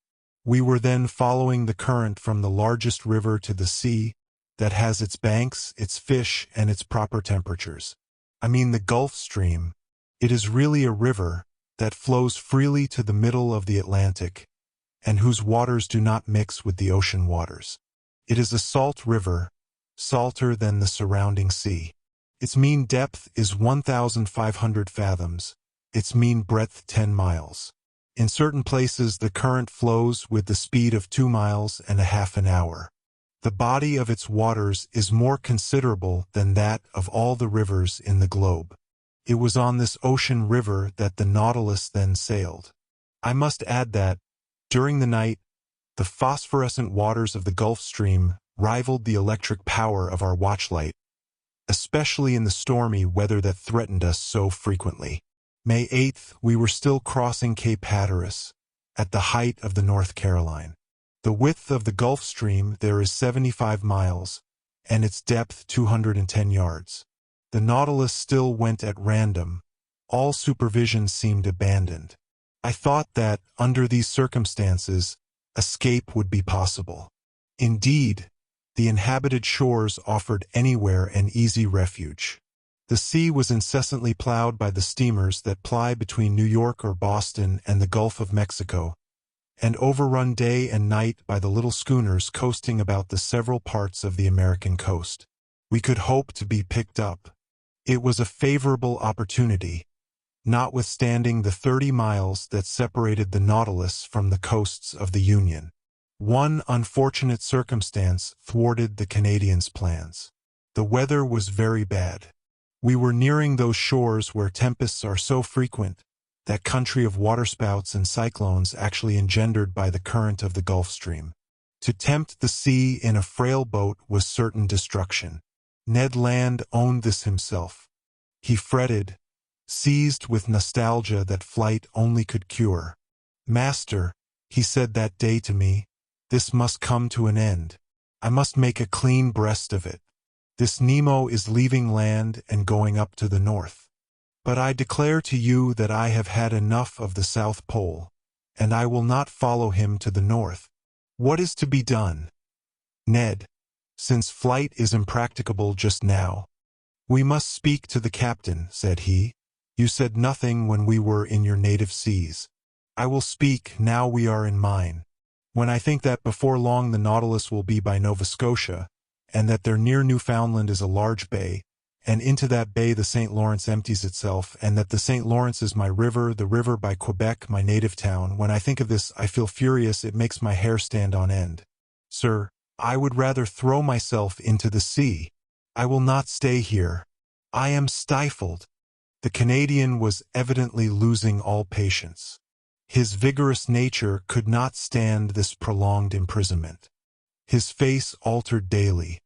We were then following the current from the largest river to the sea that has its banks, its fish, and its proper temperatures. I mean the Gulf Stream. It is really a river that flows freely to the middle of the Atlantic, and whose waters do not mix with the ocean waters. It is a salt river, salter than the surrounding sea. Its mean depth is 1,500 fathoms, its mean breadth 10 miles. In certain places the current flows with the speed of 2 miles and a half an hour. The body of its waters is more considerable than that of all the rivers in the globe. It was on this ocean river that the Nautilus then sailed. I must add that, during the night, the phosphorescent waters of the Gulf Stream rivaled the electric power of our watchlight, especially in the stormy weather that threatened us so frequently. May 8th, we were still crossing Cape Hatteras, at the height of the North Caroline. The width of the Gulf Stream there is 75 miles, and its depth 210 yards. The Nautilus still went at random. All supervision seemed abandoned. I thought that, under these circumstances, escape would be possible. Indeed, the inhabited shores offered anywhere an easy refuge. The sea was incessantly plowed by the steamers that ply between New York or Boston and the Gulf of Mexico, and overrun day and night by the little schooners coasting about the several parts of the American coast. We could hope to be picked up. It was a favorable opportunity, notwithstanding the 30 miles that separated the Nautilus from the coasts of the Union. One unfortunate circumstance thwarted the Canadians' plans. The weather was very bad. We were nearing those shores where tempests are so frequent, that country of waterspouts and cyclones actually engendered by the current of the Gulf Stream. To tempt the sea in a frail boat was certain destruction. Ned Land owned this himself. He fretted, seized with nostalgia that flight only could cure. "Master," he said that day to me, "this must come to an end. I must make a clean breast of it. This Nemo is leaving land and going up to the north. But I declare to you that I have had enough of the South Pole, and I will not follow him to the north. What is to be done? Ned, since flight is impracticable just now, we must speak to the captain," said he. "You said nothing when we were in your native seas. I will speak now we are in mine. When I think that before long the Nautilus will be by Nova Scotia, and that there near Newfoundland is a large bay, and into that bay the St. Lawrence empties itself, and that the St. Lawrence is my river, the river by Quebec, my native town, when I think of this I feel furious, it makes my hair stand on end. Sir, I would rather throw myself into the sea. I will not stay here. I am stifled." The Canadian was evidently losing all patience. His vigorous nature could not stand this prolonged imprisonment. His face altered daily.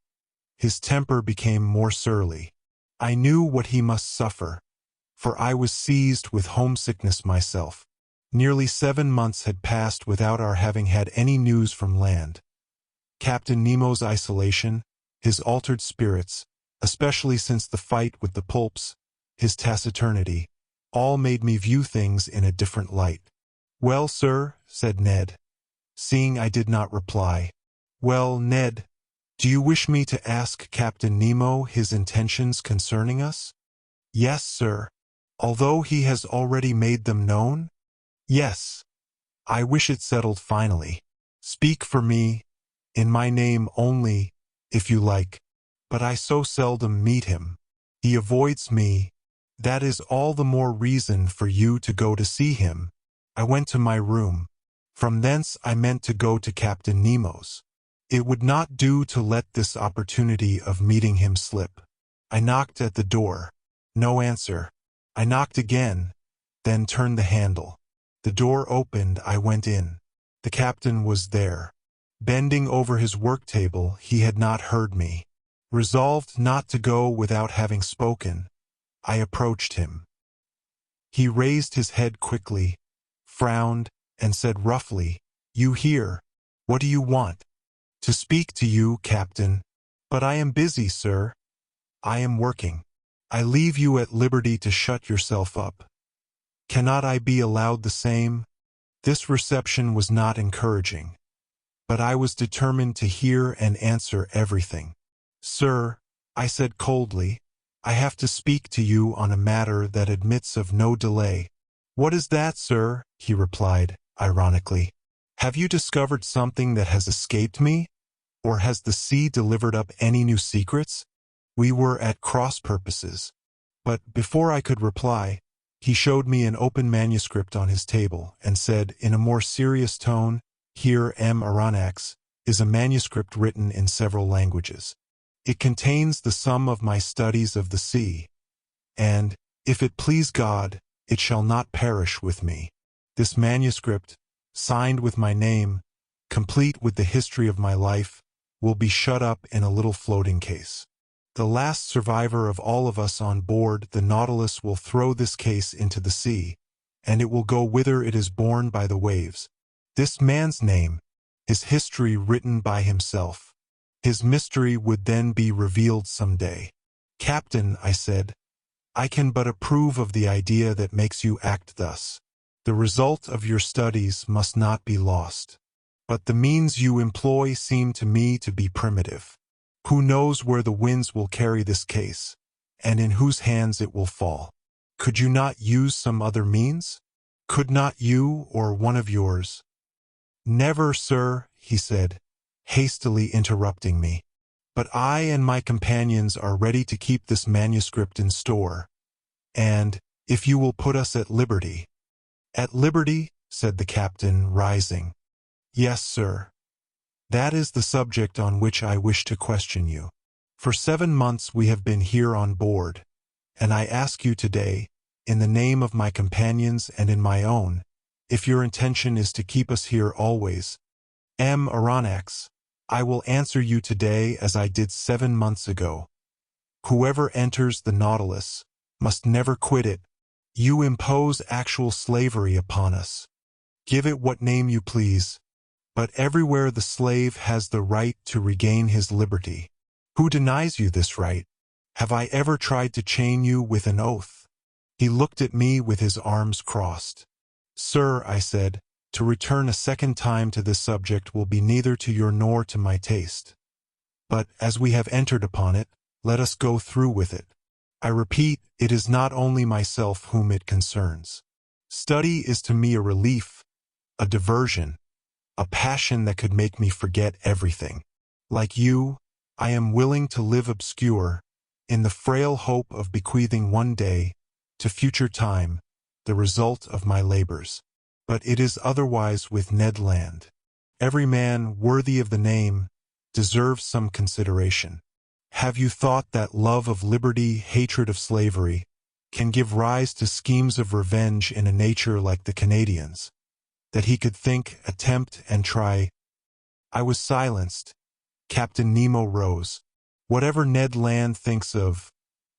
His temper became more surly. I knew what he must suffer, for I was seized with homesickness myself. Nearly 7 months had passed without our having had any news from land. Captain Nemo's isolation, his altered spirits, especially since the fight with the pulps, his taciturnity, all made me view things in a different light. "Well, sir," said Ned, seeing I did not reply. "Well, Ned, do you wish me to ask Captain Nemo his intentions concerning us?" "Yes, sir." "Although he has already made them known?" "Yes. I wish it settled finally. Speak for me, in my name only, if you like. But I so seldom meet him. He avoids me. That is all the more reason for you to go to see him." I went to my room. From thence I meant to go to Captain Nemo's. It would not do to let this opportunity of meeting him slip. I knocked at the door. No answer. I knocked again, then turned the handle. The door opened, I went in. The captain was there. Bending over his work table, he had not heard me. Resolved not to go without having spoken, I approached him. He raised his head quickly, frowned, and said roughly, "You here? What do you want?" "To speak to you, Captain." "But I am busy, sir." "I am working. I leave you at liberty to shut yourself up. Cannot I be allowed the same?" This reception was not encouraging, but I was determined to hear and answer everything. "Sir," I said coldly, "I have to speak to you on a matter that admits of no delay." "What is that, sir?" he replied, ironically. "Have you discovered something that has escaped me? Or has the sea delivered up any new secrets?" We were at cross purposes. But before I could reply, he showed me an open manuscript on his table and said in a more serious tone, "Here, M. Aronnax, is a manuscript written in several languages. It contains the sum of my studies of the sea, and, if it please God, it shall not perish with me. This manuscript, signed with my name, complete with the history of my life, will be shut up in a little floating case. The last survivor of all of us on board the Nautilus will throw this case into the sea, and it will go whither it is borne by the waves. This man's name, his history written by himself. His mystery would then be revealed someday. Captain, I said, I can but approve of the idea that makes you act thus. The result of your studies must not be lost. But the means you employ seem to me to be primitive. Who knows where the winds will carry this case, and in whose hands it will fall? Could you not use some other means? Could not you, or one of yours? Never, sir, he said, hastily interrupting me. But I and my companions are ready to keep this manuscript in store. And, if you will put us at liberty. At liberty, said the captain, rising. Yes, sir. That is the subject on which I wish to question you. For 7 months we have been here on board, and I ask you today, in the name of my companions and in my own, if your intention is to keep us here always. Aronnax, I will answer you today as I did 7 months ago. Whoever enters the Nautilus must never quit it. You impose actual slavery upon us. Give it what name you please. But everywhere the slave has the right to regain his liberty. Who denies you this right? Have I ever tried to chain you with an oath? He looked at me with his arms crossed. Sir, I said, to return a second time to this subject will be neither to your nor to my taste. But, as we have entered upon it, let us go through with it. I repeat, it is not only myself whom it concerns. Study is to me a relief, a diversion, a passion that could make me forget everything. Like you, I am willing to live obscure, in the frail hope of bequeathing one day, to future time, the result of my labors. But it is otherwise with Ned Land. Every man worthy of the name deserves some consideration. Have you thought that love of liberty, hatred of slavery, can give rise to schemes of revenge in a nature like the Canadian's? That he could think, attempt, and try. I was silenced. Captain Nemo rose. Whatever Ned Land thinks of,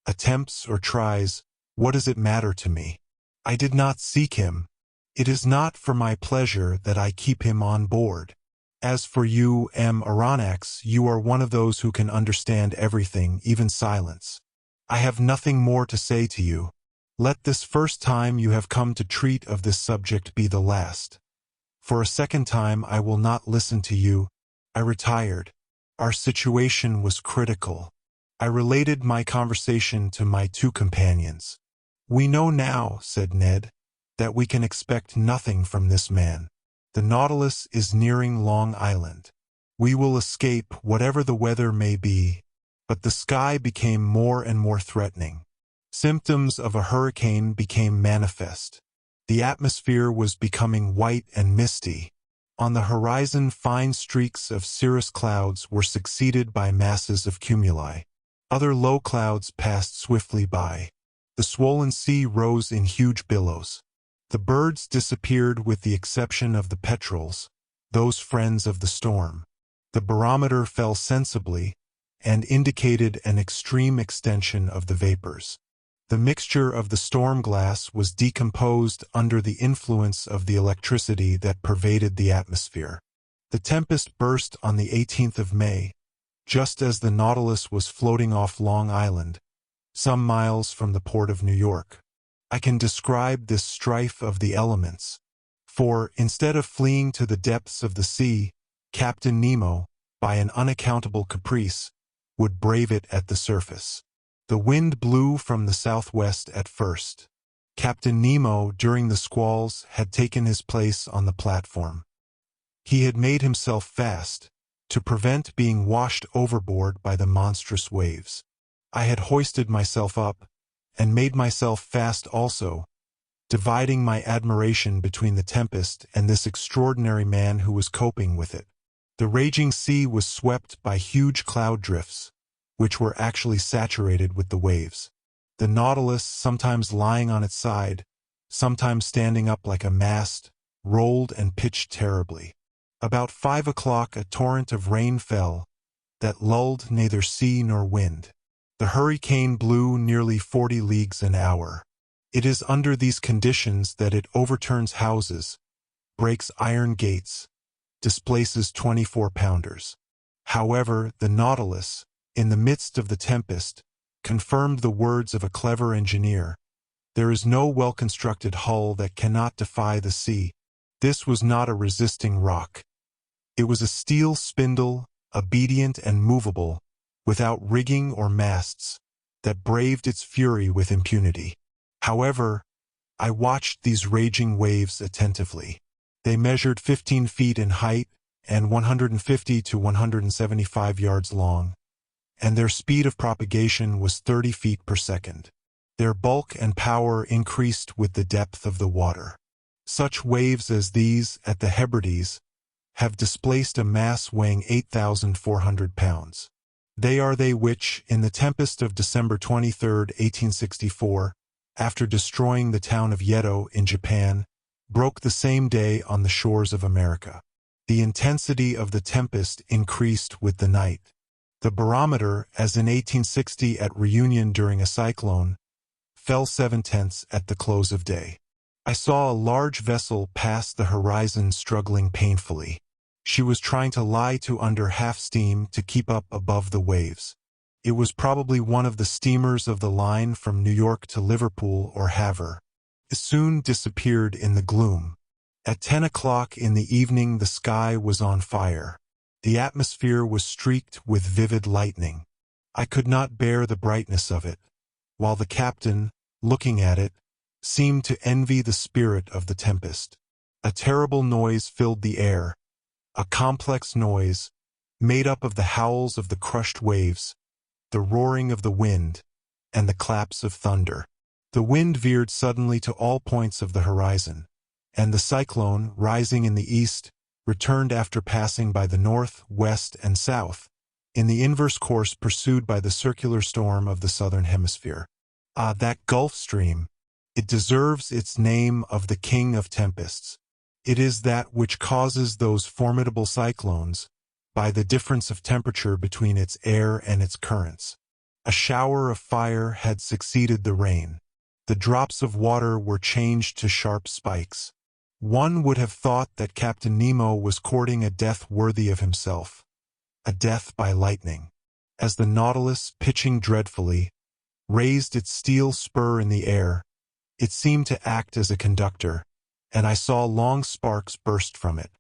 attempts or tries, what does it matter to me? I did not seek him. It is not for my pleasure that I keep him on board. As for you, Aronnax, you are one of those who can understand everything, even silence. I have nothing more to say to you. Let this first time you have come to treat of this subject be the last. For a second time I will not listen to you. I retired. Our situation was critical. I related my conversation to my 2 companions. We know now, said Ned, that we can expect nothing from this man. The Nautilus is nearing Long Island. We will escape whatever the weather may be, but the sky became more and more threatening. Symptoms of a hurricane became manifest. The atmosphere was becoming white and misty. On the horizon, fine streaks of cirrus clouds were succeeded by masses of cumuli. Other low clouds passed swiftly by. The swollen sea rose in huge billows. The birds disappeared with the exception of the petrels, those friends of the storm. The barometer fell sensibly and indicated an extreme extension of the vapors. The mixture of the storm glass was decomposed under the influence of the electricity that pervaded the atmosphere. The tempest burst on the 18th of May, just as the Nautilus was floating off Long Island, some miles from the port of New York. I can describe this strife of the elements, for, instead of fleeing to the depths of the sea, Captain Nemo, by an unaccountable caprice, would brave it at the surface. The wind blew from the southwest at first. Captain Nemo, during the squalls, had taken his place on the platform. He had made himself fast, to prevent being washed overboard by the monstrous waves. I had hoisted myself up, and made myself fast also, dividing my admiration between the tempest and this extraordinary man who was coping with it. The raging sea was swept by huge cloud drifts, which were actually saturated with the waves. The Nautilus, sometimes lying on its side, sometimes standing up like a mast, rolled and pitched terribly. About 5 o'clock a torrent of rain fell, that lulled neither sea nor wind. The hurricane blew nearly 40 leagues an hour. It is under these conditions that it overturns houses, breaks iron gates, displaces 24-pounders. However, the Nautilus, in the midst of the tempest, confirmed the words of a clever engineer. There is no well-constructed hull that cannot defy the sea. This was not a resisting rock. It was a steel spindle, obedient and movable, without rigging or masts, that braved its fury with impunity. However, I watched these raging waves attentively. They measured 15 feet in height and 150 to 175 yards long, and their speed of propagation was 30 feet per second. Their bulk and power increased with the depth of the water. Such waves as these at the Hebrides have displaced a mass weighing 8,400 pounds. They are they which, in the tempest of December 23, 1864, after destroying the town of Yedo in Japan, broke the same day on the shores of America. The intensity of the tempest increased with the night. The barometer, as in 1860 at Reunion during a cyclone, fell 7/10 at the close of day. I saw a large vessel pass the horizon struggling painfully. She was trying to lie to under half steam to keep up above the waves. It was probably one of the steamers of the line from New York to Liverpool or Havre. It soon disappeared in the gloom. At 10 o'clock in the evening the sky was on fire. The atmosphere was streaked with vivid lightning. I could not bear the brightness of it, while the captain, looking at it, seemed to envy the spirit of the tempest. A terrible noise filled the air, a complex noise, made up of the howls of the crushed waves, the roaring of the wind, and the claps of thunder. The wind veered suddenly to all points of the horizon, and the cyclone, rising in the east, returned after passing by the north, west, and south, in the inverse course pursued by the circular storm of the southern hemisphere. Ah, that Gulf Stream! It deserves its name of the king of tempests. It is that which causes those formidable cyclones, by the difference of temperature between its air and its currents. A shower of fire had succeeded the rain. The drops of water were changed to sharp spikes. One would have thought that Captain Nemo was courting a death worthy of himself, a death by lightning. As the Nautilus, pitching dreadfully, raised its steel spur in the air, it seemed to act as a conductor, and I saw long sparks burst from it.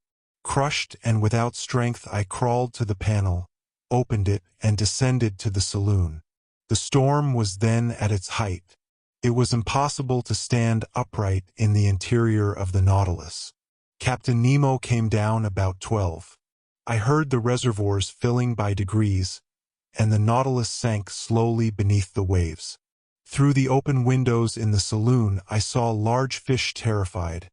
Crushed and without strength, I crawled to the panel, opened it, and descended to the saloon. The storm was then at its height. It was impossible to stand upright in the interior of the Nautilus. Captain Nemo came down about 12. I heard the reservoirs filling by degrees, and the Nautilus sank slowly beneath the waves. Through the open windows in the saloon I saw large fish terrified,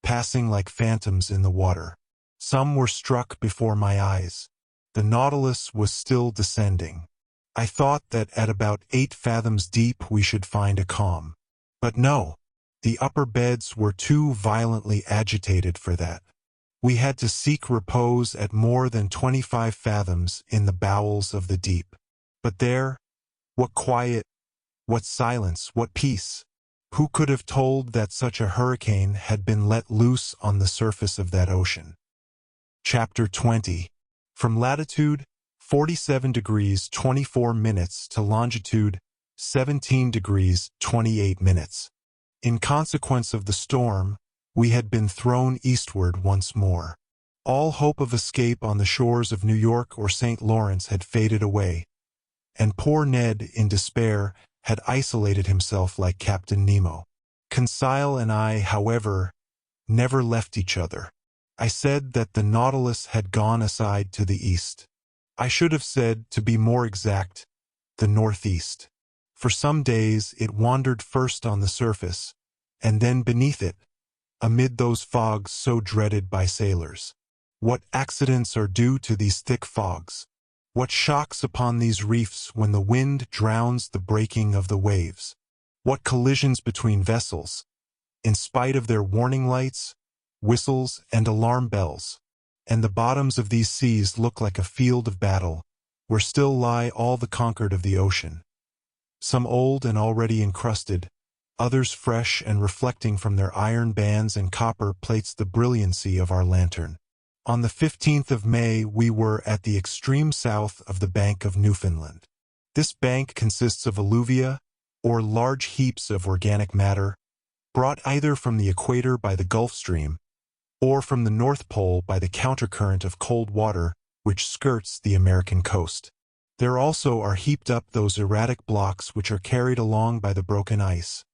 passing like phantoms in the water. Some were struck before my eyes. The Nautilus was still descending. I thought that at about 8 fathoms deep we should find a calm. But no, the upper beds were too violently agitated for that. We had to seek repose at more than 25 fathoms in the bowels of the deep. But there, what quiet, what silence, what peace! Who could have told that such a hurricane had been let loose on the surface of that ocean? Chapter 20. From latitude 47 degrees 24 minutes to longitude 17 degrees 28 minutes. In consequence of the storm, we had been thrown eastward once more. All hope of escape on the shores of New York or St. Lawrence had faded away, and poor Ned, in despair, had isolated himself like Captain Nemo. Conseil and I, however, never left each other. I said that the Nautilus had gone aside to the east. I should have said, to be more exact, the northeast. For some days it wandered first on the surface, and then beneath it, amid those fogs so dreaded by sailors. What accidents are due to these thick fogs! What shocks upon these reefs when the wind drowns the breaking of the waves! What collisions between vessels, in spite of their warning lights, whistles, and alarm bells! And the bottoms of these seas look like a field of battle, where still lie all the conquered of the ocean. some old and already encrusted, others fresh and reflecting from their iron bands and copper plates the brilliancy of our lantern. On the 15th of May we were at the extreme south of the bank of Newfoundland. This bank consists of alluvia, or large heaps of organic matter, brought either from the equator by the Gulf Stream, or from the North Pole by the countercurrent of cold water which skirts the American coast. There also are heaped up those erratic blocks which are carried along by the broken ice,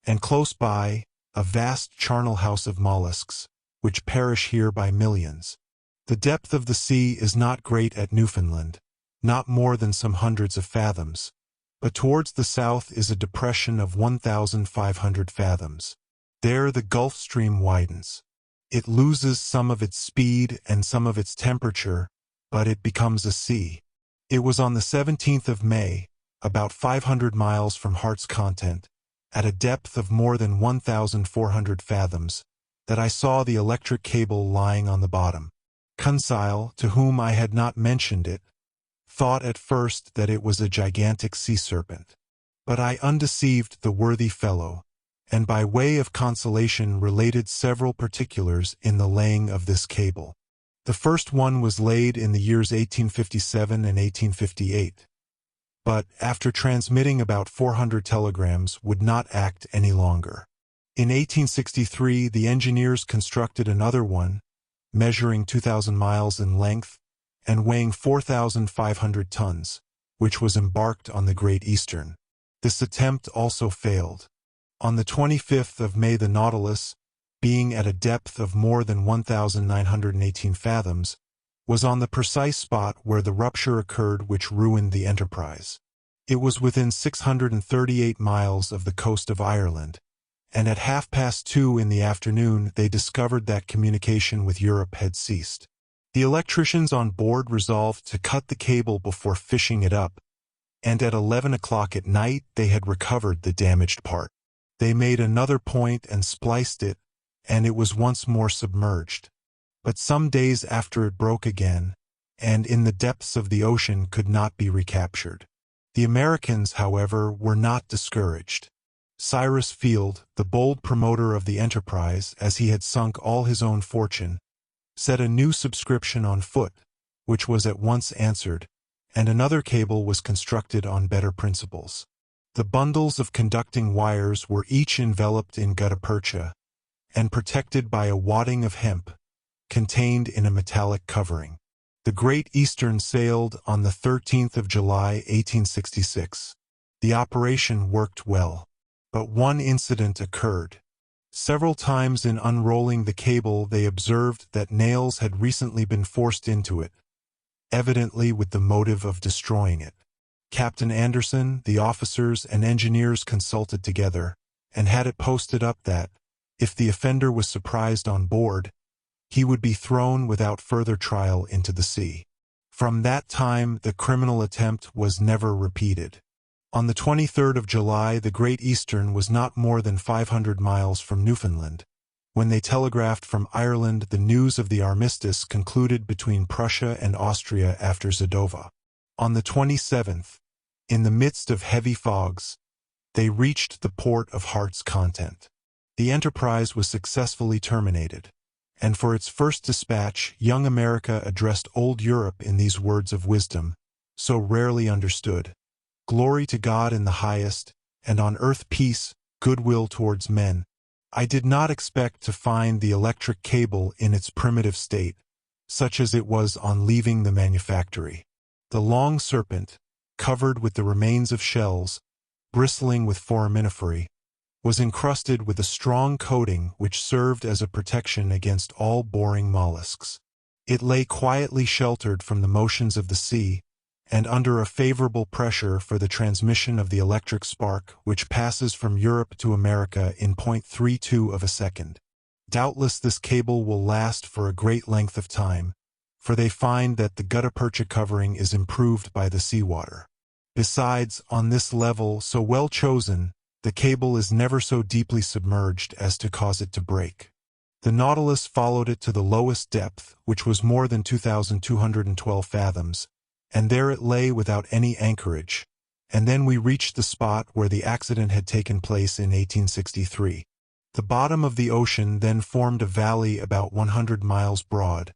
and close by, a vast charnel house of mollusks, which perish here by millions. The depth of the sea is not great at Newfoundland, not more than some hundreds of fathoms, but towards the south is a depression of 1,500 fathoms. There the Gulf Stream widens. It loses some of its speed and some of its temperature, but it becomes a sea. It was on the 17th of May, about 500 miles from Heart's Content, at a depth of more than 1,400 fathoms, that I saw the electric cable lying on the bottom. Conseil, to whom I had not mentioned it, thought at first that it was a gigantic sea serpent. But I undeceived the worthy fellow, and by way of consolation related several particulars in the laying of this cable. The first one was laid in the years 1857 and 1858, but, after transmitting about 400 telegrams, would not act any longer. In 1863 the engineers constructed another one, measuring 2,000 miles in length, and weighing 4,500 tons, which was embarked on the Great Eastern. This attempt also failed. On the 25th of May the Nautilus, being at a depth of more than 1,918 fathoms, was on the precise spot where the rupture occurred which ruined the enterprise. It was within 638 miles of the coast of Ireland, and at 2:30 in the afternoon they discovered that communication with Europe had ceased. The electricians on board resolved to cut the cable before fishing it up, and at 11 o'clock at night they had recovered the damaged part. They made another point and spliced it, and it was once more submerged. But some days after it broke again, and in the depths of the ocean could not be recaptured. The Americans, however, were not discouraged. Cyrus Field, the bold promoter of the enterprise, as he had sunk all his own fortune, set a new subscription on foot, which was at once answered, and another cable was constructed on better principles. The bundles of conducting wires were each enveloped in gutta percha, and protected by a wadding of hemp, contained in a metallic covering. The Great Eastern sailed on the 13th of July, 1866. The operation worked well, but one incident occurred. Several times in unrolling the cable they observed that nails had recently been forced into it, evidently with the motive of destroying it. Captain Anderson, the officers and engineers consulted together, and had it posted up that, if the offender was surprised on board, he would be thrown without further trial into the sea. From that time the criminal attempt was never repeated. On the 23rd of July the Great Eastern was not more than 500 miles from Newfoundland, when they telegraphed from Ireland the news of the armistice concluded between Prussia and Austria after Zadova. On the 27th, in the midst of heavy fogs, they reached the port of Heart's Content. The enterprise was successfully terminated, and for its first dispatch young America addressed old Europe in these words of wisdom, so rarely understood: "Glory to God in the highest, and on earth peace, goodwill towards men." I did not expect to find the electric cable in its primitive state, such as it was on leaving the manufactory. The long serpent, covered with the remains of shells, bristling with foraminiferæ, was encrusted with a strong coating which served as a protection against all boring mollusks. It lay quietly sheltered from the motions of the sea, and under a favorable pressure for the transmission of the electric spark which passes from Europe to America in 0.32 of a second. Doubtless this cable will last for a great length of time, for they find that the gutta percha covering is improved by the seawater. Besides, on this level so well chosen, the cable is never so deeply submerged as to cause it to break. The Nautilus followed it to the lowest depth, which was more than 2,212 fathoms, and there it lay without any anchorage, and then we reached the spot where the accident had taken place in 1863. The bottom of the ocean then formed a valley about 100 miles broad,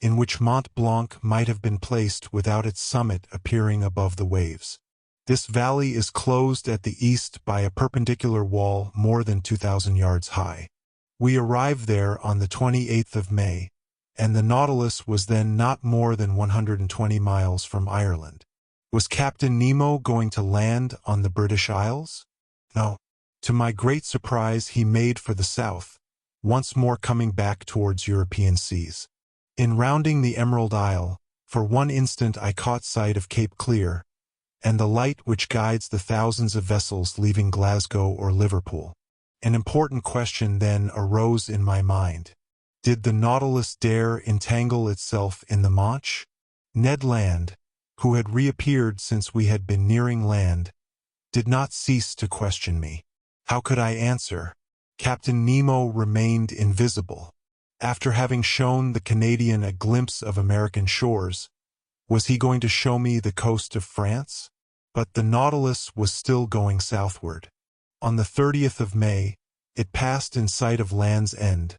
in which Mont Blanc might have been placed without its summit appearing above the waves. This valley is closed at the east by a perpendicular wall more than 2,000 yards high. We arrived there on the 28th of May, and the Nautilus was then not more than 120 miles from Ireland. Was Captain Nemo going to land on the British Isles? No. To my great surprise, he made for the south, once more coming back towards European seas. In rounding the Emerald Isle, for one instant I caught sight of Cape Clear, and the light which guides the thousands of vessels leaving Glasgow or Liverpool. An important question then arose in my mind. Did the Nautilus dare entangle itself in the Manche? Ned Land, who had reappeared since we had been nearing land, did not cease to question me. How could I answer? Captain Nemo remained invisible. After having shown the Canadian a glimpse of American shores, was he going to show me the coast of France? But the Nautilus was still going southward. On the 30th of May, it passed in sight of Land's End,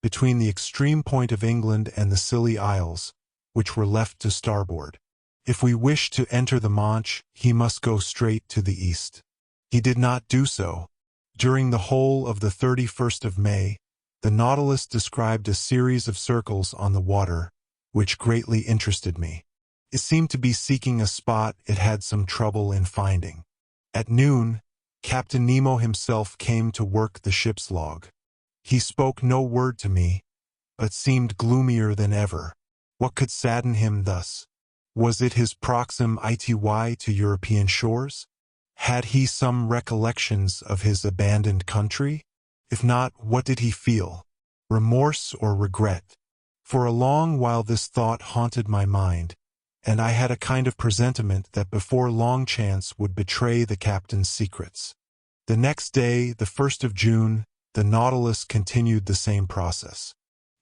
between the extreme point of England and the Scilly Isles, which were left to starboard. If we wished to enter the Manche, he must go straight to the east. He did not do so. During the whole of the 31st of May, the Nautilus described a series of circles on the water, which greatly interested me. It seemed to be seeking a spot it had some trouble in finding. At noon, Captain Nemo himself came to work the ship's log. He spoke no word to me, but seemed gloomier than ever. What could sadden him thus? Was it his proximity to European shores? Had he some recollections of his abandoned country? If not, what did he feel? Remorse or regret? For a long while this thought haunted my mind, and I had a kind of presentiment that before long chance would betray the captain's secrets. The next day, the 1st of June, the Nautilus continued the same process.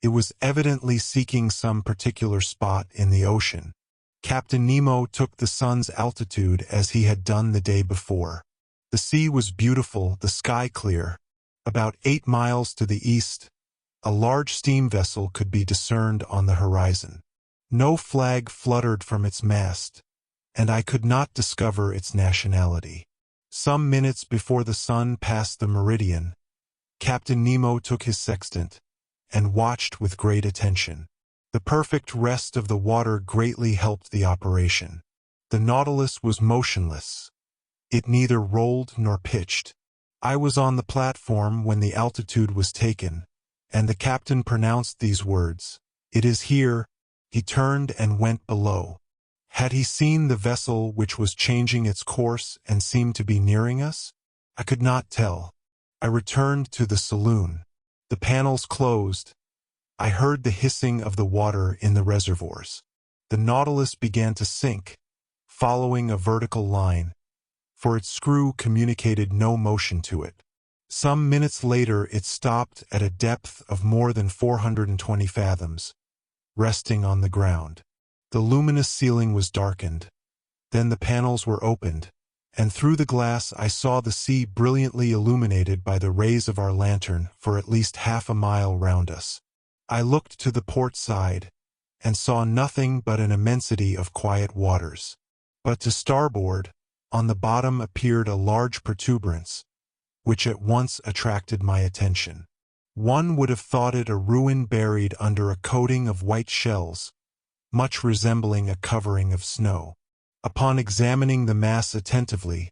It was evidently seeking some particular spot in the ocean. Captain Nemo took the sun's altitude as he had done the day before. The sea was beautiful, the sky clear. About 8 miles to the east, a large steam vessel could be discerned on the horizon. No flag fluttered from its mast, and I could not discover its nationality. Some minutes before the sun passed the meridian, Captain Nemo took his sextant and watched with great attention. The perfect rest of the water greatly helped the operation. The Nautilus was motionless. It neither rolled nor pitched. I was on the platform when the altitude was taken, and the captain pronounced these words, "It is here." He turned and went below. Had he seen the vessel which was changing its course and seemed to be nearing us? I could not tell. I returned to the saloon. The panels closed. I heard the hissing of the water in the reservoirs. The Nautilus began to sink, following a vertical line, for its screw communicated no motion to it. Some minutes later it stopped at a depth of more than 420 fathoms, resting on the ground. The luminous ceiling was darkened. Then the panels were opened, and through the glass I saw the sea brilliantly illuminated by the rays of our lantern for at least half a mile round us. I looked to the port side, and saw nothing but an immensity of quiet waters. But to starboard, on the bottom appeared a large protuberance, which at once attracted my attention. One would have thought it a ruin buried under a coating of white shells, much resembling a covering of snow. Upon examining the mass attentively,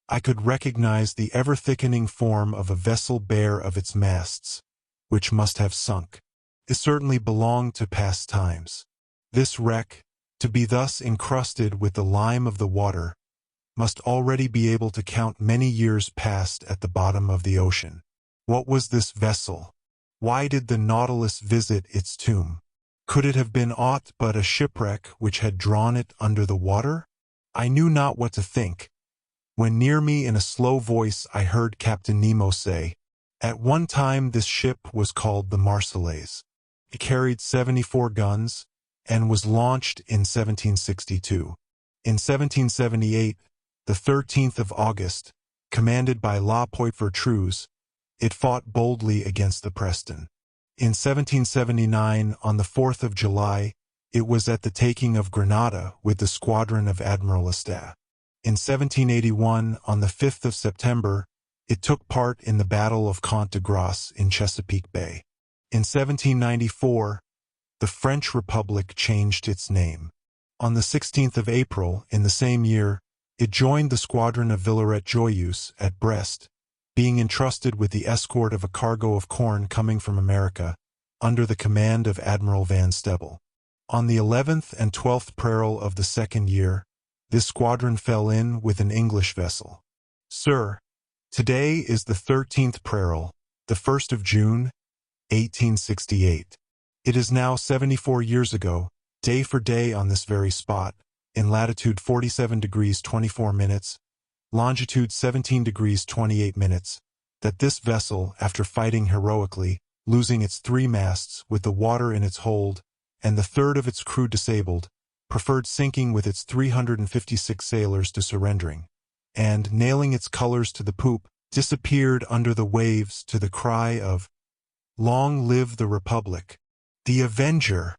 I could recognize the ever-thickening form of a vessel bare of its masts, which must have sunk. It certainly belonged to past times. This wreck, to be thus encrusted with the lime of the water, must already be able to count many years past at the bottom of the ocean. What was this vessel? Why did the Nautilus visit its tomb? Could it have been aught but a shipwreck which had drawn it under the water? I knew not what to think. When near me in a slow voice I heard Captain Nemo say, "At one time this ship was called the Marseillaise. It carried 74 guns, and was launched in 1762. In 1778, the 13th of August, commanded by La Poitevin, it fought boldly against the Preston. In 1779, on the 4th of July, it was at the taking of Grenada with the squadron of Admiral Esteh. In 1781, on the 5th of September, it took part in the Battle of Comte de Grasse in Chesapeake Bay. In 1794, the French Republic changed its name. On the 16th of April, in the same year, it joined the squadron of Villaret-Joyeuse at Brest, being entrusted with the escort of a cargo of corn coming from America, under the command of Admiral Van Stebel. On the 11th and 12th peril of the second year, this squadron fell in with an English vessel. Sir, today is the 13th peril, the 1st of June, 1868. It is now 74 years ago, day for day on this very spot, in latitude 47 degrees 24 minutes, longitude 17 degrees 28 minutes, that this vessel, after fighting heroically, losing its 3 masts with the water in its hold, and the third of its crew disabled, preferred sinking with its 356 sailors to surrendering, and, nailing its colors to the poop, disappeared under the waves to the cry of, "Long live the Republic!" "The Avenger!"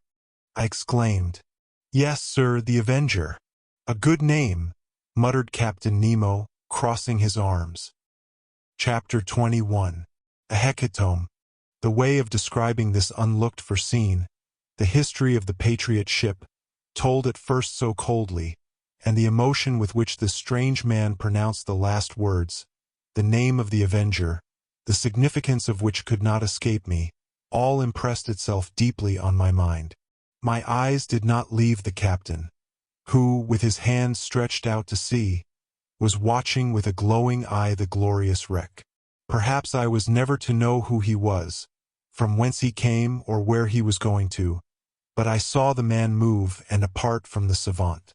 I exclaimed. "Yes, sir, the Avenger." "A good name," muttered Captain Nemo, crossing his arms. Chapter 21. A hecatomb. The way of describing this unlooked-for scene, the history of the Patriot ship, told at first so coldly, and the emotion with which this strange man pronounced the last words, the name of the Avenger, the significance of which could not escape me, all impressed itself deeply on my mind. My eyes did not leave the captain, who, with his hands stretched out to sea, was watching with a glowing eye the glorious wreck. Perhaps I was never to know who he was, from whence he came or where he was going to, but I saw the man move and apart from the savant.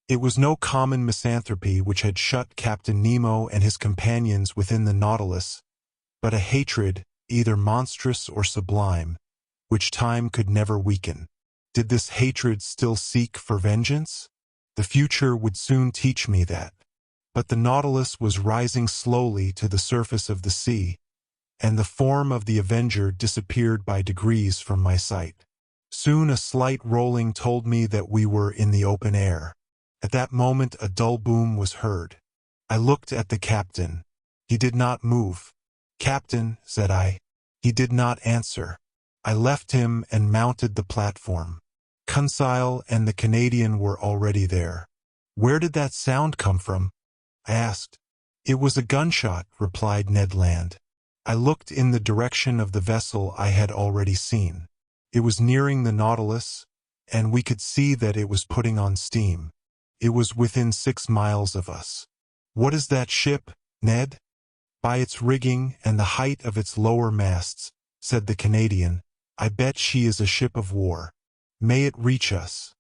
It was no common misanthropy which had shut Captain Nemo and his companions within the Nautilus, but a hatred, either monstrous or sublime, which time could never weaken. Did this hatred still seek for vengeance? The future would soon teach me that. But the Nautilus was rising slowly to the surface of the sea, and the form of the Avenger disappeared by degrees from my sight. Soon a slight rolling told me that we were in the open air. At that moment a dull boom was heard. I looked at the captain. He did not move. "Captain," said I. He did not answer. I left him and mounted the platform. Conseil and the Canadian were already there. "Where did that sound come from?" I asked. "It was a gunshot," replied Ned Land. I looked in the direction of the vessel I had already seen. It was nearing the Nautilus, and we could see that it was putting on steam. It was within 6 miles of us. "What is that ship, Ned?" "By its rigging and the height of its lower masts," said the Canadian, "I bet she is a ship of war. May it reach us,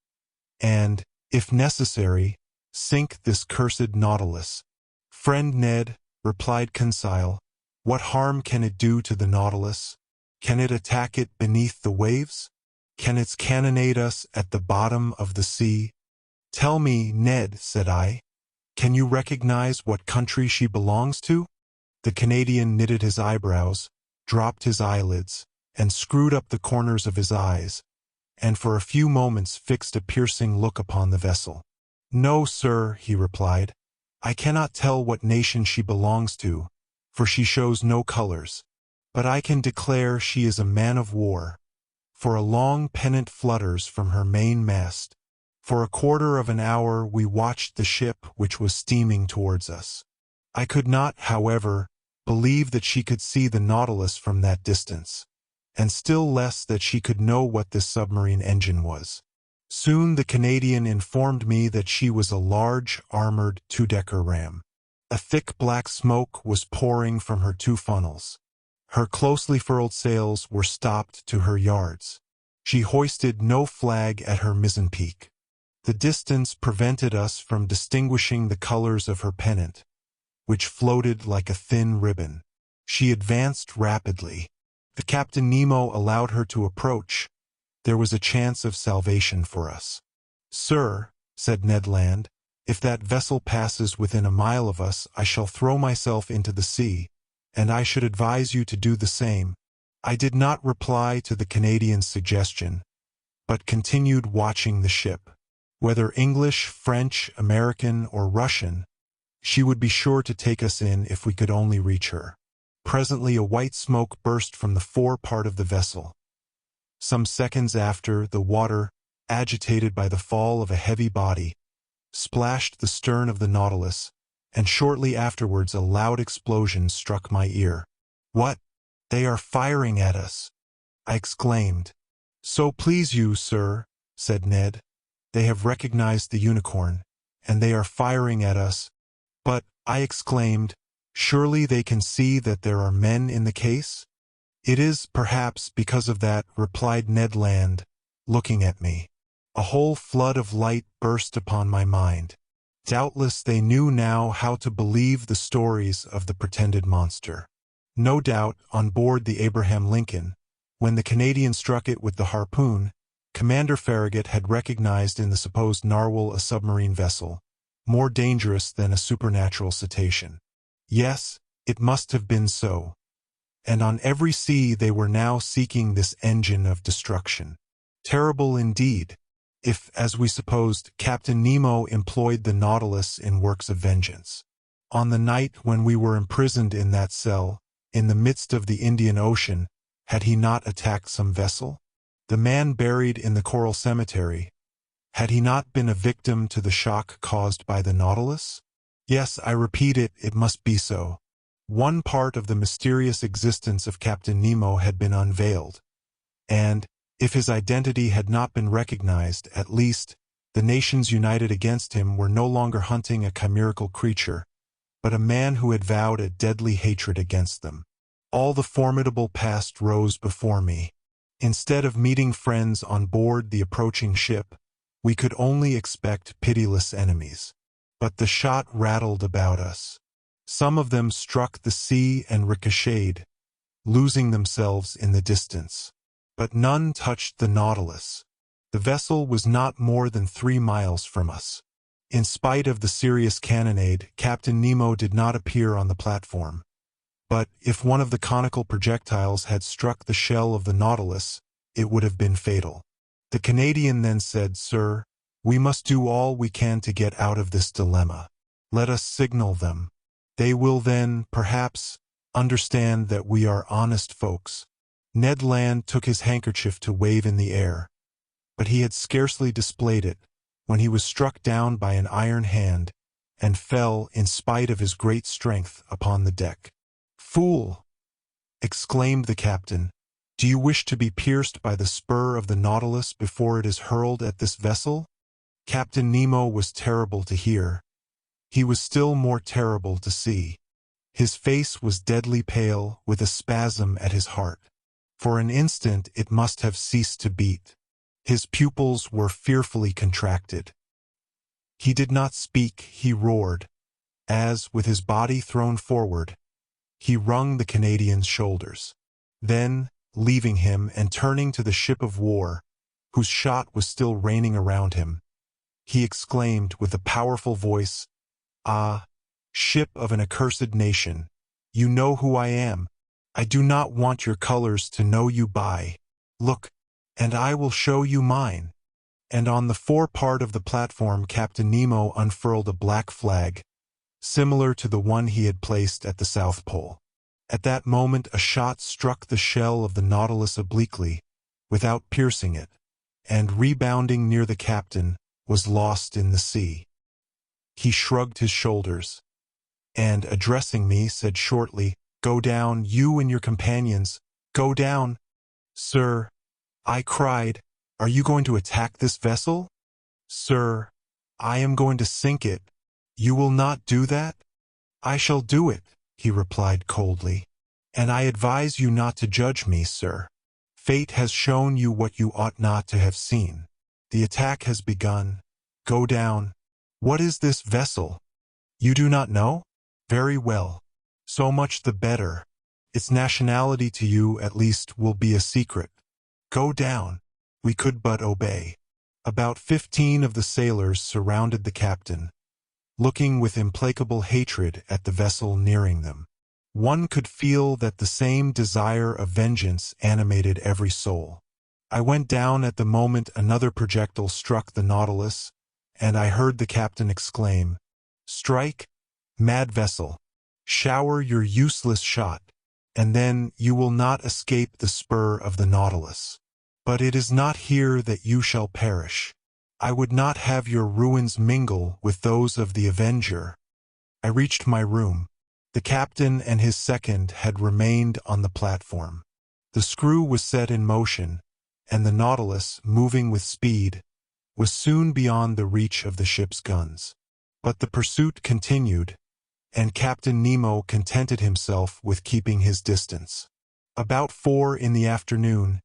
and, if necessary, sink this cursed Nautilus." "Friend Ned," replied Conseil, "what harm can it do to the Nautilus? Can it attack it beneath the waves? Can it cannonade us at the bottom of the sea?" "Tell me, Ned," said I, "can you recognize what country she belongs to?" The Canadian knitted his eyebrows, dropped his eyelids, and screwed up the corners of his eyes, and for a few moments fixed a piercing look upon the vessel. "No, sir," he replied, "I cannot tell what nation she belongs to, for she shows no colors. But I can declare she is a man of war, for a long pennant flutters from her main mast. For a quarter of an hour we watched the ship which was steaming towards us. I could not, however, believe that she could see the Nautilus from that distance, and still less that she could know what this submarine engine was. Soon the Canadian informed me that she was a large, armored, 2-decker ram. A thick black smoke was pouring from her 2 funnels. Her closely furled sails were stopped to her yards. She hoisted no flag at her mizzen-peak. The distance prevented us from distinguishing the colors of her pennant, which floated like a thin ribbon. She advanced rapidly. The Captain Nemo allowed her to approach. There was a chance of salvation for us. "Sir," said Ned Land, If that vessel passes within a mile of us, I shall throw myself into the sea, and I should advise you to do the same." I did not reply to the Canadian's suggestion, but continued watching the ship. Whether English, French, American, or Russian, she would be sure to take us in if we could only reach her. Presently a white smoke burst from the fore part of the vessel. Some seconds after, the water, agitated by the fall of a heavy body, splashed the stern of the Nautilus, and shortly afterwards a loud explosion struck my ear. "What? They are firing at us!" I exclaimed. "So please you, sir," said Ned. "They have recognized the unicorn, and they are firing at us." "But," I exclaimed, "surely they can see that there are men in the case?" "It is, perhaps, because of that," replied Ned Land, looking at me. A whole flood of light burst upon my mind. Doubtless they knew now how to believe the stories of the pretended monster. No doubt, on board the Abraham Lincoln, when the Canadian struck it with the harpoon, Commander Farragut had recognized in the supposed narwhal a submarine vessel, more dangerous than a supernatural cetacean. Yes, it must have been so. And on every sea they were now seeking this engine of destruction. Terrible indeed, if, as we supposed, Captain Nemo employed the Nautilus in works of vengeance. On the night when we were imprisoned in that cell, in the midst of the Indian Ocean, had he not attacked some vessel? The man buried in the coral cemetery, had he not been a victim to the shock caused by the Nautilus? Yes, I repeat it, it must be so. One part of the mysterious existence of Captain Nemo had been unveiled, and, if his identity had not been recognized, at least, the nations united against him were no longer hunting a chimerical creature, but a man who had vowed a deadly hatred against them. All the formidable past rose before me. Instead of meeting friends on board the approaching ship, we could only expect pitiless enemies. But the shot rattled about us. Some of them struck the sea and ricocheted, losing themselves in the distance. But none touched the Nautilus. The vessel was not more than 3 miles from us. In spite of the serious cannonade, Captain Nemo did not appear on the platform. But if one of the conical projectiles had struck the shell of the Nautilus, it would have been fatal. The Canadian then said, "Sir, we must do all we can to get out of this dilemma. Let us signal them. They will then, perhaps, understand that we are honest folks." Ned Land took his handkerchief to wave in the air, but he had scarcely displayed it when he was struck down by an iron hand and fell, in spite of his great strength, upon the deck. "Fool!" exclaimed the captain. "Do you wish to be pierced by the spur of the Nautilus before it is hurled at this vessel?" Captain Nemo was terrible to hear. He was still more terrible to see. His face was deadly pale, with a spasm at his heart. For an instant it must have ceased to beat. His pupils were fearfully contracted. He did not speak, he roared, as, with his body thrown forward, he wrung the Canadian's shoulders. Then, leaving him and turning to the ship of war, whose shot was still raining around him, he exclaimed with a powerful voice, "Ah, ship of an accursed nation, you know who I am. I do not want your colors to know you by. Look, and I will show you mine." And on the fore part of the platform Captain Nemo unfurled a black flag, similar to the one he had placed at the South Pole. At that moment a shot struck the shell of the Nautilus obliquely, without piercing it, and rebounding near the captain, was lost in the sea. He shrugged his shoulders, and, addressing me, said shortly, "Go down, you and your companions, go down." "Sir," I cried, "are you going to attack this vessel?" "Sir, I am going to sink it. You will not do that?" "I shall do it," he replied coldly. "And I advise you not to judge me, sir. Fate has shown you what you ought not to have seen. The attack has begun. Go down. What is this vessel? You do not know? Very well. So much the better. Its nationality to you, at least, will be a secret. Go down." We could but obey. About 15 of the sailors surrounded the captain, looking with implacable hatred at the vessel nearing them. One could feel that the same desire of vengeance animated every soul. I went down at the moment another projectile struck the Nautilus, and I heard the captain exclaim, "Strike, mad vessel! Shower your useless shot, and then you will not escape the spur of the Nautilus. But it is not here that you shall perish. I would not have your ruins mingle with those of the Avenger." I reached my room. The captain and his second had remained on the platform. The screw was set in motion, and the Nautilus, moving with speed, was soon beyond the reach of the ship's guns. But the pursuit continued, and Captain Nemo contented himself with keeping his distance. About 4 in the afternoon,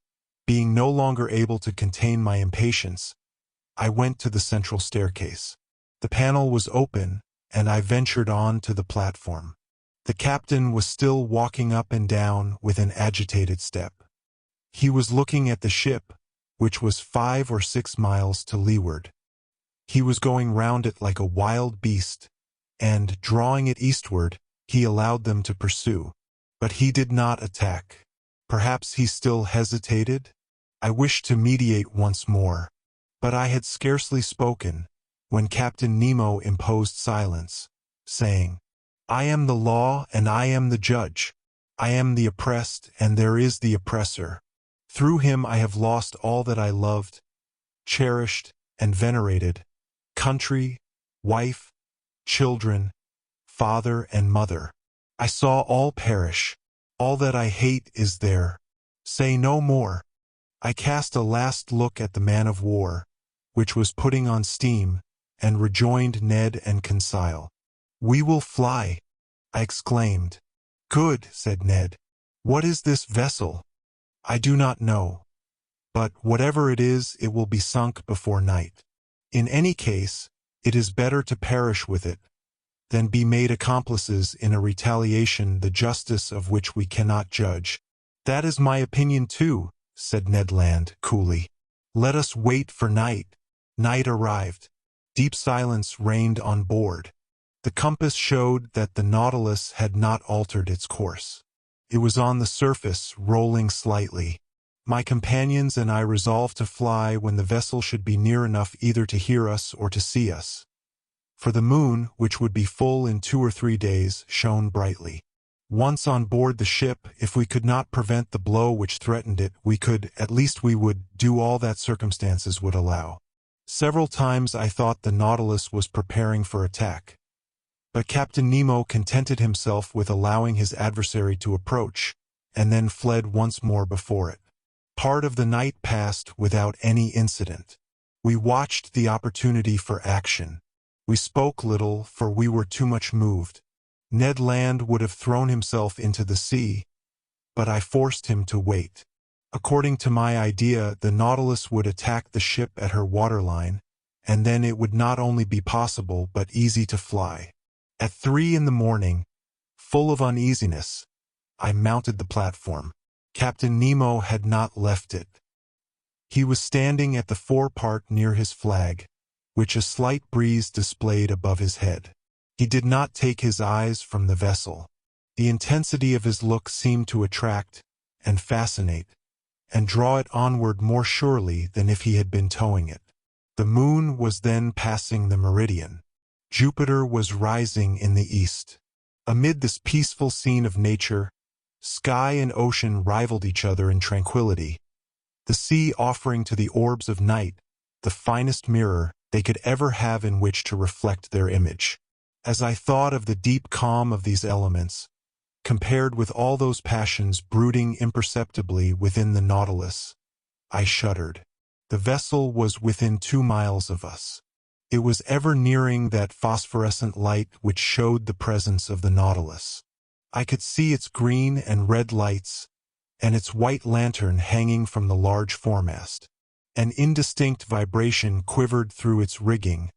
being no longer able to contain my impatience, I went to the central staircase. The panel was open, and I ventured on to the platform. The captain was still walking up and down with an agitated step. He was looking at the ship, which was 5 or 6 miles to leeward. He was going round it like a wild beast, and, drawing it eastward, he allowed them to pursue. But he did not attack. Perhaps he still hesitated? I wished to mediate once more, but I had scarcely spoken, when Captain Nemo imposed silence, saying, "I am the law and I am the judge. I am the oppressed and there is the oppressor. Through him I have lost all that I loved, cherished, and venerated: country, wife, children, father and mother. I saw all perish. All that I hate is there. Say no more." I cast a last look at the man-of-war, which was putting on steam, and rejoined Ned and Conseil. "We will fly," I exclaimed. "Good," said Ned. "What is this vessel?" "I do not know. But whatever it is, it will be sunk before night. In any case, it is better to perish with it than be made accomplices in a retaliation the justice of which we cannot judge." "That is my opinion too," said Ned Land coolly. "Let us wait for night." Night arrived. Deep silence reigned on board. The compass showed that the Nautilus had not altered its course. It was on the surface, rolling slightly. My companions and I resolved to fly when the vessel should be near enough either to hear us or to see us. For the moon, which would be full in 2 or 3 days, shone brightly. Once on board the ship, if we could not prevent the blow which threatened it, at least we would do all that circumstances would allow. Several times I thought the Nautilus was preparing for attack. But Captain Nemo contented himself with allowing his adversary to approach, and then fled once more before it. Part of the night passed without any incident. We watched the opportunity for action. We spoke little, for we were too much moved. Ned Land would have thrown himself into the sea, but I forced him to wait. According to my idea, the Nautilus would attack the ship at her waterline, and then it would not only be possible but easy to fly. At 3 in the morning, full of uneasiness, I mounted the platform. Captain Nemo had not left it. He was standing at the forepart near his flag, which a slight breeze displayed above his head. He did not take his eyes from the vessel. The intensity of his look seemed to attract and fascinate, and draw it onward more surely than if he had been towing it. The moon was then passing the meridian. Jupiter was rising in the east. Amid this peaceful scene of nature, sky and ocean rivaled each other in tranquility, the sea offering to the orbs of night the finest mirror they could ever have in which to reflect their image. As I thought of the deep calm of these elements, compared with all those passions brooding imperceptibly within the Nautilus, I shuddered. The vessel was within 2 miles of us. It was ever nearing that phosphorescent light which showed the presence of the Nautilus. I could see its green and red lights, and its white lantern hanging from the large foremast. An indistinct vibration quivered through its rigging,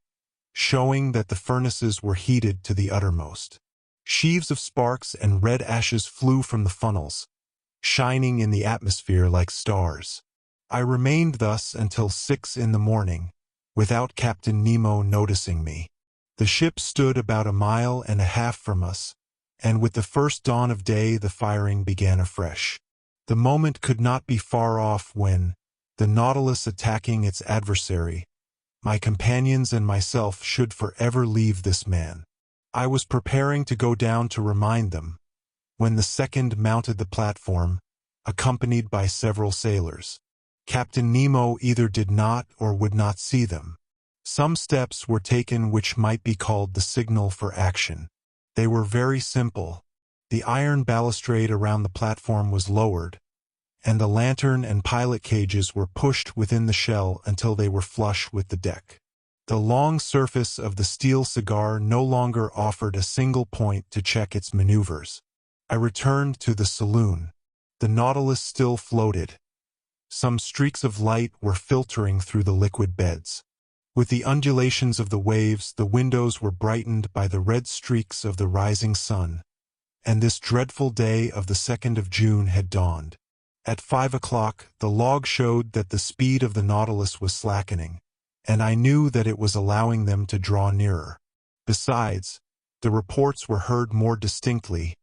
showing that the furnaces were heated to the uttermost. Sheaves of sparks and red ashes flew from the funnels, shining in the atmosphere like stars. I remained thus until 6 in the morning, without Captain Nemo noticing me. The ship stood about 1.5 miles from us, and with the first dawn of day the firing began afresh. The moment could not be far off when, the Nautilus attacking its adversary, my companions and myself should forever leave this man. I was preparing to go down to remind them, when the second mounted the platform, accompanied by several sailors. Captain Nemo either did not or would not see them. Some steps were taken which might be called the signal for action. They were very simple. The iron balustrade around the platform was lowered, and the lantern and pilot cages were pushed within the shell until they were flush with the deck. The long surface of the steel cigar no longer offered a single point to check its maneuvers. I returned to the saloon. The Nautilus still floated. Some streaks of light were filtering through the liquid beds. With the undulations of the waves, the windows were brightened by the red streaks of the rising sun, and this dreadful day of the 2nd of June had dawned. At 5 o'clock, the log showed that the speed of the Nautilus was slackening, and I knew that it was allowing them to draw nearer. Besides, the reports were heard more distinctly,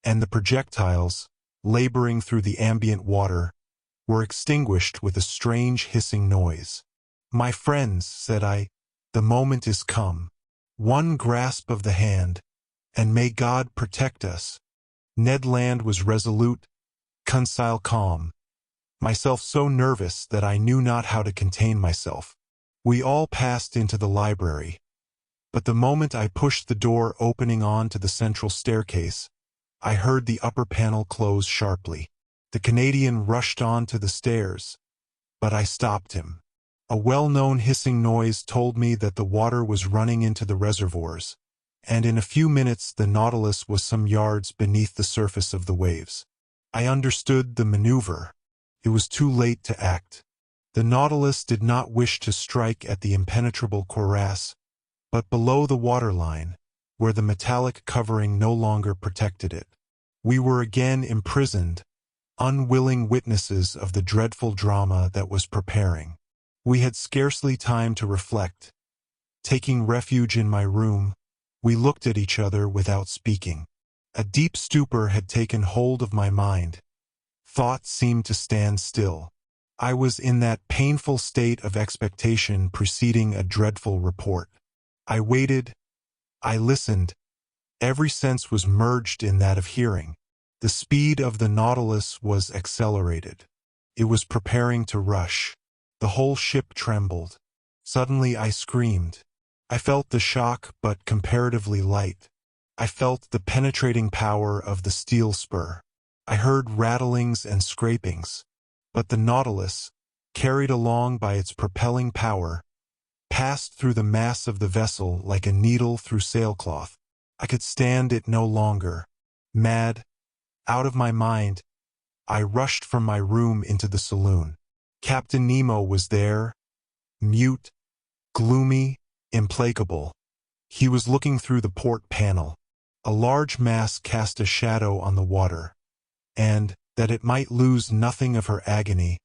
and the projectiles, laboring through the ambient water, were extinguished with a strange hissing noise. "My friends," said I, "the moment is come. One grasp of the hand, and may God protect us." Ned Land was resolute, Conseil calm, myself so nervous that I knew not how to contain myself. We all passed into the library, but the moment I pushed the door opening on to the central staircase, I heard the upper panel close sharply. The Canadian rushed on to the stairs, but I stopped him. A well-known hissing noise told me that the water was running into the reservoirs, and in a few minutes the Nautilus was some yards beneath the surface of the waves. I understood the maneuver. It was too late to act. The Nautilus did not wish to strike at the impenetrable cuirass, but below the waterline, where the metallic covering no longer protected it. We were again imprisoned, unwilling witnesses of the dreadful drama that was preparing. We had scarcely time to reflect. Taking refuge in my room, we looked at each other without speaking. A deep stupor had taken hold of my mind. Thought seemed to stand still. I was in that painful state of expectation preceding a dreadful report. I waited. I listened. Every sense was merged in that of hearing. The speed of the Nautilus was accelerated. It was preparing to rush. The whole ship trembled. Suddenly I screamed. I felt the shock, but comparatively light. I felt the penetrating power of the steel spur. I heard rattlings and scrapings, but the Nautilus, carried along by its propelling power, passed through the mass of the vessel like a needle through sailcloth. I could stand it no longer. Mad, out of my mind, I rushed from my room into the saloon. Captain Nemo was there, mute, gloomy, implacable. He was looking through the port panel. A large mass cast a shadow on the water, and, that it might lose nothing of her agony,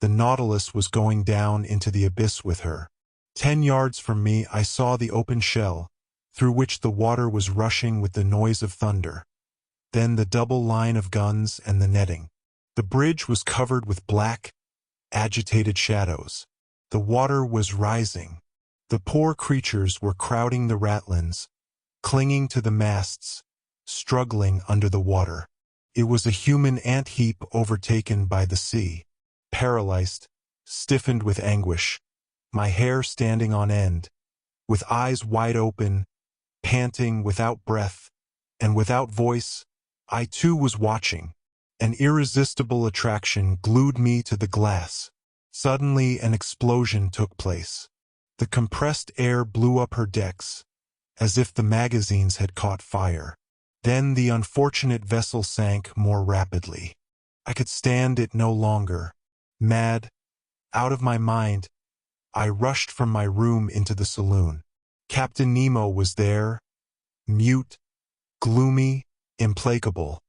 the Nautilus was going down into the abyss with her. 10 yards from me I saw the open shell, through which the water was rushing with the noise of thunder. Then the double line of guns and the netting. The bridge was covered with black, agitated shadows. The water was rising. The poor creatures were crowding the ratlins, clinging to the masts, struggling under the water. It was a human ant-heap overtaken by the sea. Paralyzed, stiffened with anguish, my hair standing on end, with eyes wide open, panting without breath, and without voice, I too was watching. An irresistible attraction glued me to the glass. Suddenly an explosion took place. The compressed air blew up her decks, as if the magazines had caught fire. Then the unfortunate vessel sank more rapidly. I could stand it no longer. Mad, out of my mind, I rushed from my room into the saloon. Captain Nemo was there, mute, gloomy, implacable.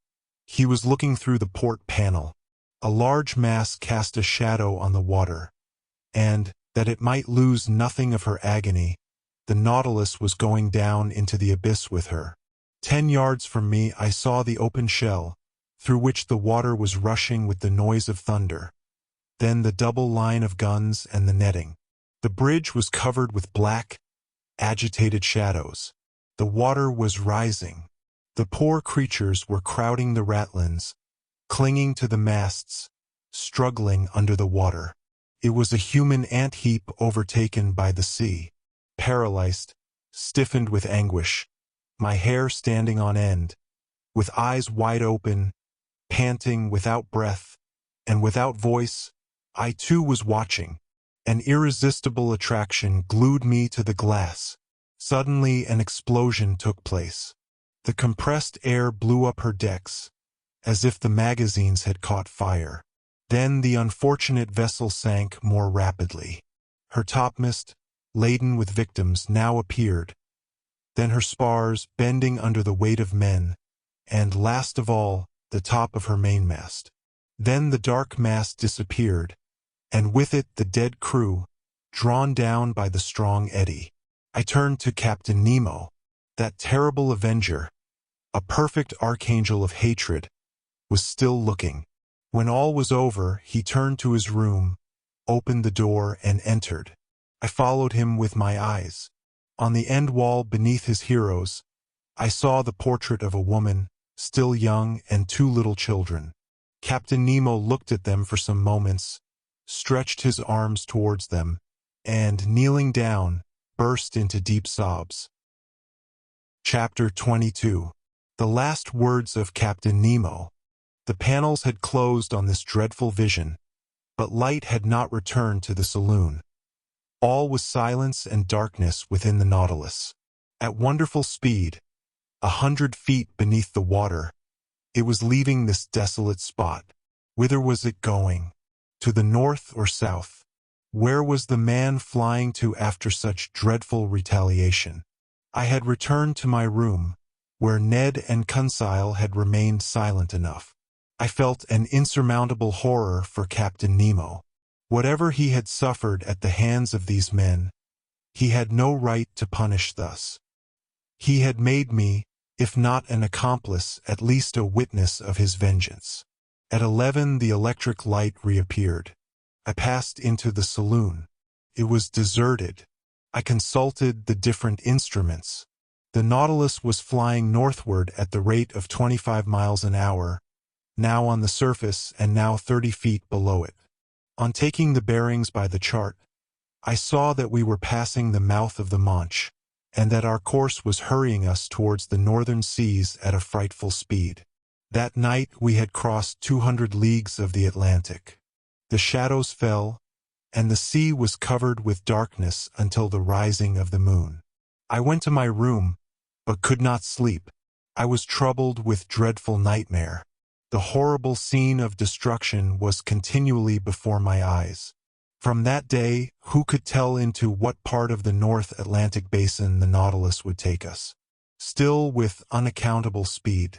He was looking through the port panel. A large mass cast a shadow on the water, and, that it might lose nothing of her agony, The Nautilus was going down into the abyss with her. 10 yards from me I saw the open shell, through which the water was rushing with the noise of thunder. Then the double line of guns and the netting. The bridge was covered with black, agitated shadows. The water was rising. The poor creatures were crowding the ratlins, clinging to the masts, struggling under the water. It was a human ant-heap overtaken by the sea. Paralyzed, stiffened with anguish, my hair standing on end, with eyes wide open, panting without breath, and without voice, I too was watching. An irresistible attraction glued me to the glass. Suddenly an explosion took place. The compressed air blew up her decks, as if the magazines had caught fire. Then the unfortunate vessel sank more rapidly. Her topmast, laden with victims, now appeared. Then her spars, bending under the weight of men, and last of all, the top of her mainmast. Then the dark mast disappeared, and with it the dead crew, drawn down by the strong eddy. I turned to Captain Nemo, that terrible avenger, a perfect archangel of hatred, was still looking. When all was over, he turned to his room, opened the door, and entered. I followed him with my eyes. On the end wall beneath his heroes, I saw the portrait of a woman, still young, and 2 little children. Captain Nemo looked at them for some moments, stretched his arms towards them, and, kneeling down, burst into deep sobs. Chapter 22. The last words of Captain Nemo. The panels had closed on this dreadful vision, but light had not returned to the saloon. All was silence and darkness within the Nautilus. At wonderful speed, 100 feet beneath the water, it was leaving this desolate spot. Whither was it going? To the north or south? Where was the man flying to after such dreadful retaliation? I had returned to my room, where Ned and Conseil had remained silent enough. I felt an insurmountable horror for Captain Nemo. Whatever he had suffered at the hands of these men, he had no right to punish thus. He had made me, if not an accomplice, at least a witness of his vengeance. At 11 the electric light reappeared. I passed into the saloon. It was deserted. I consulted the different instruments. The Nautilus was flying northward at the rate of 25 miles an hour, now on the surface and now 30 feet below it. On taking the bearings by the chart, I saw that we were passing the mouth of the Manche, and that our course was hurrying us towards the northern seas at a frightful speed. That night we had crossed 200 leagues of the Atlantic. The shadows fell, and the sea was covered with darkness until the rising of the moon. I went to my room, but could not sleep. I was troubled with dreadful nightmare. The horrible scene of destruction was continually before my eyes. From that day, who could tell into what part of the North Atlantic basin the Nautilus would take us? Still with unaccountable speed.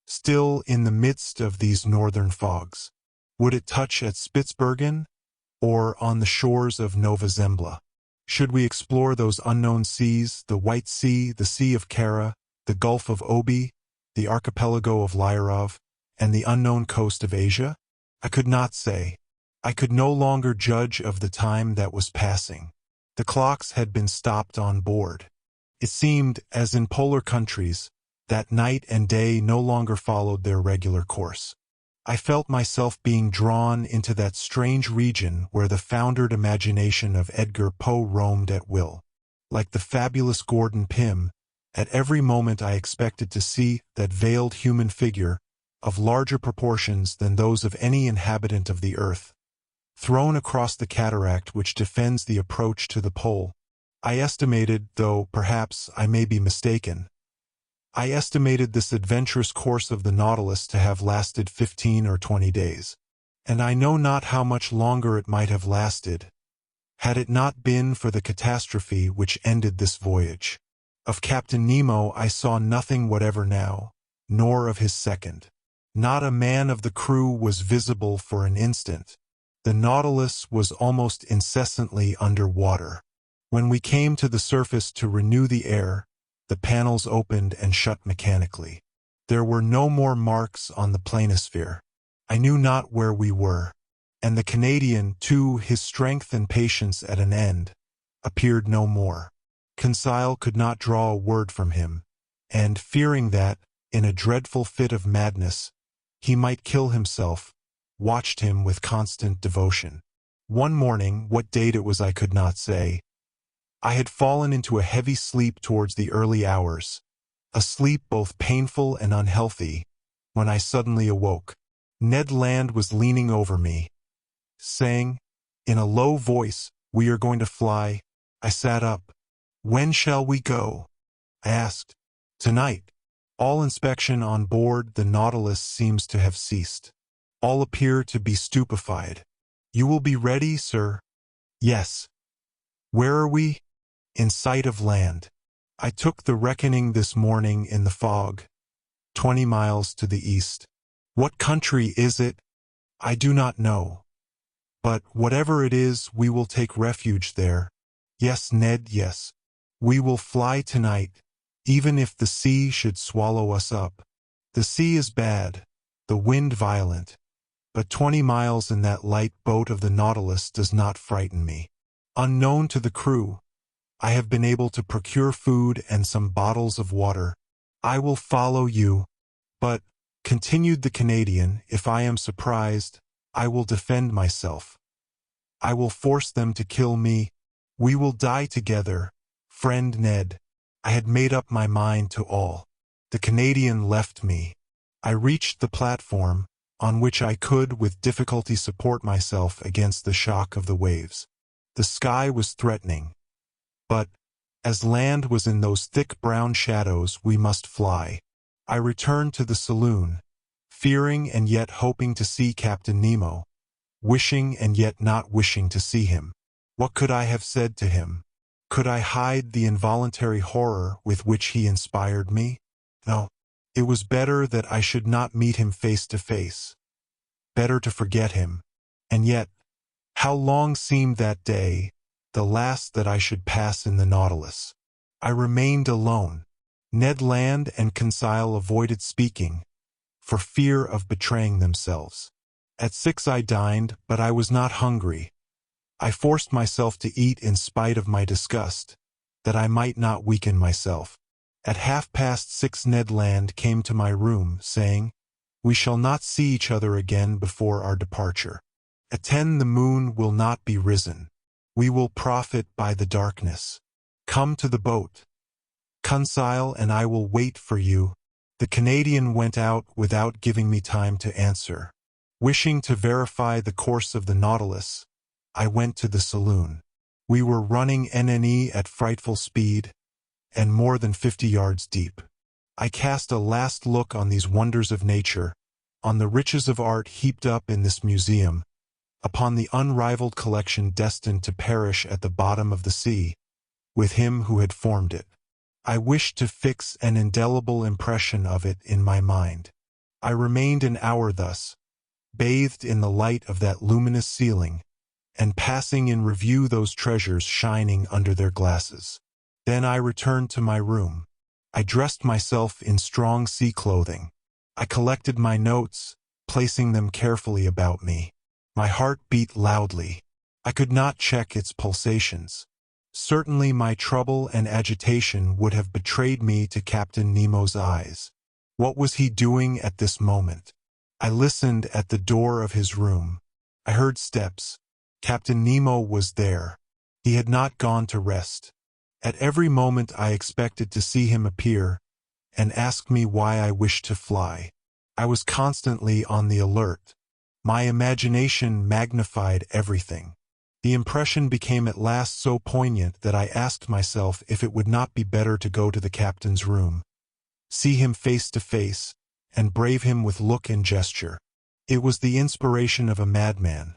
Still in the midst of these northern fogs. Would it touch at Spitzbergen, or on the shores of Nova Zembla? Should we explore those unknown seas, the White Sea, the Sea of Kara, the Gulf of Obi, the archipelago of Lyarov, and the unknown coast of Asia? I could not say. I could no longer judge of the time that was passing. The clocks had been stopped on board. It seemed, as in polar countries, that night and day no longer followed their regular course. I felt myself being drawn into that strange region where the foundered imagination of Edgar Poe roamed at will. Like the fabulous Gordon Pym, at every moment I expected to see that veiled human figure, of larger proportions than those of any inhabitant of the earth, thrown across the cataract which defends the approach to the pole. I estimated, though perhaps I may be mistaken, I estimated this adventurous course of the Nautilus to have lasted 15 or 20 days, and I know not how much longer it might have lasted, had it not been for the catastrophe which ended this voyage. Of Captain Nemo I saw nothing whatever now, nor of his second. Not a man of the crew was visible for an instant. The Nautilus was almost incessantly under water. When we came to the surface to renew the air, the panels opened and shut mechanically. There were no more marks on the planisphere. I knew not where we were. And the Canadian, too, his strength and patience at an end, appeared no more. Conseil could not draw a word from him, and, fearing that, in a dreadful fit of madness, he might kill himself, watched him with constant devotion. One morning, what date it was I could not say, I had fallen into a heavy sleep towards the early hours, a sleep both painful and unhealthy, when I suddenly awoke. Ned Land was leaning over me, saying, in a low voice, "We are going to fly." I sat up. "When shall we go?" I asked. "Tonight." All inspection on board the Nautilus seems to have ceased. All appear to be stupefied. "You will be ready, sir?" "Yes." "Where are we?" "In sight of land. I took the reckoning this morning in the fog. 20 miles to the east." "What country is it?" "I do not know. But whatever it is, we will take refuge there." "Yes, Ned, yes. We will fly tonight, even if the sea should swallow us up. The sea is bad, the wind violent, but 20 miles in that light boat of the Nautilus does not frighten me. Unknown to the crew, I have been able to procure food and some bottles of water. I will follow you. But, continued the Canadian, if I am surprised, I will defend myself. I will force them to kill me. We will die together, friend Ned. I had made up my mind to all. The Canadian left me. I reached the platform, on which I could with difficulty support myself against the shock of the waves. The sky was threatening. But, as land was in those thick brown shadows, we must fly. I returned to the saloon, fearing and yet hoping to see Captain Nemo, wishing and yet not wishing to see him. What could I have said to him? Could I hide the involuntary horror with which he inspired me? No. It was better that I should not meet him face to face. Better to forget him. And yet, how long seemed that day, the last that I should pass in the Nautilus. I remained alone. Ned Land and Conseil avoided speaking, for fear of betraying themselves. At 6 I dined, but I was not hungry. I forced myself to eat in spite of my disgust, that I might not weaken myself. At 6:30 Ned Land came to my room, saying, "We shall not see each other again before our departure. At 10 the moon will not be risen. We will profit by the darkness. Come to the boat. Conseil and I will wait for you." The Canadian went out without giving me time to answer. Wishing to verify the course of the Nautilus, I went to the saloon. We were running NNE at frightful speed, and more than 50 yards deep. I cast a last look on these wonders of nature, on the riches of art heaped up in this museum, upon the unrivaled collection destined to perish at the bottom of the sea, with him who had formed it. I wished to fix an indelible impression of it in my mind. I remained an hour thus, bathed in the light of that luminous ceiling, and passing in review those treasures shining under their glasses. Then I returned to my room. I dressed myself in strong sea clothing. I collected my notes, placing them carefully about me. My heart beat loudly. I could not check its pulsations. Certainly my trouble and agitation would have betrayed me to Captain Nemo's eyes. What was he doing at this moment? I listened at the door of his room. I heard steps. Captain Nemo was there. He had not gone to rest. At every moment I expected to see him appear and ask me why I wished to fly. I was constantly on the alert. My imagination magnified everything. The impression became at last so poignant that I asked myself if it would not be better to go to the captain's room, see him face to face, and brave him with look and gesture. It was the inspiration of a madman.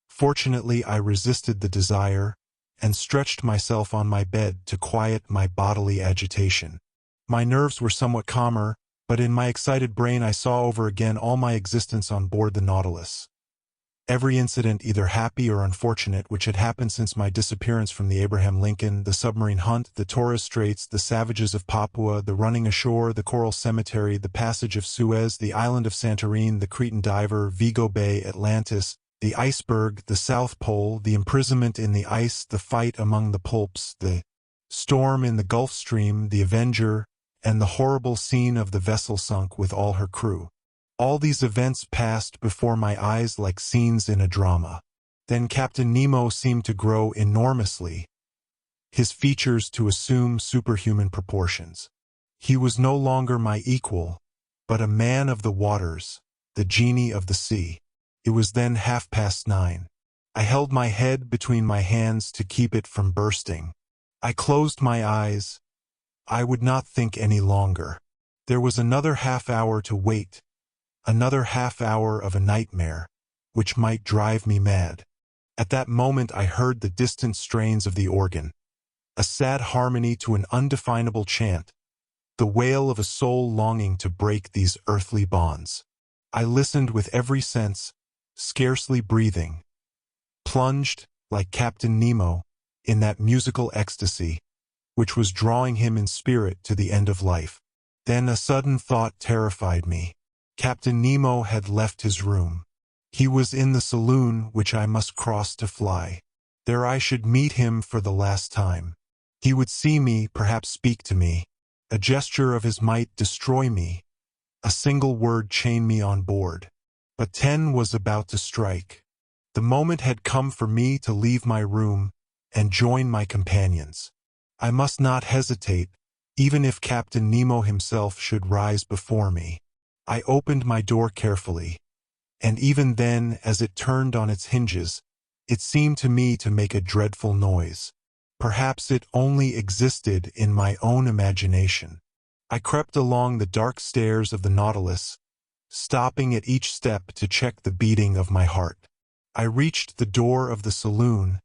Fortunately, I resisted the desire, and stretched myself on my bed to quiet my bodily agitation. My nerves were somewhat calmer, but in my excited brain I saw over again all my existence on board the Nautilus. Every incident, either happy or unfortunate, which had happened since my disappearance from the Abraham Lincoln, the submarine hunt, the Torres Straits, the savages of Papua, the running ashore, the coral cemetery, the passage of Suez, the island of Santorini, the Cretan diver, Vigo Bay, Atlantis, the iceberg, the South Pole, the imprisonment in the ice, the fight among the pulps, the storm in the Gulf Stream, the Avenger, and the horrible scene of the vessel sunk with all her crew. All these events passed before my eyes like scenes in a drama. Then Captain Nemo seemed to grow enormously, his features to assume superhuman proportions. He was no longer my equal, but a man of the waters, the genie of the sea. It was then 9:30. I held my head between my hands to keep it from bursting. I closed my eyes. I would not think any longer. There was another half hour to wait. Another half hour of a nightmare, which might drive me mad. At that moment I heard the distant strains of the organ, a sad harmony to an undefinable chant, the wail of a soul longing to break these earthly bonds. I listened with every sense, scarcely breathing, plunged, like Captain Nemo, in that musical ecstasy, which was drawing him in spirit to the end of life. Then a sudden thought terrified me. Captain Nemo had left his room. He was in the saloon which I must cross to fly. There I should meet him for the last time. He would see me, perhaps speak to me. A gesture of his might destroy me. A single word chain me on board. But 10 was about to strike. The moment had come for me to leave my room and join my companions. I must not hesitate, even if Captain Nemo himself should rise before me. I opened my door carefully, and even then, as it turned on its hinges, it seemed to me to make a dreadful noise. Perhaps it only existed in my own imagination. I crept along the dark stairs of the Nautilus, stopping at each step to check the beating of my heart. I reached the door of the saloon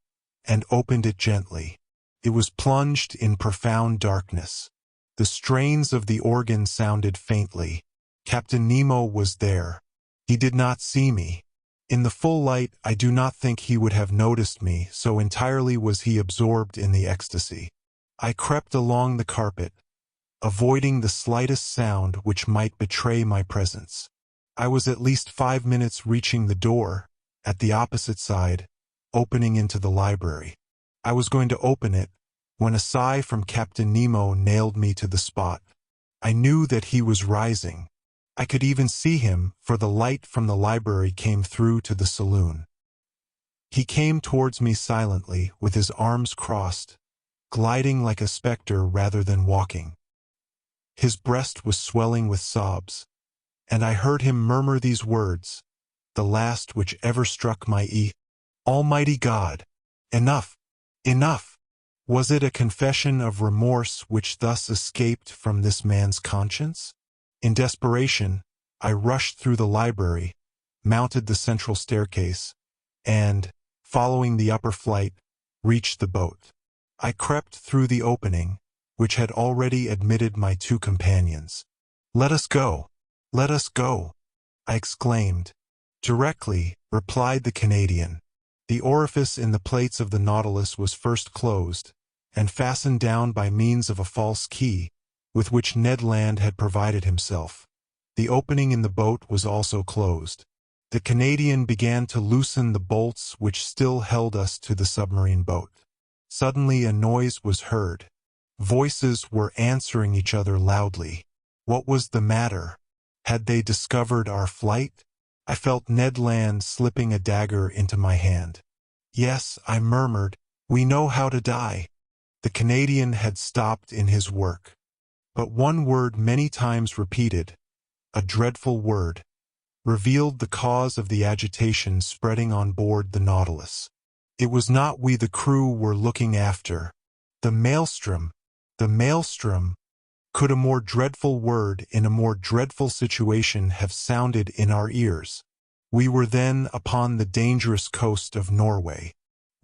and opened it gently. It was plunged in profound darkness. The strains of the organ sounded faintly. Captain Nemo was there. He did not see me. In the full light, I do not think he would have noticed me, so entirely was he absorbed in the ecstasy. I crept along the carpet, avoiding the slightest sound which might betray my presence. I was at least 5 minutes reaching the door, at the opposite side, opening into the library. I was going to open it, when a sigh from Captain Nemo nailed me to the spot. I knew that he was rising. I could even see him, for the light from the library came through to the saloon. He came towards me silently, with his arms crossed, gliding like a specter rather than walking. His breast was swelling with sobs, and I heard him murmur these words, the last which ever struck my ear. Almighty God! Enough! Enough! Was it a confession of remorse which thus escaped from this man's conscience? In desperation, I rushed through the library, mounted the central staircase, and, following the upper flight, reached the boat. I crept through the opening, which had already admitted my 2 companions. "Let us go! Let us go!" I exclaimed. "Directly," replied the Canadian. The orifice in the plates of the Nautilus was first closed, and fastened down by means of a false key, with which Ned Land had provided himself. The opening in the boat was also closed. The Canadian began to loosen the bolts which still held us to the submarine boat. Suddenly a noise was heard. Voices were answering each other loudly. What was the matter? Had they discovered our flight? I felt Ned Land slipping a dagger into my hand. "Yes," I murmured, "we know how to die." The Canadian had stopped in his work. But one word many times repeated, a dreadful word, revealed the cause of the agitation spreading on board the Nautilus. It was not we the crew were looking after. The maelstrom! The maelstrom! Could a more dreadful word in a more dreadful situation have sounded in our ears? We were then upon the dangerous coast of Norway.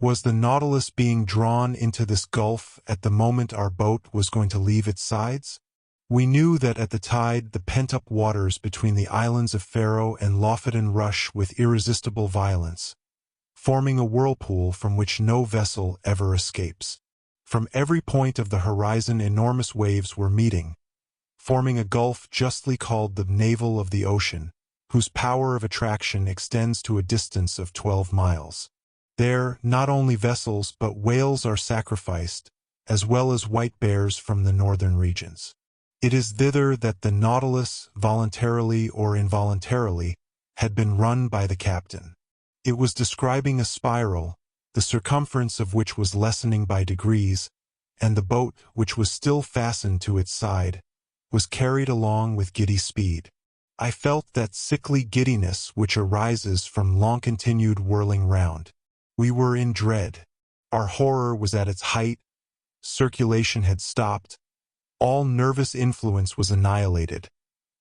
Was the Nautilus being drawn into this gulf at the moment our boat was going to leave its sides? We knew that at the tide the pent-up waters between the islands of Faroe and Lofoten rush with irresistible violence, forming a whirlpool from which no vessel ever escapes. From every point of the horizon enormous waves were meeting, forming a gulf justly called the navel of the ocean, whose power of attraction extends to a distance of 12 miles. There, not only vessels but whales are sacrificed, as well as white bears from the northern regions. It is thither that the Nautilus, voluntarily or involuntarily, had been run by the captain. It was describing a spiral, the circumference of which was lessening by degrees, and the boat, which was still fastened to its side, was carried along with giddy speed. I felt that sickly giddiness which arises from long-continued whirling round. We were in dread. Our horror was at its height. Circulation had stopped. All nervous influence was annihilated,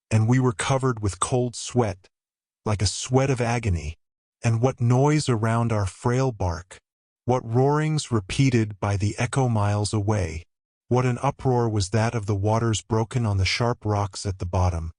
and we were covered with cold sweat, like a sweat of agony. And what noise around our frail bark! What roarings repeated by the echo miles away! What an uproar was that of the waters broken on the sharp rocks at the bottom,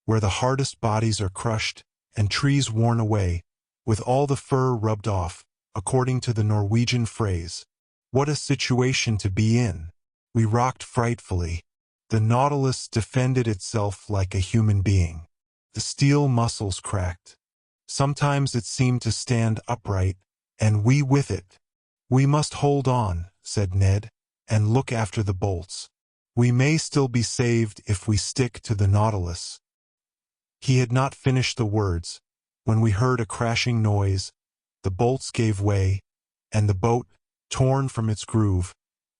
where the hardest bodies are crushed and trees worn away, with all the fur rubbed off, according to the Norwegian phrase. What a situation to be in! We rocked frightfully. The Nautilus defended itself like a human being. The steel muscles cracked. Sometimes it seemed to stand upright, and we with it. "We must hold on," said Ned, "and look after the bolts. We may still be saved if we stick to the Nautilus." He had not finished the words, when we heard a crashing noise, the bolts gave way, and the boat, torn from its groove,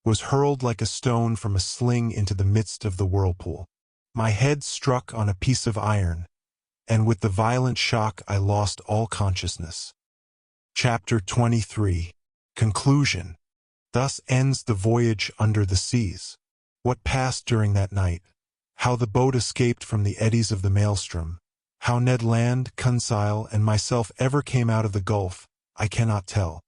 was hurled like a stone from a sling into the midst of the whirlpool. My head struck on a piece of iron, and with the violent shock I lost all consciousness. Chapter 23. Conclusion. Thus ends the voyage under the seas. What passed during that night, how the boat escaped from the eddies of the maelstrom, how Ned Land, Conseil, and myself ever came out of the gulf, I cannot tell.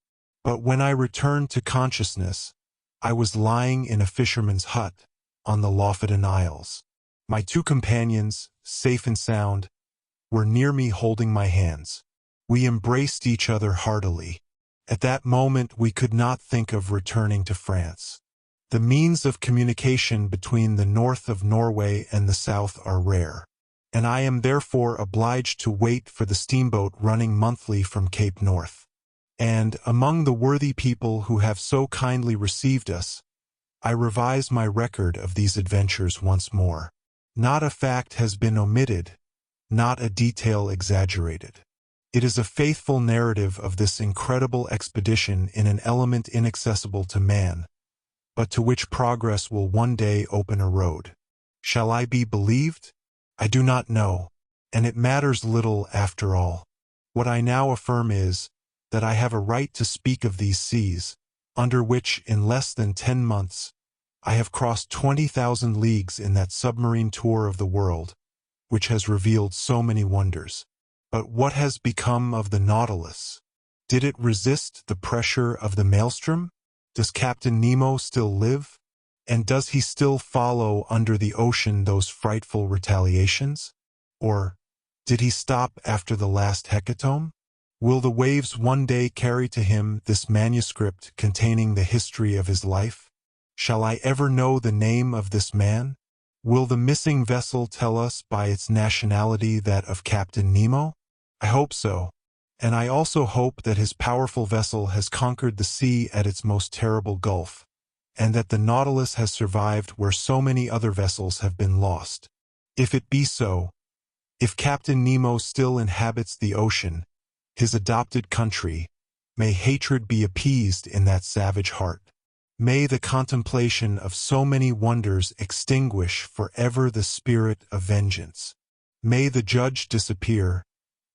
But when I returned to consciousness, I was lying in a fisherman's hut on the Lofoten Isles. My two companions, safe and sound, were near me holding my hands. We embraced each other heartily. At that moment we could not think of returning to France. The means of communication between the north of Norway and the south are rare, and I am therefore obliged to wait for the steamboat running monthly from Cape North. And, among the worthy people who have so kindly received us, I revise my record of these adventures once more. Not a fact has been omitted, not a detail exaggerated. It is a faithful narrative of this incredible expedition in an element inaccessible to man, but to which progress will one day open a road. Shall I be believed? I do not know, and it matters little after all. What I now affirm is, that I have a right to speak of these seas, under which, in less than 10 months, I have crossed 20,000 leagues in that submarine tour of the world, which has revealed so many wonders. But what has become of the Nautilus? Did it resist the pressure of the maelstrom? Does Captain Nemo still live? And does he still follow under the ocean those frightful retaliations? Or did he stop after the last hecatomb? Will the waves one day carry to him this manuscript containing the history of his life? Shall I ever know the name of this man? Will the missing vessel tell us by its nationality that of Captain Nemo? I hope so, and I also hope that his powerful vessel has conquered the sea at its most terrible gulf, and that the Nautilus has survived where so many other vessels have been lost. If it be so, if Captain Nemo still inhabits the ocean, his adopted country, may hatred be appeased in that savage heart. May the contemplation of so many wonders extinguish forever the spirit of vengeance. May the judge disappear,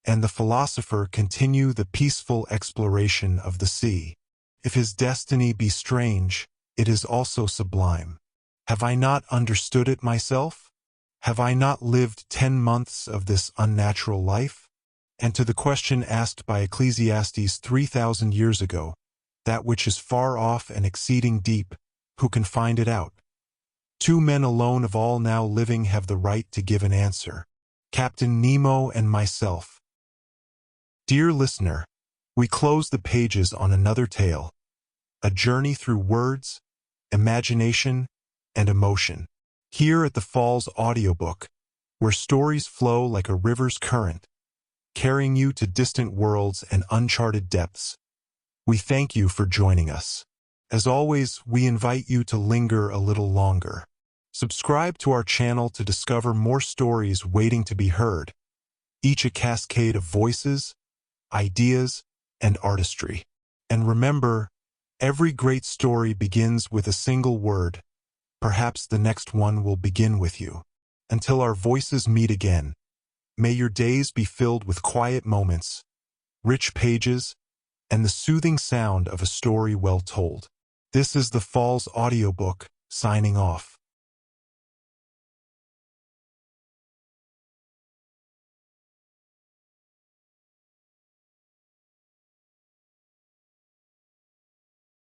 and the philosopher continue the peaceful exploration of the sea. If his destiny be strange, it is also sublime. Have I not understood it myself? Have I not lived 10 months of this unnatural life? And to the question asked by Ecclesiastes 3,000 years ago, that which is far off and exceeding deep, who can find it out? Two men alone of all now living have the right to give an answer. Captain Nemo and myself. Dear listener, we close the pages on another tale, a journey through words, imagination, and emotion. Here at the Falls Audiobook, where stories flow like a river's current, carrying you to distant worlds and uncharted depths. We thank you for joining us. As always, we invite you to linger a little longer. Subscribe to our channel to discover more stories waiting to be heard, each a cascade of voices, ideas, and artistry. And remember, every great story begins with a single word. Perhaps the next one will begin with you. Until our voices meet again, may your days be filled with quiet moments, rich pages, and the soothing sound of a story well told. This is the Falls Audiobook, signing off.